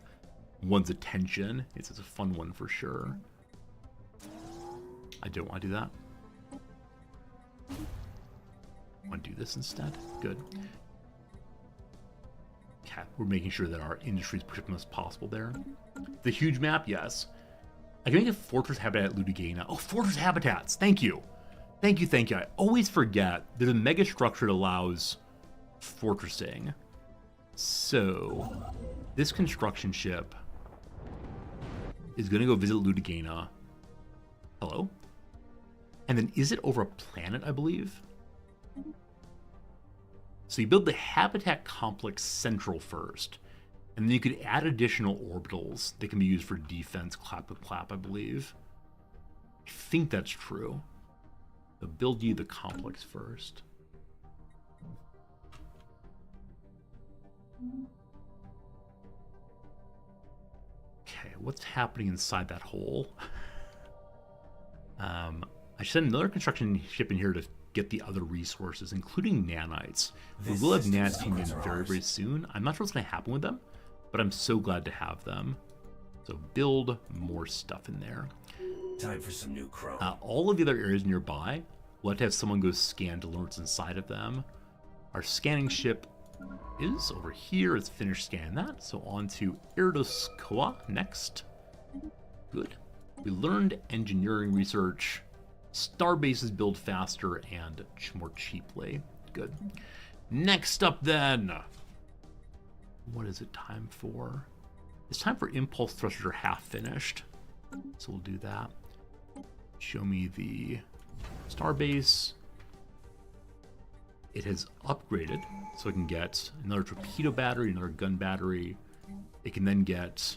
one's attention. It's a fun one for sure. I don't want to do that. I want to do this instead. Good. Okay, we're making sure that our industry is pushed as possible there. The huge map, yes. I can make a fortress habitat at Ludogena. Oh, fortress habitats. Thank you. Thank you, thank you. I always forget there's a mega structure that allows fortressing. So, this construction ship is going to go visit Ludogena. Hello? And then is it over a planet, I believe? So you build the habitat complex central first, and then you could add additional orbitals that can be used for defense, clap with clap, I believe. I think that's true. So build you the complex first. Okay, what's happening inside that hole? I should send another construction ship in here to get the other resources, including nanites. We will have nanites coming in very, very soon. I'm not sure what's going to happen with them, but I'm so glad to have them. So build more stuff in there. Time for some new chrome. All of the other areas nearby, we'll have to have someone go scan to learn what's inside of them. Our scanning ship is over here. It's finished scanning that. So on to Erdoskoa next. Good. We learned engineering research. Star bases build faster and more cheaply. Good. Next up then. What is it time for? It's time for impulse thrusters are half finished. So we'll do that. Show me the star base. It has upgraded, so it can get another torpedo battery, another gun battery. It can then get...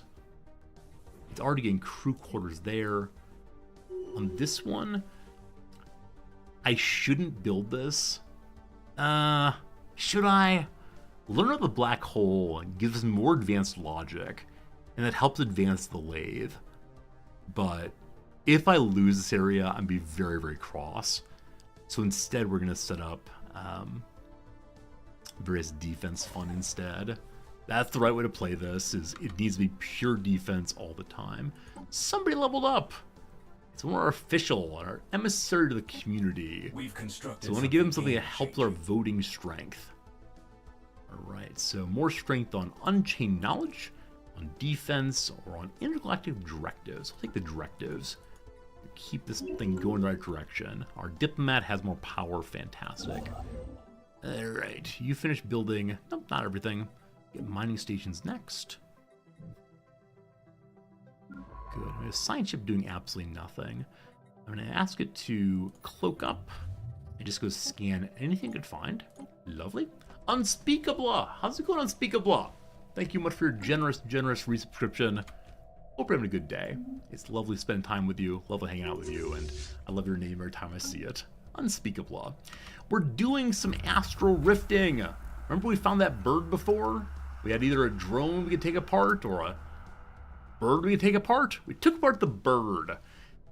It's already getting crew quarters there. On this one, I shouldn't build this. Should I? Learn about the black hole and gives us more advanced logic, and that helps advance the lathe. But if I lose this area, I'm be very, very cross. So instead, we're gonna set up various defense fun instead. That's the right way to play this, is it needs to be pure defense all the time. Somebody leveled up. It's one of our official, our emissary to the community. We've constructed. So I want to give him something that helps our voting strength. Alright, so more strength on unchained knowledge, on defense, or on intergalactic directives. I'll take the directives. Keep this thing going in the right direction. Our diplomat has more power, fantastic. Alright, you finished building, nope, not everything. Get mining stations next. Good. We have a science ship doing absolutely nothing. I'm going to ask it to cloak up and just go scan anything it could find. Lovely. Unspeakable. How's it going, Unspeakable? Thank you much for your generous resubscription. Hope you're having a good day. It's lovely spending time with you, lovely hanging out with you, and I love your name every time I see it. Unspeakable. We're doing some astral rifting. Remember we found that bird before? We had either a drone we could take apart or a bird we could take apart. We took apart the bird.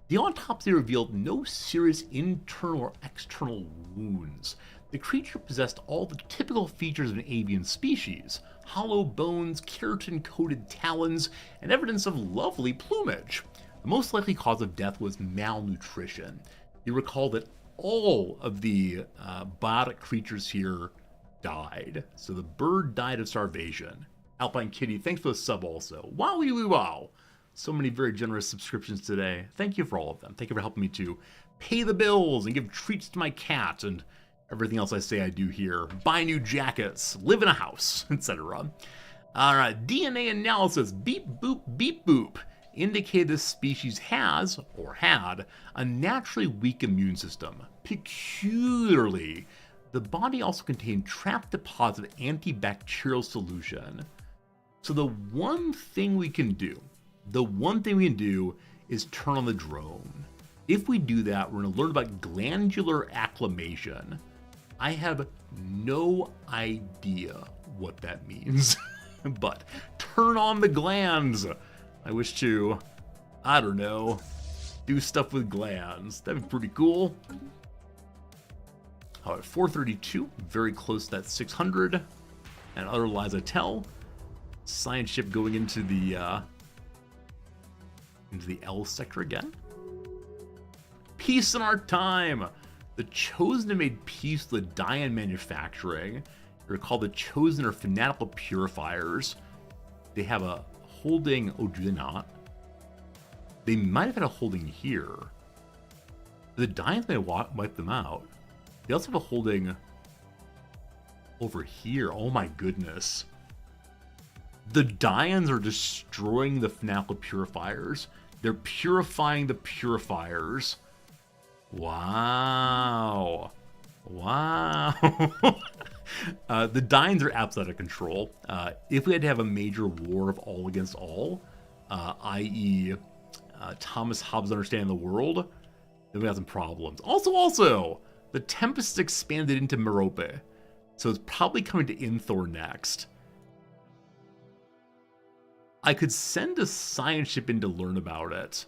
The autopsy revealed no serious internal or external wounds. The creature possessed all the typical features of an avian species: hollow bones, keratin-coated talons, and evidence of lovely plumage. The most likely cause of death was malnutrition. You recall that all of the biotic creatures here died. So the bird died of starvation. Alpine Kitty, thanks for the sub also. Wowie wow. So many very generous subscriptions today. Thank you for all of them. Thank you for helping me to pay the bills and give treats to my cat and everything else I say I do here. Buy new jackets, live in a house, etc. All right, DNA analysis, beep boop, indicate this species has, or had, a naturally weak immune system. Peculiarly, the body also contained trapped deposit of antibacterial solution. So the one thing we can do is turn on the drone. If we do that, we're going to learn about glandular acclimation. I have no idea what that means, but turn on the glands. I wish to, I don't know, do stuff with glands. That'd be pretty cool. All right, 432, very close to that 600. And other lies I tell. Science ship going into the L sector again. Peace in our time! The Chosen have made peace with the Dian manufacturing. They're called the Chosen, or fanatical purifiers. They have a holding. Oh, do they not? They might have had a holding here. The Dians may wipe them out. They also have a holding over here. Oh my goodness. The Dians are destroying the fanatical purifiers. They're purifying the purifiers. Wow. Wow. The Dians are absolutely out of control. If we had to have a major war of all against all, i.e. Thomas Hobbes' understanding the world, then we have some problems. Also, the Tempest expanded into Merope, so it's probably coming to Inthor next. I could send a science ship in to learn about it,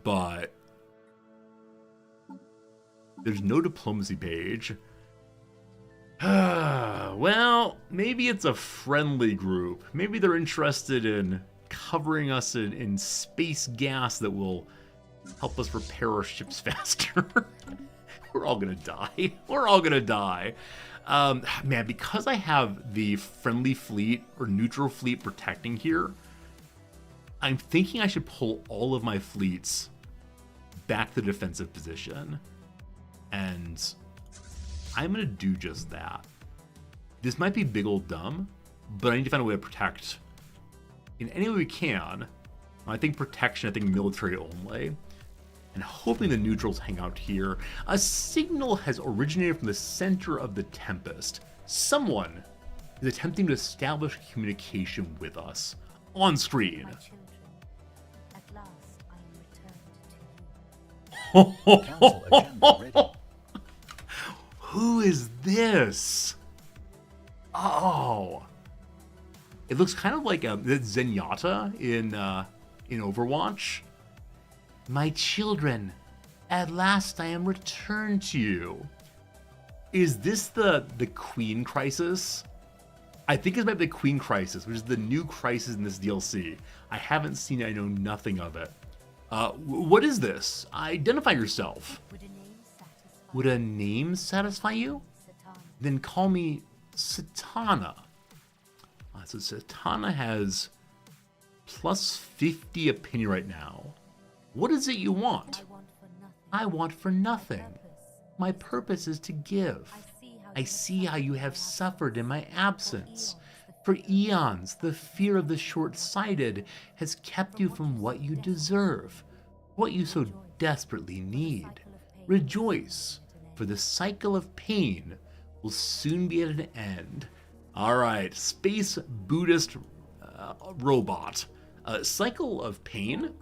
but there's no diplomacy page. Well, maybe it's a friendly group. Maybe they're interested in covering us in space gas that will help us repair our ships faster. We're all gonna die. We're all gonna die. Man, because I have the friendly fleet or neutral fleet protecting here, I'm thinking I should pull all of my fleets back to the defensive position. And I'm going to do just that. This might be big old dumb, but I need to find a way to protect in any way we can. I think protection, I think military only. And hoping the neutrals hang out here. A signal has originated from the center of the Tempest. Someone is attempting to establish communication with us on screen. My children, at last I am returned to you. Council agenda ready. Who is this? Oh, it looks kind of like the Zenyatta in Overwatch. My children, at last I am returned to you. Is this the Queen Crisis? I think it might be the Queen Crisis, which is the new crisis in this DLC. I haven't seen it, I know nothing of it. What is this? Identify yourself. Would a name satisfy Would a name satisfy you? Satana? Then call me Satana. So Satana has plus 50 opinion right now. What is it you want? I want for nothing. I want for nothing. My purpose is to give. I see how you have suffered in my absence. For eons, the fear of the short-sighted has kept you from what you deserve, what you so desperately need. Rejoice, for the cycle of pain will soon be at an end. All right, space Buddhist robot. Cycle of pain?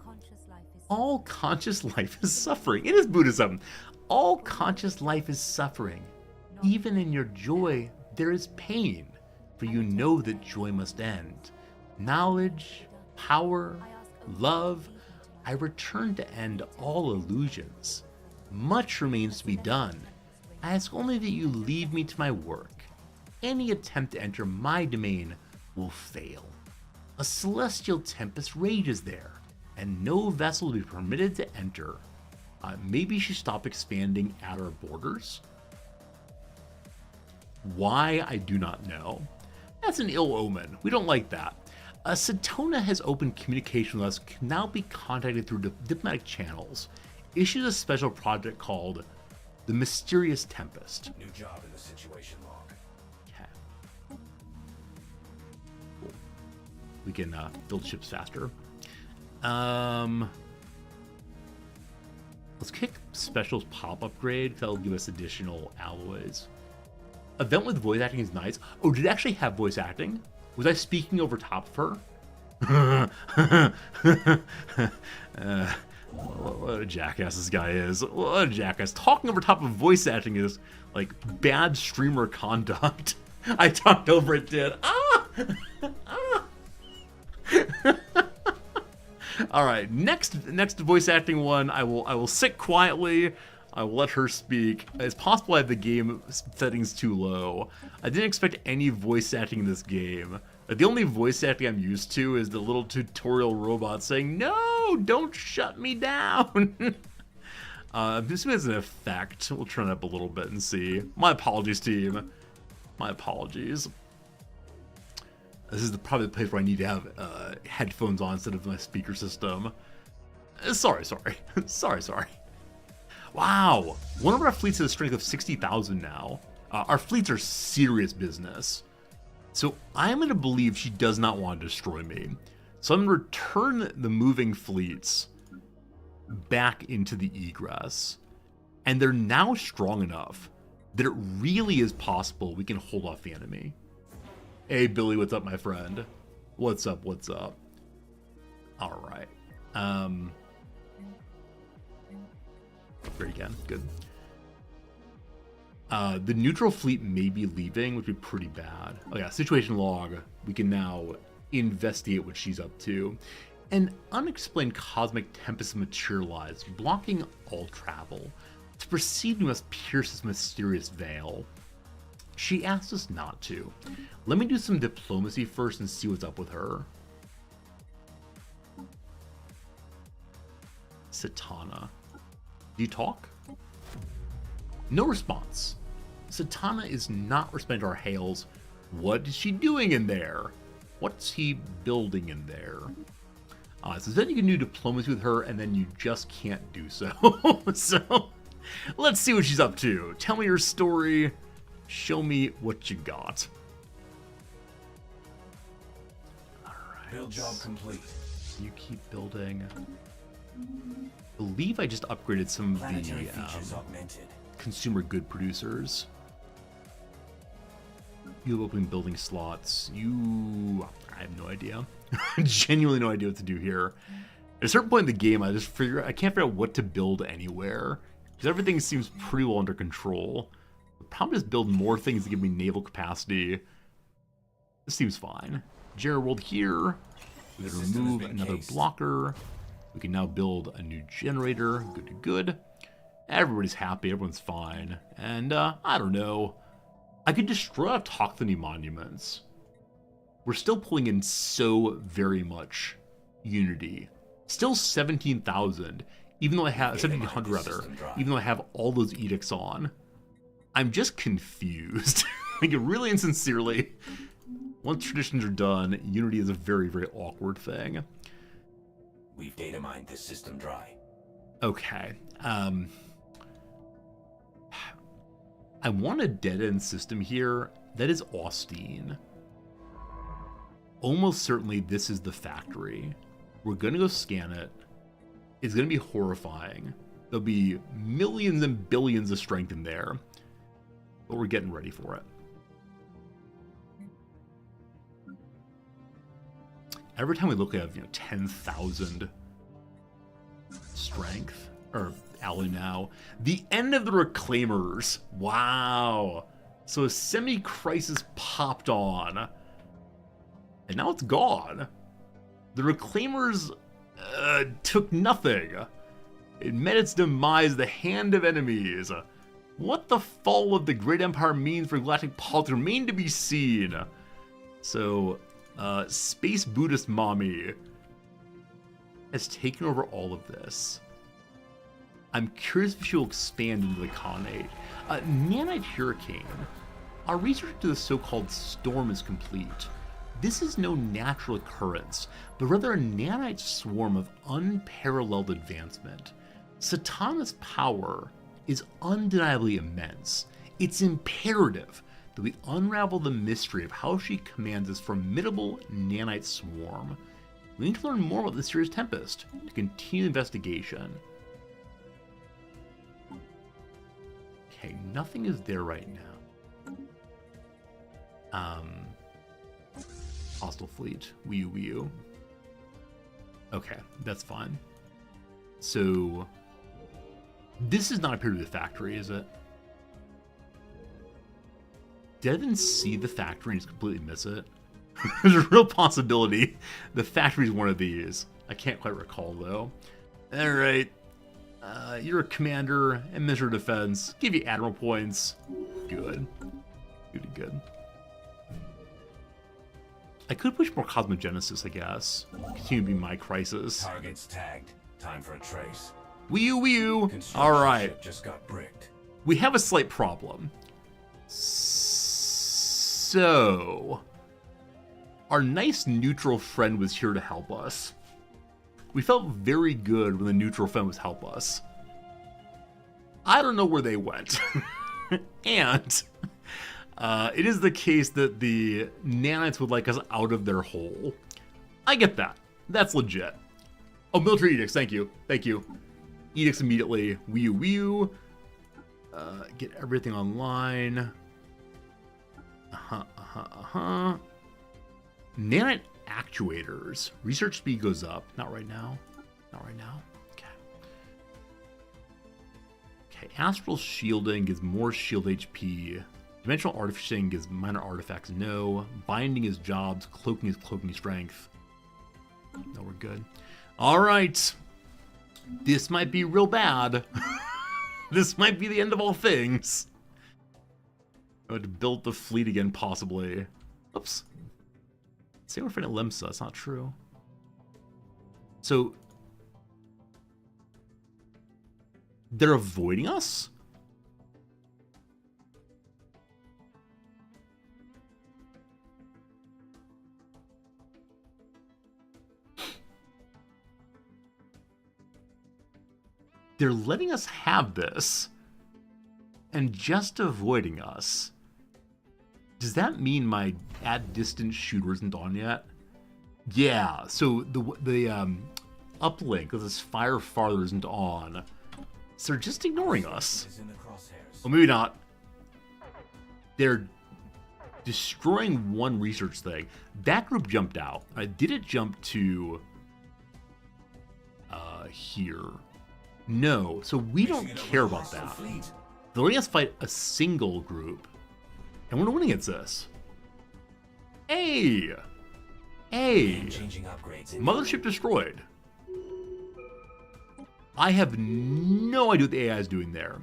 All conscious life is suffering. It is Buddhism. All conscious life is suffering. Even in your joy, there is pain, for you know that joy must end. Knowledge, power, love, I return to end all illusions. Much remains to be done. I ask only that you leave me to my work. Any attempt to enter my domain will fail. A celestial tempest rages there, and no vessel will be permitted to enter. Maybe she stopped expanding at our borders? Why, I do not know. That's an ill omen. We don't like that. Satona has opened communication with us, can now be contacted through diplomatic channels. Issues a special project called the Mysterious Tempest. New job in the situation log. Okay. Cool. We can build ships faster. Let's kick Special's pop upgrade. That'll give us additional alloys. Event with voice acting is nice. Oh, did it actually have voice acting? Was I speaking over top of her? What a jackass this guy is. What a jackass. Talking over top of voice acting is like bad streamer conduct. I talked over it, did. Ah! All right, next voice acting one, I will sit quietly. I will let her speak. It's possible I have the game settings too low. I didn't expect any voice acting in this game. Like, the only voice acting I'm used to is the little tutorial robot saying, "No, don't shut me down." This has an effect. We'll turn it up a little bit and see. My apologies, team. My apologies. This is probably the place where I need to have headphones on instead of my speaker system. Sorry. sorry. Wow. One of our fleets has a strength of 60,000 now. Our fleets are serious business. So I'm going to believe she does not want to destroy me. So I'm going to return the moving fleets back into the egress. And they're now strong enough that it really is possible we can hold off the enemy. Hey, Billy, what's up, my friend? What's up? All right. Great again. Good. The neutral fleet may be leaving, which would be pretty bad. Oh yeah, situation log. We can now investigate what she's up to. An unexplained cosmic tempest materialized, blocking all travel. To proceed, we must pierce this mysterious veil. She asked us not to. Let me do some diplomacy first and see what's up with her. Satana. Do you talk? No response. Satana is not responding to our hails. What is she doing in there? What's he building in there? So then you can do diplomacy with her, and then you just can't do so. So, let's see what she's up to. Tell me your story. Show me what you got. Alright. Build job complete. You keep building. I believe I just upgraded some of Planetary the features augmented. consumer good producers. You have opening building slots. I have no idea. Genuinely no idea what to do here. At a certain point in the game, I can't figure out what to build anywhere. Because everything seems pretty well under control. I'll probably just build more things to give me naval capacity. This seems fine. General world here. We can remove another blocker. We can now build a new generator. Good to good. Everybody's happy. Everyone's fine. And, I don't know. I could destroy autochthony monuments. We're still pulling in so very much unity. Still 17,000, even though I have 1,700 rather, even though I have all those edicts on. I'm just confused. Like, really and sincerely. Once traditions are done, unity is a very, very awkward thing. We've data mined this system dry. Okay. I want a dead-end system here that is Austin. Almost certainly this is the factory. We're gonna go scan it. It's gonna be horrifying. There'll be millions and billions of strength in there, but we're getting ready for it. Every time we look at 10,000 strength, or ally now. The end of the Reclaimers. Wow. So a semi-crisis popped on. And now it's gone. The Reclaimers took nothing. It met its demise, the hand of enemies. What the fall of the Great Empire means for galactic politics remain to be seen. So, Space Buddhist Mommy has taken over all of this. I'm curious if she will expand into the Khanate. Nanite Hurricane. Our research into the so-called storm is complete. This is no natural occurrence, but rather a nanite swarm of unparalleled advancement. Satana's power is undeniably immense. It's imperative that we unravel the mystery of how she commands this formidable nanite swarm. We need to learn more about the Stellaris Tempest to continue the investigation. Okay, nothing is there right now. Hostile fleet. Wee wee. Okay, that's fine. So, this is not appear to be the factory, is it? Did I even see the factory and just completely miss it? There's a real possibility the factory is one of these. I can't quite recall, though. Alright. You're a commander, Minister of Defense. Give you Admiral points. Good. Good. I could push more Cosmogenesis, I guess. Continue to be my crisis. Targets tagged. Time for a trace. Wee you. Construction All right. ship just got bricked. We have a slight problem. So, our nice neutral friend was here to help us. We felt very good when the neutral friend was help us. I don't know where they went. And it is the case that the nanites would like us out of their hole. I get that. That's legit. Oh, military edicts. Thank you. Thank you. Edicts immediately. Wee you. Get everything online. Nanite actuators. Research speed goes up. Not right now. Not right now. Okay. Okay. Astral shielding gives more shield HP. Dimensional artificing gives minor artifacts. No. Binding is jobs. Cloaking is cloaking strength. No, we're good. All right. This might be real bad. This might be the end of all things. I would build the fleet again, possibly. Oops. Say we're fighting Lemsa. That's not true. So they're avoiding us? They're letting us have this and just avoiding us. Does that mean my at distance shooter isn't on yet? Yeah, so the uplink of this fire farther isn't on. So they're just ignoring us. Is in the crosshairs. Well, maybe not. They're destroying one research thing. That group jumped out. Did it jump to here? No, so we don't care about that. Fleet. They're letting us fight a single group. And we're winning against this. Hey! Hey! Changing upgrades. Mothership destroyed. I have no idea what the AI is doing there.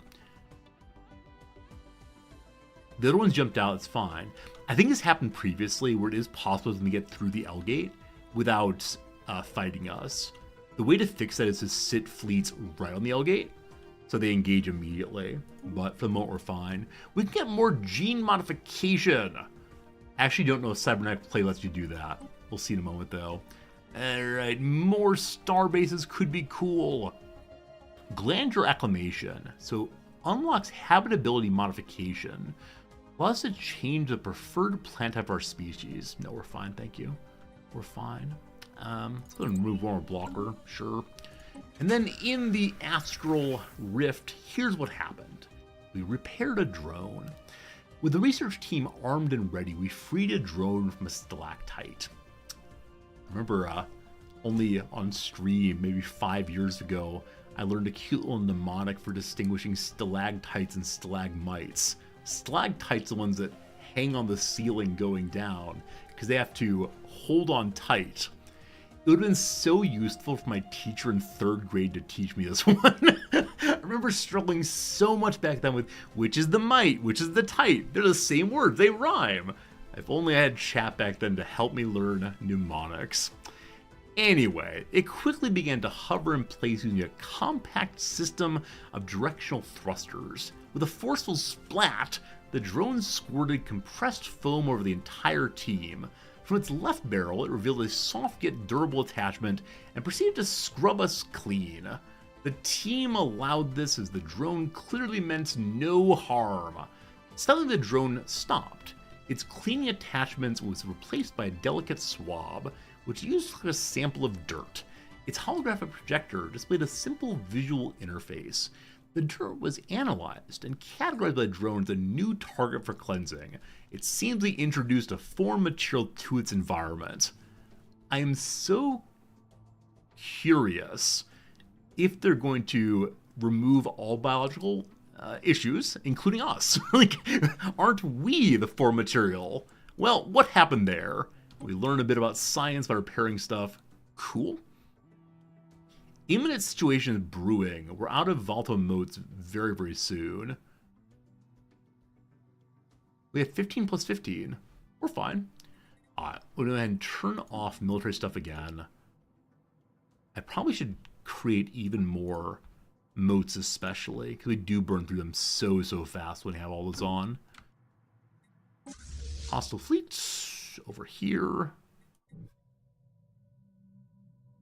The other ones jumped out, it's fine. I think this happened previously where it is possible for them to get through the L gate without fighting us. The way to fix that is to sit fleets right on the L gate so they engage immediately. But for the moment, we're fine. We can get more gene modification. Actually, don't know if Cybernetic Play lets you do that. We'll see in a moment, though. Alright, more star bases could be cool. Glandular Acclimation. So, unlocks habitability modification. Allows us to change the preferred plant type of our species. No, we're fine, thank you. We're fine. Let's go and remove one more blocker, sure. And then in the Astral Rift, here's what happened. We repaired a drone. With the research team armed and ready, we freed a drone from a stalactite. Remember, only on stream, maybe 5 years ago, I learned a cute little mnemonic for distinguishing stalactites and stalagmites. Stalactites are the ones that hang on the ceiling going down, because they have to hold on tight. It would have been so useful for my teacher in 3rd grade to teach me this one. I remember struggling so much back then with which is the mite, which is the tight. They're the same words, they rhyme. If only I had chat back then to help me learn mnemonics. Anyway, it quickly began to hover in place using a compact system of directional thrusters. With a forceful splat, the drone squirted compressed foam over the entire team. From its left barrel, it revealed a soft yet durable attachment and proceeded to scrub us clean. The team allowed this as the drone clearly meant no harm. Suddenly the drone stopped. Its cleaning attachment was replaced by a delicate swab, which used like a sample of dirt. Its holographic projector displayed a simple visual interface. The dirt was analyzed and categorized by the drone as a new target for cleansing. It seemingly introduced a foreign material to its environment. I am so curious if they're going to remove all biological issues, including us. Like, aren't we the foreign material? Well, what happened there? We learn a bit about science by repairing stuff. Cool. Imminent situation is brewing. We're out of volatile modes very, very soon. We have 15 plus 15. We're fine. We'll go ahead and turn off military stuff again. I probably should create even more moats especially, because we do burn through them so fast when we have all those on. Hostile fleet over here.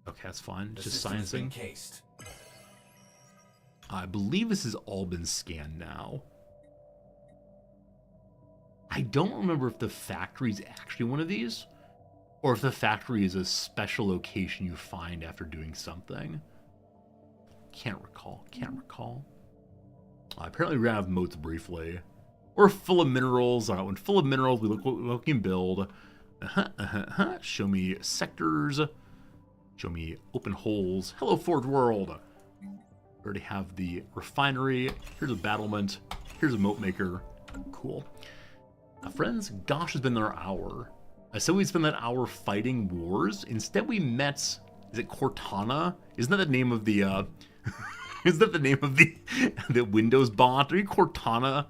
Okay, that's fine. The Just system's been sciencing. cased. I believe this has all been scanned now. I don't remember if the factory is actually one of these, or if the factory is a special location you find after doing something. Can't recall. Apparently we're gonna have moats briefly. Or full of minerals. When full of minerals, we look what we can build. Show me sectors. Show me open holes. Hello, Forge World. We already have the refinery. Here's a battlement. Here's a moat maker. Cool. Friends, gosh, it's been another hour. I said we'd spend that hour fighting wars. Instead, we met. Is it Cortana? Isn't that the name of the? Is that the name of the Windows bot? Are you Cortana?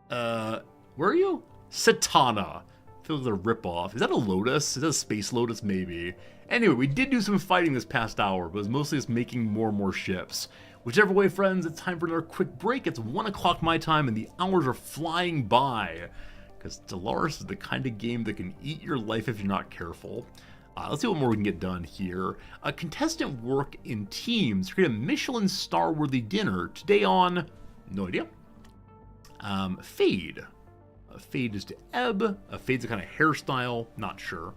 Where are you? Satana. Feels like a ripoff. Is that a Lotus? Is that a Space Lotus? Maybe. Anyway, we did do some fighting this past hour, but it was mostly just making more and more ships. Whichever way, friends, it's time for another quick break. It's 1 o'clock my time, and the hours are flying by. Because Stellaris is the kind of game that can eat your life if you're not careful. Let's see what more we can get done here. Contestant work in teams. Create a Michelin star-worthy dinner. Today on... No idea. Fade. Fade is to ebb. Fade's a kind of hairstyle. Not sure.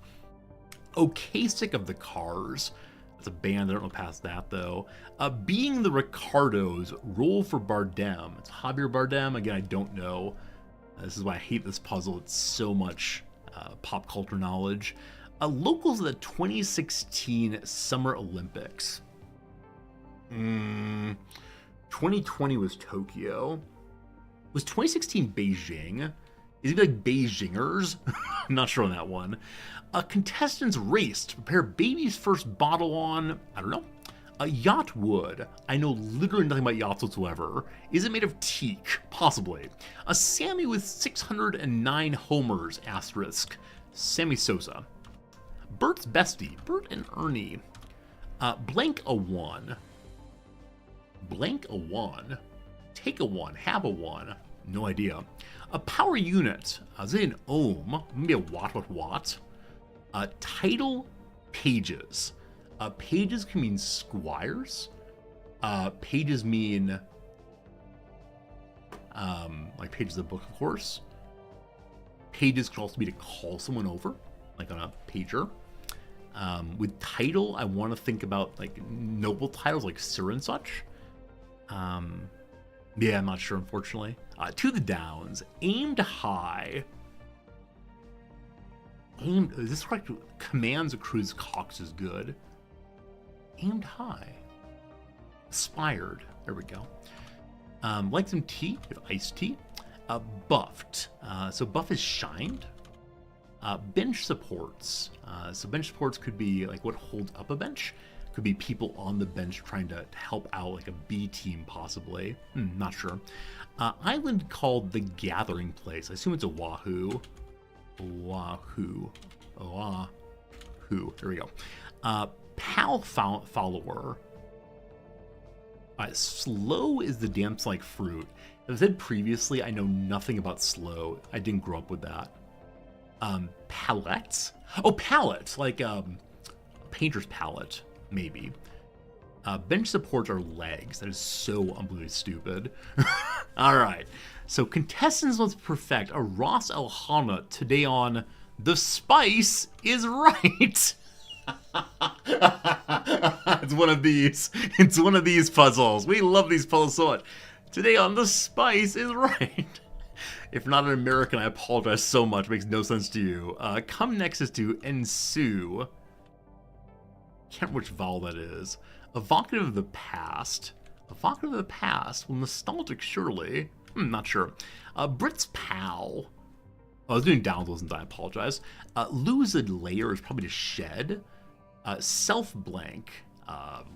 Okasic of the Cars. That's a band. I don't know past that, though. Being the Ricardos. Role for Bardem. It's Javier Bardem. Again, I don't know. This is why I hate this puzzle. It's so much pop culture knowledge. Locals of the 2016 Summer Olympics. 2020 was Tokyo. Was 2016 Beijing? Is it like Beijingers? I'm not sure on that one. Contestants race to prepare baby's first bottle on, I don't know, a yacht wood. I know literally nothing about yachts whatsoever. Is it made of teak? Possibly. A Sammy with 609 homers, asterisk. Sammy Sosa. Bert's bestie. Bert and Ernie. Blank a one. Blank a one. Take a one. Have a one. No idea. A power unit. Is it an ohm? Maybe a watt with watt. Title pages. Pages can mean squires. Pages mean like pages of the book, of course. Pages could also be to call someone over, like on a pager. With title, I want to think about like noble titles like Sir and such. Yeah, I'm not sure, unfortunately. To the Downs. Aimed high. Aimed... Is this correct? Commands a cruise Cox is good. Aimed high. Aspired. There we go. Like some tea. Iced tea. Buffed. So buff is shined. Bench supports. So bench supports could be like what holds up a bench. Could be people on the bench trying to help out, like a B team possibly. Not sure. Island called the Gathering Place. I assume it's a Wahoo. Wahoo. Wahoo. There we go. Pal follower. Slow is the dance-like fruit. As I said previously, I know nothing about slow. I didn't grow up with that. Palettes? Oh, palette. Like a painter's palette, maybe. Bench supports are legs. That is so unbelievably stupid. All right. So contestants must perfect a Ras El Hana today on The Spice is Right. It's one of these. It's one of these puzzles. We love these puzzles so much. Today on The Spice is Right. If not an American, I apologize so much. It makes no sense to you. Come next is to ensue. Can't remember which vowel that is. Evocative of the past. Evocative of the past. Well, nostalgic, surely. Not sure. Brit's pal. Oh, I was doing downloads and I apologize. Lose a layer is probably to shed. Self blank.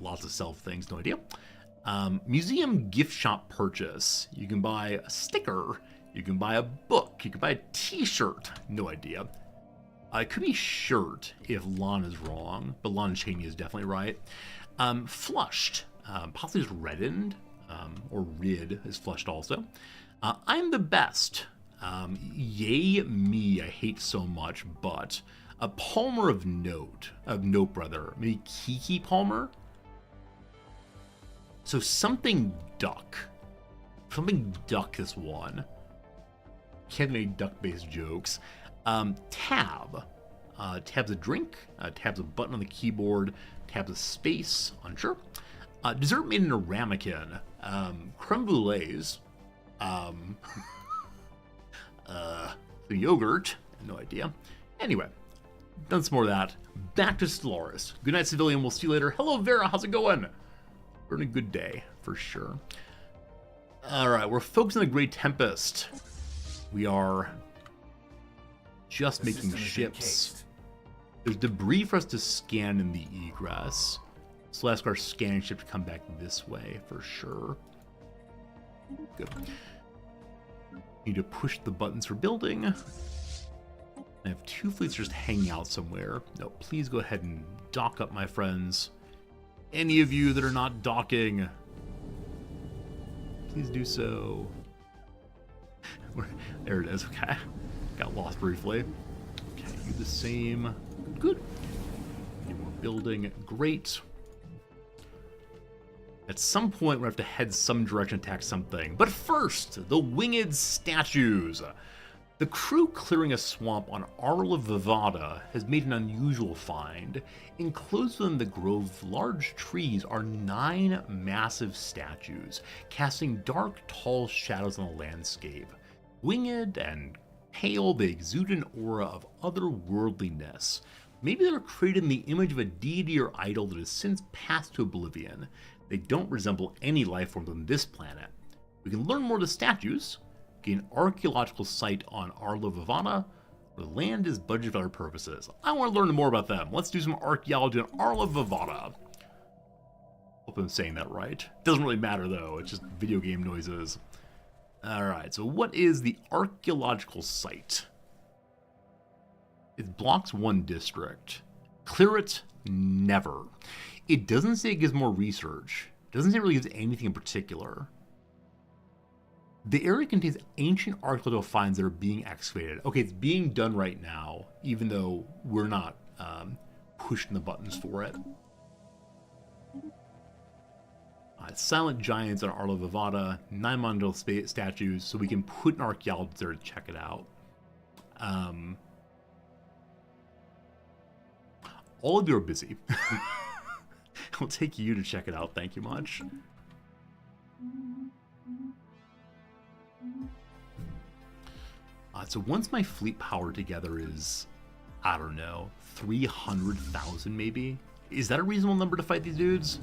Lots of self things, no idea. Museum gift shop purchase. You can buy a sticker. You can buy a book. You can buy a t-shirt. No idea. It could be shirt if Lon is wrong, but Lon Chaney is definitely right. Flushed. possibly just reddened, or rid is flushed also. I'm the best. Yay me, I hate so much, but a Palmer of note, brother. Maybe Kiki Palmer? So something duck. Something duck this one. Can't make duck-based jokes. Tab. Tab's a drink. Tab's a button on the keyboard. Tab's a space. Unsure. Dessert made in a ramekin. Creme brulees. The yogurt. No idea. Anyway, done some more of that. Back to Stellaris. Good night, civilian. We'll see you later. Hello, Vera. How's it going? We're in a good day, for sure. All right, we're focused on the Great Tempest. We are just making ships. There's debris for us to scan in the egress. So let's ask our scanning ship to come back this way, for sure. Good. Need to push the buttons for building. I have 2 fleets just hanging out somewhere. No, please go ahead and dock up, my friends. Any of you that are not docking, please do so. There it is, okay. Got lost briefly. Okay, you the same. Good. Any more building, great. At some point, we have to head some direction, attack something. But first, the winged statues. The crew clearing a swamp on Arla Vivada has made an unusual find. Enclosed within the grove of large trees are 9 massive statues, casting dark, tall shadows on the landscape. Winged and pale, they exude an aura of otherworldliness. Maybe they were created in the image of a deity or idol that has since passed to oblivion. They don't resemble any life forms on this planet. We can learn more of the statues, gain archaeological site on Arla Vivana, where the land is budgeted for other purposes. I want to learn more about them. Let's do some archaeology on Arla Vivana. Hope I'm saying that right. Doesn't really matter though, it's just video game noises. Alright, so what is the archaeological site? It blocks 1 district. Clear it? Never. It doesn't say it gives more research. It doesn't say it really gives anything in particular. The area contains ancient archaeological finds that are being excavated. Okay, it's being done right now, even though we're not pushing the buttons for it. Silent giants on Arla Vivada, 9 monumental statues, so we can put an archaeologist there to check it out. All of you are busy. I'll take you to check it out. Thank you much. So once my fleet power together is, I don't know, 300,000 maybe? Is that a reasonable number to fight these dudes?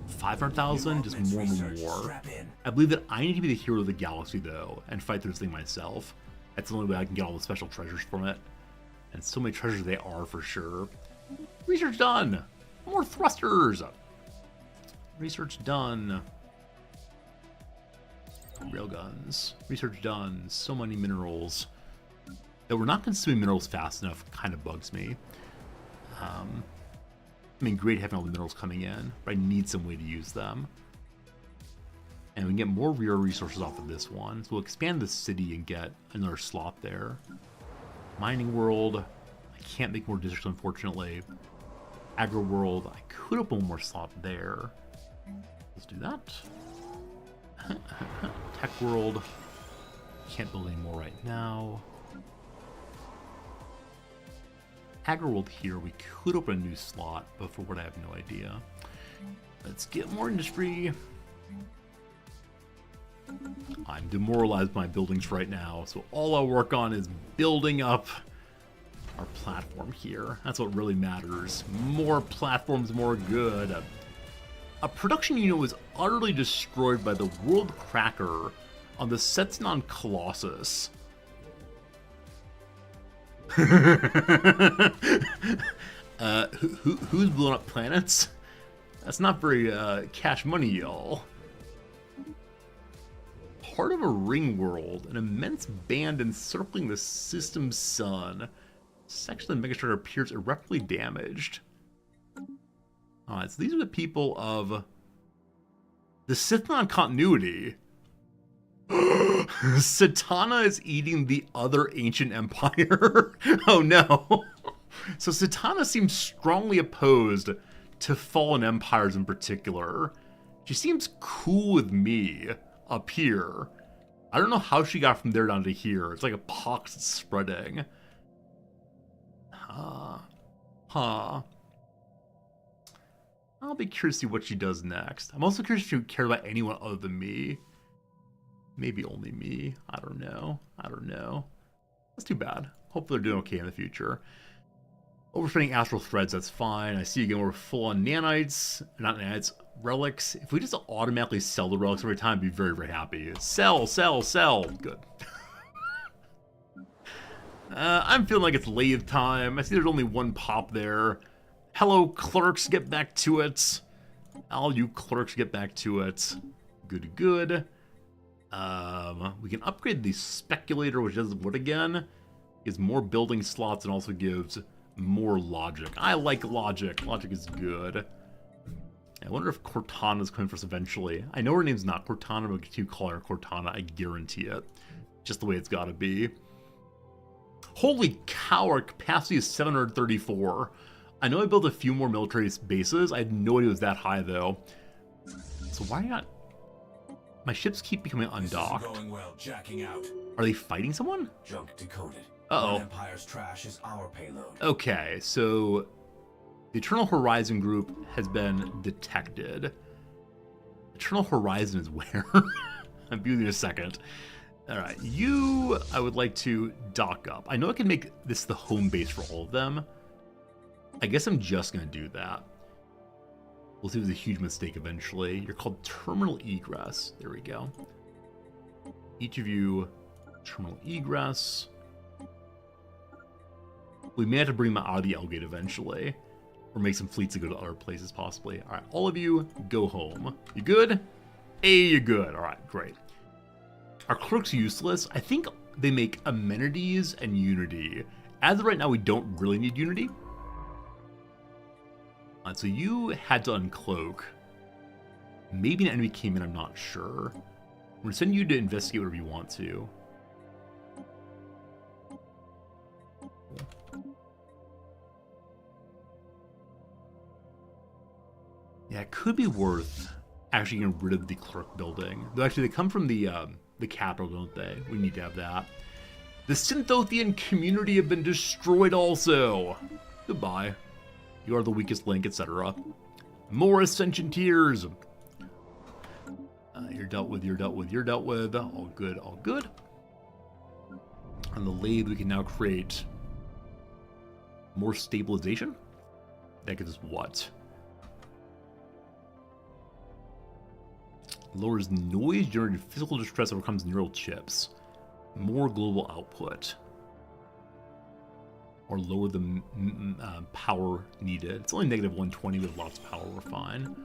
500,000? Just more and more. I believe that I need to be the hero of the galaxy, though, and fight this thing myself. That's the only way I can get all the special treasures from it. And so many treasures they are, for sure. Research done! More thrusters! Research done. Railguns. Research done. So many minerals. That we're not consuming minerals fast enough kind of bugs me. I mean, great having all the minerals coming in, but I need some way to use them. And we can get more rare resources off of this one. So we'll expand the city and get another slot there. Mining world. I can't make more districts, unfortunately. Agro world. I could open one more slot there. Let's do that. Tech world. Can't build any more right now. Agro world here. We could open a new slot, but for what I have no idea. Let's get more industry. I'm demoralized by my buildings right now, so all I'll work on is building up our platform here. That's what really matters. More platforms, more good. A production unit was utterly destroyed by the World Cracker on the Setsanon Colossus. Who's blowing up planets? That's not very cash money, y'all. Part of a ring world, an immense band encircling the system's sun. Section of the megastructure appears irreparably damaged. Alright, so these are the people of The Sith non-continuity. Satana is eating the other ancient empire. Oh no. So Satana seems strongly opposed to fallen empires in particular. She seems cool with me up here. I don't know how she got from there down to here. It's like a pox that's spreading. Huh. I'll be curious to see what she does next. I'm also curious if she would care about anyone other than me. Maybe only me. I don't know. That's too bad. Hopefully they're doing okay in the future. Overspending astral threads, that's fine. I see again we're full on nanites. Not nanites, relics. If we just automatically sell the relics every time, I'd be very, very happy. Sell. Good. I'm feeling like it's lathe time. I see there's only one pop there. Hello, clerks, get back to it. All you clerks, get back to it. Good. We can upgrade the speculator, which does what again? Gives more building slots and also gives more logic. I like logic. Logic is good. I wonder if Cortana's coming for us eventually. I know her name's not Cortana, but if you call her Cortana, I guarantee it. Just the way it's gotta be. Holy cow, our capacity is 734. I know I built a few more military bases. I had no idea it was that high, though. So why not? My ships keep becoming undocked. This is going well, jacking out. Are they fighting someone? Junk decoded. Uh-oh. One Empire's trash is our payload. Okay, so the Eternal Horizon group has been detected. Eternal Horizon is where? I'll be with you in a second. All right, you, I would like to dock up. I know I can make this the home base for all of them. I guess I'm just going to do that. We'll see if it was a huge mistake eventually. You're called Terminal Egress. There we go. Each of you, Terminal Egress. We may have to bring them out of the L-Gate eventually. Or make some fleets to go to other places possibly. All right, all of you, go home. You good? Hey, you're good. All right, great. Are clerks useless? I think they make amenities and unity. As of right now, we don't really need unity. So you had to uncloak. Maybe an enemy came in, I'm not sure. I'm going to send you to investigate whatever you want to. Yeah, it could be worth actually getting rid of the clerk building. Though actually, they come from the capital, don't they? We need to have that. The Synthothian community have been destroyed also. Goodbye. You are the weakest link, etc. More Ascension Tears. You're dealt with. All good. On the lathe, we can now create more stabilization. That gives us what? Lowers noise generated physical distress, overcomes neural chips. More global output. Or lower the power needed. It's only negative 120 with lots of power. We're fine.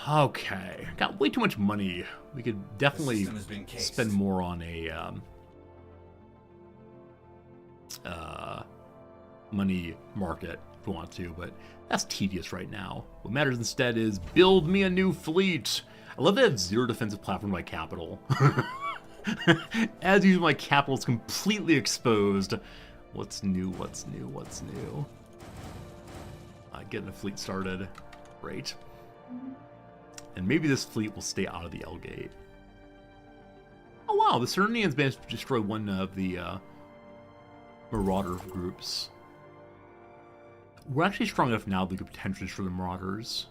Okay. Got way too much money. We could definitely spend more on a money market if we want to, but that's tedious right now. What matters instead is build me a new fleet. I love that I have 0 defensive platform by capital. As usual, my capital is completely exposed. What's new? Getting a fleet started. Great. And maybe this fleet will stay out of the L-Gate. Oh wow, the Cernians managed to destroy one of the Marauder groups. We're actually strong enough now that we could potentially destroy the Marauders.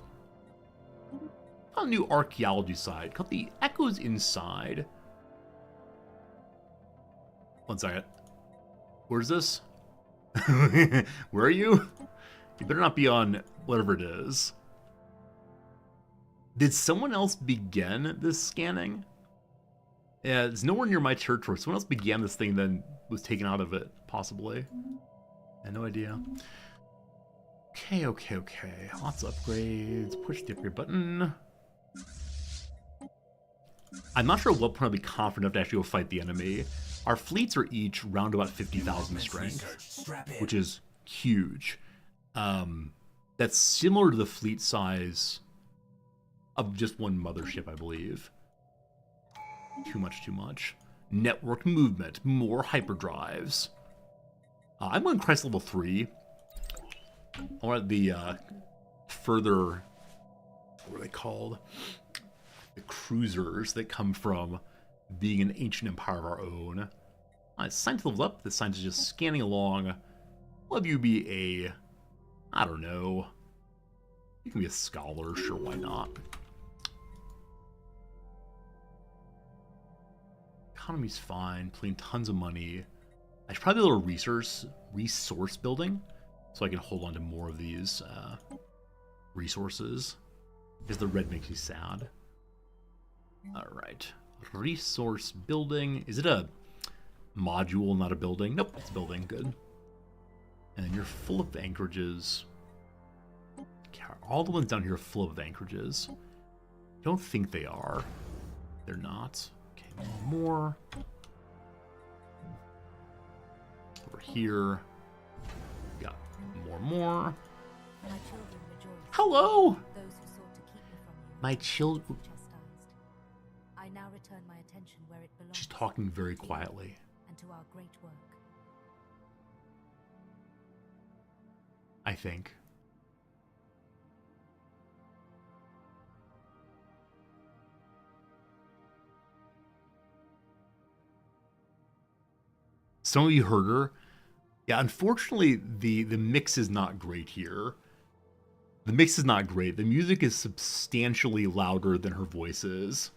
A new archaeology site called the Echoes Inside. One second. Where's this? Where are you? You better not be on whatever it is. Did someone else begin this scanning? Yeah, it's nowhere near my territory. Someone else began this thing, then was taken out of it, possibly. I had no idea. Okay. Lots of upgrades. Push the upgrade button. I'm not sure at what point I'll be confident enough to actually go fight the enemy. Our fleets are each round about 50,000 strength, which is huge. That's similar to the fleet size of just one mothership, I believe. Too much. Network movement, more hyperdrives. I'm on Christ level 3. I want the further, what are they called? The cruisers that come from being an ancient empire of our own. Scientist levels up. The scientist is just scanning along. Will you be a, I don't know. You can be a scholar, sure, why not? Economy's fine, playing tons of money. I should probably do a little resource building, so I can hold on to more of these resources. Because the red makes me sad. Alright. Resource building. Is it a module, not a building? Nope, it's a building. Good. And you're full of anchorages. All the ones down here are full of anchorages. Don't think they are. They're not. Okay, more. Over here. Got more. My children rejoice. Hello! Those who sought to keep me from you My children. chastised. I now return my attention where it belongs. She's talking very quietly. And to our great work. I think. Some of you heard her. Yeah, unfortunately, the mix is not great here. The mix is not great. The music is substantially louder than her voice is.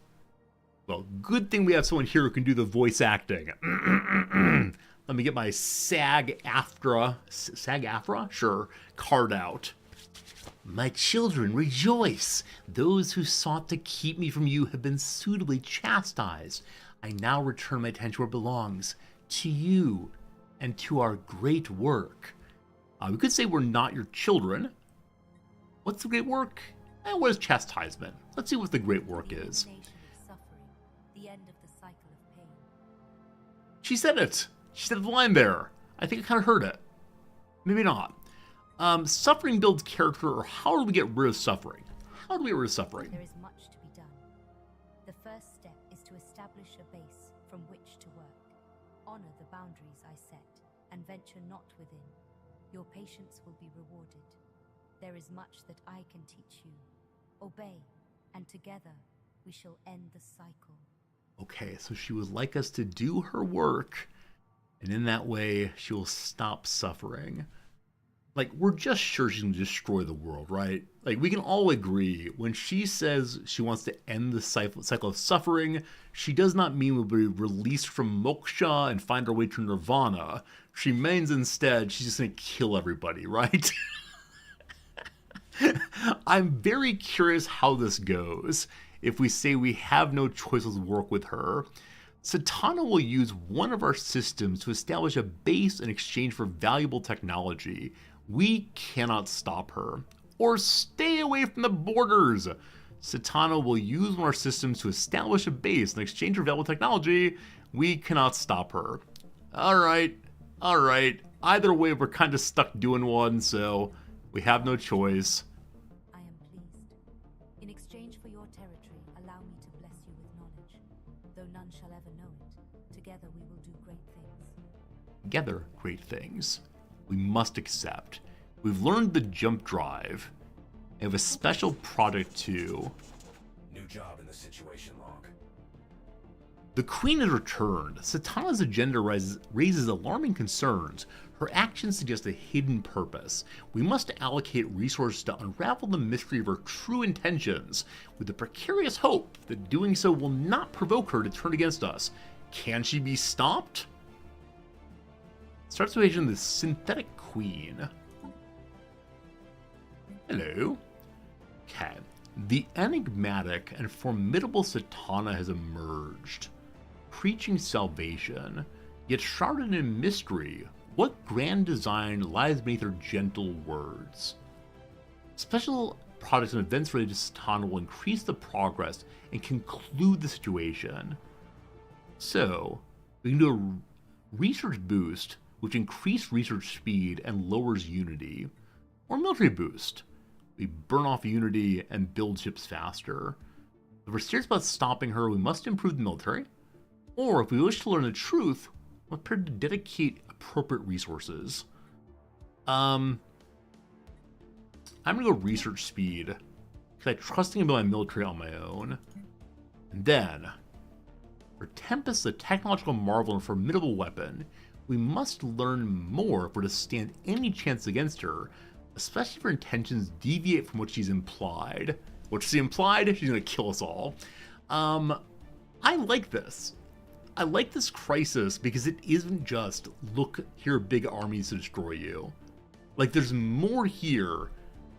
Well, good thing we have someone here who can do the voice acting. Let me get my SAG-AFTRA, sure, card out. My children, rejoice! Those who sought to keep me from you have been suitably chastised. I now return my attention where it belongs, to you and to our great work. We could say we're not your children. What's the great work? And what is chastisement? Let's see what the great work is. Elimination of suffering, the end of the cycle of pain. She said it. She said the line there. I think I kind of heard it. Maybe not. Suffering builds character, or how do we get rid of suffering? How do we get rid of suffering? There is much to be done. The first step is to establish a base from which to work. Honor the boundaries I set, and venture not within. Your patience will be rewarded. There is much that I can teach you. Obey, and together we shall end the cycle. Okay, so she would like us to do her work, and in that way, she will stop suffering. Like, we're just sure she's going to destroy the world, right? Like, we can all agree, when she says she wants to end the cycle of suffering, she does not mean we'll be released from moksha and find our way to nirvana. She means instead she's just going to kill everybody, right? I'm very curious how this goes. If we say we have no choice but to work with her, Satana will use one of our systems to establish a base in exchange for valuable technology. We cannot stop her. Or stay away from the borders. Satana will use one of our systems to establish a base in exchange for valuable technology. We cannot stop her. Alright. Either way, we're kind of stuck doing one, so we have no choice. I am pleased. In exchange for your territory, allow me to bless you with knowledge. Though none shall ever know it, together we will do great things. Together, great things. We must accept. We've learned the jump drive. We have a special product too. New job in the situation log. The Queen has returned. Satana's agenda raises alarming concerns. Her actions suggest a hidden purpose. We must allocate resources to unravel the mystery of her true intentions, with the precarious hope that doing so will not provoke her to turn against us. Can she be stopped? Starts with the Synthetic Queen. Hello. Okay. The enigmatic and formidable Satana has emerged, preaching salvation, yet shrouded in mystery. What grand design lies beneath her gentle words? Special products and events related to Satana will increase the progress and conclude the situation. So, we can do a research boost, which increases research speed and lowers unity, or military boost. we burn off Unity and build ships faster. If we're serious about stopping her, we must improve the military. Or if we wish to learn the truth, we're prepared to dedicate appropriate resources. I'm gonna go research speed, because I trust in my military on my own. And then, for Tempest, a technological marvel and formidable weapon, we must learn more if we're to stand any chance against her, especially if her intentions deviate from what she's implied. What she implied, she's gonna kill us all. I like this. I like this crisis because it isn't just, look, here are big armies to destroy you. Like, there's more here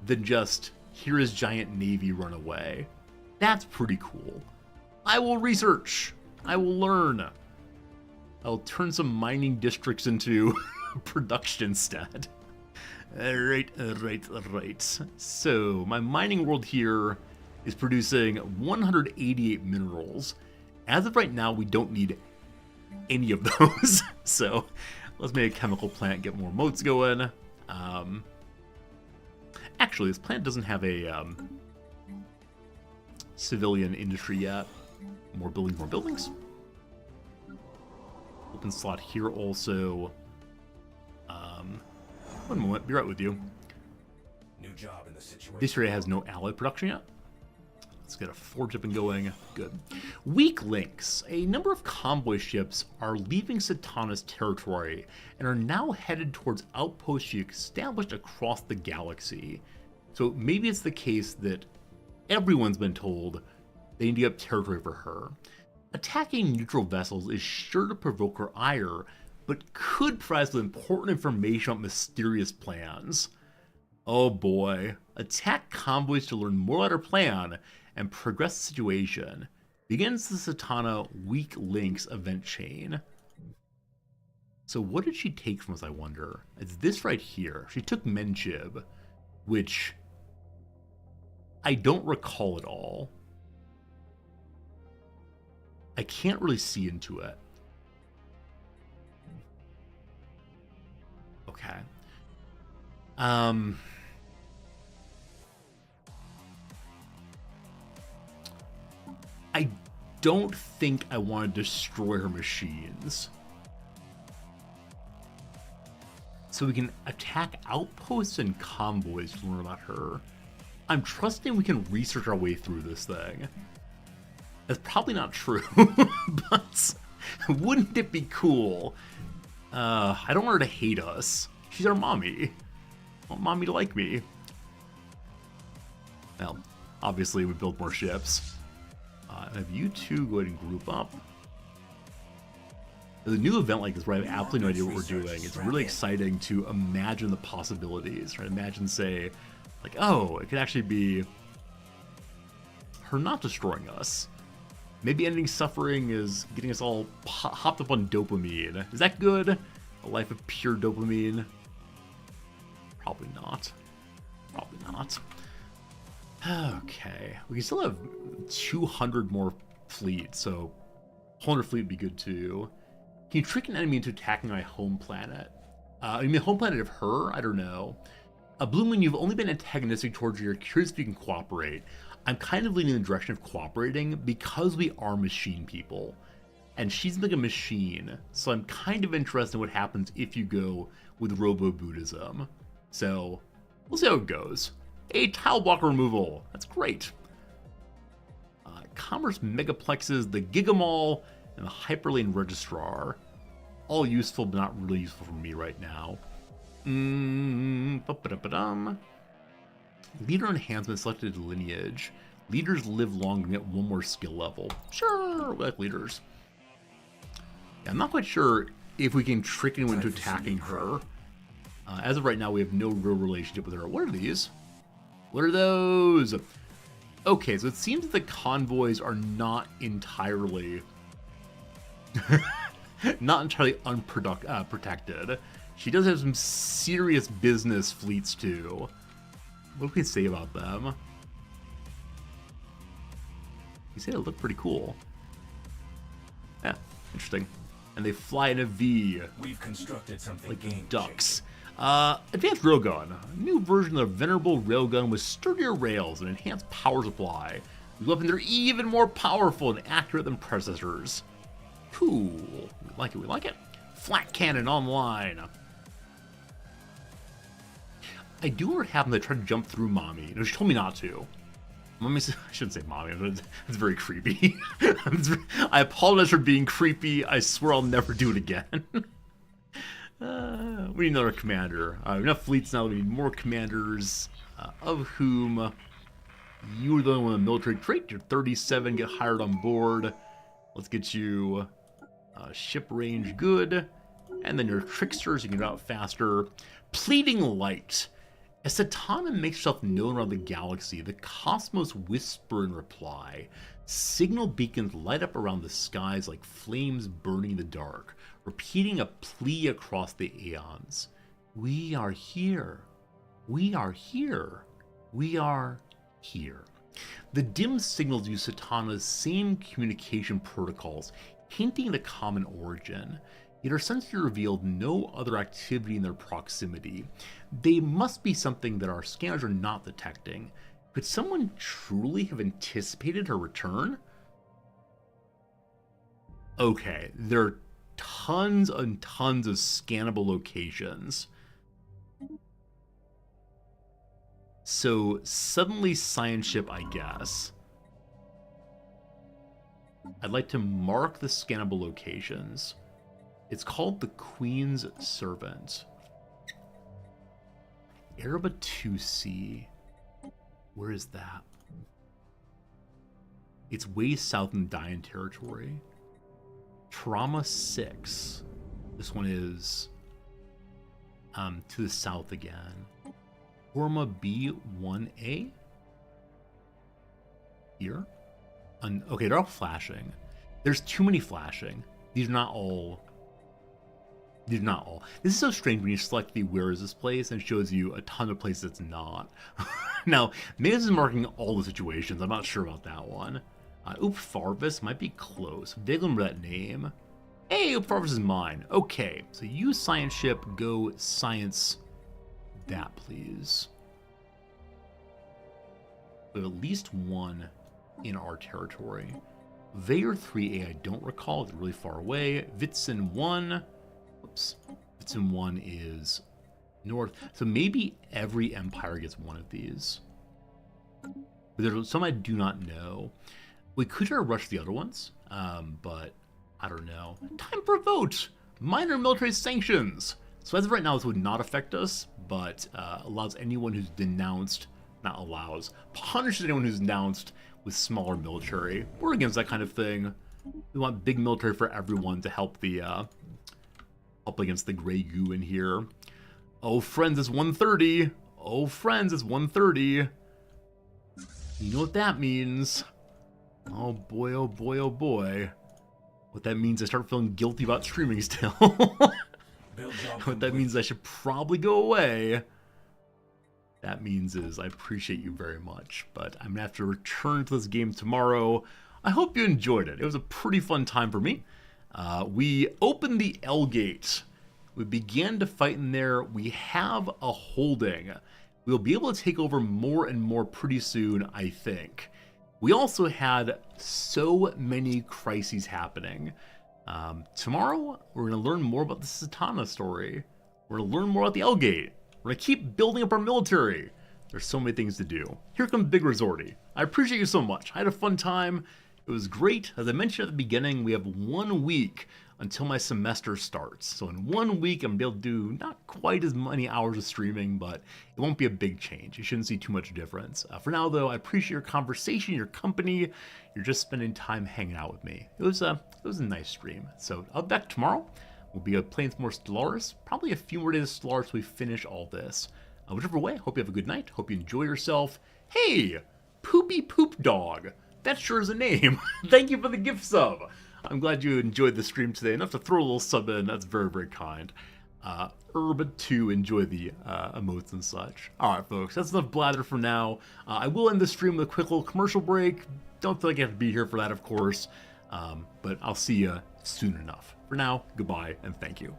than just, here is giant navy run away. That's pretty cool. I will research. I will learn. I'll turn some mining districts into production instead. Alright. So, my mining world here is producing 188 minerals. As of right now, we don't need any of those. So, let's make a chemical plant, get more moats going. Actually, this plant doesn't have a civilian industry yet. More buildings. Open slot here also. One moment, be right with you. New job in the situation. This area has no alloy production yet. Let's get a forge up and going. Good. Weak links. A number of convoy ships are leaving Satana's territory and are now headed towards outposts she established across the galaxy. So maybe it's the case that everyone's been told they need to get up territory for her. Attacking neutral vessels is sure to provoke her ire, but could provide us with important information about mysterious plans. Oh boy. Attack convoys to learn more about her plan and progress the situation. Begins the Satana Weak Links event chain. So what did she take from us, I wonder? It's this right here. She took Menchib, which I don't recall at all. I can't really see into it. Okay. I don't think I want to destroy her machines. So we can attack outposts and convoys to learn about her. I'm trusting we can research our way through this thing. That's probably not true, but wouldn't it be cool? I don't want her to hate us. She's our mommy. I want mommy to like me. Well, obviously we build more ships. And have you two go ahead and group up. The new event like this where I have absolutely no idea what we're doing. It's really exciting to imagine the possibilities, right? Imagine, say, like, oh, it could actually be her not destroying us. Maybe ending suffering is getting us all hopped up on dopamine. Is that good? A life of pure dopamine? Probably not. Probably not. Okay. We can still have 200 more fleet, so 100 fleet would be good too. Can you trick an enemy into attacking my home planet? I mean, home planet of her? I don't know. Blue Moon, you've only been antagonistic towards her. You're curious if you can cooperate. I'm kind of leaning in the direction of cooperating because we are machine people. And she's like a machine. So I'm kind of interested in what happens if you go with Robo-Buddhism. So we'll see how it goes. A tile block removal. That's great. Commerce Megaplexes, the Gigamall, and the Hyperlane Registrar. All useful, but not really useful for me right now. Leader enhancement selected lineage. Leaders live long and get one more skill level. Sure, we like leaders. Yeah, I'm not quite sure if we can trick anyone into attacking her. As of right now, we have no real relationship with her. What are these? What are those? Okay, so it seems that the convoys are not entirely unprotected. She does have some serious business fleets too. What can we say about them? You say they look pretty cool. Yeah, interesting. And they fly in a V. We've constructed something Like game ducks. Advanced Railgun. A new version of the venerable railgun with sturdier rails and enhanced power supply. These weapons are even more powerful and accurate than predecessors. Cool. We like it, we like it. Flat cannon online. I do what happened. I tried to jump through Mommy. No, she told me not to. Mommy, I shouldn't say Mommy. It's very creepy. I apologize for being creepy. I swear I'll never do it again. We need another commander. We have enough fleets now. We need more commanders, of whom you are the only one with a military trait. You're 37. Get hired on board. Let's get you ship range good. And then your tricksters, you can get out faster. Pleading light. As Satana makes herself known around the galaxy, the cosmos whisper in reply. Signal beacons light up around the skies like flames burning in the dark, repeating a plea across the aeons. We are here. We are here. We are here. The dim signals use Satana's same communication protocols, hinting at a common origin. Yet are sensibly revealed no other activity in their proximity. They must be something that our scanners are not detecting. Could someone truly have anticipated her return? Okay, there are tons and tons of scannable locations. So suddenly science ship, I guess. I'd like to mark the scannable locations. It's called the Queen's Servant. Erebor 2C. Where is that? It's way south in Dian territory. Trauma 6. This one is to the south again. Orma B1A? Here? Okay, they're all flashing. There's too many flashing. These are not all. These are not all. This is so strange when you select the where is this place and it shows you a ton of places it's not. Now, maybe this is marking all the situations. I'm not sure about that one. Farvis might be close. Vaguely remember that name. Hey, Farvis is mine. Okay, so you science ship, go science that, please. We have at least one in our territory. Vayer 3A, I don't recall. It's really far away. Vitsin 1. Whoops. Vitsin 1 is north. So maybe every empire gets one of these. But there's some I do not know. We could try to rush the other ones, but I don't know. Time for a vote! Minor military sanctions! So as of right now, this would not affect us, but allows anyone who's denounced, not allows, punishes anyone who's denounced with smaller military. We're against that kind of thing. We want big military for everyone to help the up against the gray goo in here. Oh, friends, it's 130. Oh, friends, it's 130. You know what that means. Oh boy, oh boy, oh boy. What that means, I start feeling guilty about streaming still. What that means, I should probably go away. That means is I appreciate you very much, but I'm gonna have to return to this game tomorrow. I hope you enjoyed it. It was a pretty fun time for me. We opened the L gate. We began to fight in there. We have a holding. We'll be able to take over more and more pretty soon, I think. We also had so many crises happening. Tomorrow, we're going to learn more about the Satana story. We're going to learn more about the L gate. We're going to keep building up our military. There's so many things to do. Here comes Big Resorty. I appreciate you so much. I had a fun time. It was great. As I mentioned at the beginning, we have 1 week until my semester starts. So in 1 week, I'm able to do not quite as many hours of streaming, but it won't be a big change. You shouldn't see too much difference. For now, though, I appreciate your conversation, your company. You're just spending time hanging out with me. It was a nice stream. So I'll be back tomorrow. We'll be playing some more Stellaris. Probably a few more days of Stellaris till we finish all this. Whichever way, hope you have a good night. Hope you enjoy yourself. Hey, Poopy Poop Dog. That sure is a name. Thank you for the gift sub. I'm glad you enjoyed the stream today. Enough to throw a little sub in. That's very, very kind. Urban to enjoy the emotes and such. Alright, folks. That's enough blather for now. I will end the stream with a quick little commercial break. Don't feel like I have to be here for that, of course. But I'll see you soon enough. For now, goodbye and thank you.